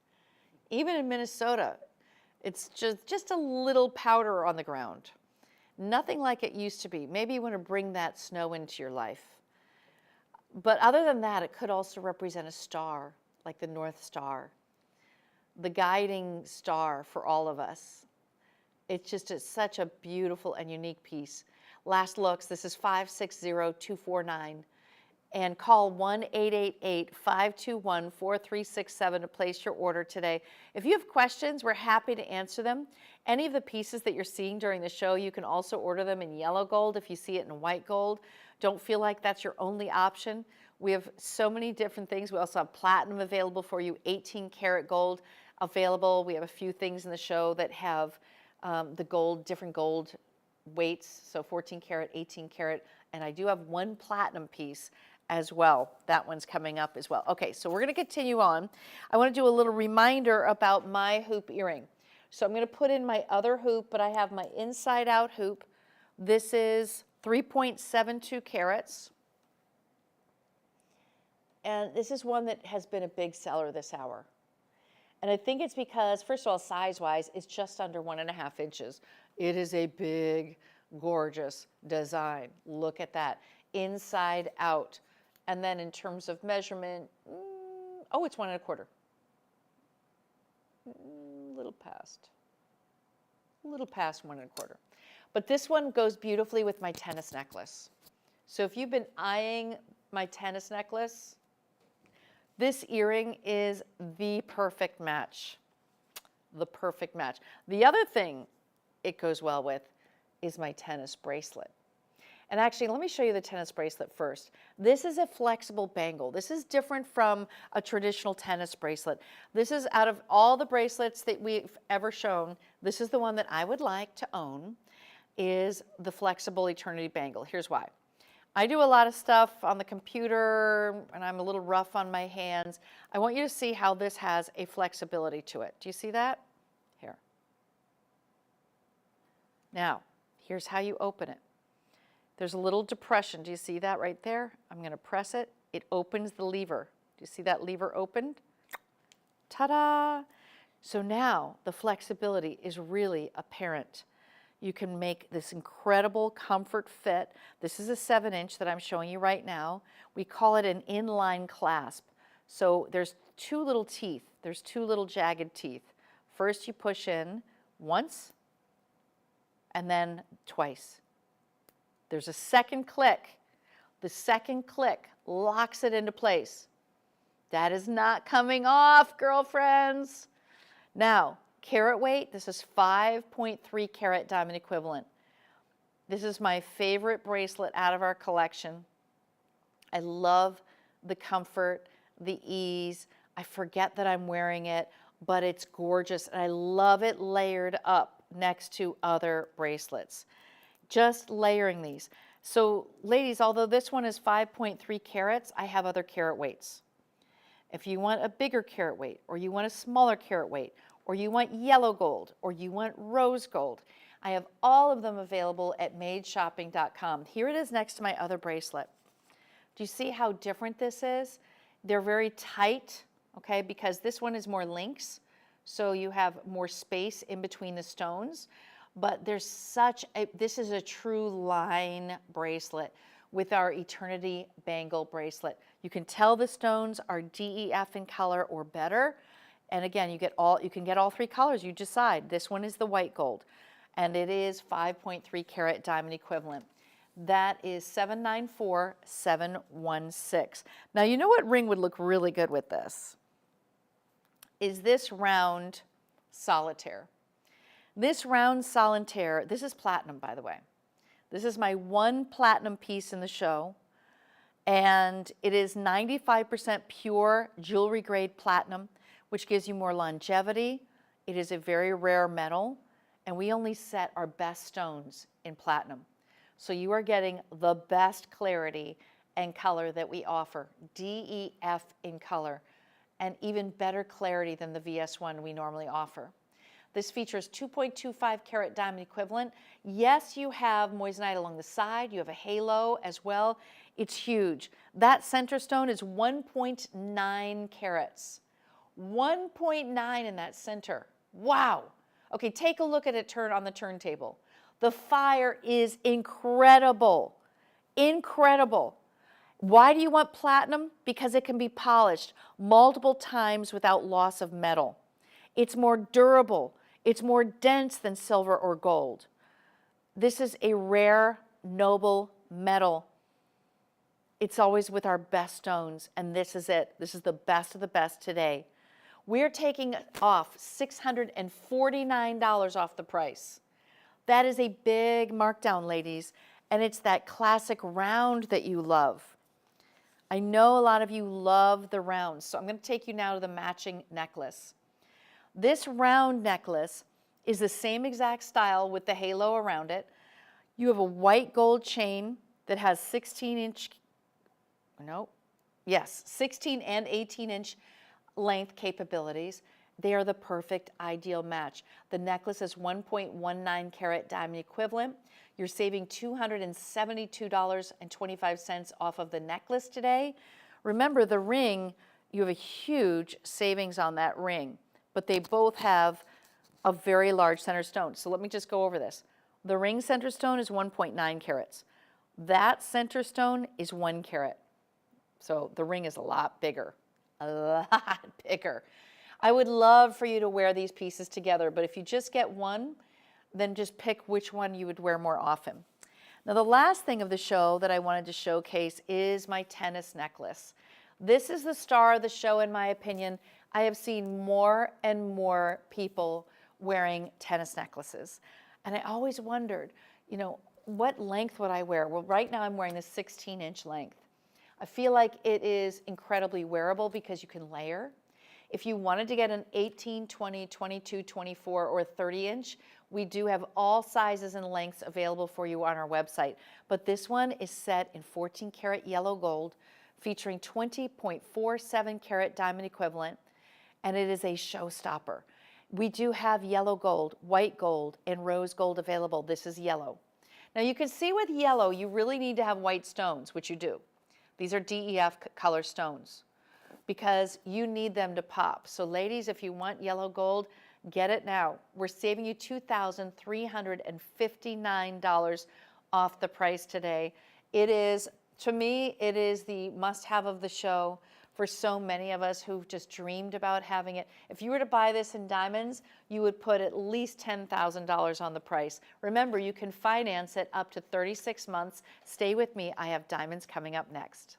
Even in Minnesota, it's just a little powder on the ground. Nothing like it used to be. Maybe you want to bring that snow into your life. But other than that, it could also represent a star, like the North Star, the guiding star for all of us. It's just such a beautiful and unique piece. Last looks, this is 560-249. And call 1-888-521-4367 to place your order today. If you have questions, we're happy to answer them. Any of the pieces that you're seeing during the show, you can also order them in yellow gold if you see it in white gold. Don't feel like that's your only option. We have so many different things. We also have platinum available for you, 18 karat gold available. We have a few things in the show that have the gold, different gold weights, so 14 karat, 18 karat, and I do have one platinum piece as well. That one's coming up as well. Okay, so we're going to continue on. I want to do a little reminder about my hoop earring. So I'm going to put in my other hoop, but I have my inside out hoop. This is 3.72 carats. And this is one that has been a big seller this hour. And I think it's because, first of all, size-wise, it's just under 1.5 inches. It is a big, gorgeous design. Look at that. Inside out. And then in terms of measurement, oh, it's 1.25. A little past 1.25. But this one goes beautifully with my tennis necklace. So if you've been eyeing my tennis necklace, this earring is the perfect match. The perfect match. The other thing it goes well with is my tennis bracelet. And actually, let me show you the tennis bracelet first. This is a flexible bangle. This is different from a traditional tennis bracelet. This is, out of all the bracelets that we've ever shown, this is the one that I would like to own, is the flexible eternity bangle. Here's why. I do a lot of stuff on the computer and I'm a little rough on my hands. I want you to see how this has a flexibility to it. Do you see that? Here. Now, here's how you open it. There's a little depression. Do you see that right there? I'm going to press it. It opens the lever. Do you see that lever opened? Ta-da! So now the flexibility is really apparent. You can make this incredible comfort fit. This is a 7-inch that I'm showing you right now. We call it an inline clasp. So there's two little teeth. There's two little jagged teeth. First you push in once and then twice. There's a second click. The second click locks it into place. That is not coming off, girlfriends. Now, carat weight, this is 5.3 carat diamond equivalent. This is my favorite bracelet out of our collection. I love the comfort, the ease. I forget that I'm wearing it, but it's gorgeous. And I love it layered up next to other bracelets. Just layering these. So ladies, although this one is 5.3 carats, I have other carat weights. If you want a bigger carat weight, or you want a smaller carat weight, or you want yellow gold, or you want rose gold, I have all of them available at madeshopping.com. Here it is next to my other bracelet. Do you see how different this is? They're very tight, okay, because this one is more links, so you have more space in between the stones. But there's such a, this is a true line bracelet with our Eternity Bangle bracelet. You can tell the stones are DEF in color or better. And again, you can get all three colors, you decide. This one is the white gold, and it is 5.3 carat diamond equivalent. That is $794,716. Now, you know what ring would look really good with this? Is this round solitaire. This round solitaire, this is platinum, by the way. This is my one platinum piece in the show, and it is 95% pure jewelry grade platinum, which gives you more longevity. It is a very rare metal, and we only set our best stones in platinum. So you are getting the best clarity and color that we offer, DEF in color, and even better clarity than the VS1 we normally offer. This features 2.25 carat diamond equivalent. Yes, you have moissanite along the side. You have a halo as well. It's huge. That center stone is 1.9 carats. 1.9 in that center. Wow. Okay, take a look at it on the turntable. The fire is incredible. Incredible. Why do you want platinum? Because it can be polished multiple times without loss of metal. It's more durable. It's more dense than silver or gold. This is a rare, noble metal. It's always with our best stones, and this is it. This is the best of the best today. We're taking off $649 off the price. That is a big markdown, ladies, and it's that classic round that you love. I know a lot of you love the rounds, so I'm going to take you now to the matching necklace. This round necklace is the same exact style with the halo around it. You have a white gold chain that has 16 and 18-inch length capabilities. They are the perfect ideal match. The necklace is 1.19 carat diamond equivalent. You're saving $272.25 off of the necklace today. Remember, the ring, you have a huge savings on that ring, but they both have a very large center stone. So let me just go over this. The ring center stone is 1.9 carats. That center stone is 1 carat. So the ring is a lot bigger, a lot bigger. I would love for you to wear these pieces together, but if you just get one, then just pick which one you would wear more often. Now, the last thing of the show that I wanted to showcase is my tennis necklace. This is the star of the show, in my opinion. I have seen more and more people wearing tennis necklaces. And I always wondered, you know, what length would I wear? Well, right now I'm wearing this 16-inch length. I feel like it is incredibly wearable because you can layer. If you wanted to get an 18, 20, 22, 24, or 30-inch, we do have all sizes and lengths available for you on our website. But this one is set in 14 karat yellow gold, featuring 20.47 karat diamond equivalent, and it is a showstopper. We do have yellow gold, white gold, and rose gold available. This is yellow. Now you can see with yellow, you really need to have white stones, which you do. These are DEF color stones because you need them to pop. So ladies, if you want yellow gold, get it now. We're saving you $2,359 off the price today. It is, to me, it is the must-have of the show for so many of us who've just dreamed about having it. If you were to buy this in diamonds, you would put at least $10,000 on the price. Remember, you can finance it up to 36 months. Stay with me. I have diamonds coming up next.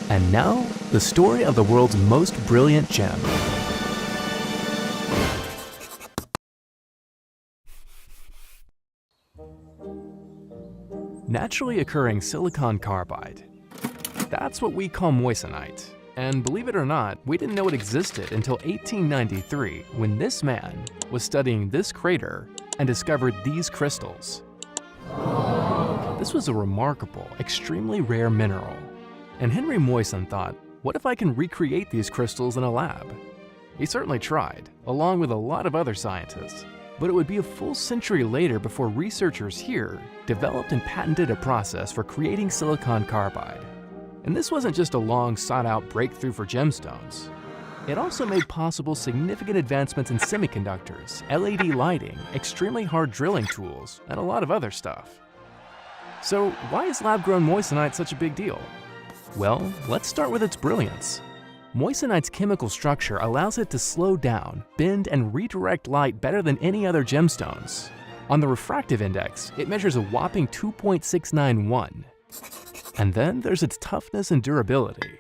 And now, the story of the world's most brilliant gem. Naturally occurring silicon carbide. That's what we call moissanite. And believe it or not, we didn't know it existed until 1893 when this man was studying this crater and discovered these crystals. This was a remarkable, extremely rare mineral. And Henry Moissan thought, what if I can recreate these crystals in a lab? He certainly tried, along with a lot of other scientists. But it would be a full century later before researchers here developed and patented a process for creating silicon carbide. And this wasn't just a long sought-out breakthrough for gemstones. It also made possible significant advancements in semiconductors, LED lighting, extremely hard drilling tools, and a lot of other stuff. So why is lab-grown moissanite such a big deal? Well, let's start with its brilliance. Moissanite's chemical structure allows it to slow down, bend, and redirect light better than any other gemstones. On the refractive index, it measures a whopping 2.691. And then there's its toughness and durability.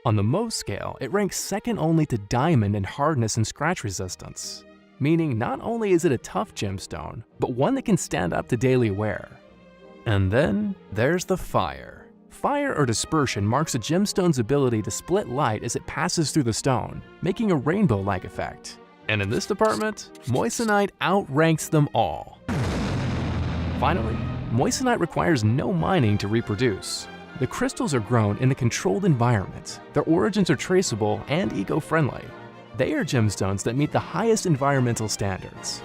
On the Mohs scale, it ranks second only to diamond in hardness and scratch resistance. Meaning not only is it a tough gemstone, but one that can stand up to daily wear. And then there's the fire. Fire or dispersion marks a gemstone's ability to split light as it passes through the stone, making a rainbow-like effect. And in this department, moissanite outranks them all. Finally, moissanite requires no mining to reproduce. The crystals are grown in a controlled environment. Their origins are traceable and eco-friendly. They are gemstones that meet the highest environmental standards.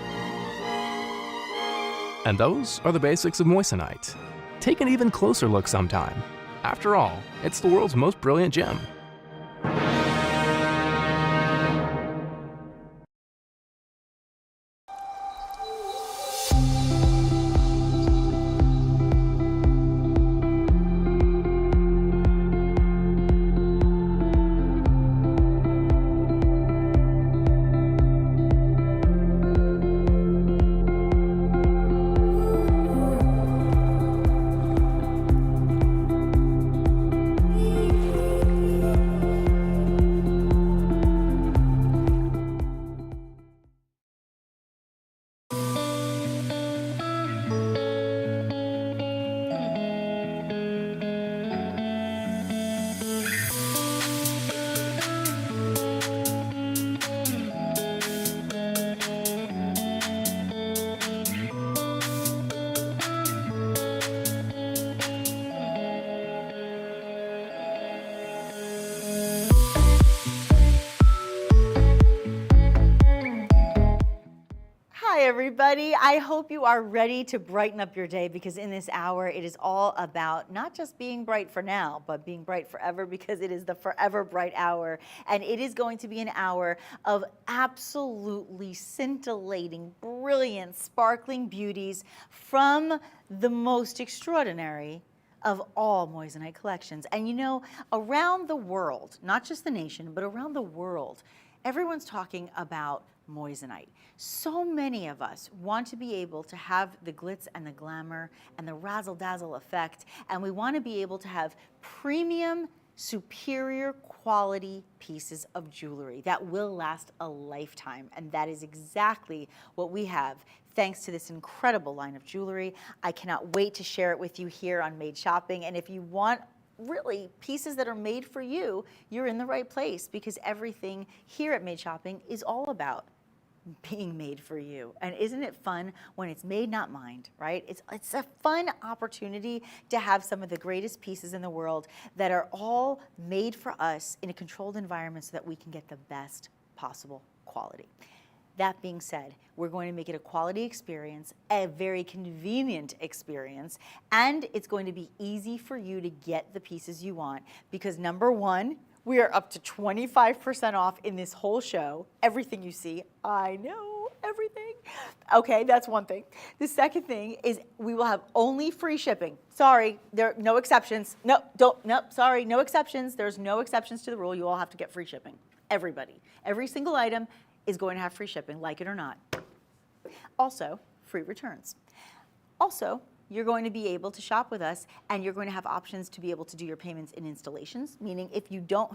And those are the basics of moissanite. Take an even closer look sometime. After all, it's the world's most brilliant gem. Hi, everybody. I hope you are ready to brighten up your day, because in this hour, it is all about not just being bright for now, but being bright forever, because it is the forever bright hour. And it is going to be an hour of absolutely scintillating, brilliant, sparkling beauties from the most extraordinary of all moissanite collections. And you know, around the world, not just the nation, but around the world, everyone's talking about moissanite. So many of us want to be able to have the glitz and the glamour and the razzle-dazzle effect, and we want to be able to have premium, superior quality pieces of jewelry that will last a lifetime. And that is exactly what we have thanks to this incredible line of jewelry. I cannot wait to share it with you here on Made Shopping. And if you want really pieces that are made for you, you're in the right place, because everything here at Made Shopping is all about being made for you. And isn't it fun when it's made, not mined, right? It's a fun opportunity to have some of the greatest pieces in the world that are all made for us in a controlled environment so that we can get the best possible quality. That being said, we're going to make it a quality experience, a very convenient experience, and it's going to be easy for you to get the pieces you want, because number one, we are up to 25% off in this whole show. Everything you see, I know, everything. Okay, that's one thing. The second thing is we will have only free shipping. Sorry, there are no exceptions. No, sorry, no exceptions. There's no exceptions to the rule. You all have to get free shipping. Everybody. Every single item is going to have free shipping, like it or not. Also, free returns. Also, you're going to be able to shop with us, and you're going to have options to be able to do your payments in installations, meaning if you don't,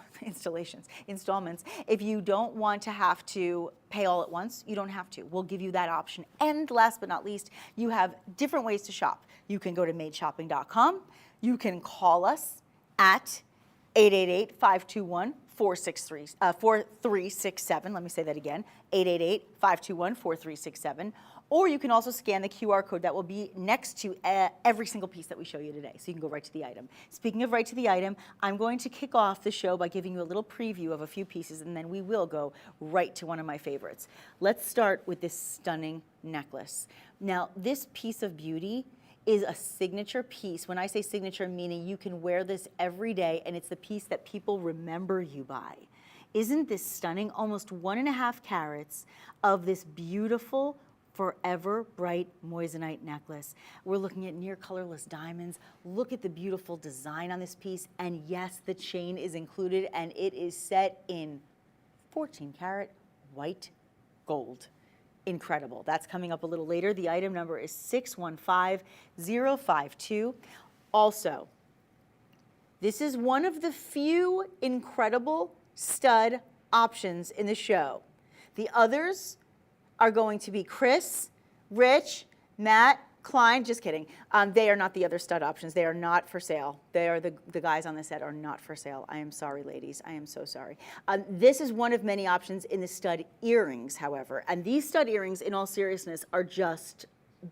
installments, if you don't want to have to pay all at once, you don't have to. We'll give you that option. And last but not least, you have different ways to shop. You can go to madeshopping.com. You can call us at 888-521-4367. Let me say that again, 888-521-4367. Or you can also scan the QR code that will be next to every single piece that we show you today, so you can go right to the item. Speaking of right to the item, I'm going to kick off the show by giving you a little preview of a few pieces, and then we will go right to one of my favorites. Let's start with this stunning necklace. Now, this piece of beauty is a signature piece. When I say signature, meaning you can wear this every day, and it's the piece that people remember you by. Isn't this stunning? Almost 1.5 carats of this beautiful, forever bright moissanite necklace. We're looking at near colorless diamonds. Look at the beautiful design on this piece. And yes, the chain is included, and it is set in 14 karat white gold. Incredible. That's coming up a little later. The item number is 615052. Also, this is one of the few incredible stud options in the show. The others are going to be Chris, Rich, Matt, Klein. Just kidding. They are not the other stud options. They are not for sale. They are the guys on the set are not for sale. I am sorry, ladies. I am so sorry. This is one of many options in the stud earrings, however. And these stud earrings, in all seriousness, are just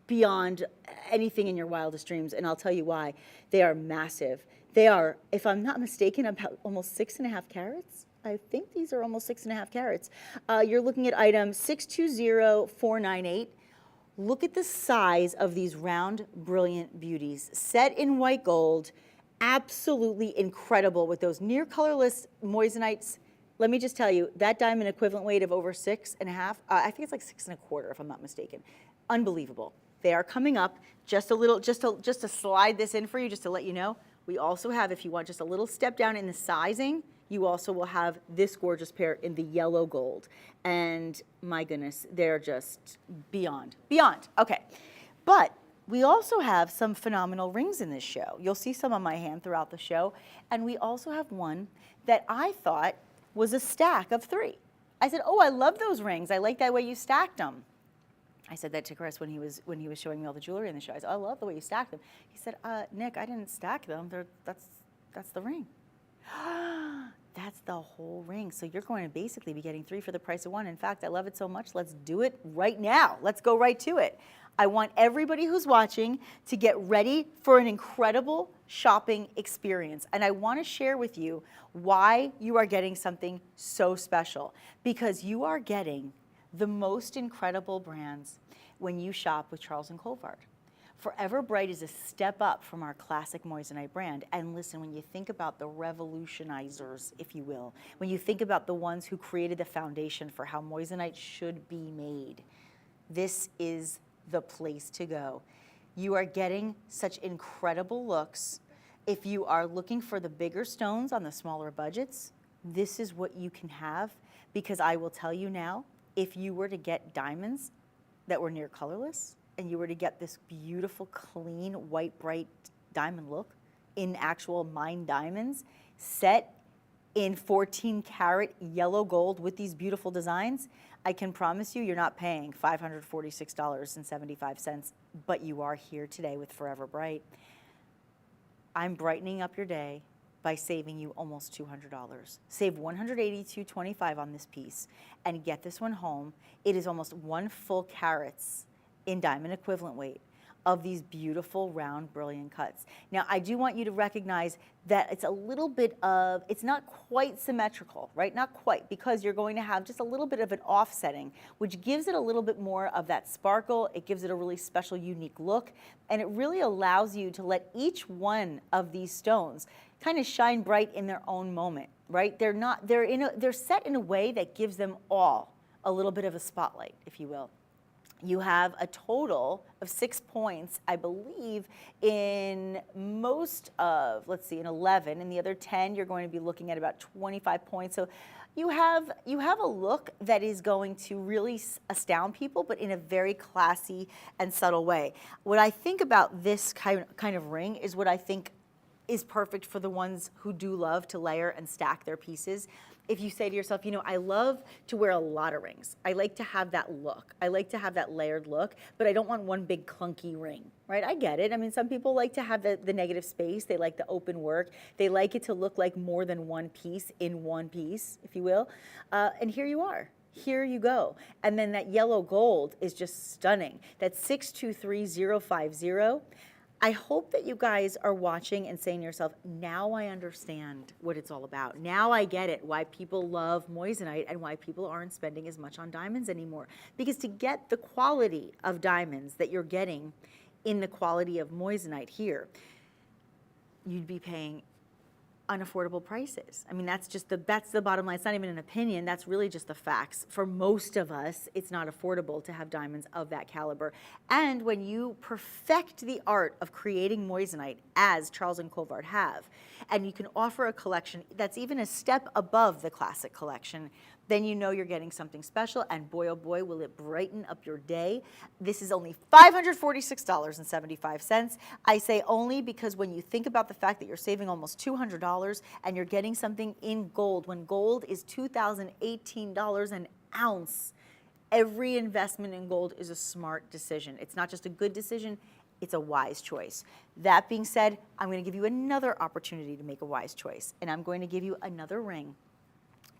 beyond anything in your wildest dreams, and I'll tell you why. They are massive. They are, if I'm not mistaken, about almost 6.5 carats. I think these are almost 6.5 carats. You're looking at item 620498. Look at the size of these round, brilliant beauties. Set in white gold, absolutely incredible with those near colorless moissanites. Let me just tell you, that diamond equivalent weight of over 6.5, I think it's like 6.25 if I'm not mistaken. Unbelievable. They are coming up. Just a little, just to slide this in for you, just to let you know, we also have, if you want just a little step down in the sizing, you also will have this gorgeous pair in the yellow gold. And my goodness, they're just beyond. Okay, but we also have some phenomenal rings in this show. You'll see some on my hand throughout the show. And we also have one that I thought was a stack of 3. I said, oh, I love those rings. I like that way you stacked them. I said that to Chris when he was showing me all the jewelry in the show. I said, I love the way you stacked them. He said, Nick, I didn't stack them. That's the ring. That's the whole ring. So you're going to basically be getting 3 for the price of 1. In fact, I love it so much, let's do it right now. Let's go right to it. I want everybody who's watching to get ready for an incredible shopping experience. And I want to share with you why you are getting something so special. Because you are getting the most incredible brands when you shop with Charles & Colvard. Forever Bright is a step up from our classic moissanite brand. And listen, when you think about the revolutionizers, if you will, when you think about the ones who created the foundation for how moissanite should be made, this is the place to go. You are getting such incredible looks. If you are looking for the bigger stones on the smaller budgets, this is what you can have, because I will tell you now, if you were to get diamonds that were near colorless, and you were to get this beautiful, clean, white, bright diamond look in actual mined diamonds, set in 14 karat yellow gold with these beautiful designs, I can promise you you're not paying $546.75, but you are here today with Forever Bright. I'm brightening up your day by saving you almost $200. Save $182.25 on this piece and get this one home. It is almost 1 full carats in diamond equivalent weight of these beautiful round brilliant cuts. Now I do want you to recognize that it's a little bit of, it's not quite symmetrical, right? Not quite, because you're going to have just a little bit of an offsetting, which gives it a little bit more of that sparkle. It gives it a really special, unique look, and it really allows you to let each one of these stones kind of shine bright in their own moment, right? They're set in a way that gives them all a little bit of a spotlight, if you will. You have a total of 6 points, I believe, in most of, let's see, in 11. In the other 10, you're going to be looking at about 25 points. So you have a look that is going to really astound people, but in a very classy and subtle way. What I think about this kind of ring is what I think is perfect for the ones who do love to layer and stack their pieces. If you say to yourself, you know, I love to wear a lot of rings. I like to have that look. I like to have that layered look, but I don't want one big clunky ring, right? I get it. I mean, some people like to have the negative space. They like the open work. They like it to look like more than one piece in one piece, if you will. And here you are. Here you go. And then that yellow gold is just stunning. That's 623050. I hope that you guys are watching and saying to yourself, now I understand what it's all about. Now I get it, why people love moissanite and why people aren't spending as much on diamonds anymore. Because to get the quality of diamonds that you're getting in the quality of moissanite here, you'd be paying unaffordable prices. I mean, that's the bottom line. It's not even an opinion. That's really just the facts. For most of us, it's not affordable to have diamonds of that caliber. And when you perfect the art of creating moissanite, as Charles & Colvard have, and you can offer a collection that's even a step above the classic collection, then you know you're getting something special, and boy, oh boy, will it brighten up your day. This is only $546.75. I say only because when you think about the fact that you're saving almost $200 and you're getting something in gold, when gold is $2,018 an ounce, every investment in gold is a smart decision. It's not just a good decision, it's a wise choice. That being said, I'm going to give you another opportunity to make a wise choice, and I'm going to give you another ring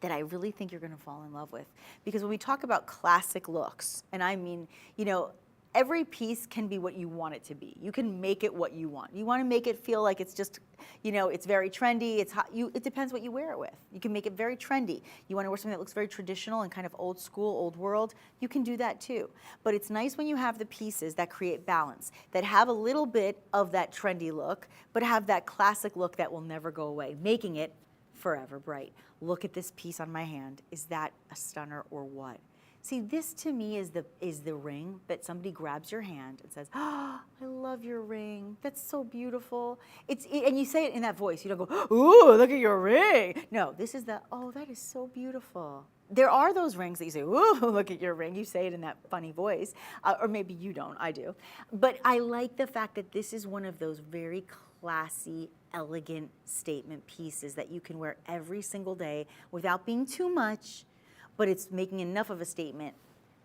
that I really think you're going to fall in love with. Because when we talk about classic looks, and I mean, you know, every piece can be what you want it to be. You can make it what you want. You want to make it feel like it's just, you know, it's very trendy, it's hot. It depends what you wear it with. You can make it very trendy. You want to wear something that looks very traditional and kind of old school, old world, you can do that too. But it's nice when you have the pieces that create balance, that have a little bit of that trendy look, but have that classic look that will never go away, making it forever bright. Look at this piece on my hand. Is that a stunner or what? See, this to me is the ring that somebody grabs your hand and says, "Oh, I love your ring. That's so beautiful." And you say it in that voice. You don't go, "Ooh, look at your ring." No, this is "Oh, that is so beautiful." There are those rings that you say, "Ooh, look at your ring." You say it in that funny voice, or maybe you don't. I do. But I like the fact that this is one of those very classy, elegant statement pieces that you can wear every single day without being too much, but it's making enough of a statement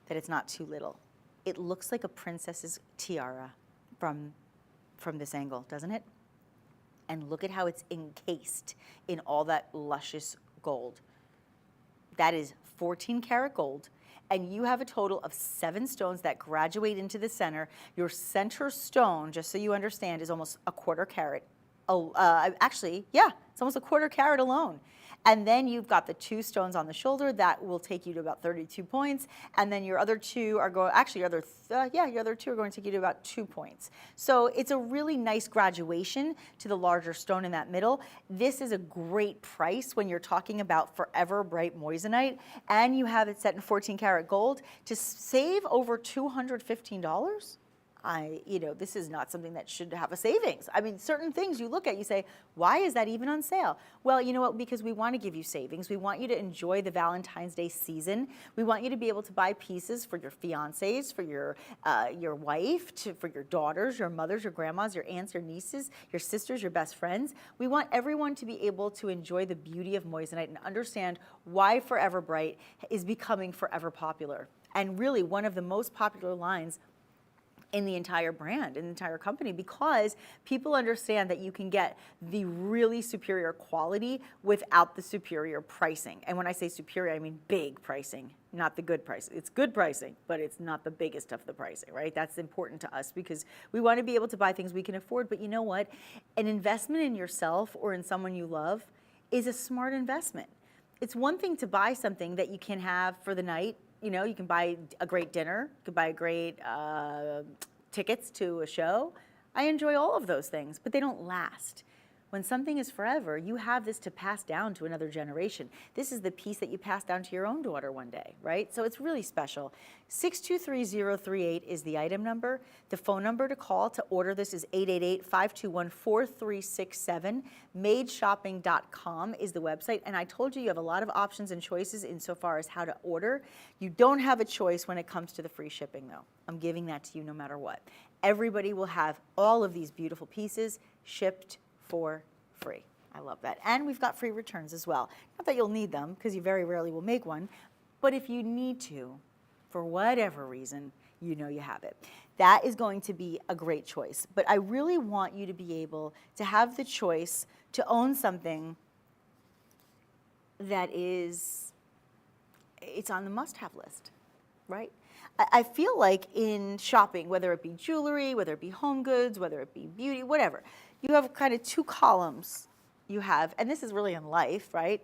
that it's not too little. It looks like a princess's tiara from this angle, doesn't it? And look at how it's encased in all that luscious gold. That is 14 karat gold, and you have a total of 7 stones that graduate into the center. Your center stone, just so you understand, is almost a quarter carat. Actually, yeah, it's almost a quarter carat alone. And then you've got the 2 stones on the shoulder that will take you to about 32 points. And then your other 2 are going, actually, your other 2 are going to take you to about 2 points. So it's a really nice graduation to the larger stone in that middle. This is a great price when you're talking about forever bright moissanite, and you have it set in 14 karat gold. To save over $215, this is not something that should have a savings. I mean, certain things you look at, you say, why is that even on sale? Well, you know what, because we want to give you savings. We want you to enjoy the Valentine's Day season. We want you to be able to buy pieces for your fiancés, for your wife, for your daughters, your mothers, your grandmas, your aunts, your nieces, your sisters, your best friends. We want everyone to be able to enjoy the beauty of moissanite and understand why Forever Bright is becoming forever popular. And really one of the most popular lines in the entire brand, in the entire company, because people understand that you can get the really superior quality without the superior pricing. And when I say superior, I mean big pricing, not the good price. It's good pricing, but it's not the biggest of the pricing, right? That's important to us because we want to be able to buy things we can afford. But you know what? An investment in yourself or in someone you love is a smart investment. It's one thing to buy something that you can have for the night. You know, you can buy a great dinner, you can buy a great tickets to a show. I enjoy all of those things, but they don't last. When something is forever, you have this to pass down to another generation. This is the piece that you pass down to your own daughter one day, right? So it's really special. 623038 is the item number. The phone number to call to order this is 888-521-4367. Madeshopping.com is the website. And I told you have a lot of options and choices insofar as how to order. You don't have a choice when it comes to the free shipping, though. I'm giving that to you no matter what. Everybody will have all of these beautiful pieces shipped for free. I love that. And we've got free returns as well. Not that you'll need them, because you very rarely will make one, but if you need to, for whatever reason, you know you have it. That is going to be a great choice. But I really want you to be able to have the choice to own something that it's on the must-have list, right? I feel like in shopping, whether it be jewelry, whether it be home goods, whether it be beauty, whatever, you have kind of 2 columns you have, and this is really in life, right?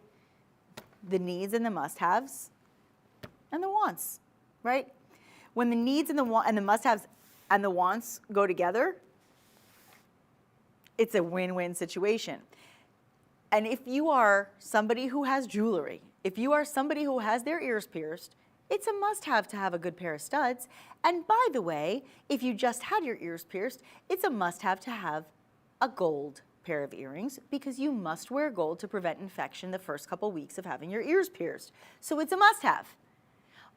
The needs and the must-haves and the wants, right? When the needs and the must-haves and the wants go together, it's a win-win situation. And if you are somebody who has jewelry, if you are somebody who has their ears pierced, it's a must-have to have a good pair of studs. And by the way, if you just had your ears pierced, it's a must-have to have a gold pair of earrings because you must wear gold to prevent infection the first couple weeks of having your ears pierced. So it's a must-have.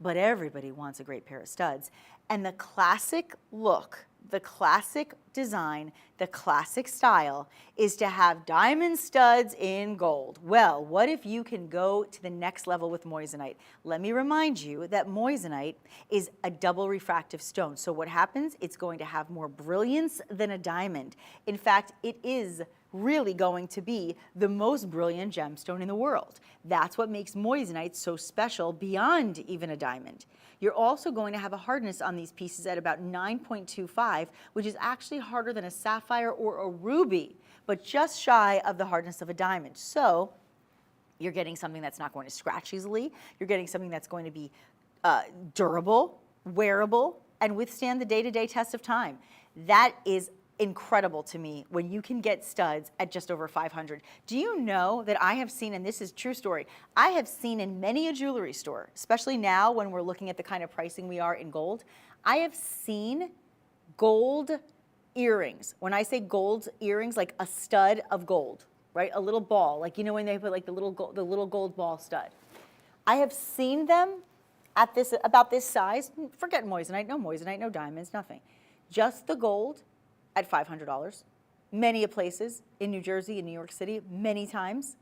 But everybody wants a great pair of studs. And the classic look, the classic design, the classic style is to have diamond studs in gold. Well, what if you can go to the next level with moissanite? Let me remind you that moissanite is a double refractive stone. So what happens? It's going to have more brilliance than a diamond. In fact, it is really going to be the most brilliant gemstone in the world. That's what makes moissanite so special beyond even a diamond. You're also going to have a hardness on these pieces at about 9.25, which is actually harder than a sapphire or a ruby, but just shy of the hardness of a diamond. So you're getting something that's not going to scratch easily. You're getting something that's going to be durable, wearable, and withstand the day-to-day test of time. That is incredible to me when you can get studs at just over 500. Do you know that I have seen, and this is true story, I have seen in many a jewelry store, especially now when we're looking at the kind of pricing we are in gold, I have seen gold earrings. When I say gold earrings, like a stud of gold, right? A little ball, like you know when they put like the little gold ball stud. I have seen them at this, about this size, forget moissanite, no diamonds, nothing. Just the gold at $500, many a places in New Jersey, in New York City, many times.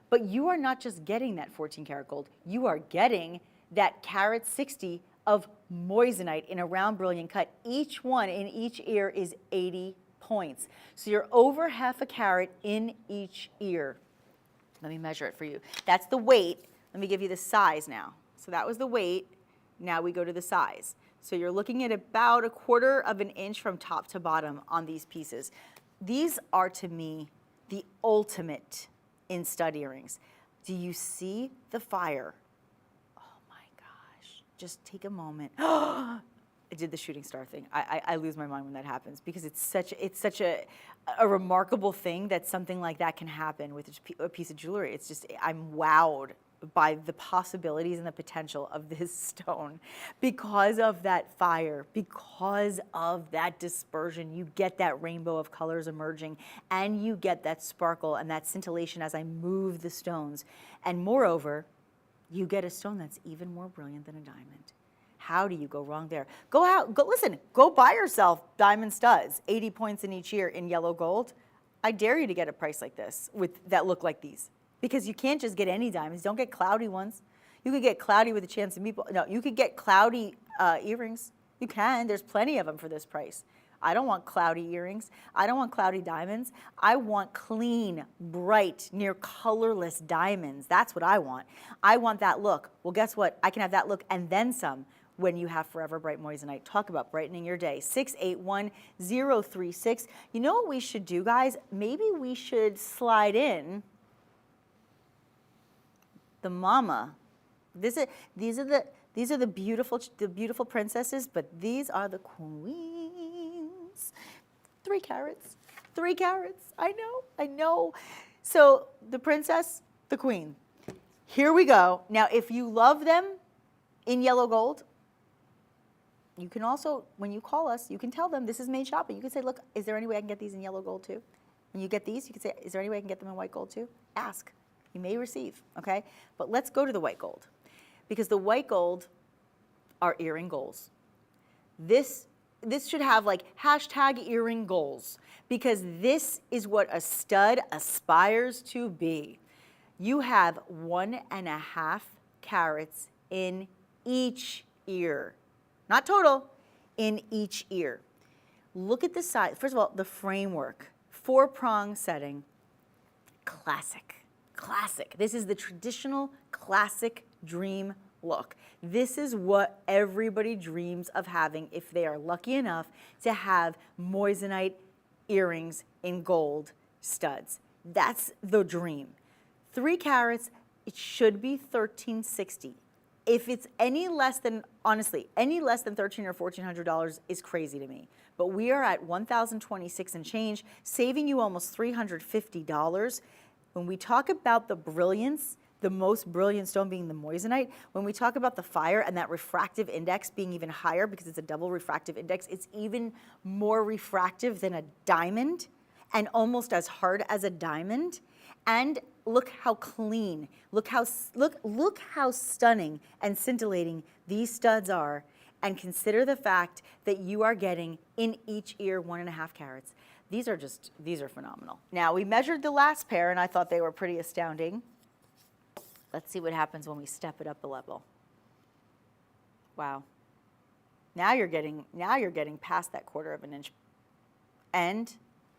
But you are not just getting that 14 karat gold, you are getting that carat 60 of moissanite in a round brilliant cut. Each one in each ear is 80 points. So you're over half a carat in each ear. Let me measure it for you. That's the weight. Let me give you the size now. So that was the weight. Now we go to the size. So you're looking at about 1/4 of an inch from top to bottom on these pieces. These are, to me, the ultimate in stud earrings. Do you see the fire? Oh my gosh. Just take a moment. I did the shooting star thing. I lose my mind when that happens because it's such a remarkable thing that something like that can happen with a piece of jewelry. It's just, I'm wowed by the possibilities and the potential of this stone. Because of that fire, because of that dispersion, you get that rainbow of colors emerging, and you get that sparkle and that scintillation as I move the stones. And moreover, you get a stone that's even more brilliant than a diamond. How do you go wrong there? Go out, go buy yourself diamond studs, 80 points in each ear in yellow gold. I dare you to get a price like this that look like these. Because you can't just get any diamonds. Don't get cloudy ones. You could get cloudy with a chance of meatball. No, you could get cloudy earrings. You can. There's plenty of them for this price. I don't want cloudy earrings. I don't want cloudy diamonds. I want clean, bright, near colorless diamonds. That's what I want. I want that look. Well, guess what? I can have that look and then some when you have Forever Bright Moissanite. Talk about brightening your day. 681-036. You know what we should do, guys? Maybe we should slide in the mama. These are the beautiful princesses, but these are the queens. 3 carats. 3 carats. I know. So the princess, the queen. Here we go. Now, if you love them in yellow gold, you can also, when you call us, you can tell them this is Made Shopping. You can say, look, is there any way I can get these in yellow gold too? When you get these, you can say, is there any way I can get them in white gold too? Ask. You may receive, okay? But let's go to the white gold, because the white gold are earring goals. This should have like #earring goals, because this is what a stud aspires to be. You have 1.5 carats in each ear, not total, in each ear. Look at the size. First of all, the framework, 4-prong setting, classic. This is the traditional classic dream look. This is what everybody dreams of having if they are lucky enough to have moissanite earrings in gold studs. That's the dream. 3 carats, it should be $1,360. If it's any less than, honestly, any less than $1,300 or $1,400 is crazy to me. But we are at $1,026 and change, saving you almost $350. When we talk about the brilliance, the most brilliant stone being the moissanite, when we talk about the fire and that refractive index being even higher because it's a double refractive index, it's even more refractive than a diamond and almost as hard as a diamond. And look how clean, look how stunning and scintillating these studs are, and consider the fact that you are getting in each ear 1.5 carats. These are phenomenal. Now, we measured the last pair, and I thought they were pretty astounding. Let's see what happens when we step it up a level. Wow. Now you're getting past that 1/4 of an inch. And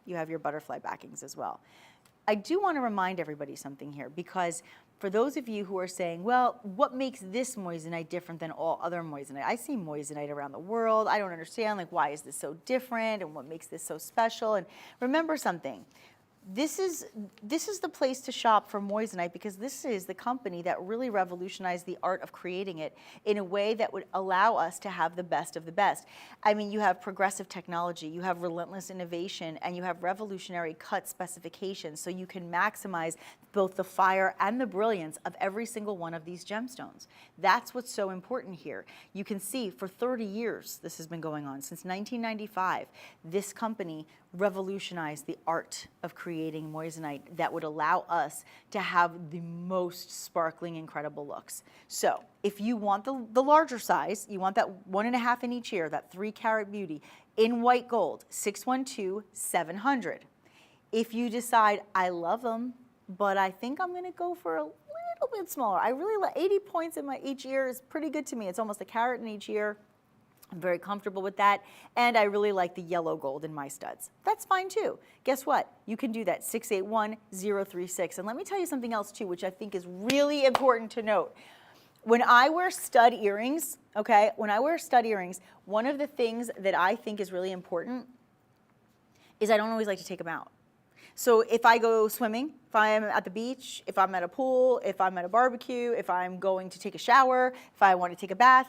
you have your butterfly backings as well. I do want to remind everybody something here, because for those of you who are saying, well, what makes this moissanite different than all other moissanite? I see moissanite around the world. I don't understand, like, why is this so different and what makes this so special? And remember something. This is the place to shop for moissanite, because this is the company that really revolutionized the art of creating it in a way that would allow us to have the best of the best. I mean, you have progressive technology, you have relentless innovation, and you have revolutionary cut specifications, so you can maximize both the fire and the brilliance of every single one of these gemstones. That's what's so important here. You can see for 30 years this has been going on. Since 1995, this company revolutionized the art of creating moissanite that would allow us to have the most sparkling, incredible looks. So if you want the larger size, you want that 1.5 in each ear, that 3-carat beauty in white gold, 612-700. If you decide, I love them, but I think I'm gonna go for a little bit smaller. I really like 80 points in each ear is pretty good to me. It's almost a carat in each ear. I'm very comfortable with that, and I really like the yellow gold in my studs. That's fine too. Guess what? You can do that, 681-036. And let me tell you something else too, which I think is really important to note. When I wear stud earrings, okay, when I wear stud earrings, one of the things that I think is really important is I don't always like to take them out. So if I go swimming, if I'm at the beach, if I'm at a pool, if I'm at a barbecue, if I'm going to take a shower, if I want to take a bath,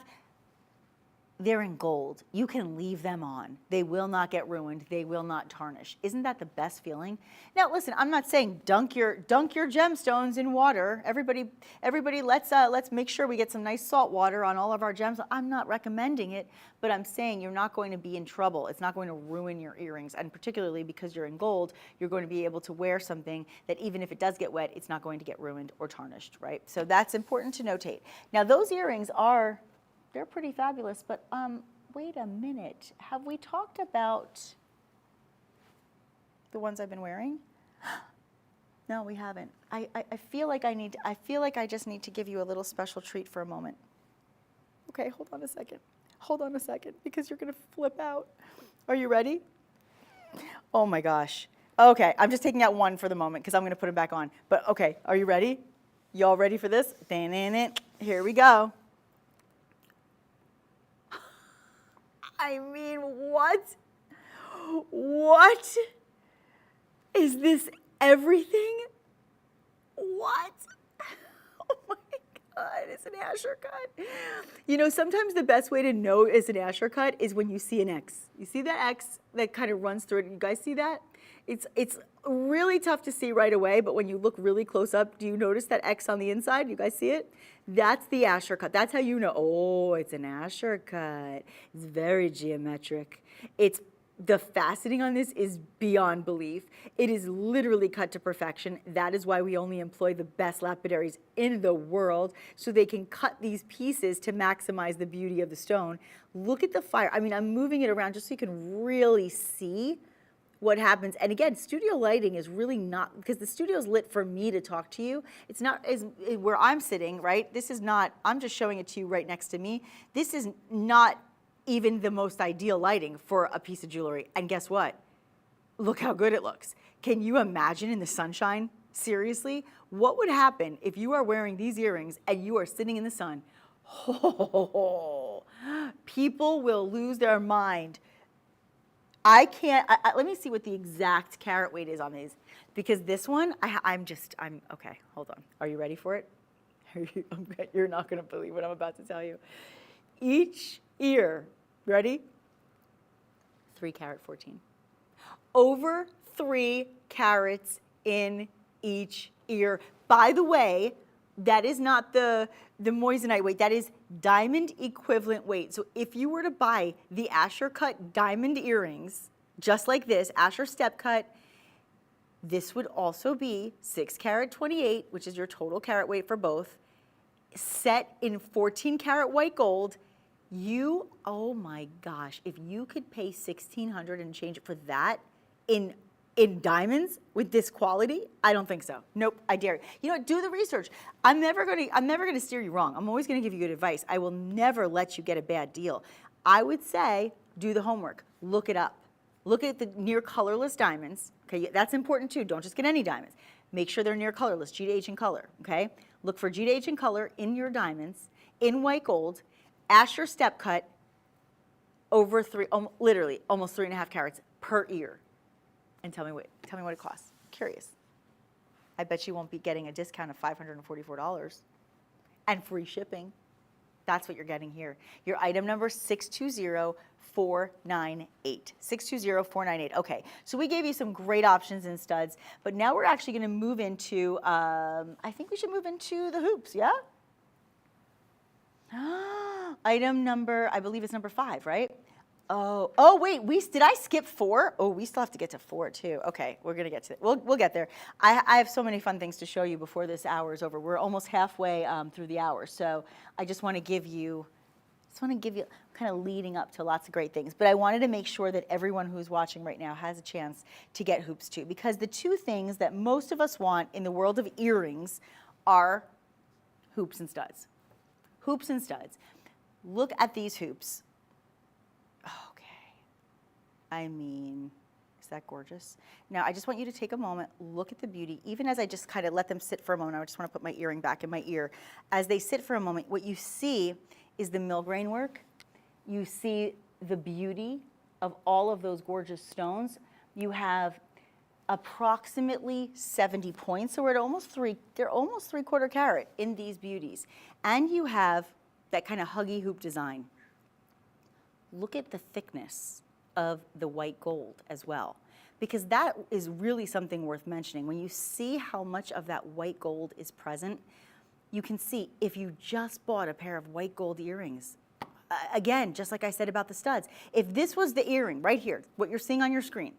they're in gold. You can leave them on. They will not get ruined. They will not tarnish. Isn't that the best feeling? Now, listen, I'm not saying dunk your gemstones in water. Everybody, let's make sure we get some nice salt water on all of our gems. I'm not recommending it, but I'm saying you're not going to be in trouble. It's not going to ruin your earrings, and particularly because you're in gold, you're going to be able to wear something that even if it does get wet, it's not going to get ruined or tarnished, right? So that's important to notate. Now, those earrings they're pretty fabulous, but wait a minute. Have we talked about the ones I've been wearing? No, we haven't. I feel like I just need to give you a little special treat for a moment. Okay, hold on a second. Hold on a second, because you're gonna flip out. Are you ready? Oh my gosh. Okay, I'm just taking out one for the moment because I'm gonna put it back on. But okay, are you ready? Y'all ready for this? Here we go. I mean, what? What? Is this everything? What? Oh my God, it's an Asher cut. You know, sometimes the best way to know it's an Asher cut is when you see an X. You see that X that kind of runs through it? You guys see that? It's really tough to see right away, but when you look really close up, do you notice that X on the inside? You guys see it? That's the Asher cut. That's how you know, oh, it's an Asher cut. It's very geometric. The faceting on this is beyond belief. It is literally cut to perfection. That is why we only employ the best lapidaries in the world, so they can cut these pieces to maximize the beauty of the stone. Look at the fire. I mean, I'm moving it around just so you can really see what happens. And again, studio lighting is really not, because the studio's lit for me to talk to you. It's not as where I'm sitting, right? This is not, I'm just showing it to you right next to me. This is not even the most ideal lighting for a piece of jewelry. And guess what? Look how good it looks. Can you imagine in the sunshine? Seriously? What would happen if you are wearing these earrings and you are sitting in the sun? Oh, people will lose their mind. I can't, let me see what the exact carat weight is on these, because this one, okay, hold on. Are you ready for it? You're not gonna believe what I'm about to tell you. Each ear, ready? 3 carat 14. Over 3 carats in each ear. By the way, that is not the moissanite weight, that is diamond equivalent weight. So if you were to buy the Asher cut diamond earrings, just like this, Asher step cut, this would also be 6 carat 28, which is your total carat weight for both, set in 14 carat white gold. Oh my gosh, if you could pay $1,600 and change it for that in diamonds with this quality, I don't think so. Nope, I dare you. You know what, do the research. I'm never gonna steer you wrong. I'm always gonna give you good advice. I will never let you get a bad deal. I would say, do the homework, look it up. Look at the near colorless diamonds. Okay, that's important too. Don't just get any diamonds. Make sure they're near colorless, G to H in color, okay? Look for G to H in color in your diamonds, in white gold, Asher step cut, over literally almost 3.5 carats per ear. And tell me what it costs. Curious. I bet you won't be getting a discount of $544 and free shipping. That's what you're getting here. Your item number 620498. 620498. Okay, so we gave you some great options in studs, but now we're actually going to move into, I think we should move into the hoops, yeah? Item number, I believe it's number 5, right? Oh wait, did I skip 4? Oh, we still have to get to 4 too. Okay, we're gonna get to it. We'll get there. I have so many fun things to show you before this hour is over. We're almost halfway through the hour, so I just want to give you, kind of leading up to lots of great things. But I wanted to make sure that everyone who's watching right now has a chance to get hoops too, because the two things that most of us want in the world of earrings are hoops and studs. Hoops and studs. Look at these hoops. I mean, is that gorgeous? Now, I just want you to take a moment, look at the beauty. Even as I just kind of let them sit for a moment, I just want to put my earring back in my ear. As they sit for a moment, what you see is the millgrain work. You see the beauty of all of those gorgeous stones. You have approximately 70 points, so we're at they're almost 3/4 carat in these beauties. And you have that kind of huggy hoop design. Look at the thickness of the white gold as well, because that is really something worth mentioning. When you see how much of that white gold is present, you can see if you just bought a pair of white gold earrings, again, just like I said about the studs, if this was the earring right here, what you're seeing on your screen,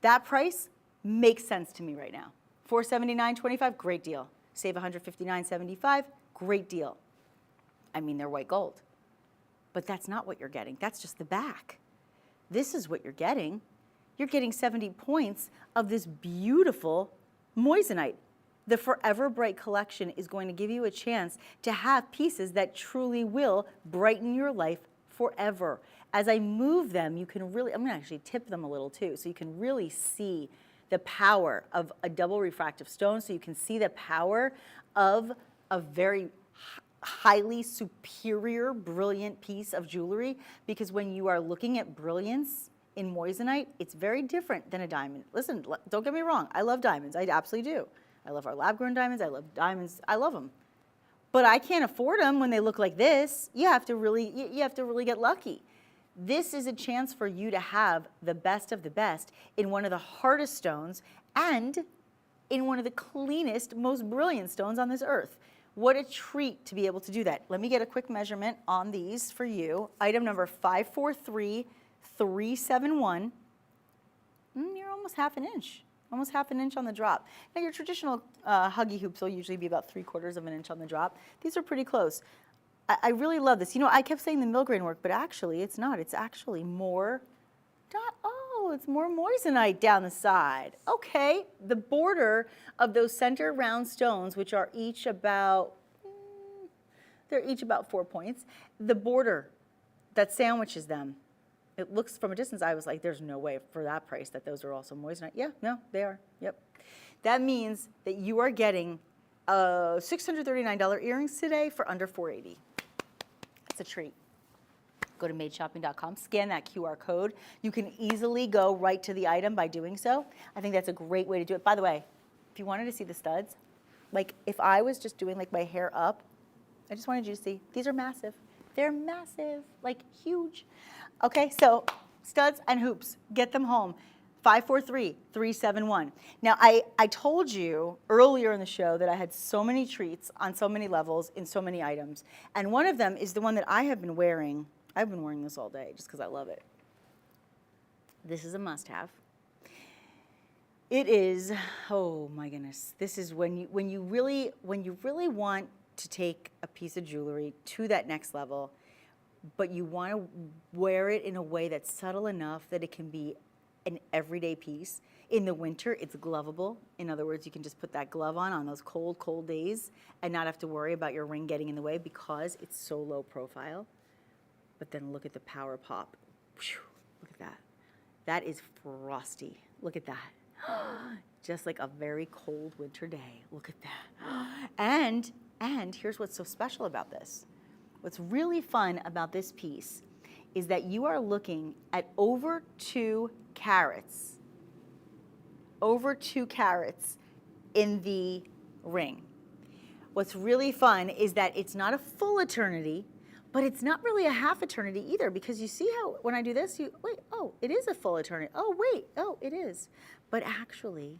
that price makes sense to me right now. $479.25, great deal. Save $159.75, great deal. I mean, they're white gold, but that's not what you're getting. That's just the back. This is what you're getting. You're getting 70 points of this beautiful moissanite. The Forever Bright collection is going to give you a chance to have pieces that truly will brighten your life forever. As I move them, you can really, I'm going to actually tip them a little too, so you can really see the power of a double refractive stone, so you can see the power of a very highly superior, brilliant piece of jewelry, because when you are looking at brilliance in moissanite, it's very different than a diamond. Listen, don't get me wrong, I love diamonds, I absolutely do. I love our lab-grown diamonds, I love diamonds, I love them. But I can't afford them when they look like this. You have to really get lucky. This is a chance for you to have the best of the best in one of the hardest stones and in one of the cleanest, most brilliant stones on this earth. What a treat to be able to do that. Let me get a quick measurement on these for you. Item number 543371. You're almost half an inch. Almost half an inch on the drop. Now your traditional huggy hoops will usually be about 3/4 of an inch on the drop. These are pretty close. I really love this. You know, I kept saying the millgrain work, but actually it's not. It's actually more, it's more moissanite down the side. Okay, the border of those center round stones, which are each about, they're each about 4 points. The border that sandwiches them, it looks from a distance, I was like, there's no way for that price that those are also moissanite. Yeah, no, they are, yep. That means that you are getting $639 earrings today for under $480. That's a treat. Go to madeshopping.com, scan that QR code. You can easily go right to the item by doing so. I think that's a great way to do it. By the way, if you wanted to see the studs, like if I was just doing like my hair up, I just wanted you to see, these are massive. They're massive, like huge. Okay, so studs and hoops, get them home. 543371. Now, I told you earlier in the show that I had so many treats on so many levels in so many items. And one of them is the one that I have been wearing. I've been wearing this all day just because I love it. This is a must-have. It is, oh my goodness. This is when you really want to take a piece of jewelry to that next level, but you want to wear it in a way that's subtle enough that it can be an everyday piece. In the winter, it's glovable. In other words, you can just put that glove on those cold, cold days and not have to worry about your ring getting in the way because it's so low profile. But then look at the power pop. Whew, look at that. That is frosty. Look at that. Just like a very cold winter day. Look at that. And here's what's so special about this. What's really fun about this piece is that you are looking at over 2 carats. Over 2 carats in the ring. What's really fun is that it's not a full eternity, but it's not really a half eternity either, because you see how when I do this, wait, oh, it is a full eternity. Oh, wait, oh, it is. But actually,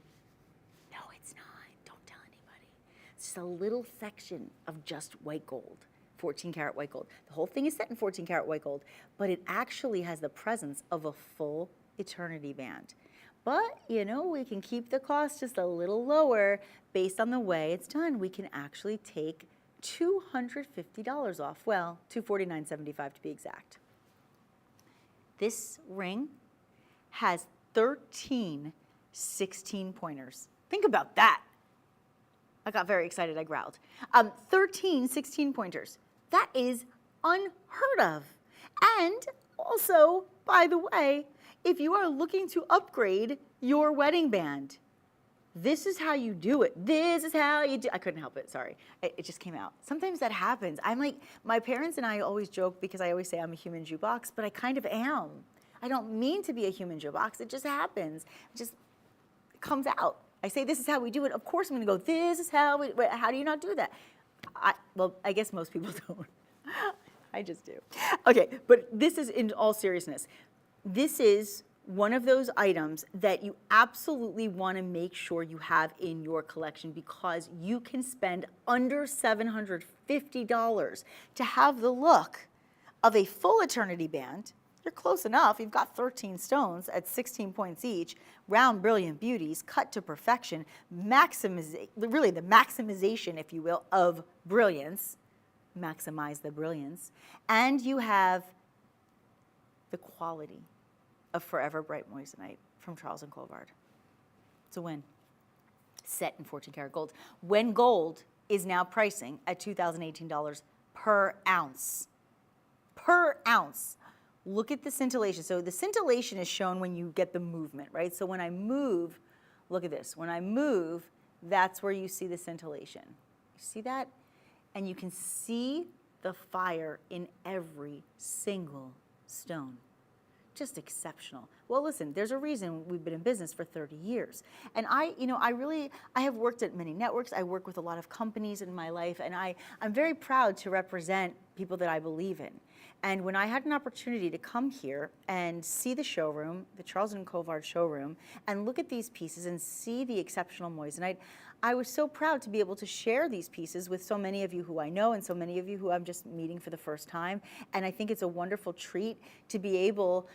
no, it's not. Don't tell anybody. It's just a little section of just white gold, 14 karat white gold. The whole thing is set in 14 karat white gold, but it actually has the presence of a full eternity band. But, you know, we can keep the cost just a little lower based on the way it's done. We can actually take $250 off. Well, $249.75 to be exact. This ring has 13 16-pointers. Think about that. I got very excited, I growled. 13 16-pointers. That is unheard of. And also, by the way, if you are looking to upgrade your wedding band, this is how you do it. This is how you do. I couldn't help it, sorry. It just came out. Sometimes that happens. I'm like, my parents and I always joke because I always say I'm a human jukebox, but I kind of am. I don't mean to be a human jukebox. It just happens. It just comes out. I say, this is how we do it. Of course I'm gonna go, this is how we, how do you not do that? Well, I guess most people don't. I just do. Okay, but this is, in all seriousness, this is one of those items that you absolutely want to make sure you have in your collection, because you can spend under $750 to have the look of a full eternity band. You're close enough. You've got 13 stones at 16 points each, round brilliant beauties, cut to perfection, really the maximization, if you will, of brilliance. Maximize the brilliance. And you have the quality of Forever Bright Moissanite from Charles Colvard. It's a win. Set in 14 karat gold. When gold is now pricing at $2,018 per ounce. Per ounce. Look at the scintillation. So the scintillation is shown when you get the movement, right? So when I move, look at this. When I move, that's where you see the scintillation. You see that? And you can see the fire in every single stone. Just exceptional. Well, listen, there's a reason we've been in business for 30 years. And I have worked at many networks. I work with a lot of companies in my life, and I'm very proud to represent people that I believe in. And when I had an opportunity to come here and see the showroom, the Charles Colvard showroom, and look at these pieces and see the exceptional moissanite, I was so proud to be able to share these pieces with so many of you who I know and so many of you who I'm just meeting for the first time. And I think it's a wonderful treat to be able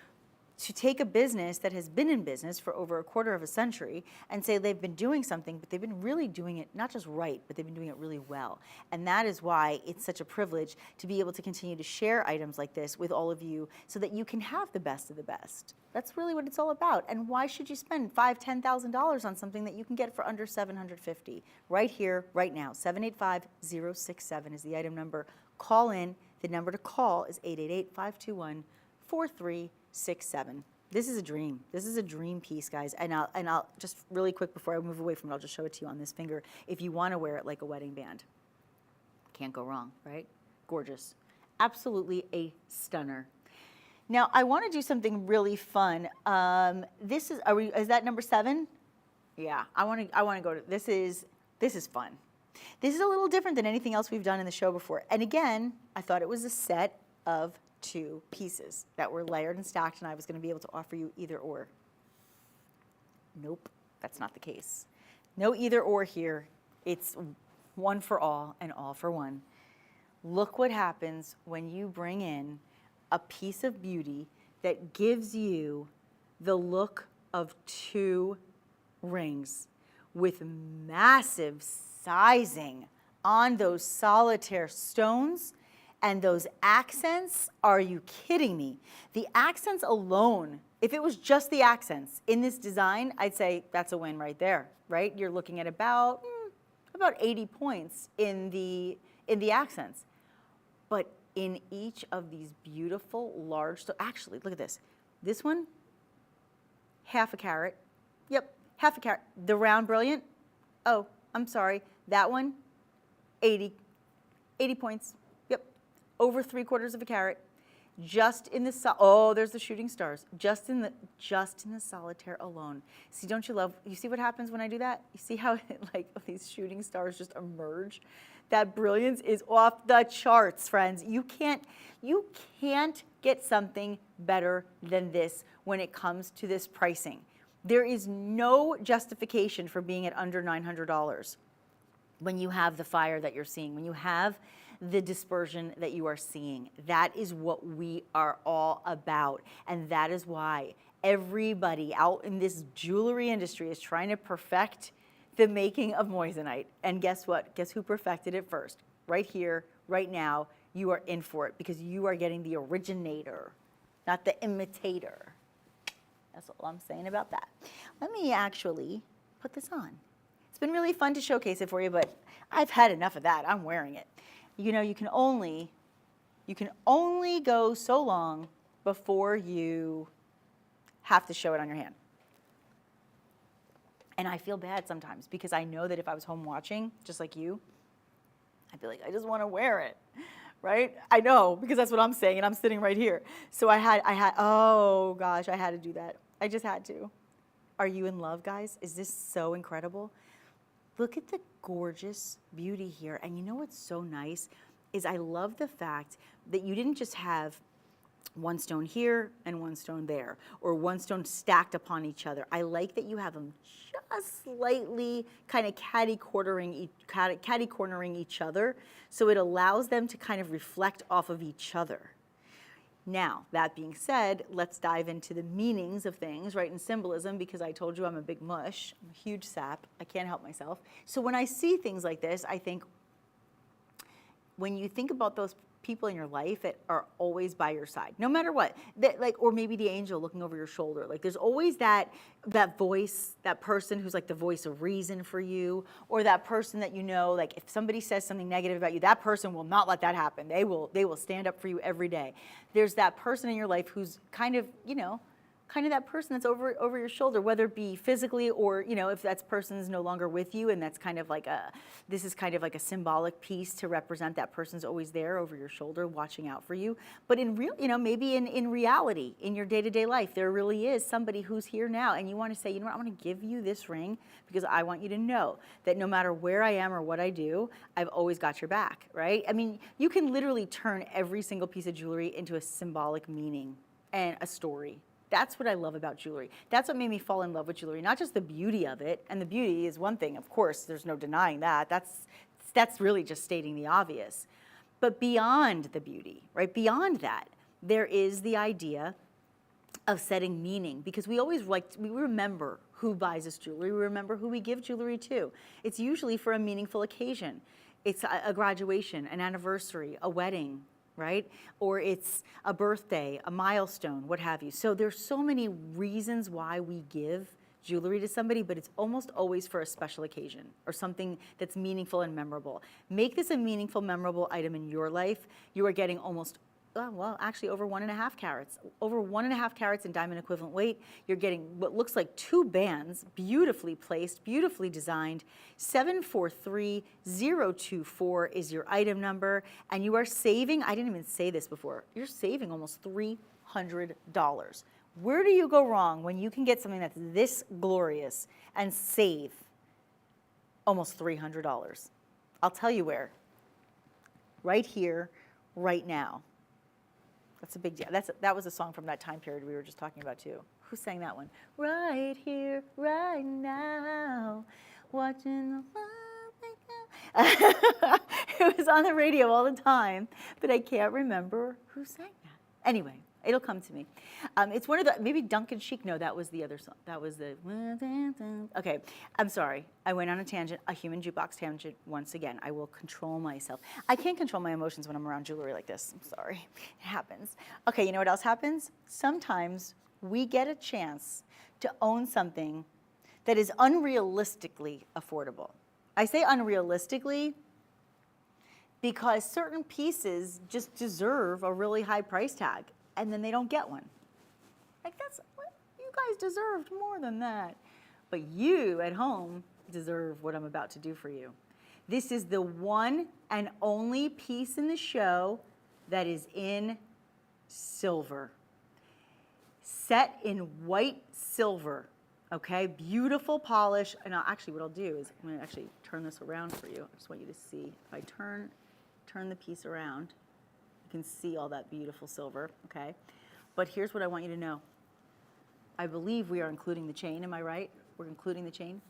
to take a business that has been in business for over a quarter of a century and say they've been doing something, but they've been really doing it not just right, but they've been doing it really well. And that is why it's such a privilege to be able to continue to share items like this with all of you so that you can have the best of the best. That's really what it's all about. And why should you spend $5,000, $10,000 on something that you can get for under $750? Right here, right now. 785-067 is the item number. Call in. The number to call is 888-521-4367. This is a dream. This is a dream piece, guys. And I'll just really quick before I move away from it, I'll just show it to you on this finger. If you want to wear it like a wedding band, can't go wrong, right? Gorgeous. Absolutely a stunner. Now I want to do something really fun. Is that number 7? Yeah, I want to go to this is fun. This is a little different than anything else we've done in the show before. And again, I thought it was a set of 2 pieces that were layered and stacked, and I was going to be able to offer you either or. Nope, that's not the case. No either or here. It's one for all and all for one. Look what happens when you bring in a piece of beauty that gives you the look of 2 rings with massive sizing on those solitaire stones. And those accents, are you kidding me? The accents alone, if it was just the accents in this design, I'd say that's a win right there, right? You're looking at about 80 points in the accents. But in each of these beautiful large, actually, look at this. This one, half a carat. Yep, half a carat. The round brilliant, oh, I'm sorry, that one, 80 points. Yep, over 3/4 of a carat. Just in the, oh, there's the shooting stars. Just in the solitaire alone. See, don't you love, you see what happens when I do that? You see how like these shooting stars just emerge? That brilliance is off the charts, friends. You can't get something better than this when it comes to this pricing. There is no justification for being at under $900 when you have the fire that you're seeing, when you have the dispersion that you are seeing. That is what we are all about. And that is why everybody out in this jewelry industry is trying to perfect the making of moissanite. And guess what? Guess who perfected it first? Right here, right now, you are in for it because you are getting the originator, not the imitator. That's all I'm saying about that. Let me actually put this on. It's been really fun to showcase it for you, but I've had enough of that. I'm wearing it. You know, you can only go so long before you have to show it on your hand. And I feel bad sometimes because I know that if I was home watching, just like you, I'd be like, I just want to wear it, right? I know, because that's what I'm saying, and I'm sitting right here. So I had, oh gosh, I had to do that. I just had to. Are you in love, guys? Is this so incredible? Look at the gorgeous beauty here. And you know what's so nice is I love the fact that you didn't just have one stone here and one stone there, or one stone stacked upon each other. I like that you have them just slightly kind of catty-cornering each other, so it allows them to kind of reflect off of each other. Now, that being said, let's dive into the meanings of things, right, and symbolism, because I told you I'm a big mush. I'm a huge sap. I can't help myself. So when I see things like this, I think when you think about those people in your life that are always by your side, no matter what, that, like, or maybe the angel looking over your shoulder, like there's always that voice, that person who's like the voice of reason for you, or that person that you know, like if somebody says something negative about you, that person will not let that happen. They will stand up for you every day. There's that person in your life who's kind of, you know, kind of that person that's over your shoulder, whether it be physically or, you know, if that person's no longer with you, and that's kind of like this is kind of like a symbolic piece to represent that person's always there over your shoulder watching out for you. But in real, you know, maybe in reality, in your day-to-day life, there really is somebody who's here now, and you want to say, you know what, I'm going to give you this ring because I want you to know that no matter where I am or what I do, I've always got your back, right? I mean, you can literally turn every single piece of jewelry into a symbolic meaning and a story. That's what I love about jewelry. That's what made me fall in love with jewelry, not just the beauty of it. And the beauty is one thing, of course, there's no denying that. That's really just stating the obvious. But beyond the beauty, right, beyond that, there is the idea of setting meaning, because we always we remember who buys us jewelry, we remember who we give jewelry to. It's usually for a meaningful occasion. It's a graduation, an anniversary, a wedding, right? Or it's a birthday, a milestone, what have you. So there's so many reasons why we give jewelry to somebody, but it's almost always for a special occasion or something that's meaningful and memorable. Make this a meaningful, memorable item in your life. You are getting almost, well, actually over 1.5 carats. Over 1.5 carats in diamond equivalent weight. You're getting what looks like 2 bands, beautifully placed, beautifully designed. 743024 is your item number, and you are saving, I didn't even say this before, you're saving almost $300. Where do you go wrong when you can get something that's this glorious and save almost $300? I'll tell you where. Right here, right now. That's a big deal. That was a song from that time period we were just talking about too. Who sang that one? Right here, right now, watching the world make up. It was on the radio all the time, but I can't remember who sang that. Anyway, it'll come to me. It's one of the, maybe Duncan Sheik, no, that was the other song. That was the, okay, I'm sorry. I went on a tangent, a human jukebox tangent once again. I will control myself. I can't control my emotions when I'm around jewelry like this. I'm sorry, it happens. Okay, you know what else happens? Sometimes we get a chance to own something that is unrealistically affordable. I say unrealistically because certain pieces just deserve a really high price tag, and then they don't get one. Like, that's what, you guys deserved more than that. But you at home deserve what I'm about to do for you. This is the one and only piece in the show that is in silver. Set in white silver, okay? Beautiful polish. And actually what I'll do is I'm gonna actually turn this around for you. I just want you to see. If I turn the piece around, you can see all that beautiful silver, okay? But here's what I want you to know. I believe we are including the chain, am I right? We're including the chain.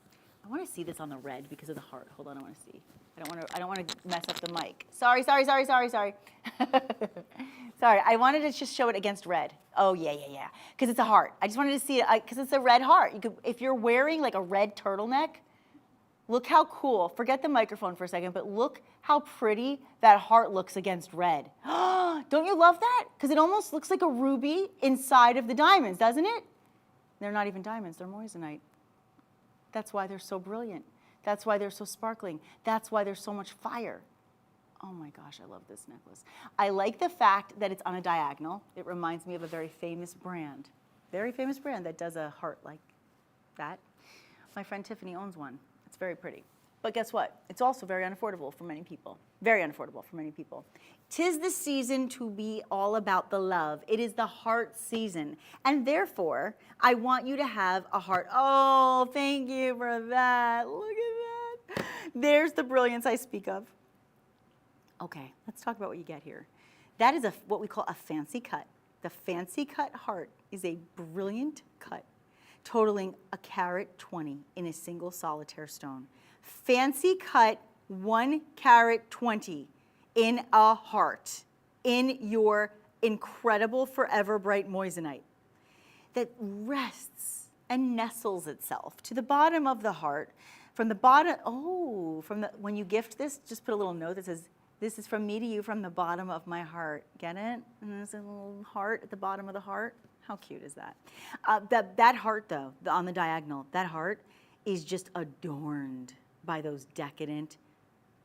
I want to see this on the red because of the heart. Hold on, I want to see. I don't want to mess up the mic. Sorry. Sorry, I wanted to just show it against red. Oh, yeah. Because it's a heart. I just wanted to see it because it's a red heart. You could, if you're wearing like a red turtleneck, look how cool. Forget the microphone for a second, but look how pretty that heart looks against red. Don't you love that? Because it almost looks like a ruby inside of the diamonds, doesn't it? They're not even diamonds, they're moissanite. That's why they're so brilliant. That's why they're so sparkling. That's why there's so much fire. Oh my gosh, I love this necklace. I like the fact that it's on a diagonal. It reminds me of a very famous brand that does a heart like that. My friend Tiffany owns one. It's very pretty. But guess what? It's also very unaffordable for many people. Very unaffordable for many people. 'Tis the season to be all about the love. It is the heart season. And therefore, I want you to have a heart. Oh, thank you for that. Look at that. There's the brilliance I speak of. Okay, let's talk about what you get here. That is what we call a fancy cut. The fancy cut heart is a brilliant cut, totaling 1.20 carat in a single solitaire stone. Fancy cut 1.20 carat in a heart, in your incredible Forever Bright moissanite that rests and nestles itself to the bottom of the heart. From the bottom, when you gift this, just put a little note that says, "This is from me to you from the bottom of my heart." Get it? And there's a little heart at the bottom of the heart. How cute is that? That heart, though, on the diagonal, that heart is just adorned by those decadent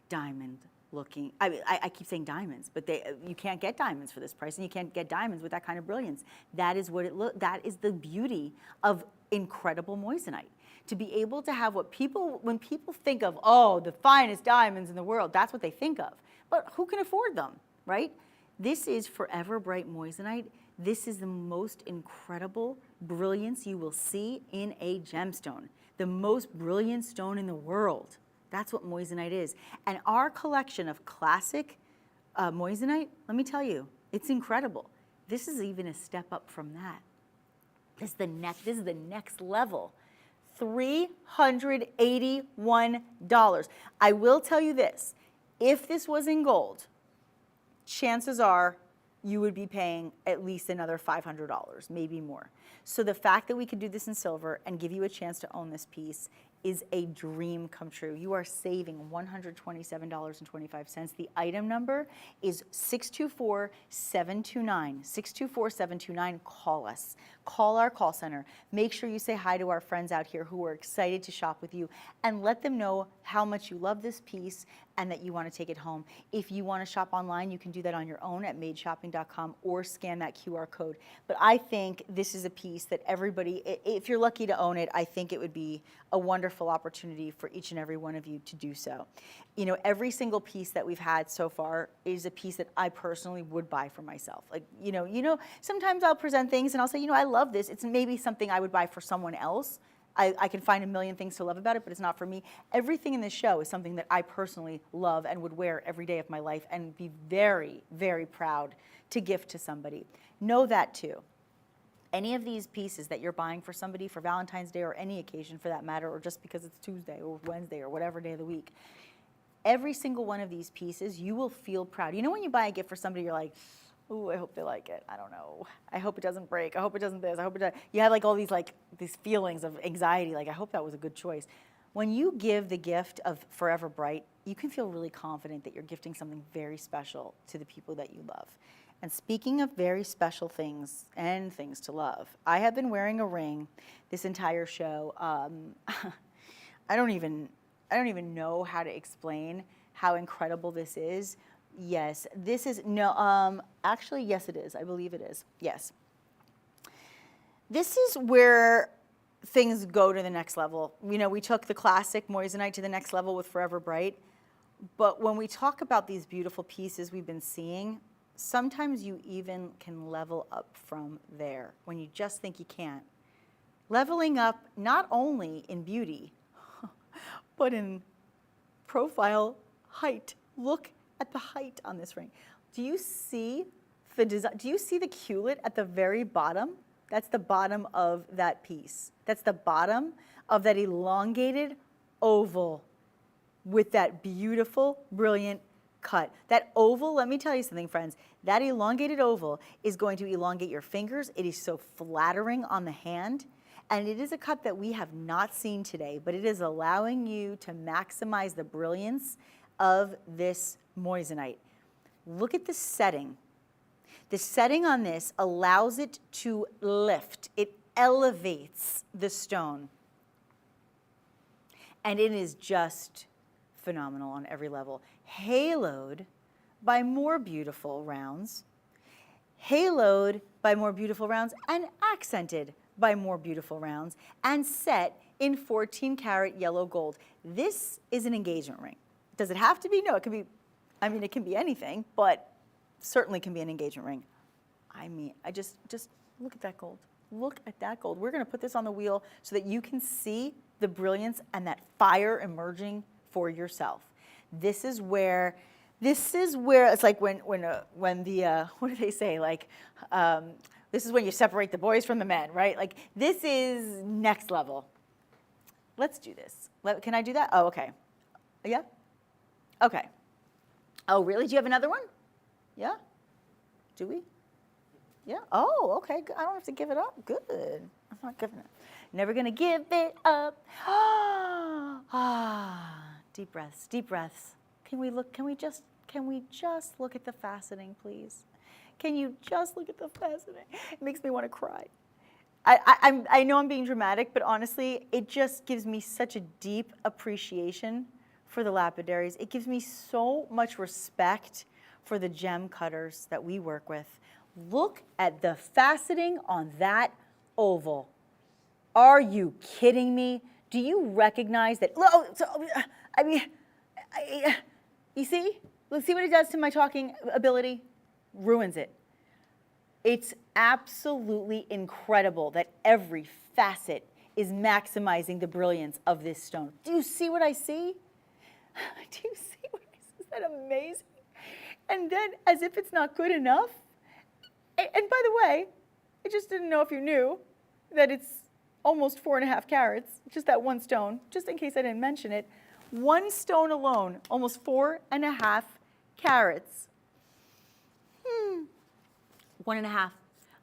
diamond looking. I keep saying diamonds, but you can't get diamonds for this price, and you can't get diamonds with that kind of brilliance. That is what that is the beauty of incredible moissanite. To be able to have when people think of, oh, the finest diamonds in the world, that's what they think of. But who can afford them, right? This is Forever Bright moissanite. This is the most incredible brilliance you will see in a gemstone. The most brilliant stone in the world. That's what moissanite is. And our collection of classic moissanite, let me tell you, it's incredible. This is even a step up from that. This is the next level. $381. I will tell you this, if this was in gold, chances are you would be paying at least another $500, maybe more. So the fact that we could do this in silver and give you a chance to own this piece is a dream come true. You are saving $127.25. The item number is 624-729. 624-729, call us. Call our call center. Make sure you say hi to our friends out here who are excited to shop with you, and let them know how much you love this piece and that you want to take it home. If you want to shop online, you can do that on your own at madeshopping.com or scan that QR code. But I think this is a piece that everybody, if you're lucky to own it, I think it would be a wonderful opportunity for each and every one of you to do so. You know, every single piece that we've had so far is a piece that I personally would buy for myself. Like, you know, sometimes I'll present things and I'll say, you know, I love this. It's maybe something I would buy for someone else. I can find a million things to love about it, but it's not for me. Everything in this show is something that I personally love and would wear every day of my life and be very, very proud to gift to somebody. Know that too. Any of these pieces that you're buying for somebody for Valentine's Day or any occasion for that matter, or just because it's Tuesday or Wednesday or whatever day of the week, every single one of these pieces, you will feel proud. You know when you buy a gift for somebody, you're like, ooh, I hope they like it. I don't know. I hope it doesn't break. I hope it doesn't this. I hope it doesn't. You have like all these feelings of anxiety, like I hope that was a good choice. When you give the gift of Forever Bright, you can feel really confident that you're gifting something very special to the people that you love. And speaking of very special things and things to love, I have been wearing a ring this entire show. I don't even know how to explain how incredible this is. Yes, this is, no, actually, yes it is. I believe it is, yes. This is where things go to the next level. You know, we took the classic moissanite to the next level with Forever Bright, but when we talk about these beautiful pieces we've been seeing, sometimes you even can level up from there when you just think you can't. Leveling up not only in beauty, but in profile height. Look at the height on this ring. Do you see the design? Do you see the culet at the very bottom? That's the bottom of that piece. That's the bottom of that elongated oval with that beautiful, brilliant cut. That oval, let me tell you something, friends, that elongated oval is going to elongate your fingers. It is so flattering on the hand. And it is a cut that we have not seen today, but it is allowing you to maximize the brilliance of this moissanite. Look at the setting. The setting on this allows it to lift. It elevates the stone. And it is just phenomenal on every level. Haloed by more beautiful rounds. Haloed by more beautiful rounds and accented by more beautiful rounds and set in 14 karat yellow gold. This is an engagement ring. Does it have to be? No, it can be, I mean, it can be anything, but certainly can be an engagement ring. I mean, I just look at that gold. Look at that gold. We're gonna put this on the wheel so that you can see the brilliance and that fire emerging for yourself. This is where it's like when the, what do they say? Like, this is when you separate the boys from the men, right? Like, this is next level. Let's do this. Can I do that? Oh, okay. Yeah? Okay. Oh, really? Do you have another one? Yeah? Do we? Yeah? Oh, okay. I don't have to give it up. Good. I'm not giving it. Never gonna give it up. Deep breaths, deep breaths. Can we just look at the faceting, please? Can you just look at the faceting? It makes me want to cry. I know I'm being dramatic, but honestly, it just gives me such a deep appreciation for the lapidaries. It gives me so much respect for the gem cutters that we work with. Look at the faceting on that oval. Are you kidding me? Do you recognize that? I mean, you see? Let's see what it does to my talking ability. Ruins it. It's absolutely incredible that every facet is maximizing the brilliance of this stone. Do you see what I see? Do you see what I see? Is that amazing? And then, as if it's not good enough, and by the way, I just didn't know if you knew that it's almost 4.5 carats, just that one stone, just in case I didn't mention it. One stone alone, almost 4.5 carats. 1.5.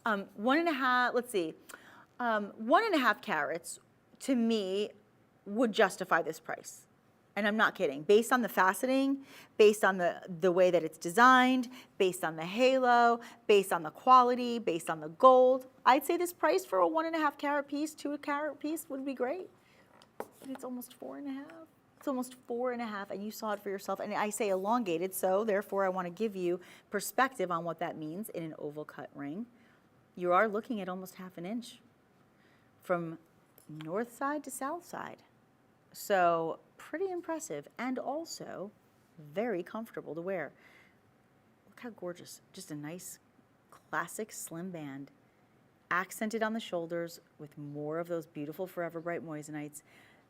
1.5, let's see. 1.5 carats, to me, would justify this price. And I'm not kidding. Based on the faceting, based on the way that it's designed, based on the halo, based on the quality, based on the gold, I'd say this price for a 1.5 carat piece, 2 carat piece would be great. But it's almost 4.5. It's almost 4.5, and you saw it for yourself. And I say elongated, so therefore I want to give you perspective on what that means in an oval cut ring. You are looking at almost 1/2 inch from north side to south side. So pretty impressive, and also very comfortable to wear. Look how gorgeous. Just a nice classic slim band, accented on the shoulders with more of those beautiful Forever Bright moissanites.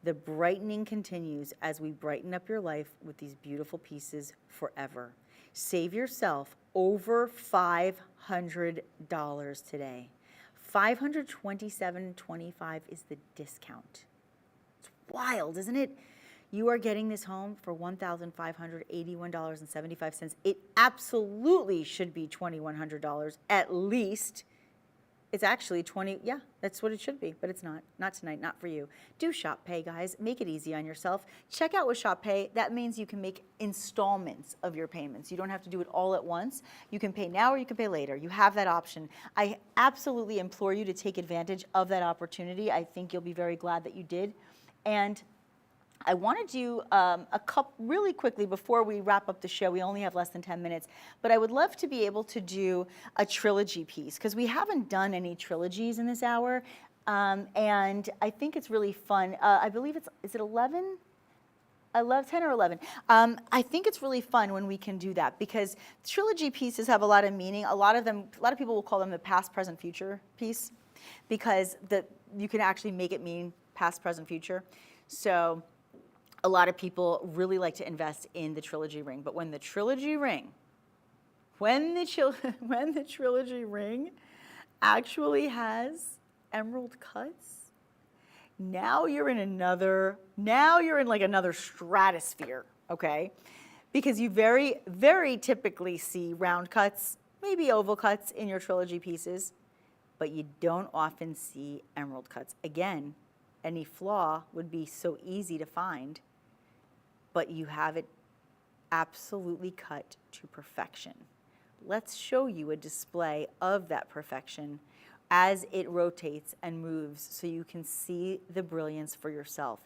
The brightening continues as we brighten up your life with these beautiful pieces forever. Save yourself over $500 today. $527.25 is the discount. It's wild, isn't it? You are getting this home for $1,581.75. It absolutely should be $2,100 at least. It's actually 20, yeah, that's what it should be, but it's not. Not tonight, not for you. Do Shop Pay, guys. Make it easy on yourself. Check out with Shop Pay. That means you can make installments of your payments. You don't have to do it all at once. You can pay now or you can pay later. You have that option. I absolutely implore you to take advantage of that opportunity. I think you'll be very glad that you did. And I want to do a couple really quickly before we wrap up the show. We only have less than 10 minutes, but I would love to be able to do a trilogy piece because we haven't done any trilogies in this hour, and I think it's really fun. I believe is it 11? I love 10 or 11. I think it's really fun when we can do that because trilogy pieces have a lot of meaning. A lot of people will call them the past, present, future piece because you can actually make it mean past, present, future. So a lot of people really like to invest in the trilogy ring, but when the trilogy ring actually has emerald cuts, now you're in like another stratosphere, okay? Because you very, very typically see round cuts, maybe oval cuts in your trilogy pieces, but you don't often see emerald cuts. Again, any flaw would be so easy to find, but you have it absolutely cut to perfection. Let's show you a display of that perfection as it rotates and moves so you can see the brilliance for yourself.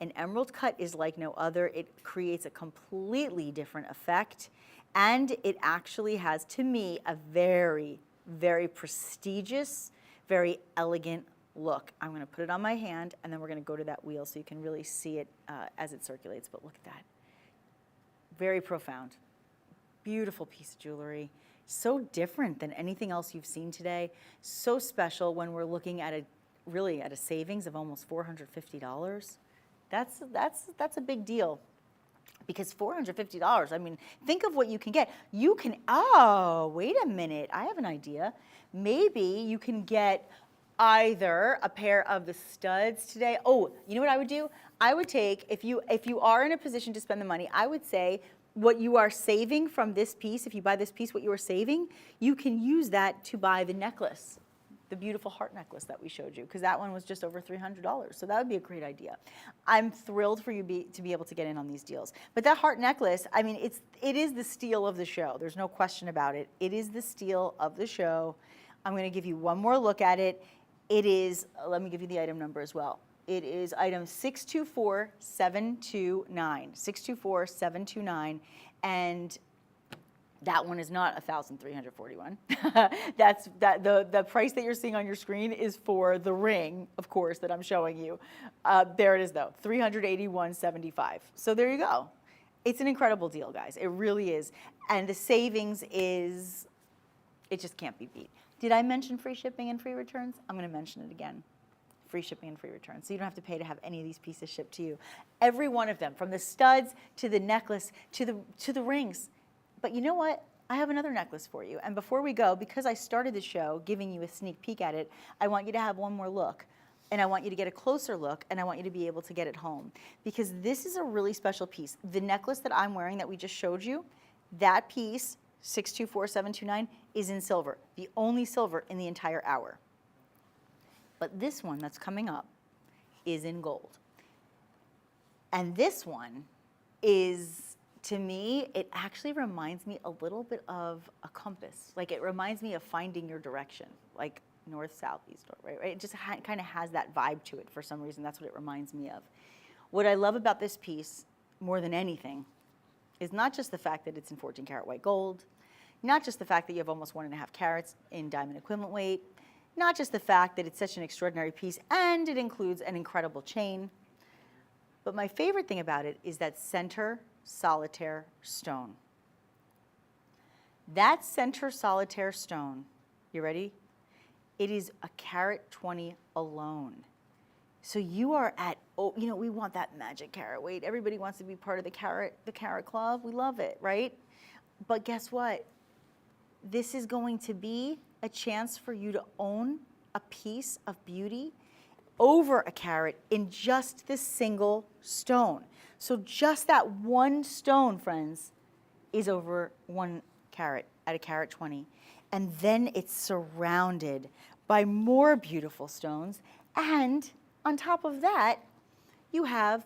An emerald cut is like no other. It creates a completely different effect, and it actually has, to me, a very, very prestigious, very elegant look. I'm going to put it on my hand, and then we're going to go to that wheel so you can really see it as it circulates. But look at that. Very profound. Beautiful piece of jewelry. So different than anything else you've seen today. So special when we're looking at a savings of almost $450. That's a big deal. Because $450, I mean, think of what you can get. You can, oh, wait a minute, I have an idea. Maybe you can get either a pair of the studs today. Oh, you know what I would do? I would take, if you are in a position to spend the money, I would say what you are saving from this piece, if you buy this piece, what you are saving, you can use that to buy the necklace, the beautiful heart necklace that we showed you, because that one was just over $300. So that would be a great idea. I'm thrilled for you to be able to get in on these deals. But that heart necklace, I mean, it is the steal of the show. There's no question about it. It is the steal of the show. I'm going to give you one more look at it. It is, let me give you the item number as well. It is item 624729, 624729, and that one is not 1,341. The price that you're seeing on your screen is for the ring, of course, that I'm showing you. There it is, though, $381.75. So there you go. It's an incredible deal, guys. It really is, and the savings is, it just can't be beat. Did I mention free shipping and free returns? I'm going to mention it again. Free shipping and free returns. So you don't have to pay to have any of these pieces shipped to you. Every one of them, from the studs to the necklace to the rings. But you know what? I have another necklace for you. And before we go, because I started the show giving you a sneak peek at it, I want you to have one more look. And I want you to get a closer look, and I want you to be able to get it home. Because this is a really special piece. The necklace that I'm wearing that we just showed you, that piece, 624729, is in silver. The only silver in the entire hour. But this one that's coming up is in gold. And this one is, to me, it actually reminds me a little bit of a compass. Like, it reminds me of finding your direction, like north, south, east, right? It just kind of has that vibe to it for some reason. That's what it reminds me of. What I love about this piece, more than anything, is not just the fact that it's in 14 karat white gold, not just the fact that you have almost 1.5 carats in diamond equivalent weight, not just the fact that it's such an extraordinary piece and it includes an incredible chain, but my favorite thing about it is that center solitaire stone. That center solitaire stone, you ready? It is a carat 20 alone. So you are at, oh, you know, we want that magic carat weight. Everybody wants to be part of the carat club. We love it, right? But guess what? This is going to be a chance for you to own a piece of beauty over a carat in just this single stone. So just that one stone, friends, is over 1 carat at a carat 20. And then it's surrounded by more beautiful stones. And on top of that, you have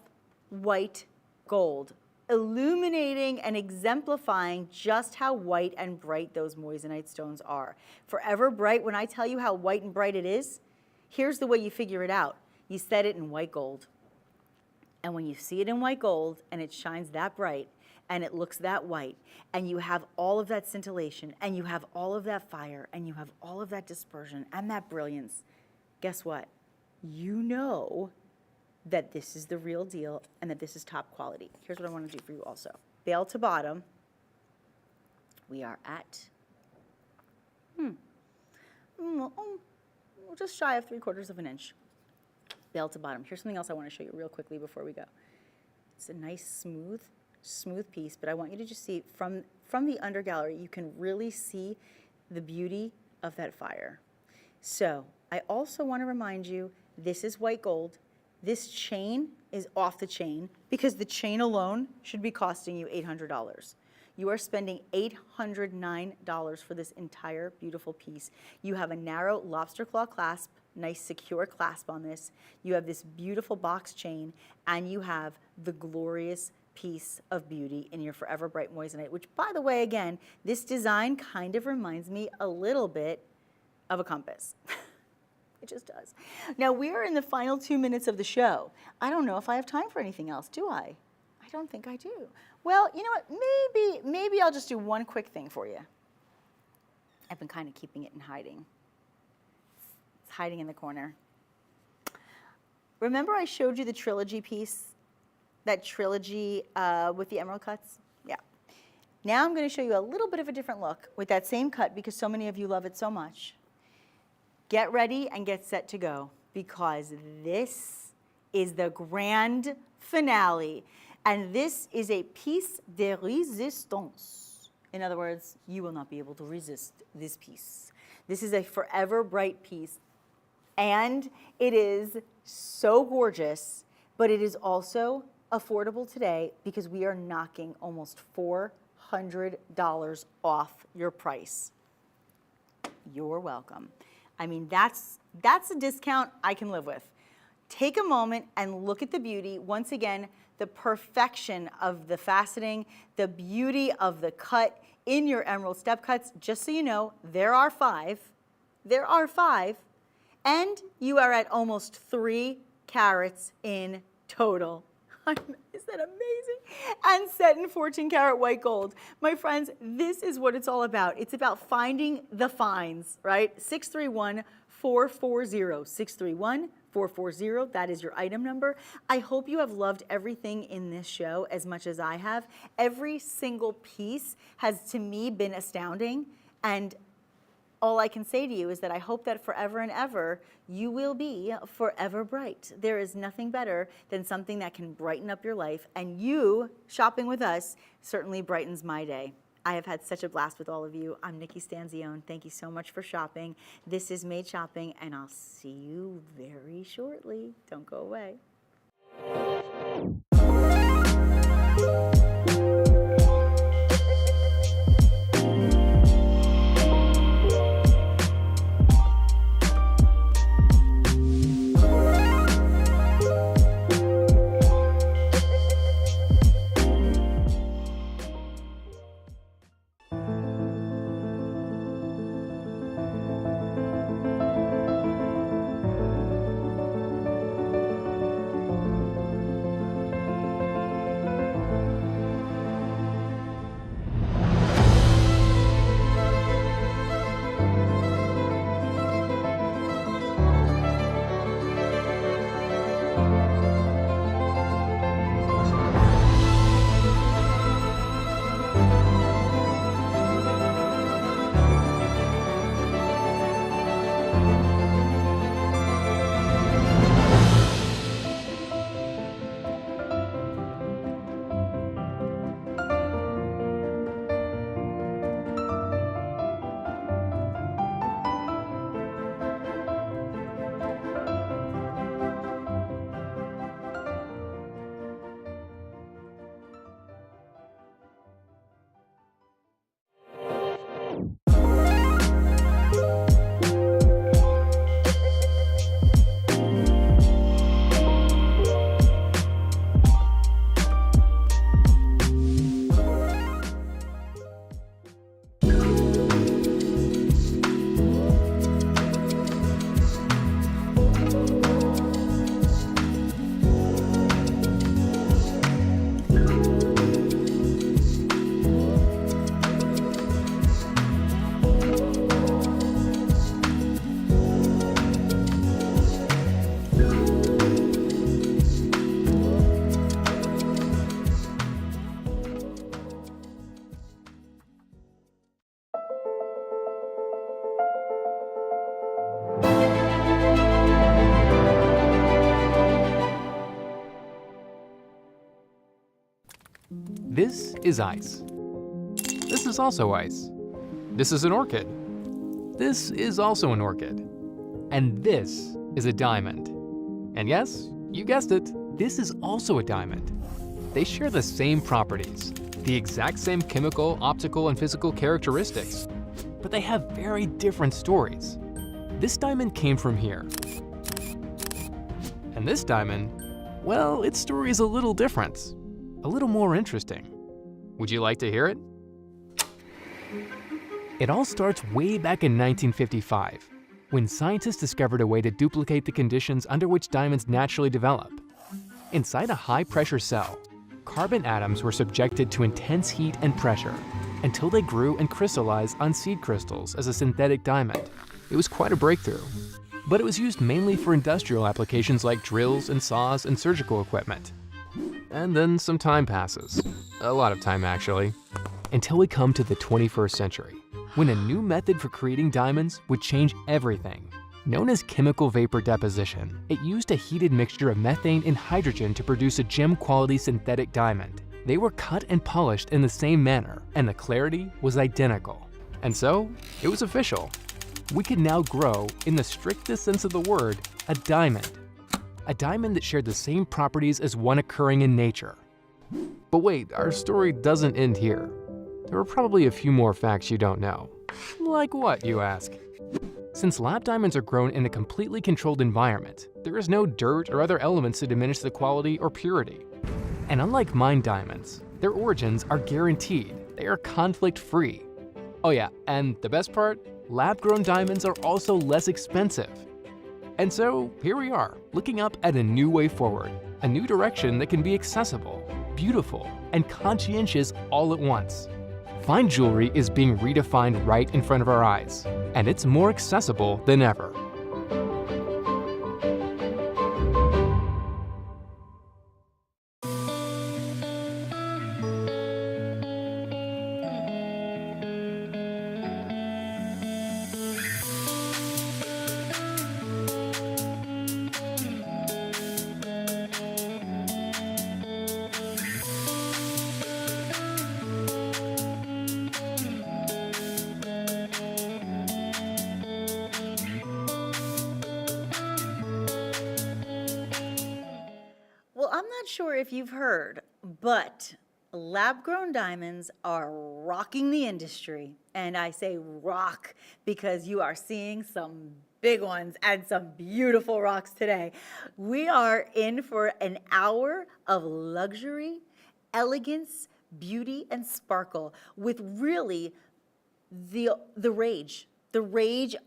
white gold, illuminating and exemplifying just how white and bright those moissanite stones are. Forever bright, when I tell you how white and bright it is, here's the way you figure it out. You set it in white gold. And when you see it in white gold and it shines that bright and it looks that white and you have all of that scintillation and you have all of that fire and you have all of that dispersion and that brilliance, guess what? You know that this is the real deal and that this is top quality. Here's what I want to do for you also. Bail to bottom, we are at just shy of 3/4 of an inch. Bail to bottom. Here's something else I want to show you real quickly before we go. It's a nice smooth piece, but I want you to just see from the under gallery, you can really see the beauty of that fire. So I also want to remind you, this is white gold. This chain is off the chain because the chain alone should be costing you $800. You are spending $809 for this entire beautiful piece. You have a narrow lobster claw clasp, nice secure clasp on this. You have this beautiful box chain, and you have the glorious piece of beauty in your Forever Bright moissanite, which, by the way, again, this design kind of reminds me a little bit of a compass. It just does. Now, we are in the final 2 minutes of the show. I don't know if I have time for anything else, do I? I don't think I do. Well, you know what? Maybe I'll just do one quick thing for you. I've been kind of keeping it in hiding. It's hiding in the corner. Remember I showed you the trilogy piece? That trilogy with the emerald cuts? Yeah. Now I'm going to show you a little bit of a different look with that same cut because so many of you love it so much. Get ready and get set to go because this is the grand finale. And this is a piece de résistance. In other words, you will not be able to resist this piece. This is a Forever Bright piece. And it is so gorgeous, but it is also affordable today because we are knocking almost $400 off your price. You're welcome. I mean, that's a discount I can live with. Take a moment and look at the beauty. Once again, the perfection of the faceting, the beauty of the cut in your emerald step cuts. Just so you know, there are 5. There are 5. And you are at almost 3 carats in total. Is that amazing? And set in 14 karat white gold. My friends, this is what it's all about. It's about finding the finds, right? 631-440. 631-440, that is your item number. I hope you have loved everything in this show as much as I have. Every single piece has, to me, been astounding. And all I can say to you is that I hope that forever and ever, you will be forever bright. There is nothing better than something that can brighten up your life, and you shopping with us certainly brightens my day. I have had such a blast with all of you. I'm Nikki Stanzione. Thank you so much for shopping. This is Made Shopping, and I'll see you very shortly. Don't go away. This is ice. This is also ice. This is an orchid. This is also an orchid. And this is a diamond. And yes, you guessed it, this is also a diamond. They share the same properties, the exact same chemical, optical, and physical characteristics, but they have very different stories. This diamond came from here. And this diamond, well, its story is a little different, a little more interesting. Would you like to hear it? It all starts way back in 1955, when scientists discovered a way to duplicate the conditions under which diamonds naturally develop. Inside a high-pressure cell, carbon atoms were subjected to intense heat and pressure until they grew and crystallized on seed crystals as a synthetic diamond. It was quite a breakthrough, but it was used mainly for industrial applications like drills and saws and surgical equipment. And then some time passes, a lot of time actually, until we come to the 21st century, when a new method for creating diamonds would change everything. Known as chemical vapor deposition, it used a heated mixture of methane and hydrogen to produce a gem-quality synthetic diamond. They were cut and polished in the same manner, and the clarity was identical. And so, it was official. We could now grow, in the strictest sense of the word, a diamond. A diamond that shared the same properties as one occurring in nature. But wait, our story doesn't end here. There are probably a few more facts you don't know. Like what, you ask? Since lab diamonds are grown in a completely controlled environment, there is no dirt or other elements to diminish the quality or purity. And unlike mined diamonds, their origins are guaranteed. They are conflict-free. Oh yeah, and the best part? Lab-grown diamonds are also less expensive. And so, here we are, looking up at a new way forward, a new direction that can be accessible, beautiful, and conscientious all at once. Fine jewelry is being redefined right in front of our eyes, and it's more accessible than ever. Well, I'm not sure if you've heard, but lab-grown diamonds are rocking the industry. And I say rock because you are seeing some big ones and some beautiful rocks today. We are in for an hour of luxury, elegance, beauty, and sparkle with really the rage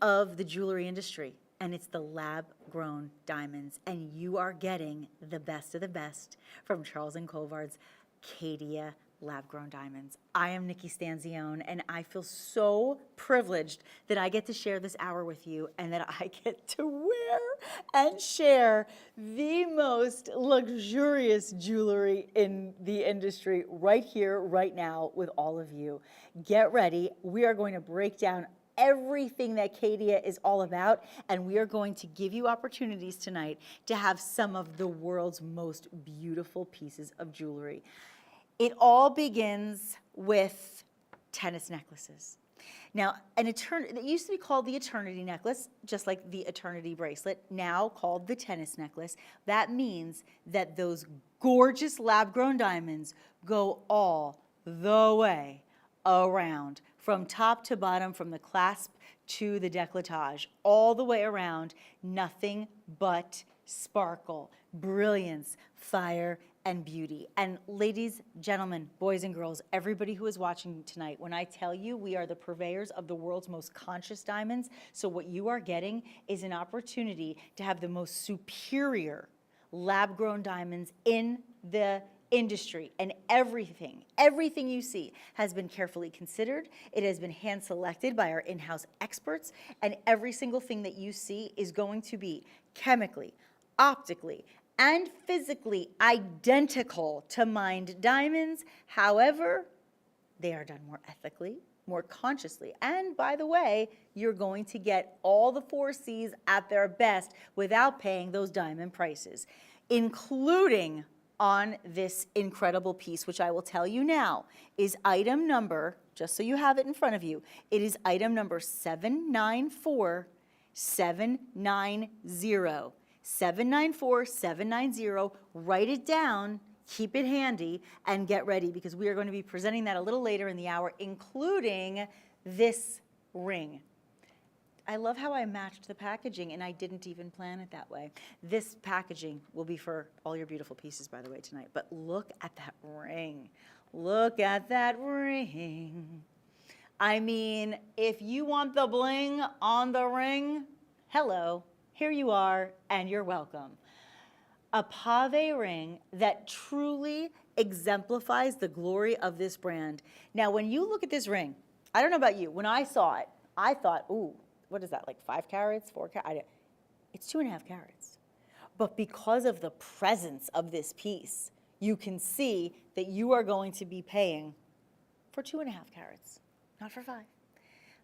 of the jewelry industry. And it's the lab-grown diamonds. And you are getting the best of the best from Charles & Colvard's Caydia lab-grown diamonds. I am Nikki Stanzione, and I feel so privileged that I get to share this hour with you and that I get to wear and share the most luxurious jewelry in the industry right here, right now with all of you. Get ready. We are going to break down everything that Caydia is all about, and we are going to give you opportunities tonight to have some of the world's most beautiful pieces of jewelry. It all begins with tennis necklaces. Now, it used to be called the Eternity necklace, just like the Eternity bracelet, now called the tennis necklace. That means that those gorgeous lab-grown diamonds go all the way around, from top to bottom, from the clasp to the décolletage, all the way around, nothing but sparkle, brilliance, fire, and beauty. And ladies, gentlemen, boys and girls, everybody who is watching tonight, when I tell you we are the purveyors of the world's most conscious diamonds, so what you are getting is an opportunity to have the most superior lab-grown diamonds in the industry, and everything you see has been carefully considered. It has been hand selected by our in-house experts, and every single thing that you see is going to be chemically, optically, and physically identical to mined diamonds. However, they are done more ethically, more consciously, and by the way, you're going to get all the 4 C's at their best without paying those diamond prices, including on this incredible piece, which I will tell you now is item number, just so you have it in front of you, it is item number 794790. 794790. Write it down, keep it handy, and get ready because we are going to be presenting that a little later in the hour, including this ring. I love how I matched the packaging, and I didn't even plan it that way. This packaging will be for all your beautiful pieces, by the way, tonight. But look at that ring. Look at that ring. I mean, if you want the bling on the ring, hello, here you are, and you're welcome. A pave ring that truly exemplifies the glory of this brand. Now, when you look at this ring, I don't know about you, when I saw it, I thought, ooh, what is that, like 5 carats, 4 carats? It's 2.5 carats. But because of the presence of this piece, you can see that you are going to be paying for 2.5 carats, not for 5.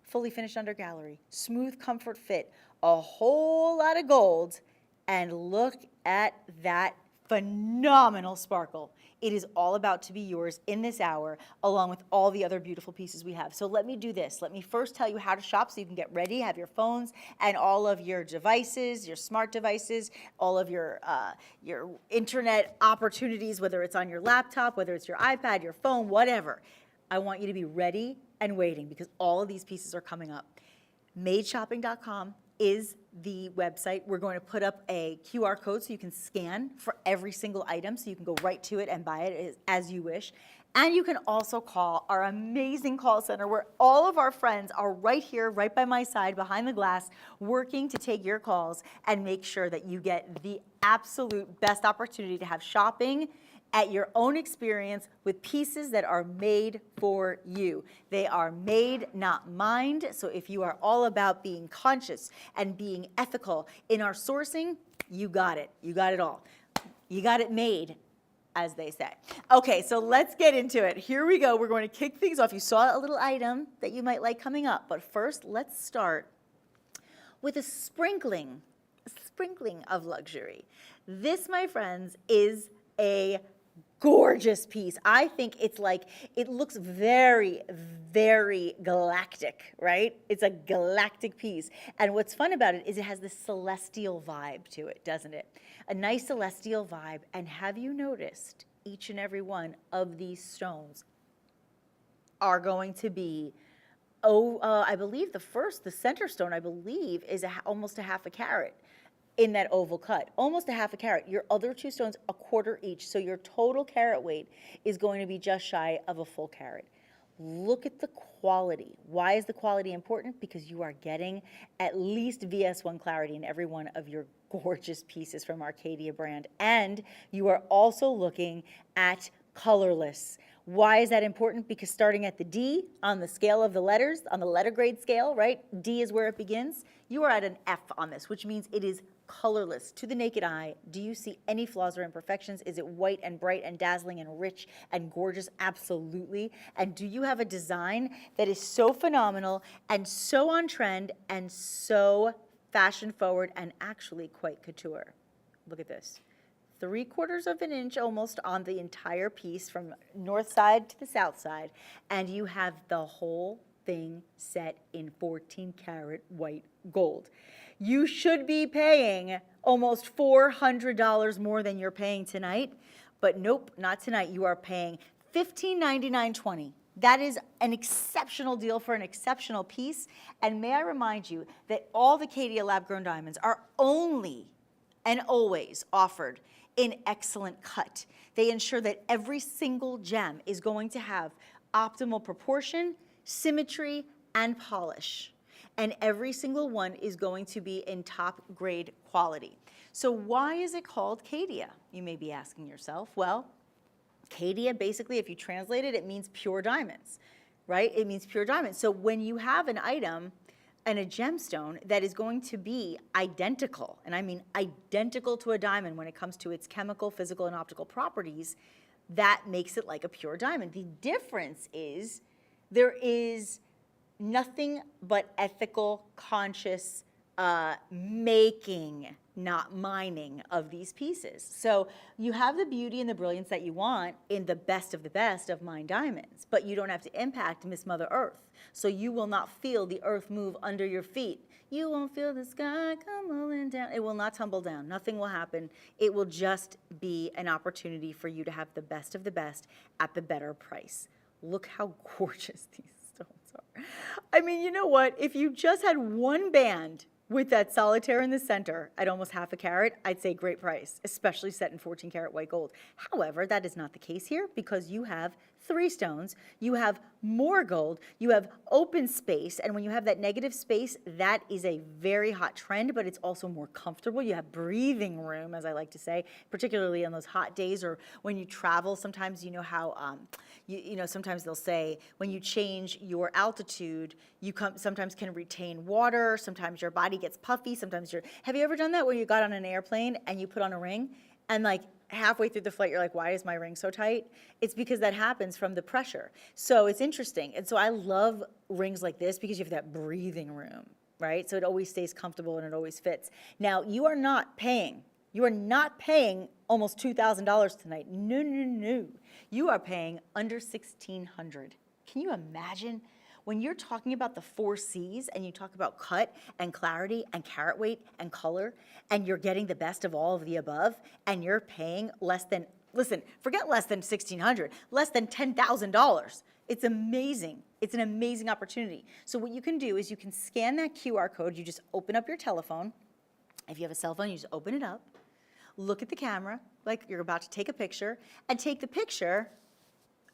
Fully finished under gallery, smooth comfort fit, a whole lot of gold, and look at that phenomenal sparkle. It is all about to be yours in this hour, along with all the other beautiful pieces we have. So let me do this. Let me first tell you how to shop so you can get ready, have your phones and all of your devices, your smart devices, all of your internet opportunities, whether it's on your laptop, whether it's your iPad, your phone, whatever. I want you to be ready and waiting because all of these pieces are coming up. Madeshopping.com is the website. We're going to put up a QR code so you can scan for every single item so you can go right to it and buy it as you wish. And you can also call our amazing call center where all of our friends are right here, right by my side, behind the glass, working to take your calls and make sure that you get the absolute best opportunity to have shopping at your own experience with pieces that are made for you. They are made, not mined. So if you are all about being conscious and being ethical in our sourcing, you got it. You got it all. You got it made, as they say. Okay, so let's get into it. Here we go. We're going to kick things off. You saw a little item that you might like coming up, but first let's start with a sprinkling of luxury. This, my friends, is a gorgeous piece. I think it's like, it looks very, very galactic, right? It's a galactic piece. And what's fun about it is it has this celestial vibe to it, doesn't it? A nice celestial vibe. And have you noticed each and every one of these stones are going to be, I believe the center stone, I believe, is almost a half a carat in that oval cut, almost a half a carat. Your other 2 stones, a quarter each. So your total carat weight is going to be just shy of a full carat. Look at the quality. Why is the quality important? Because you are getting at least VS1 clarity in every one of your gorgeous pieces from our Caydia brand. And you are also looking at colorless. Why is that important? Because starting at the D on the scale of the letters, on the letter grade scale, right? D is where it begins. You are at an F on this, which means it is colorless to the naked eye. Do you see any flaws or imperfections? Is it white and bright and dazzling and rich and gorgeous? Absolutely. And do you have a design that is so phenomenal and so on trend and so fashion forward and actually quite couture? Look at this. 3/4 of an inch almost on the entire piece from north side to the south side. And you have the whole thing set in 14 karat white gold. You should be paying almost $400 more than you're paying tonight, but nope, not tonight. You are paying $1599.20. That is an exceptional deal for an exceptional piece. And may I remind you that all the Caydia lab-grown diamonds are only and always offered in excellent cut. They ensure that every single gem is going to have optimal proportion, symmetry, and polish. And every single one is going to be in top grade quality. So why is it called Caydia? You may be asking yourself. Well, Caydia, basically, if you translate it, it means pure diamonds, right? It means pure diamonds. So when you have an item and a gemstone that is going to be identical, and I mean identical to a diamond when it comes to its chemical, physical, and optical properties, that makes it like a pure diamond. The difference is there is nothing but ethical, conscious making, not mining, of these pieces. So you have the beauty and the brilliance that you want in the best of mined diamonds, but you don't have to impact Miss Mother Earth. So you will not feel the earth move under your feet. You won't feel the sky tumbling down. It will not tumble down. Nothing will happen. It will just be an opportunity for you to have the best of the best at the better price. Look how gorgeous these stones are. I mean, you know what? If you just had one band with that solitaire in the center at almost half a carat, I'd say great price, especially set in 14 karat white gold. However, that is not the case here because you have 3 stones, you have more gold, you have open space, and when you have that negative space, that is a very hot trend, but it's also more comfortable. You have breathing room, as I like to say, particularly on those hot days or when you travel. Sometimes you know how, sometimes they'll say when you change your altitude, you sometimes can retain water, sometimes your body gets puffy, sometimes have you ever done that where you got on an airplane and you put on a ring and like halfway through the flight, you're like, why is my ring so tight? It's because that happens from the pressure. So it's interesting. And so I love rings like this because you have that breathing room, right? So it always stays comfortable and it always fits. Now, you are not paying almost $2,000 tonight. No, no, no. You are paying under $1,600. Can you imagine? When you're talking about the 4 C's and you talk about cut and clarity and carat weight and color, and you're getting the best of all of the above, and you're paying less than, listen, forget less than $1,600, less than $10,000. It's amazing. It's an amazing opportunity. So what you can do is you can scan that QR code. You just open up your telephone. If you have a cell phone, you just open it up, look at the camera like you're about to take a picture, and take the picture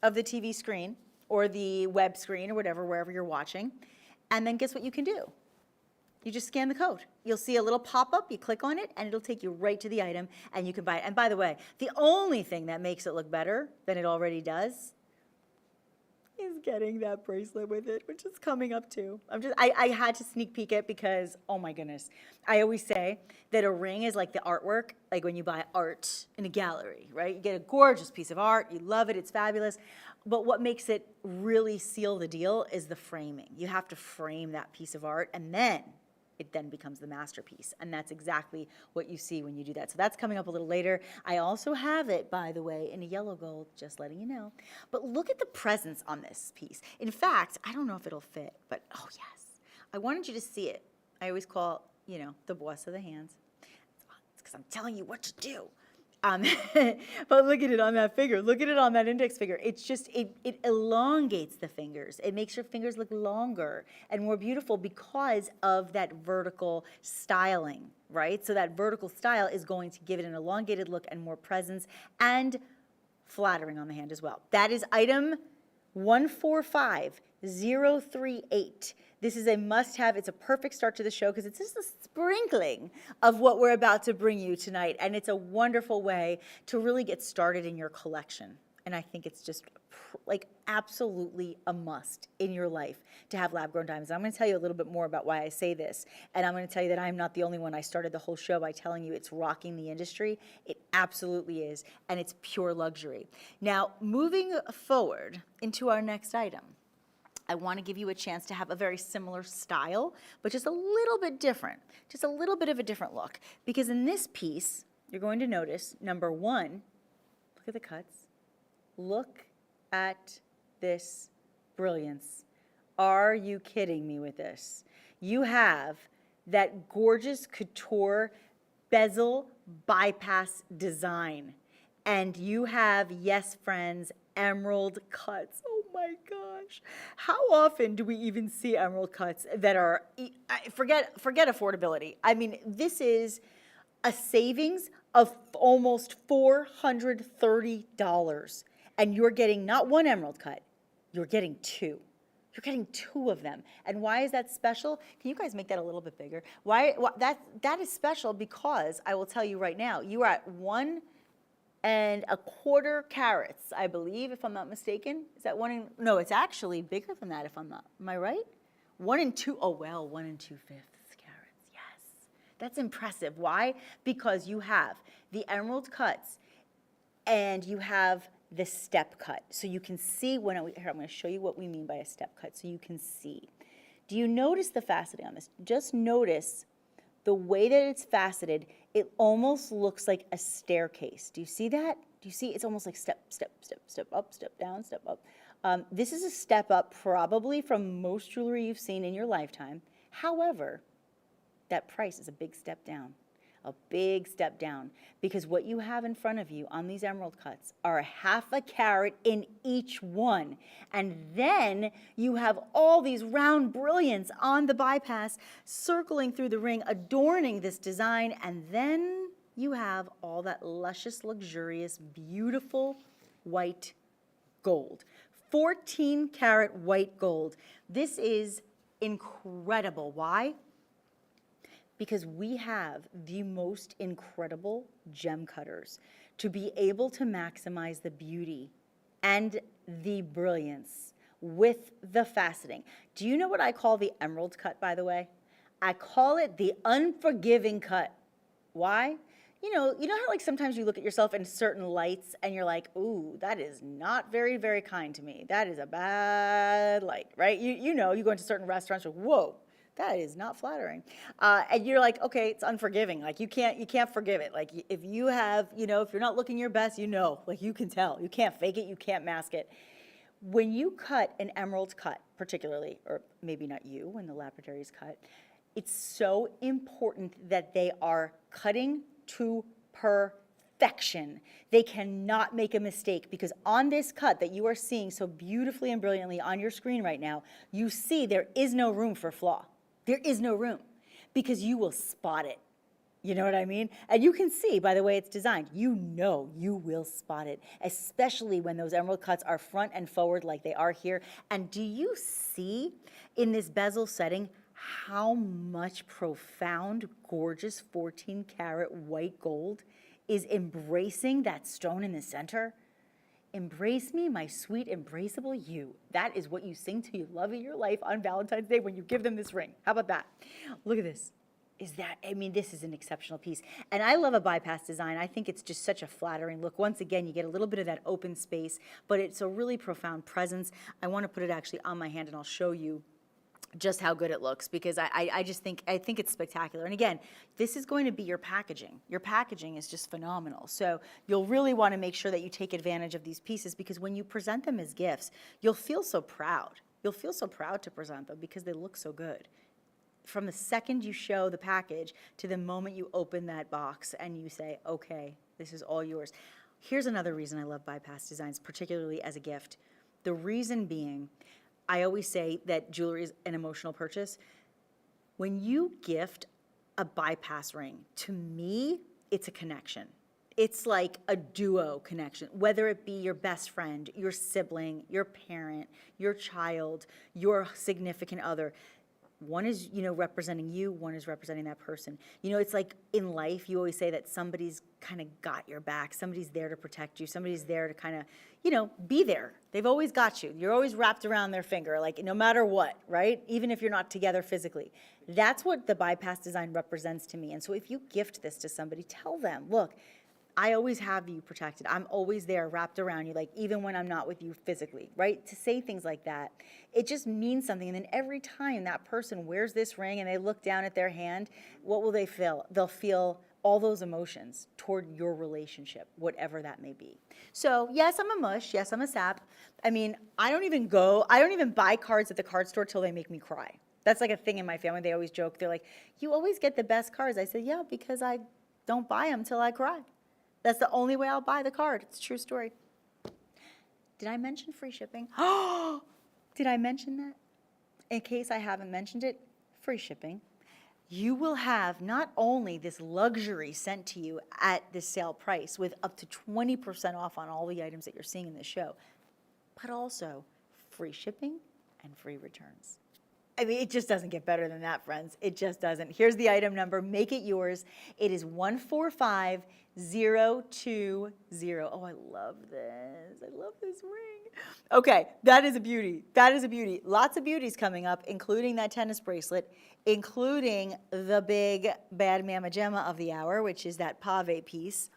of the TV screen or the web screen or whatever, wherever you're watching, and then guess what you can do? You just scan the code. You'll see a little pop-up, you click on it, and it'll take you right to the item, and you can buy it. And by the way, the only thing that makes it look better than it already does is getting that bracelet with it, which is coming up too. I had to sneak peek it because, oh my goodness. I always say that a ring is like the artwork, like when you buy art in a gallery, right? You get a gorgeous piece of art, you love it, it's fabulous. But what makes it really seal the deal is the framing. You have to frame that piece of art, and then it then becomes the masterpiece. And that's exactly what you see when you do that. So that's coming up a little later. I also have it, by the way, in a yellow gold, just letting you know. But look at the presence on this piece. In fact, I don't know if it'll fit, but oh yes. I wanted you to see it. I always call, the boss of the hands. It's because I'm telling you what to do. But look at it on that finger. Look at it on that index finger. It's just, it elongates the fingers. It makes your fingers look longer and more beautiful because of that vertical styling, right? So that vertical style is going to give it an elongated look and more presence and flattering on the hand as well. That is item 145038. This is a must-have. It's a perfect start to the show because it's just a sprinkling of what we're about to bring you tonight, and it's a wonderful way to really get started in your collection. And I think it's just like absolutely a must in your life to have lab-grown diamonds. I'm going to tell you a little bit more about why I say this, and I'm going to tell you that I'm not the only one. I started the whole show by telling you it's rocking the industry. It absolutely is, and it's pure luxury. Now, moving forward into our next item, I want to give you a chance to have a very similar style, but just a little bit different, just a little bit of a different look. Because in this piece, you're going to notice, number one, look at the cuts. Look at this brilliance. Are you kidding me with this? You have that gorgeous couture bezel bypass design. And you have, yes, friends, emerald cuts. Oh my gosh. How often do we even see emerald cuts that are, forget affordability. I mean, this is a savings of almost $430. And you're getting not one emerald cut, you're getting 2. You're getting 2 of them. And why is that special? Can you guys make that a little bit bigger? That is special because I will tell you right now, you are at 1 1/4 carats, I believe, if I'm not mistaken. Is that no, it's actually bigger than that if I'm not, am I right? 1 2, oh well, 1 2/5 carats, yes. That's impressive. Why? Because you have the emerald cuts and you have the step cut. So you can see here, I'm going to show you what we mean by a step cut so you can see. Do you notice the faceting on this? Just notice the way that it's faceted, it almost looks like a staircase. Do you see that? Do you see? It's almost like step, step, step, step up, step down, step up. This is a step up probably from most jewelry you've seen in your lifetime. However, that price is a big step down. A big step down, because what you have in front of you on these emerald cuts are 1/2 carat in each one. And then you have all these round brilliants on the bypass circling through the ring, adorning this design. And then you have all that luscious, luxurious, beautiful white gold. 14 karat white gold. This is incredible. Why? Because we have the most incredible gem cutters to be able to maximize the beauty and the brilliance with the faceting. Do you know what I call the emerald cut, by the way? I call it the unforgiving cut. Why? You know how like sometimes you look at yourself in certain lights and you're like, ooh, that is not very, very kind to me. That is a bad light, right? You know, you go into certain restaurants, you're like, whoa. That is not flattering. And you're like, okay, it's unforgiving. Like you can't forgive it. Like if you have, if you're not looking your best, like you can tell. You can't fake it, you can't mask it. When you cut an emerald cut, particularly, or maybe not you, when the lapidaries cut, it's so important that they are cutting to perfection. They cannot make a mistake, because on this cut that you are seeing so beautifully and brilliantly on your screen right now, you see there is no room for flaw. There is no room, because you will spot it. You know what I mean? And you can see by the way it's designed, you will spot it, especially when those emerald cuts are front and forward like they are here. And do you see in this bezel setting how much profound, gorgeous 14 karat white gold is embracing that stone in the center? Embrace me, my sweet, embraceable you. That is what you sing to your love of your life on Valentine's Day when you give them this ring. How about that? Look at this. This is an exceptional piece. And I love a bypass design. I think it's just such a flattering look. Once again, you get a little bit of that open space, but it's a really profound presence. I want to put it actually on my hand and I'll show you just how good it looks, because I think it's spectacular. And again, this is going to be your packaging. Your packaging is just phenomenal. So you'll really want to make sure that you take advantage of these pieces, because when you present them as gifts, you'll feel so proud. You'll feel so proud to present them because they look so good. From the second you show the package to the moment you open that box and you say, okay, this is all yours. Here's another reason I love bypass designs, particularly as a gift. The reason being, I always say that jewelry is an emotional purchase. When you gift a bypass ring, to me, it's a connection. It's like a duo connection, whether it be your best friend, your sibling, your parent, your child, your significant other. One is, representing you, one is representing that person. It's like in life, you always say that somebody's kind of got your back. Somebody's there to protect you. Somebody's there to kind of, be there. They've always got you. You're always wrapped around their finger, like no matter what, right? Even if you're not together physically. That's what the bypass design represents to me. And so if you gift this to somebody, tell them, look, I always have you protected. I'm always there wrapped around you, like even when I'm not with you physically, right? To say things like that, it just means something. And then every time that person wears this ring and they look down at their hand, what will they feel? They'll feel all those emotions toward your relationship, whatever that may be. So yes, I'm a mush. Yes, I'm a sap. I don't even buy cards at the card store till they make me cry. That's like a thing in my family. They always joke. They're like, you always get the best cards. I said, yeah, because I don't buy them till I cry. That's the only way I'll buy the card. It's a true story. Did I mention free shipping? Oh, did I mention that? In case I haven't mentioned it, free shipping. You will have not only this luxury sent to you at this sale price with up to 20% off on all the items that you're seeing in this show, but also free shipping and free returns. It just doesn't get better than that, friends. It just doesn't. Here's the item number. Make it yours. It is 145020. Oh, I love this. I love this ring. Okay, that is a beauty. That is a beauty. Lots of beauties coming up, including that tennis bracelet, including the big bad mama gemma of the hour, which is that pave piece.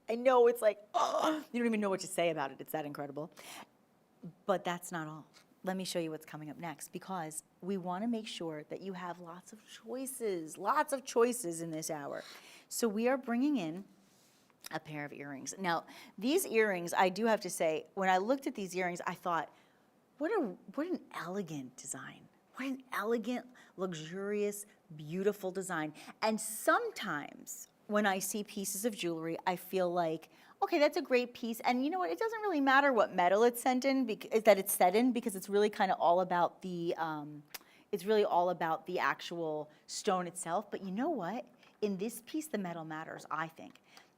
I know, it's like, oh, you don't even know what to say about it. It's that incredible. But that's not all. let me show you what's coming up next, because we want to make sure that you have lots of choices in this hour. So we are bringing in a pair of earrings. Now, these earrings, I do have to say, when I looked at these earrings, I thought, what an elegant design. What an elegant, luxurious, beautiful design. And sometimes when I see pieces of jewelry, I feel like, okay, that's a great piece. And you know what? It doesn't really matter what metal it's set in, because it's really kind of all about the, actual stone itself. But you know what? In this piece, the metal matters, I think.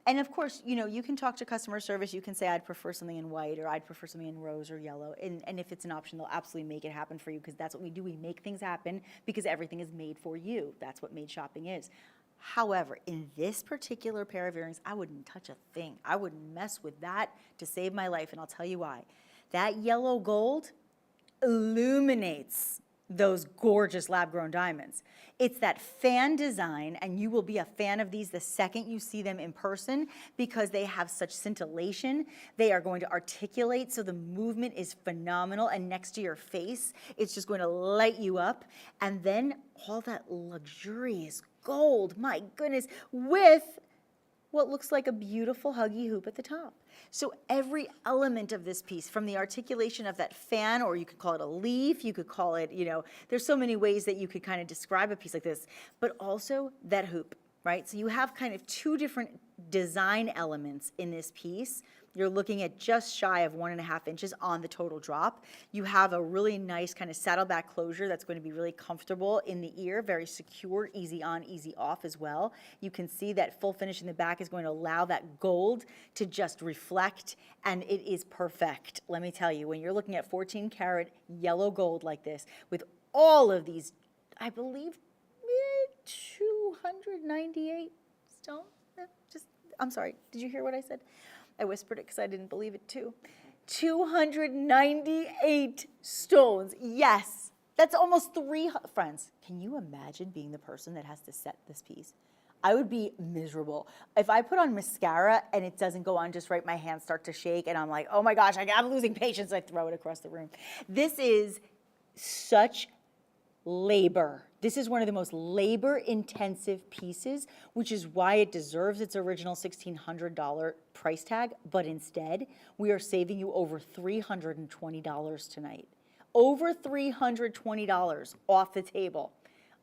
And of course, you know, you can talk to customer service. You can say, I'd prefer something in white, or I'd prefer something in rose or yellow. And if it's an option, they'll absolutely make it happen for you, because that's what we do. We make things happen because everything is made for you. That's what made shopping is. However, in this particular pair of earrings, I wouldn't touch a thing. I wouldn't mess with that to save my life, and I'll tell you why. That yellow gold illuminates those gorgeous lab-grown diamonds. It's that fan design, and you will be a fan of these the second you see them in person, because they have such scintillation. They are going to articulate, so the movement is phenomenal, and next to your face, it's just going to light you up. And then all that luxurious gold, my goodness, with what looks like a beautiful huggy hoop at the top. So every element of this piece, from the articulation of that fan, or you could call it a leaf, you could call it, you know, there's so many ways that you could kind of describe a piece like this, but also that hoop, right? So you have kind of two different design elements in this piece. You're looking at just shy of 1.5 inches on the total drop. You have a really nice kind of saddleback closure that's going to be really comfortable in the ear, very secure, easy on, easy off as well. You can see that full finish in the back is going to allow that gold to just reflect, and it is perfect. Let me tell you, when you're looking at 14 karat yellow gold like this, with all of these, I believe, 298 stones. I'm sorry, did you hear what I said? I whispered it because I didn't believe it too. 298 stones. Yes, that's almost 3. Friends, can you imagine being the person that has to set this piece? I would be miserable. If I put on mascara and it doesn't go on just right, my hands start to shake and I'm like, oh my gosh, I'm losing patience. I throw it across the room. This is such labor. This is one of the most labor-intensive pieces, which is why it deserves its original $1,600 price tag, but instead, we are saving you over $320 tonight. Over $320 off the table.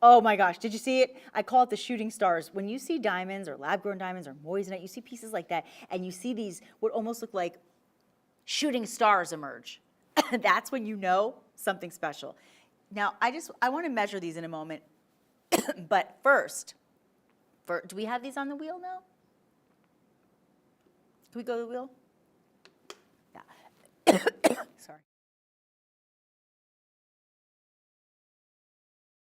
Oh my gosh, did you see it? I call it the shooting stars. When you see diamonds or lab-grown diamonds or moissanite, you see pieces like that, and you see these, what almost look like shooting stars emerge. That's when you know something special. Now, I want to measure these in a moment, but first, do we have these on the wheel now? Can we go to the wheel? Yeah. Sorry.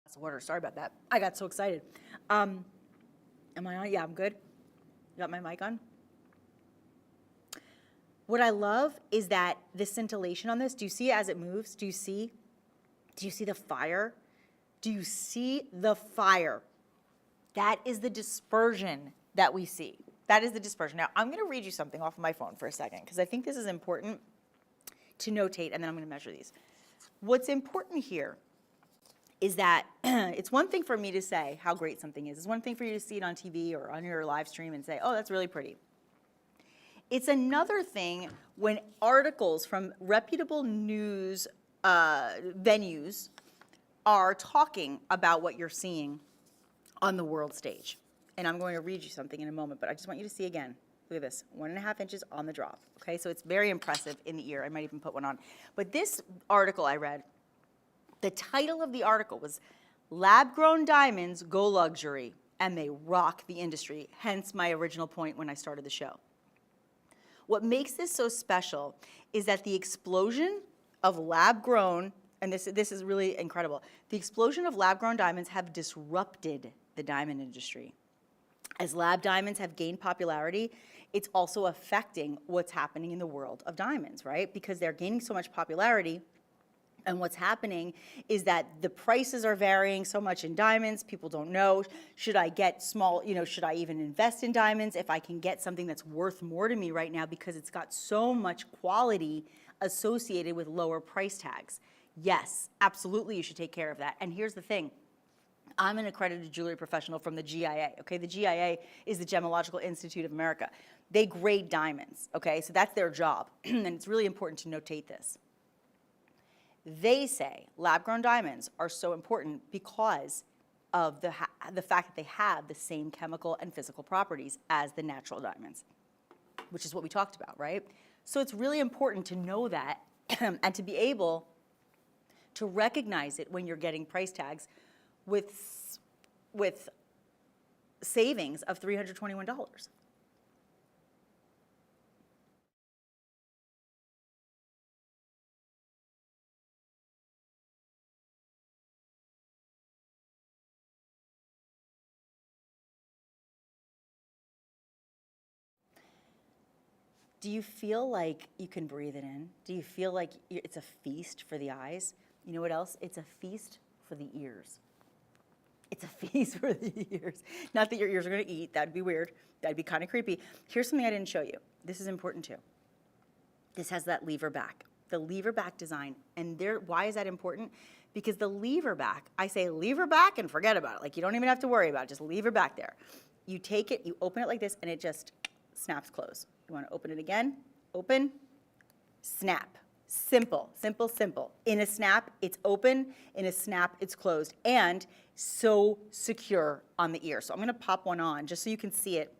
That's water. Sorry about that. I got so excited. Am I on? Yeah, I'm good. Got my mic on? What I love is that the scintillation on this, do you see it as it moves? Do you see the fire? Do you see the fire? That is the dispersion that we see. That is the dispersion. Now, I'm going to read you something off of my phone for a second, because I think this is important to notate, and then I'm going to measure these. What's important here is that it's one thing for me to say how great something is. It's one thing for you to see it on TV or on your live stream and say, oh, that's really pretty. It's another thing when articles from reputable news venues are talking about what you're seeing on the world stage. And I'm going to read you something in a moment, but I just want you to see again. Look at this, 1.5 inches on the drop. Okay, so it's very impressive in the ear. I might even put one on. But this article I read, the title of the article was Lab-Grown Diamonds Go Luxury, and they rock the industry, hence my original point when I started the show. What makes this so special is that the explosion of lab-grown, and this is really incredible, the explosion of lab-grown diamonds have disrupted the diamond industry. As lab diamonds have gained popularity, it's also affecting what's happening in the world of diamonds, right? Because they're gaining so much popularity, and what's happening is that the prices are varying so much in diamonds. People don't know, should I get small, should I even invest in diamonds if I can get something that's worth more to me right now because it's got so much quality associated with lower price tags. Yes, absolutely you should take care of that. And here's the thing. I'm an accredited jewelry professional from the GIA, okay? The GIA is the Gemological Institute of America. They grade diamonds, okay? So that's their job, and it's really important to notate this. They say lab-grown diamonds are so important because of the fact that they have the same chemical and physical properties as the natural diamonds, which is what we talked about, right? So it's really important to know that and to be able to recognize it when you're getting price tags with savings of $321. Do you feel like you can breathe it in? Do you feel like it's a feast for the eyes? You know what else? It's a feast for the ears. It's a feast for the ears. Not that your ears are going to eat. That'd be weird. That'd be kind of creepy. Here's something I didn't show you. This is important too. This has that lever back. The lever back design. And why is that important? Because the lever back, I say lever back and forget about it. Like you don't even have to worry about it. Just lever back there. You take it, you open it like this, and it just snaps closed. You want to open it again? Open, snap. Simple, simple, simple. In a snap, it's open. In a snap, it's closed. And so secure on the ear. So I'm going to pop one on just so you can see it.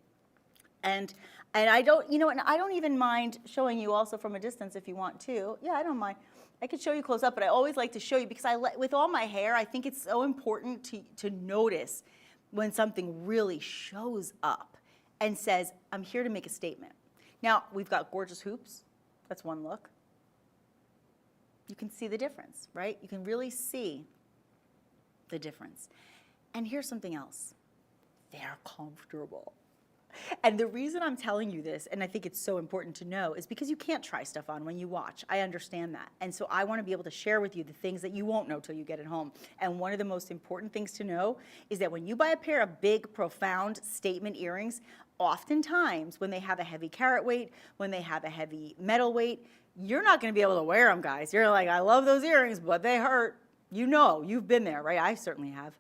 And I don't, and I don't even mind showing you also from a distance if you want to. Yeah, I don't mind. I could show you close up, but I always like to show you because with all my hair, I think it's so important to notice when something really shows up and says, I'm here to make a statement. Now, we've got gorgeous hoops. That's one look. You can see the difference, right? You can really see the difference. And here's something else. They're comfortable. And the reason I'm telling you this, and I think it's so important to know, is because you can't try stuff on when you watch. I understand that. And so I want to be able to share with you the things that you won't know till you get it home. And one of the most important things to know is that when you buy a pair of big, profound statement earrings, oftentimes when they have a heavy carat weight, when they have a heavy metal weight, you're not going to be able to wear them, guys. You're like, I love those earrings, but they hurt. You know, you've been there, right? I certainly have.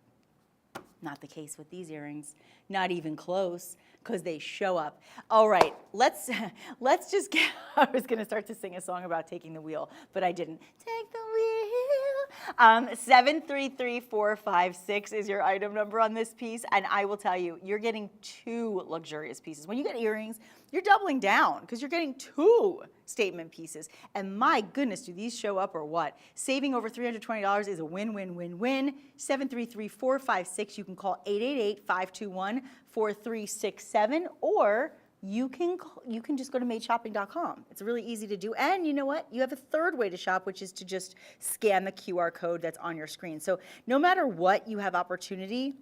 Not the case with these earrings. Not even close, because they show up. All right, let's just get, I was going to start to sing a song about taking the wheel, but I didn't. Take the wheel. 733456 is your item number on this piece, and I will tell you, you're getting 2 luxurious pieces. When you get earrings, you're doubling down because you're getting 2 statement pieces. And my goodness, do these show up or what? Saving over $320 is a win-win-win-win. 733456. You can call 888-521-4367, or you can just go to madeshopping.com. It's really easy to do. And you know what? You have a third way to shop, which is to just scan the QR code that's on your screen. So no matter what, you have opportunity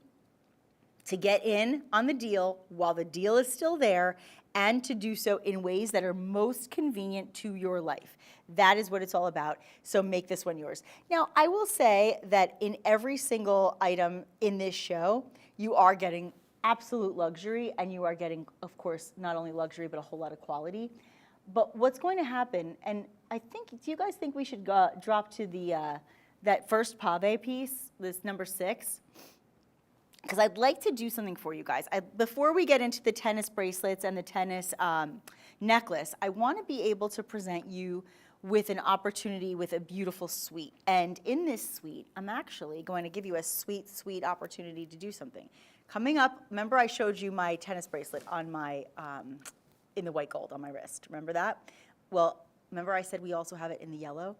to get in on the deal while the deal is still there, and to do so in ways that are most convenient to your life. That is what it's all about. So make this one yours. Now, I will say that in every single item in this show, you are getting absolute luxury, and you are getting, of course, not only luxury, but a whole lot of quality. But what's going to happen, and I think, do you guys think we should drop to the that first pave piece, this number 6? Because I'd like to do something for you guys. Before we get into the tennis bracelets and the tennis necklace, I want to be able to present you with an opportunity with a beautiful suite. And in this suite, I'm actually going to give you a sweet, sweet opportunity to do something. Coming up, remember I showed you my tennis bracelet on my, in the white gold on my wrist. Remember that? Well, remember I said we also have it in the yellow?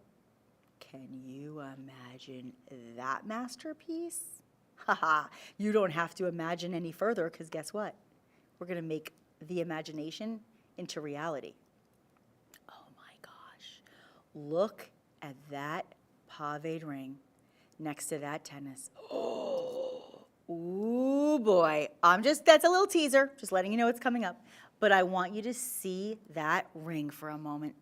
Can you imagine that masterpiece? Haha, you don't have to imagine any further, because guess what? We're going to make the imagination into reality. Oh my gosh. Look at that paved ring next to that tennis. Oh, ooh boy. That's a little teaser, just letting you know it's coming up. But I want you to see that ring for a moment.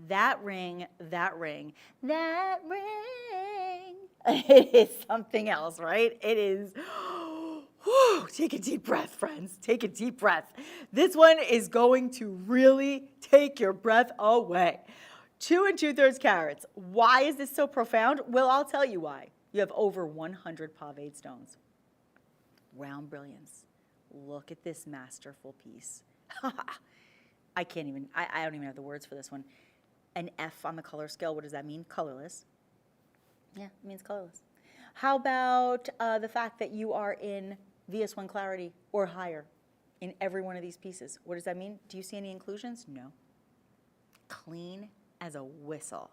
That ring, that ring, that ring. It is something else, right? It is. Whew, take a deep breath, friends. Take a deep breath. This one is going to really take your breath away. 2 2/3 carats. Why is this so profound? Well, I'll tell you why. You have over 100 paved stones. Round brilliance. Look at this masterful piece. I can't even, I don't even have the words for this one. An F on the color scale, what does that mean? Colorless. Yeah, it means colorless. How about the fact that you are in VS1 clarity or higher in every one of these pieces? What does that mean? Do you see any inclusions? No. Clean as a whistle.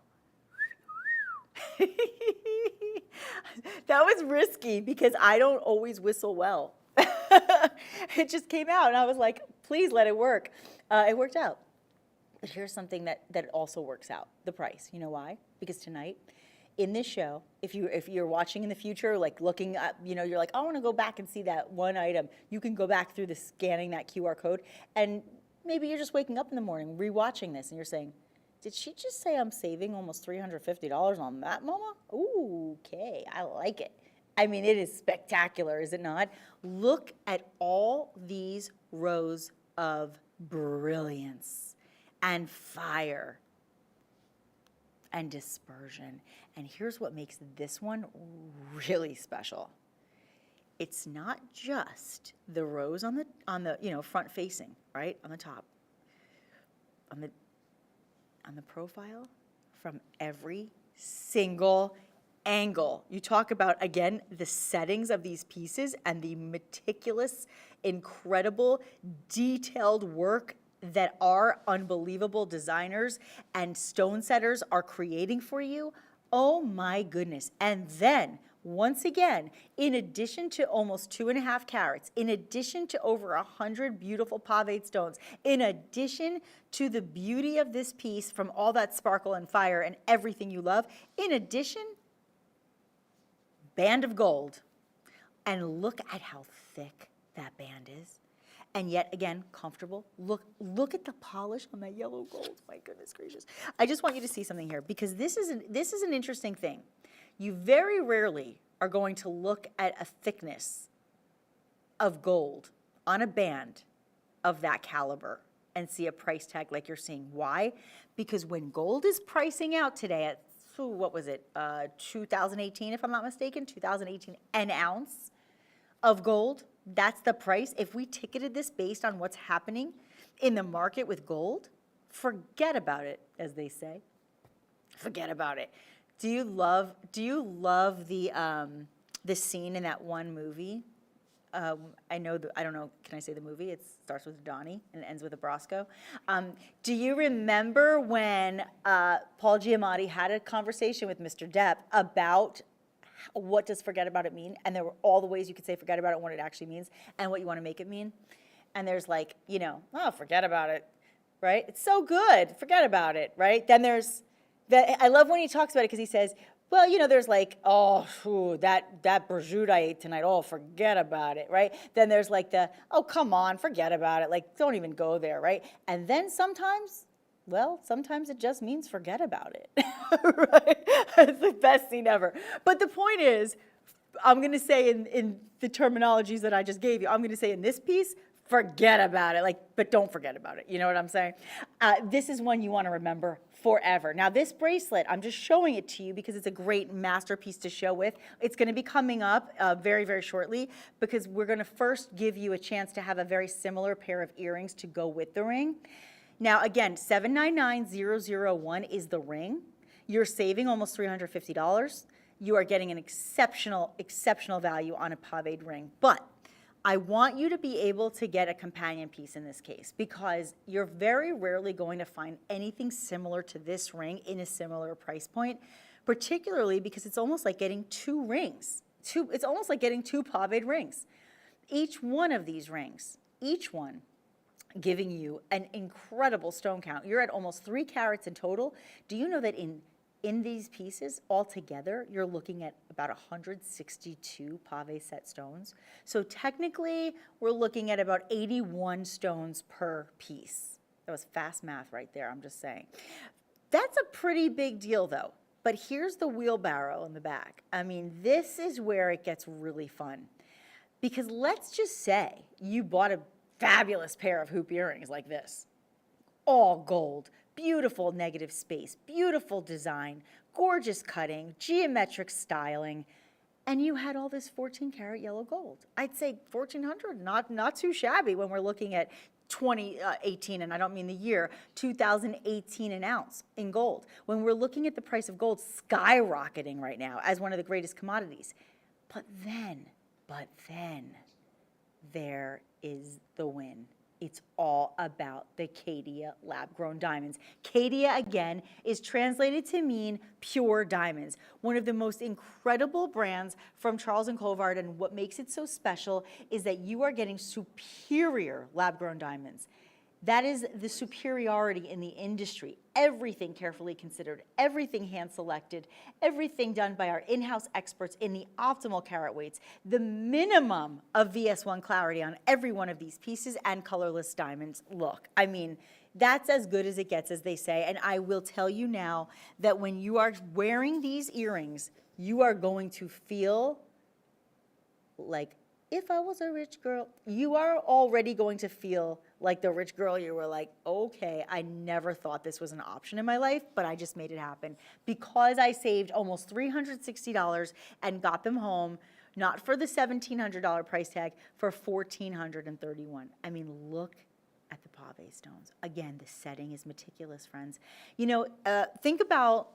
That was risky because I don't always whistle well. It just came out and I was like, please let it work. It worked out. But here's something that also works out, the price. You know why? Because tonight, in this show, if you're watching in the future, like looking up, you're like, I want to go back and see that one item, you can go back through the scanning that QR code, and maybe you're just waking up in the morning, rewatching this, and you're saying, did she just say I'm saving almost $350 on that, Mama? Ooh, okay, I like it. I mean, it is spectacular, is it not? Look at all these rows of brilliance and fire and dispersion. And here's what makes this one really special. It's not just the rows on the front facing, right? On the top. On the profile, from every single angle. You talk about, again, the settings of these pieces and the meticulous, incredible, detailed work that our unbelievable designers and stone setters are creating for you. Oh my goodness. And then, once again, in addition to almost 2.5 carats, in addition to over 100 beautiful paved stones, in addition to the beauty of this piece from all that sparkle and fire and everything you love, in addition, band of gold. And look at how thick that band is. And yet, again, comfortable. Look at the polish on that yellow gold. My goodness gracious. I just want you to see something here, because this is an interesting thing. You very rarely are going to look at a thickness of gold on a band of that caliber and see a price tag like you're seeing. Why? Because when gold is pricing out today at, what was it, 2018, if I'm not mistaken, 2018, an ounce of gold, that's the price. If we ticketed this based on what's happening in the market with gold, forget about it, as they say. Forget about it. Do you love the scene in that one movie? I don't know, can I say the movie? It starts with Donnie and ends with a Brasco. Do you remember when Paul Giamatti had a conversation with Mr. Depp about what does forget about it mean? And there were all the ways you could say forget about it and what it actually means and what you want to make it mean. And there's like, oh, forget about it, right? It's so good, forget about it, right? Then there's, I love when he talks about it because he says, well, there's like, that prosciutto I ate tonight, oh, forget about it, right? Then there's like oh, come on, forget about it, like, don't even go there, right? And then sometimes it just means forget about it, right? It's the best scene ever. But the point is, I'm going to say in the terminologies that I just gave you, I'm going to say in this piece, forget about it, but don't forget about it. You know what I'm saying? This is one you want to remember forever. Now, this bracelet, I'm just showing it to you because it's a great masterpiece to show with. It's going to be coming up very, very shortly because we're going to first give you a chance to have a very similar pair of earrings to go with the ring. Now, again, $799,001 is the ring. You're saving almost $350. You are getting an exceptional, exceptional value on a paved ring. But I want you to be able to get a companion piece in this case because you're very rarely going to find anything similar to this ring in a similar price point, particularly because it's almost like getting two rings. It's almost like getting two paved rings. Each one of these rings, each one, giving you an incredible stone count. You're at almost 3 carats in total. Do you know that in these pieces altogether, you're looking at about 162 pave set stones? So technically, we're looking at about 81 stones per piece. That was fast math right there, I'm just saying. That's a pretty big deal though. But here's the wheelbarrow in the back. I mean, this is where it gets really fun. Because let's just say you bought a fabulous pair of hoop earrings like this. All gold, beautiful negative space, beautiful design, gorgeous cutting, geometric styling, and you had all this 14 karat yellow gold. I'd say 1,400, not too shabby when we're looking at 2018, and I don't mean the year, 2018 an ounce in gold. When we're looking at the price of gold skyrocketing right now as one of the greatest commodities. But then, there is the win. It's all about the Caydia lab-grown diamonds. Caydia, again, is translated to mean pure diamonds. One of the most incredible brands from Charles Colvard, and what makes it so special is that you are getting superior lab-grown diamonds. That is the superiority in the industry. Everything carefully considered, everything hand-selected, everything done by our in-house experts in the optimal carat weights, the minimum of VS1 clarity on every one of these pieces, and colorless diamonds. Look, I mean, that's as good as it gets, as they say, and I will tell you now that when you are wearing these earrings, you are going to feel like, if I was a rich girl, you are already going to feel like the rich girl. You were like, okay, I never thought this was an option in my life, but I just made it happen because I saved almost $360 and got them home, not for the $1,700 price tag, for $1,431. I mean, look at the pave stones. Again, the setting is meticulous, friends. You know, think about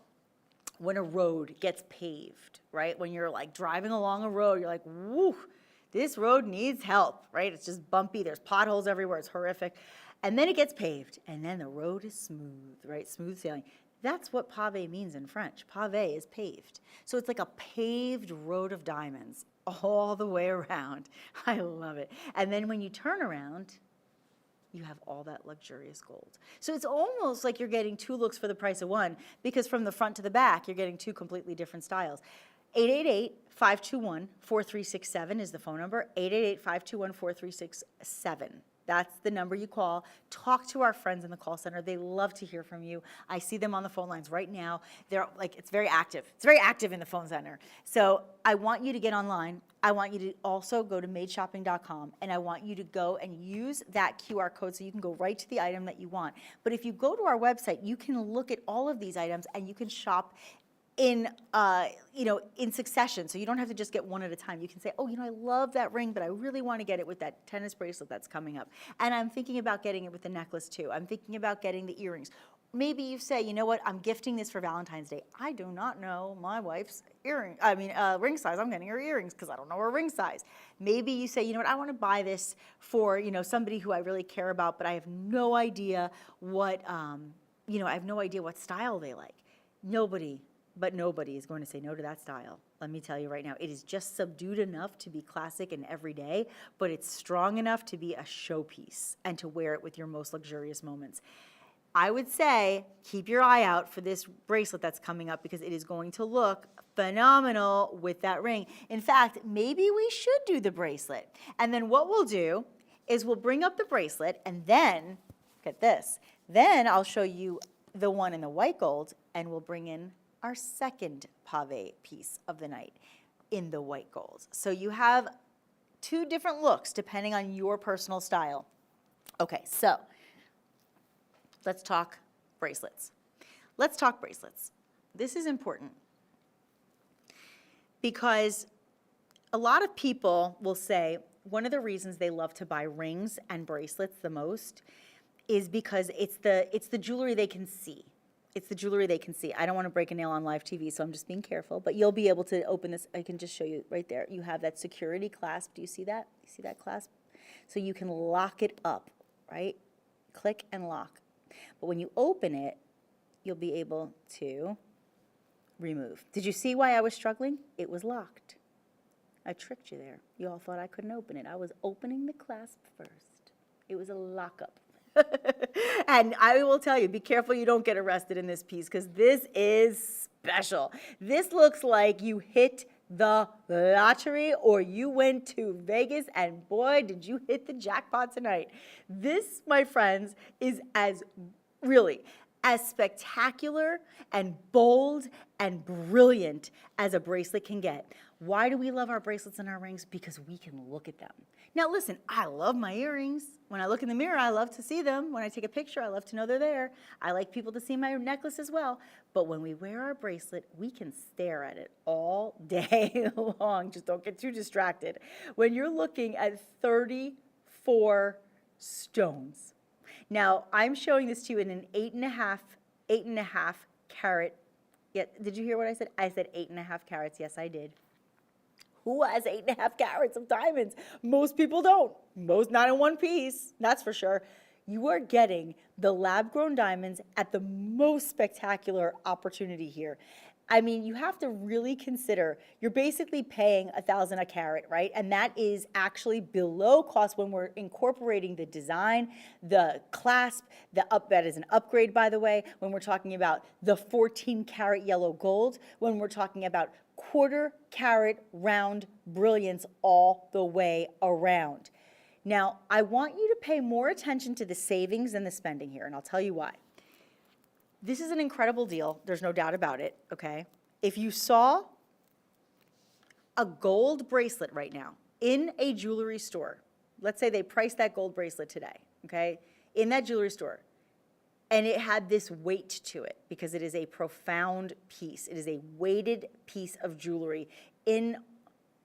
when a road gets paved, right? When you're like driving along a road, you're like, woo, this road needs help, right? It's just bumpy, there's potholes everywhere, it's horrific. And then it gets paved, and then the road is smooth, right? Smooth sailing. That's what pave means in French. Pave is paved. So it's like a paved road of diamonds all the way around. I love it. And then when you turn around, you have all that luxurious gold. So it's almost like you're getting two looks for the price of one, because from the front to the back, you're getting two completely different styles. 888-521-4367 is the phone number. 888-521-4367. That's the number you call. Talk to our friends in the call center. They love to hear from you. I see them on the phone lines right now. They're like, it's very active. It's very active in the phone center. So I want you to get online. I want you to also go to madeshopping.com, and I want you to go and use that QR code so you can go right to the item that you want. But if you go to our website, you can look at all of these items and you can shop in succession, so you don't have to just get one at a time. You can say, oh, I love that ring, but I really want to get it with that tennis bracelet that's coming up. And I'm thinking about getting it with the necklace too. I'm thinking about getting the earrings. Maybe you say, you know what, I'm gifting this for Valentine's Day. I do not know my wife's ring size. I'm getting her earrings because I don't know her ring size. Maybe you say, you know what, I want to buy this for, somebody who I really care about, but I have no idea what, I have no idea what style they like. Nobody is going to say no to that style. Let me tell you right now, it is just subdued enough to be classic and everyday, but it's strong enough to be a showpiece and to wear it with your most luxurious moments. I would say keep your eye out for this bracelet that's coming up, because it is going to look phenomenal with that ring. In fact, maybe we should do the bracelet. And then what we'll do is we'll bring up the bracelet, and then, get this, then I'll show you the one in the white gold, and we'll bring in our second pave piece of the night in the white gold. So you have two different looks depending on your personal style. Okay, so let's talk bracelets. This is important because a lot of people will say one of the reasons they love to buy rings and bracelets the most is because it's the jewelry they can see. It's the jewelry they can see. I don't want to break a nail on live TV, so I'm just being careful. But you'll be able to open this. I can just show you right there. You have that security clasp. Do you see that? You see that clasp? So you can lock it up, right? Click and lock. But when you open it, you'll be able to remove. Did you see why I was struggling? It was locked. I tricked you there. You all thought I couldn't open it. I was opening the clasp first. It was a lockup. And I will tell you, be careful you don't get arrested in this piece, because this is special. This looks like you hit the lottery or you went to Vegas, and boy, did you hit the jackpot tonight. This, my friends, is as as spectacular and bold and brilliant as a bracelet can get. Why do we love our bracelets and our rings? Because we can look at them. Now listen, I love my earrings. When I look in the mirror, I love to see them. When I take a picture, I love to know they're there. I like people to see my necklace as well. But when we wear our bracelet, we can stare at it all day long. Just don't get too distracted. When you're looking at 34 stones. Now, I'm showing this to you in an 8.5 carat. Yeah, did you hear what I said? I said 8.5 carats. Yes, I did. Who has 8.5 carats of diamonds? Most people don't. Most, not in one piece, that's for sure. You are getting the lab-grown diamonds at the most spectacular opportunity here. I mean, you have to really consider, you're basically paying $1,000 a carat, right? And that is actually below cost when we're incorporating the design, the clasp, that is an upgrade, by the way, when we're talking about the 14 karat yellow gold, when we're talking about quarter carat round brilliance all the way around. Now, I want you to pay more attention to the savings than the spending here, and I'll tell you why. This is an incredible deal. There's no doubt about it, okay? If you saw a gold bracelet right now in a jewelry store, let's say they priced that gold bracelet today, okay, in that jewelry store, and it had this weight to it because it is a profound piece. It is a weighted piece of jewelry in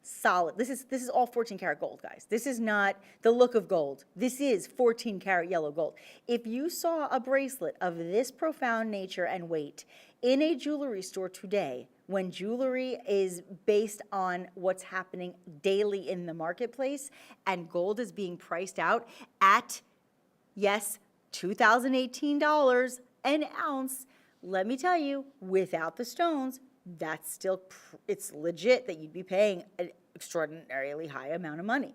solid. This is all 14 karat gold, guys. This is not the look of gold. This is 14 karat yellow gold. If you saw a bracelet of this profound nature and weight in a jewelry store today, when jewelry is based on what's happening daily in the marketplace and gold is being priced out at, yes, $2018 an ounce, let me tell you, without the stones, that's still, it's legit that you'd be paying an extraordinarily high amount of money.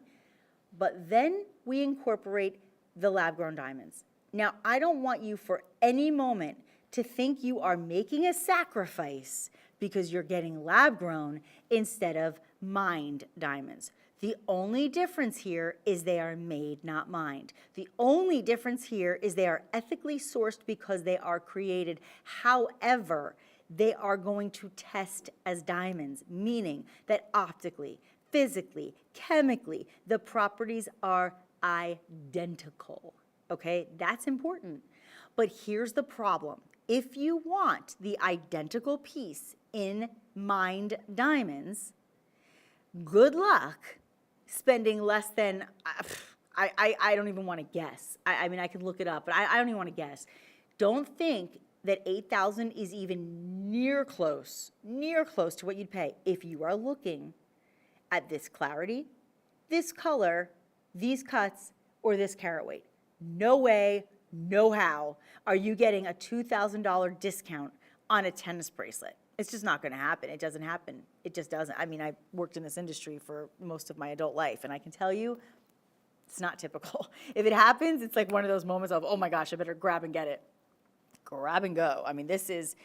But then we incorporate the lab-grown diamonds. Now, I don't want you for any moment to think you are making a sacrifice because you're getting lab-grown instead of mined diamonds. The only difference here is they are made, not mined. The only difference here is they are ethically sourced because they are created. However, they are going to test as diamonds, meaning that optically, physically, chemically, the properties are identical, okay? That's important. But here's the problem. If you want the identical piece in mined diamonds, good luck spending less than, I don't even want to guess. I mean, I can look it up, but I don't even want to guess. Don't think that $8,000 is even near close to what you'd pay if you are looking at this clarity, this color, these cuts, or this carat weight. No way, no how are you getting a $2,000 discount on a tennis bracelet. It's just not going to happen. It doesn't happen. It just doesn't. I mean, I worked in this industry for most of my adult life, and I can tell you, it's not typical. If it happens, it's like one of those moments of, oh my gosh, I better grab and get it. Grab and go. I mean, this is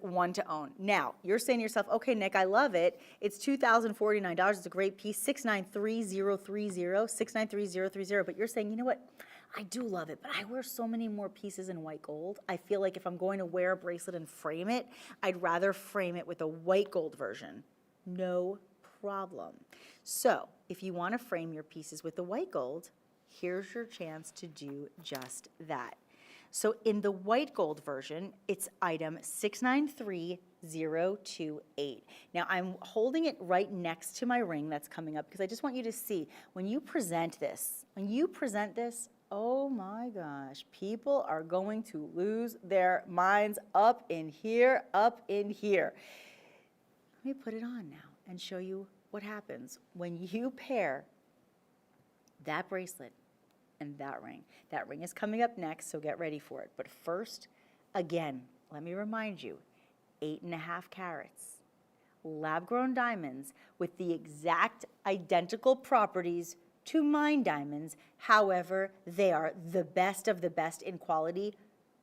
one to own. Now, you're saying to yourself, okay, Nick, I love it. It's $2,049. It's a great piece, 693,030, 693,030. But you're saying, you know what? I do love it, but I wear so many more pieces in white gold. I feel like if I'm going to wear a bracelet and frame it, I'd rather frame it with a white gold version. No problem. So if you want to frame your pieces with the white gold, here's your chance to do just that. So in the white gold version, it's item 693028. Now I'm holding it right next to my ring that's coming up because I just want you to see when you present this, oh my gosh, people are going to lose their minds up in here, up in here. Let me put it on now and show you what happens when you pair that bracelet and that ring. That ring is coming up next, so get ready for it. But first, again, let me remind you, 8.5 carats, lab-grown diamonds with the exact identical properties to mined diamonds. However, they are the best of the best in quality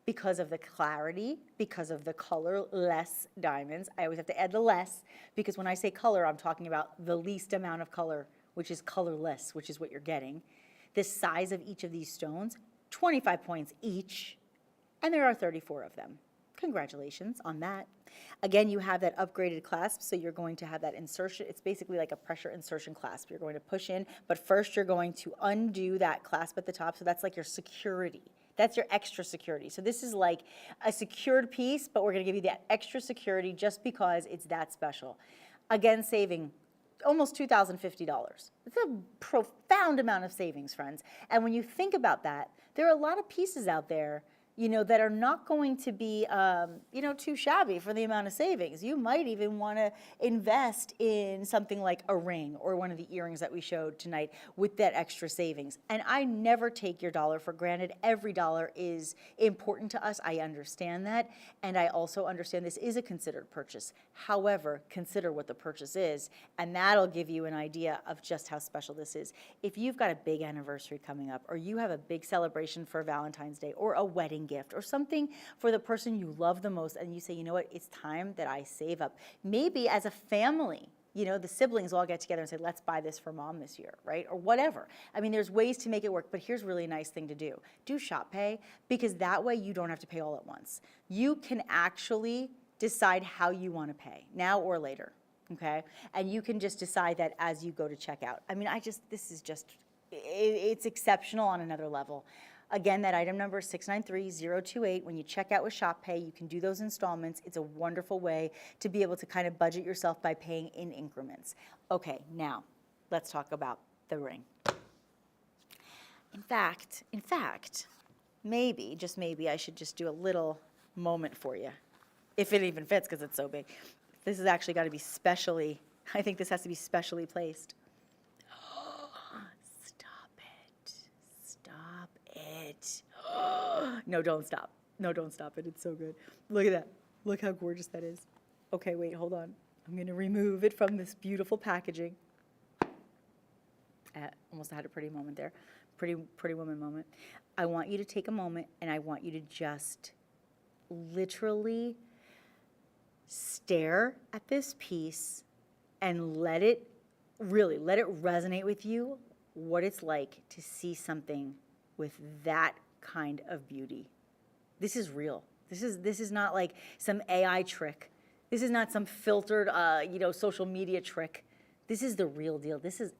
because of the clarity, because of the colorless diamonds. I always have to add the less because when I say color, I'm talking about the least amount of color, which is colorless, which is what you're getting. The size of each of these stones, 25 points each. and there are 34 of them. Congratulations on that. Again, you have that upgraded clasp, so you're going to have that insertion. It's basically like a pressure insertion clasp. You're going to push in, but first you're going to undo that clasp at the top, so that's like your security. That's your extra security. So this is like a secured piece, but we're going to give you that extra security just because it's that special. Again, saving almost $2,050. It's a profound amount of savings, friends. And when you think about that, there are a lot of pieces out there, you know, that are not going to be, you know, too shabby for the amount of savings. You might even want to invest in something like a ring or one of the earrings that we showed tonight with that extra savings. And I never take your dollar for granted. Every dollar is important to us. I understand that. And I also understand this is a considered purchase. However, consider what the purchase is, and that'll give you an idea of just how special this is. If you've got a big anniversary coming up, or you have a big celebration for Valentine's Day, or a wedding gift, or something for the person you love the most, and you say, you know what, it's time that I save up. Maybe as a family, you know, the siblings all get together and say, let's buy this for mom this year, right? Or whatever. I mean, there's ways to make it work, but here's a really nice thing to do. Do shop pay, because that way you don't have to pay all at once. You can actually decide how you want to pay, now or later, okay? And you can just decide that as you go to checkout. I mean, this is just, it's exceptional on another level. Again, that item number is 693028. When you check out with Shop Pay, you can do those installments. It's a wonderful way to be able to kind of budget yourself by paying in increments. Okay, now let's talk about the ring. In fact, maybe, just maybe, I should just do a little moment for you, if it even fits, because it's so big. This has actually got to be specially, I think this has to be specially placed. No, don't stop. No, don't stop it. It's so good. Look at that. Look how gorgeous that is. Okay, wait, hold on. I'm going to remove it from this beautiful packaging. Almost had a pretty moment there. Pretty woman moment. I want you to take a moment, and I want you to just literally stare at this piece and let it resonate with you what it's like to see something with that kind of beauty. This is real. This is not like some AI trick. This is not some filtered, social media trick. This is the real deal. This is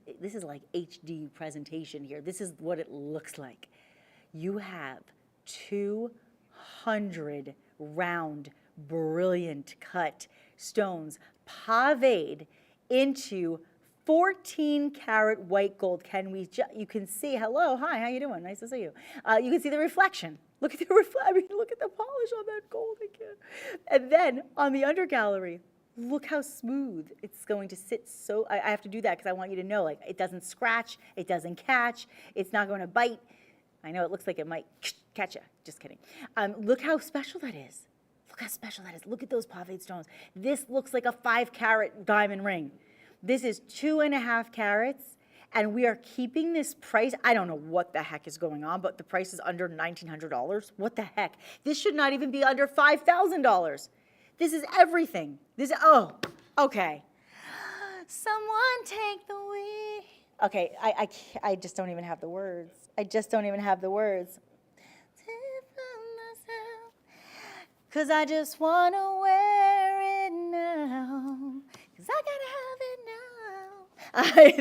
like HD presentation here. This is what it looks like. You have 200 round, brilliant cut stones paved into 14-karat white gold. You can see, hello, hi, how you doing? Nice to see you. You can see the reflection. Look at the look at the polish on that gold again. And then on the under gallery, look how smooth it's going to sit. So I have to do that because I want you to know, like, it doesn't scratch, it doesn't catch, it's not going to bite. I know it looks like it might catch you. Just kidding. Look how special that is. Look how special that is. Look at those paved stones. This looks like a 5-carat diamond ring. This is 2.5 carats, and we are keeping this price. I don't know what the heck is going on, but the price is under $1,900. What the heck? This should not even be under $5,000. This is everything. Okay. Someone take the wheel. Okay, I just don't even have the words. Cause I just wanna wear it now. Cause I gotta have it now.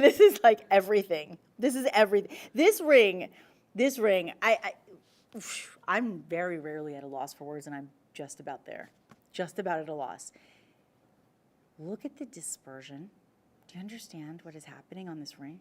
This is like everything. This is everything. This ring, I'm very rarely at a loss for words, and I'm just about there. Just about at a loss. Look at the dispersion. Do you understand what is happening on this ring?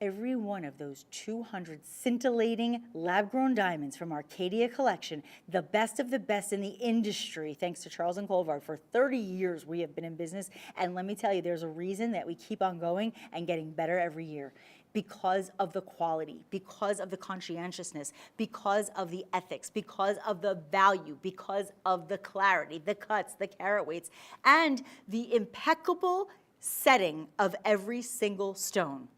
Every one of those 200 scintillating lab-grown diamonds from our Caydia collection, the best of the best in the industry, thanks to Charles and Colvard. For 30 years we have been in business, and let me tell you, there's a reason that we keep on going and getting better every year. Because of the quality, because of the conscientiousness, because of the ethics, because of the value, because of the clarity, the cuts, the carat weights, and the impeccable setting of every single stone.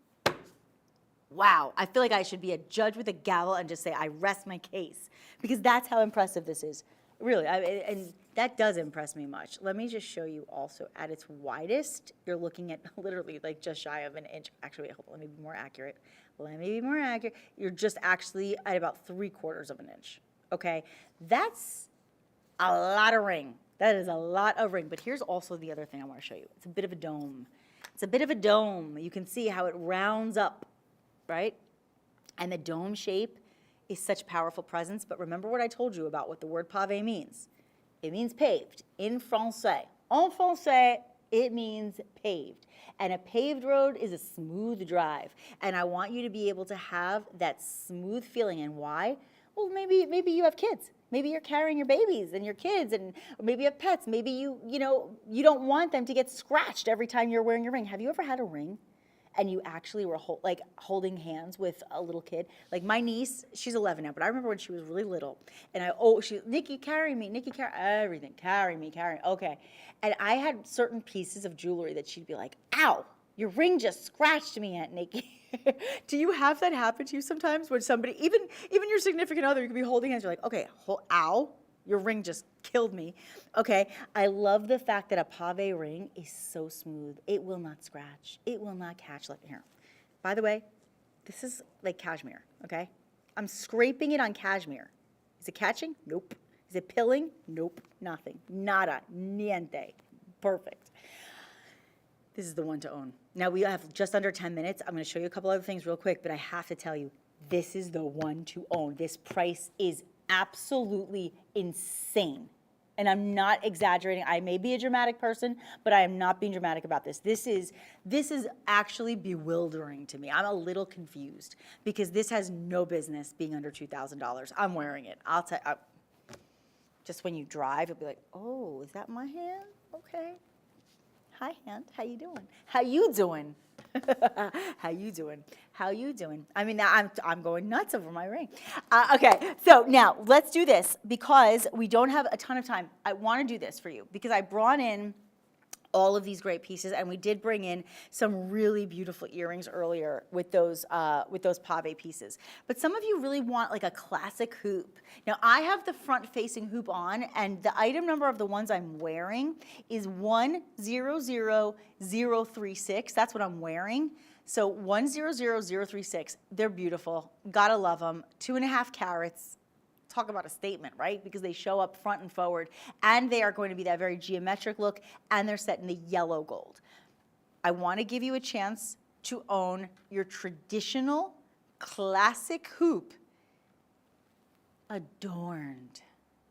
Wow, I feel like I should be a judge with a gavel and just say, I rest my case, because that's how impressive this is. Really, and that does impress me much. Let me just show you also at its widest, you're looking at literally like just shy of an inch. Actually, wait, hold on, let me be more accurate. You're just actually at about 3/4 of an inch. okay? That's a lot of ring. That is a lot of ring. But here's also the other thing I want to show you. It's a bit of a dome. It's a bit of a dome. You can see how it rounds up, right? And the dome shape is such powerful presence. But remember what I told you about what the word pavé means. It means paved in français. En français, it means paved. And a paved road is a smooth drive. And I want you to be able to have that smooth feeling. And why? Well, maybe you have kids. Maybe you're carrying your babies and your kids, and maybe you have pets. Maybe you don't want them to get scratched every time you're wearing your ring. Have you ever had a ring and you actually were holding hands with a little kid? Like my niece, she's 11 now, but I remember when she was really little, and Nikki, carry me, Nikki, carry everything, carry me, okay. And I had certain pieces of jewelry that she'd be like, ow, your ring just scratched me, Aunt Nikki. Do you have that happen to you sometimes when somebody, even your significant other, you could be holding hands, you're like, okay, ow, your ring just killed me. Okay, I love the fact that a pavé ring is so smooth. It will not scratch. It will not catch. Like here. By the way, this is like cashmere, okay? I'm scraping it on cashmere. Is it catching? Nope. Is it pilling? Nope. Nothing. Nada. Niente. Perfect. This is the one to own. Now we have just under 10 minutes. I'm going to show you a couple other things real quick, but I have to tell you, this is the one to own. This price is absolutely insane. And I'm not exaggerating. I may be a dramatic person, but I am not being dramatic about this. This is actually bewildering to me. I'm a little confused because this has no business being under $2,000. I'm wearing it. I'll tell you. Just when you drive, you'll be like, oh, is that my hand? Okay. Hi, hand. How you doing? How you doing? How you doing? How you doing? I mean, I'm going nuts over my ring. Okay, so now let's do this because we don't have a ton of time. I want to do this for you because I brought in all of these great pieces, and we did bring in some really beautiful earrings earlier with those pavé pieces. But some of you really want like a classic hoop. Now I have the front-facing hoop on, and the item number of the ones I'm wearing is 100036. That's what I'm wearing. So 100036. They're beautiful. Gotta love them. 2.5 carats. Talk about a statement, right? Because they show up front and forward, and they are going to be that very geometric look, and they're set in the yellow gold. I want to give you a chance to own your traditional classic hoop adorned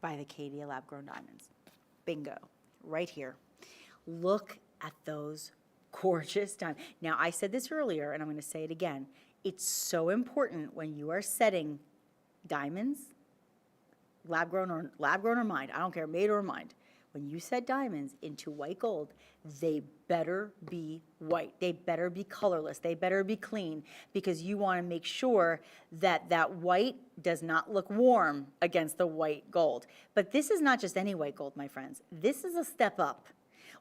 by the Caydia lab-grown diamonds. Bingo, right here. Look at those gorgeous diamonds. Now, I said this earlier, and I'm going to say it again. It's so important when you are setting diamonds, lab-grown or mined, I don't care, made or mined. When you set diamonds into white gold, they better be white. They better be colorless. They better be clean, because you want to make sure that that white does not look warm against the white gold. But this is not just any white gold, my friends. This is a step up.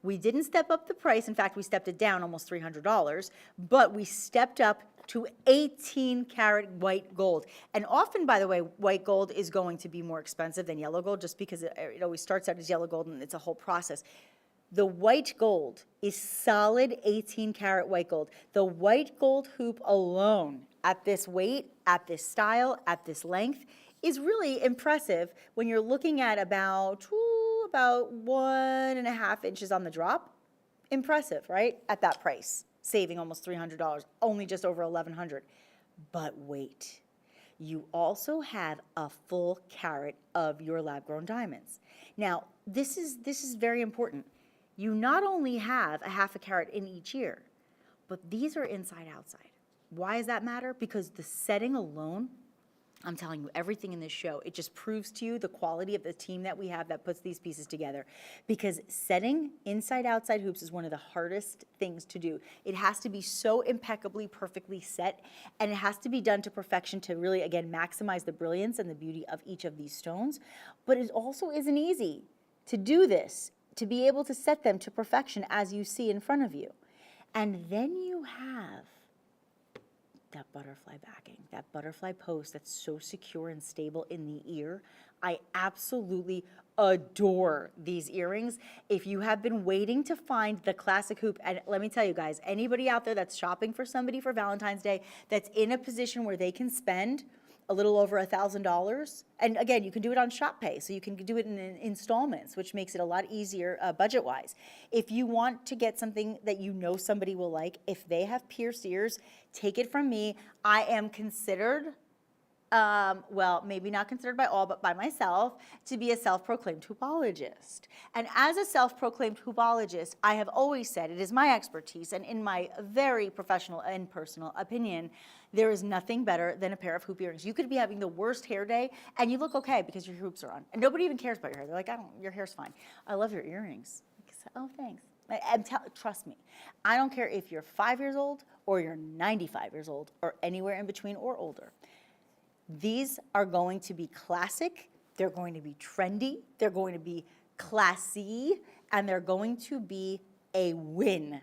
We didn't step up the price. In fact, we stepped it down almost $300, but we stepped up to 18 karat white gold. And often, by the way, white gold is going to be more expensive than yellow gold, just because it always starts out as yellow gold and it's a whole process. The white gold is solid 18 karat white gold. The white gold hoop alone at this weight, at this style, at this length is really impressive when you're looking at about 1.5 inches on the drop. Impressive, right? At that price, saving almost $300, only just over $1,100. But wait, you also have a full carat of your lab-grown diamonds. Now, this is very important. You not only have a 1/2 carat in each ear, but these are inside outside. Why does that matter? Because the setting alone, I'm telling you, everything in this show, it just proves to you the quality of the team that we have that puts these pieces together. Because setting inside-outside hoops is one of the hardest things to do. It has to be so impeccably, perfectly set, and it has to be done to perfection to really, again, maximize the brilliance and the beauty of each of these stones. But it also isn't easy to do this, to be able to set them to perfection as you see in front of you. And then you have that butterfly backing, that butterfly post that's so secure and stable in the ear. I absolutely adore these earrings. If you have been waiting to find the classic hoop, and let me tell you guys, anybody out there that's shopping for somebody for Valentine's Day, that's in a position where they can spend a little over $1,000. And again, you can do it on Shop Pay, so you can do it in installments, which makes it a lot easier budget-wise. If you want to get something that you know somebody will like, if they have pierced ears, take it from me. I am considered, well, maybe not considered by all, but by myself, to be a self-proclaimed hoopologist. And as a self-proclaimed hoopologist, I have always said, it is my expertise, and in my very professional and personal opinion, there is nothing better than a pair of hoop earrings. You could be having the worst hair day, and you look okay because your hoops are on. And nobody even cares about your hair. They're like, your hair's fine. I love your earrings. Oh, thanks. And trust me, I don't care if you're 5 years old or you're 95 years old or anywhere in between or older. These are going to be classic, they're going to be trendy, they're going to be classy, and they're going to be a win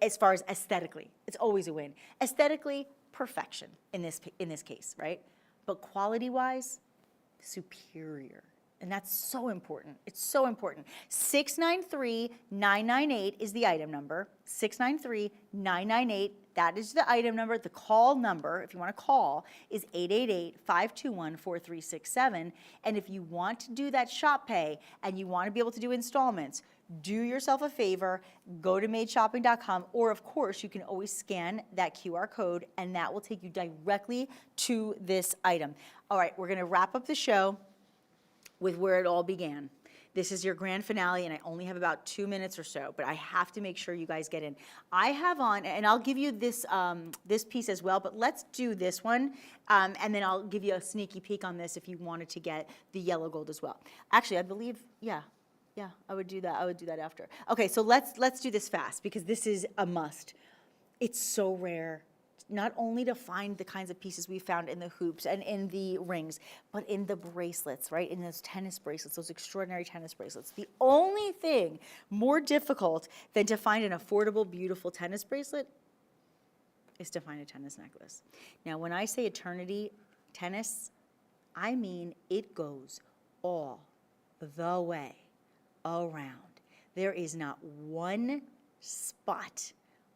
as far as aesthetically. It's always a win. Aesthetically, perfection in this case, right? But quality-wise, superior. And that's so important. It's so important. 693-998 is the item number. 693-998. That is the item number. The call number, if you want to call, is 888-521-4367. And if you want to do that Shop Pay and you want to be able to do installments, do yourself a favor, go to madeshopping.com, or of course, you can always scan that QR code and that will take you directly to this item. All right, we're going to wrap up the show with where it all began. This is your grand finale, and I only have about 2 minutes or so, but I have to make sure you guys get in. I have on, and I'll give you this, this piece as well, but let's do this one, and then I'll give you a sneaky peek on this if you wanted to get the yellow gold as well. Actually, I believe, yeah, I would do that. I would do that after. Okay, so let's do this fast because this is a must. It's so rare. Not only to find the kinds of pieces we found in the hoops and in the rings, but in the bracelets, right? In those tennis bracelets, those extraordinary tennis bracelets. The only thing more difficult than to find an affordable, beautiful tennis bracelet is to find a tennis necklace. Now, when I say eternity tennis, I mean it goes all the way around. There is not one spot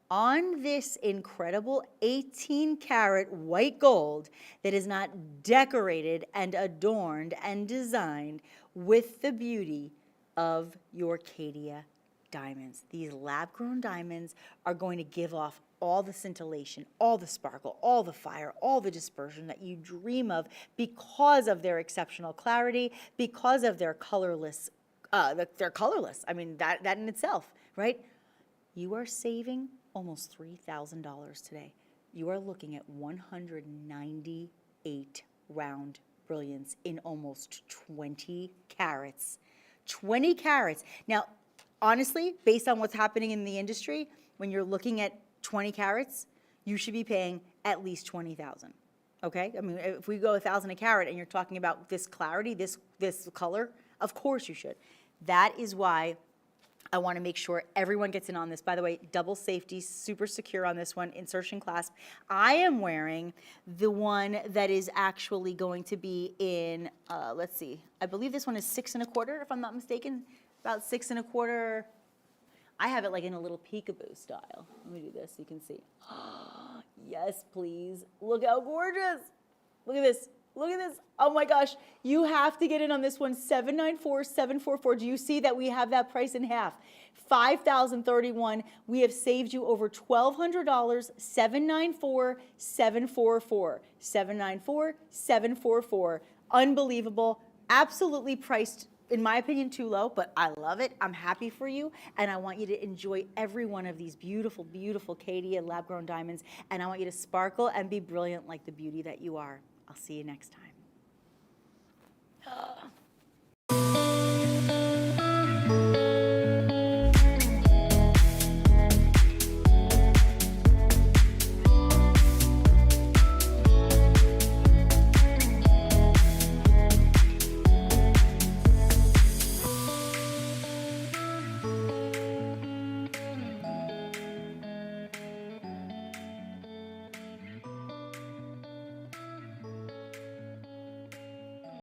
on this incredible 18-karat white gold that is not decorated and adorned and designed with the beauty of your Caydia diamonds. These lab-grown diamonds are going to give off all the scintillation, all the sparkle, all the fire, all the dispersion that you dream of because of their exceptional clarity, because of their colorless, they're colorless. I mean, that in itself, right? You are saving almost $3,000 today. You are looking at 198 round brilliance in almost 20 carats. 20 carats. Now, honestly, based on what's happening in the industry, when you're looking at 20 carats, you should be paying at least $20,000. Okay? I mean, if we go 1,000 a carat and you're talking about this clarity, this color, of course you should. That is why I want to make sure everyone gets in on this. By the way, double safety, super secure on this one, insertion clasp. I am wearing the one that is actually going to be in, let's see, I believe this one is 6 1/4, if I'm not mistaken, about 6 1/4. I have it like in a little peekaboo style. Let me do this so you can see. Yes, please. Look how gorgeous. Look at this. Look at this. Oh my gosh. You have to get in on this one. 794-744. Do you see that we have that price in half? $5,031. We have saved you over $1,200. 794-744. 794-744. Unbelievable. Absolutely priced, in my opinion, too low, but I love it. I'm happy for you, and I want you to enjoy every one of these beautiful, beautiful Caydia lab-grown diamonds, and I want you to sparkle and be brilliant like the beauty that you are. I'll see you next time.